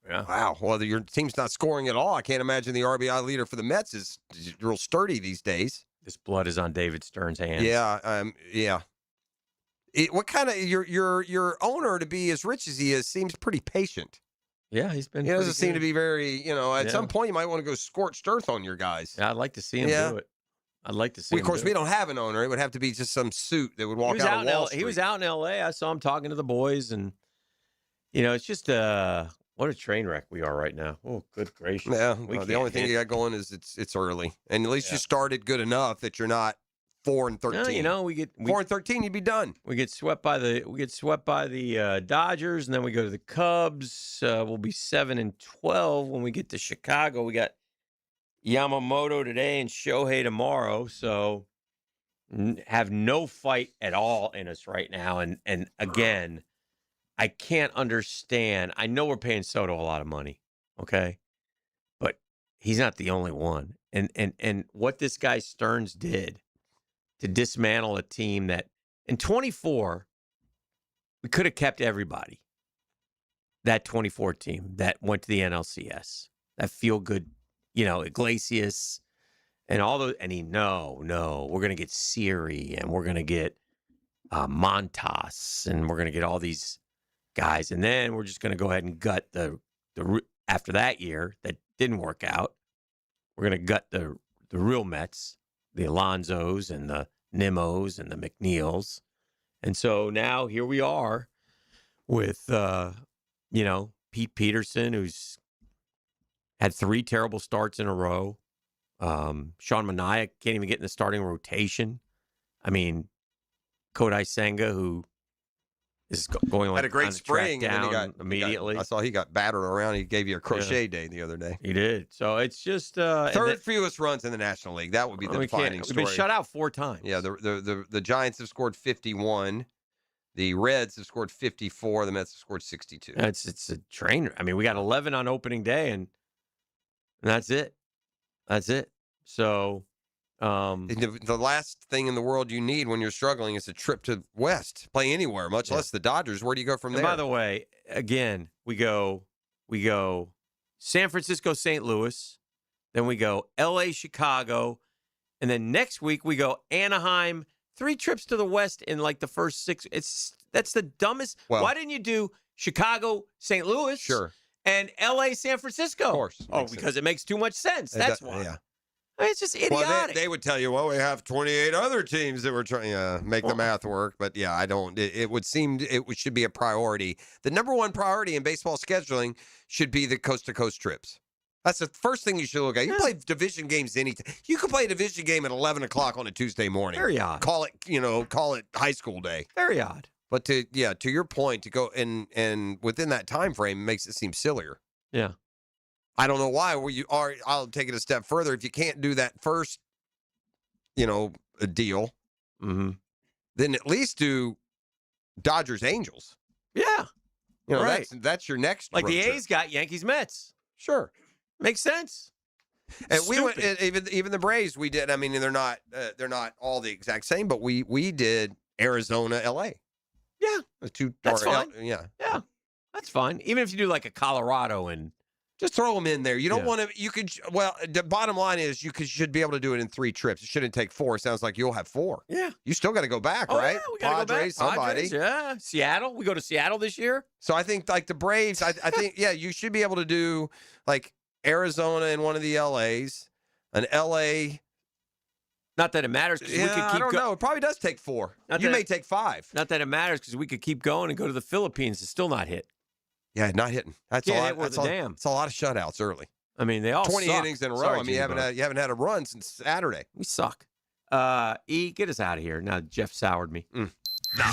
Yeah. Wow. Well, your team's not scoring at all. I can't imagine the RBI leader for the Mets is real sturdy these days. This blood is on David Stern's hands. Yeah. Yeah. What kind of your owner, to be as rich as he is, seems pretty patient. Yeah, he's been. He doesn't seem good. to be very, at some point you might want to go scorched earth on your guys. Yeah, I'd like to see him do it. I'd like to see him. Of course, do we it. don't have an owner. It would have to be just some suit that would walk He was out of Wall Street. He was out in L.A. I saw him talking to the boys, and it's just what a train wreck we are right now. Oh, good gracious! Yeah, We the only thing you got going is it's early, and at least you started good enough that you're not 4-13. No, we get 4-13, you'd be done. We get swept by the Dodgers, and then we go to the Cubs. We'll be 7-12 when we get to Chicago. We got Yamamoto today and Shohei tomorrow, so have no fight at all in us right now. And again, I can't understand. I know we're paying Soto a lot of money, okay, but he's not the only one. And what this guy Stearns did to dismantle a team that in 24, we could have kept everybody. That 24 team that went to the NLCS, that feel good, Iglesias and all those. And no, we're going to get Siri and we're going to get Montas and we're going to get all these guys. And then we're just going to go ahead and gut the after that year that didn't work out. We're going to gut the real Mets, the Alonsos and the Nimos and the McNeils. And so now here we are with, Pete Peterson, who's had 3 terrible starts in a row. Sean Manaea can't even get in the starting rotation. I mean, Kodai Senga, who is going had a great on spring track and then down immediately. I saw he got battered around. He gave you a crochet day the other day. He did. So it's just third fewest runs in the National League. That would be the defining story. We've been shut out 4 times. Yeah, the Giants have scored 51. The Reds have scored 54. The Mets have scored 62. It's a train. I mean, we got 11 on opening day, and that's it. That's it. So the last thing in the world you need when you're struggling is a trip to West. Play anywhere, much less the Dodgers. Where do you go from there? By the way, again, we go San Francisco, St. Louis, then we go L.A., Chicago, and then next week we go Anaheim. 3 trips to the West in like the first 6. That's the dumbest. Well, why didn't you do Chicago, St. Louis, sure, and L.A., San Francisco? Of course. Because it makes too much sense. That's why. Yeah. I mean, it's just idiotic. Well, they would tell you, we have 28 other teams that were trying to make the math work. But, yeah, I don't. It would seem it should be a priority. The number one priority in baseball scheduling should be the coast-to-coast trips. That's the first thing you should look at. You play division games anytime. You can play a division game at 11 o'clock on a Tuesday morning. Very odd. Call it high school day. Very odd. But to your point, to go and within that time frame makes it seem sillier. Yeah. I don't know why. I'll take it a step further. If you can't do that first a deal, Mm-hmm. then at least do Dodgers Angels. Yeah. Right. That's your next. Like road the trip. A's got Yankees Mets. Sure. Makes sense. And we went even the Braves. We did. I mean, they're not all the exact same, but we did Arizona, LA. Yeah, That's fine. Yeah, that's fine. Even if you do like a Colorado and just throw them in there. You don't want to. You could. Well, the bottom line is you should be able to do it in 3 trips. It shouldn't take 4. Sounds like you'll have 4. Yeah. You still got to go back, right? Yeah, we gotta Padres, go back. somebody. Padres, yeah. Seattle. We go to Seattle this year. So I think like the Braves. I think you should be able to do like Arizona in one of the LAs, an LA. Not that it matters because we could keep I don't know. It probably does take 4. You may take 5. Not that it matters because we could keep going and go to the Philippines and still not hit. Yeah, not hitting. That's a lot. It's a lot of shutouts early. I mean, they all 20 suck. innings in a row. Sorry, I mean, you haven't had a run since Saturday. We suck. E, get us out of here. Now Jeff soured me. Now,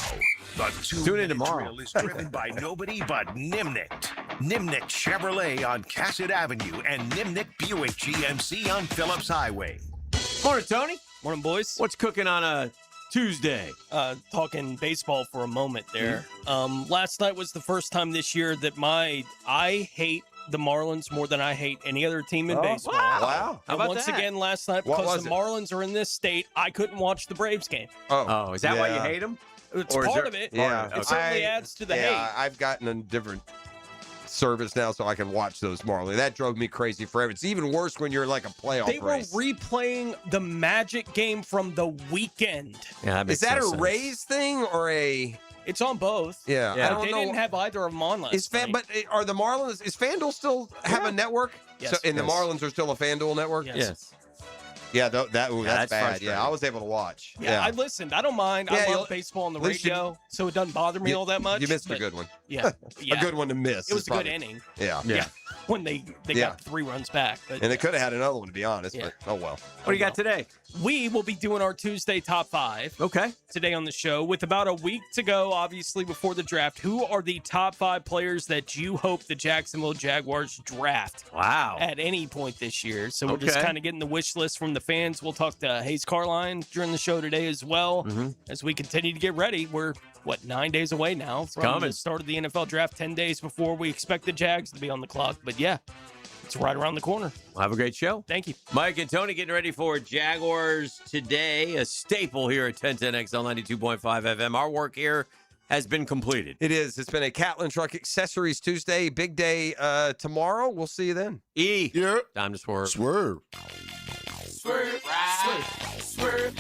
the Tune in tomorrow. drill is driven by nobody but Nimnicht. Nimnicht Chevrolet on Cassett Avenue and Nimnicht Buick GMC on Phillips Highway. Morning, Tony. Morning, boys. What's cooking on a Tuesday? Talking baseball for a moment there. Last night was the first time this year that I hate the Marlins more than I hate any other team in baseball. Wow. How And about once that? again last night, What because was the it? Marlins are in this state, I couldn't watch the Braves game. Oh, is that why you hate them? It's Or is part there- of it. Yeah, It certainly adds to the hate. I've gotten a different service now, so I can watch those Marlins. That drove me crazy forever. It's even worse when you're like a playoff They were race. replaying the Magic game from the weekend. Yeah, Is that a Rays thing or a? It's on both. Yeah, I don't They know. didn't have either of them on last night. But are the Marlins? Is FanDuel still have a network? Yes. So, and the Yes. Marlins are still a FanDuel network. Yes. Yeah, that's that's bad. frustrating. Yeah, I was able to watch. Yeah, I listened. I don't mind. Yeah, I you'll- love baseball on the at least you- radio, so it doesn't bother me all that much. You missed a but- good one. Yeah, A good one to miss. It was is a good probably- inning. Yeah. Yeah. When they Yeah. got 3 runs back. But And they could have had another one, to be honest. Yeah. But oh well. What do you got today? we will be doing our Tuesday top 5 Okay. today on the show with about a week to go, obviously, before the draft. Who are the top 5 players that you hope the Jacksonville Jaguars draft Wow. at any point this year? So we're just Okay. kind of getting the wish list from the fans. We'll talk to Hayes Carline during the show today as well Mm-hmm. as we continue to get ready. We're, 9 days away now from coming. the start of the NFL draft, 10 days before we expect the Jags to be on the clock. But yeah, it's right around the corner. Well, have a great show. Thank you. Mike and Tony getting ready for Jaguars today, a staple here at 1010XL 92.5 FM. Our work here has been completed. It is. It's been a Catlin Truck Accessories Tuesday. Big day tomorrow. We'll see you then. E. Yeah. Time to swerve. Swerve. Swerve, swerve, swerve,